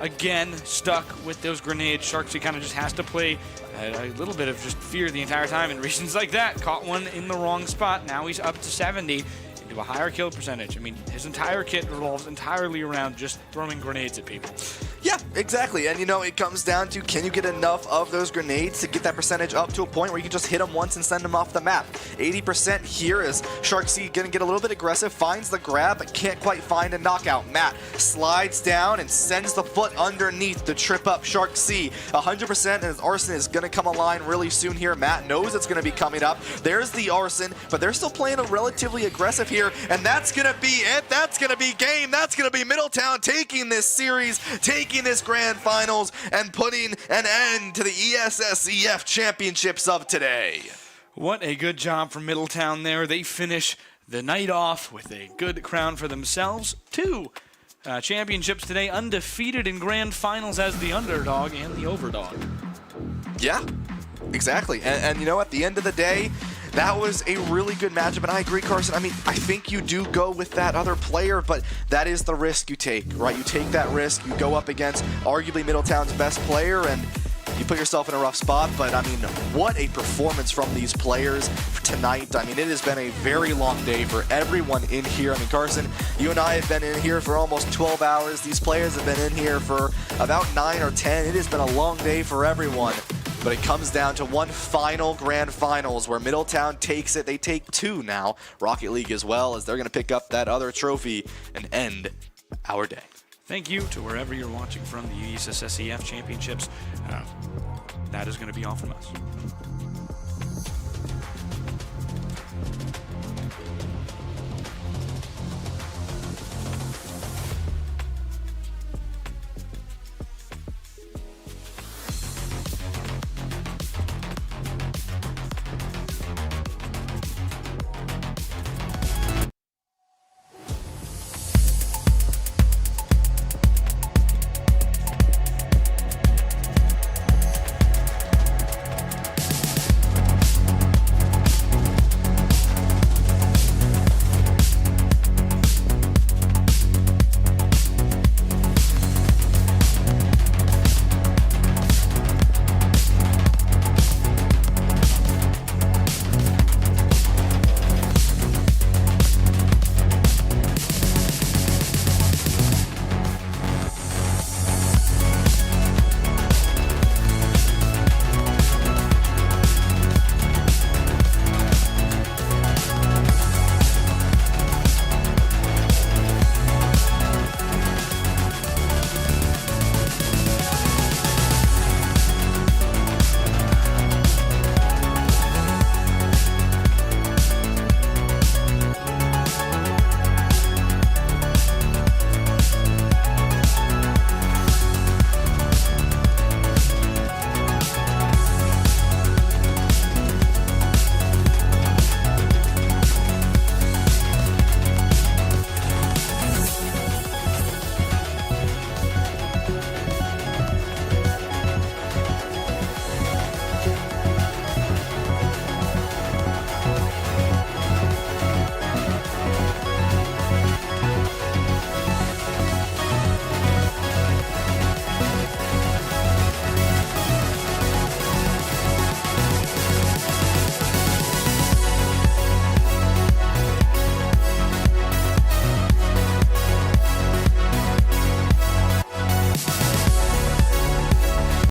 Again, stuck with those grenades. Shark C kind of just has to play a little bit of just fear the entire time, and reasons like that. Caught one in the wrong spot. Now he's up to 70 into a higher kill percentage. I mean, his entire kit revolves entirely around just throwing grenades at people.
Yeah, exactly. And, you know, it comes down to, can you get enough of those grenades to get that percentage up to a point where you can just hit them once and send them off the map? 80% here is Shark C going to get a little bit aggressive, finds the grab, but can't quite find a knockout. Matt slides down and sends the foot underneath to trip up Shark C. 100%, and his Arson is going to come online really soon here. Matt knows it's going to be coming up. There's the Arson, but they're still playing a relatively aggressive here, and that's going to be it. That's going to be game. That's going to be Middletown taking this series, taking this Grand Finals, and putting an end to the ESSEF Championships of today.
What a good job from Middletown there. They finish the night off with a good crown for themselves. 2 championships today, undefeated in Grand Finals as the underdog and the overdog.
Yeah, exactly. And you know, at the end of the day, that was a really good matchup, and I agree, Carson. I mean, I think you do go with that other player, but that is the risk you take, right? You take that risk, you go up against arguably Middletown's best player, and you put yourself in a rough spot. But I mean, what a performance from these players tonight. I mean, it has been a very long day for everyone in here. I mean, Carson, you and I have been in here for almost 12 hours. These players have been in here for about 9 or 10. It has been a long day for everyone. But it comes down to one final grand finals where Middletown takes it. They take 2 now. Rocket League as well, as they're going to pick up that other trophy and end our day.
Thank you to wherever you're watching from the USS SEF Championships. That is going to be all from us.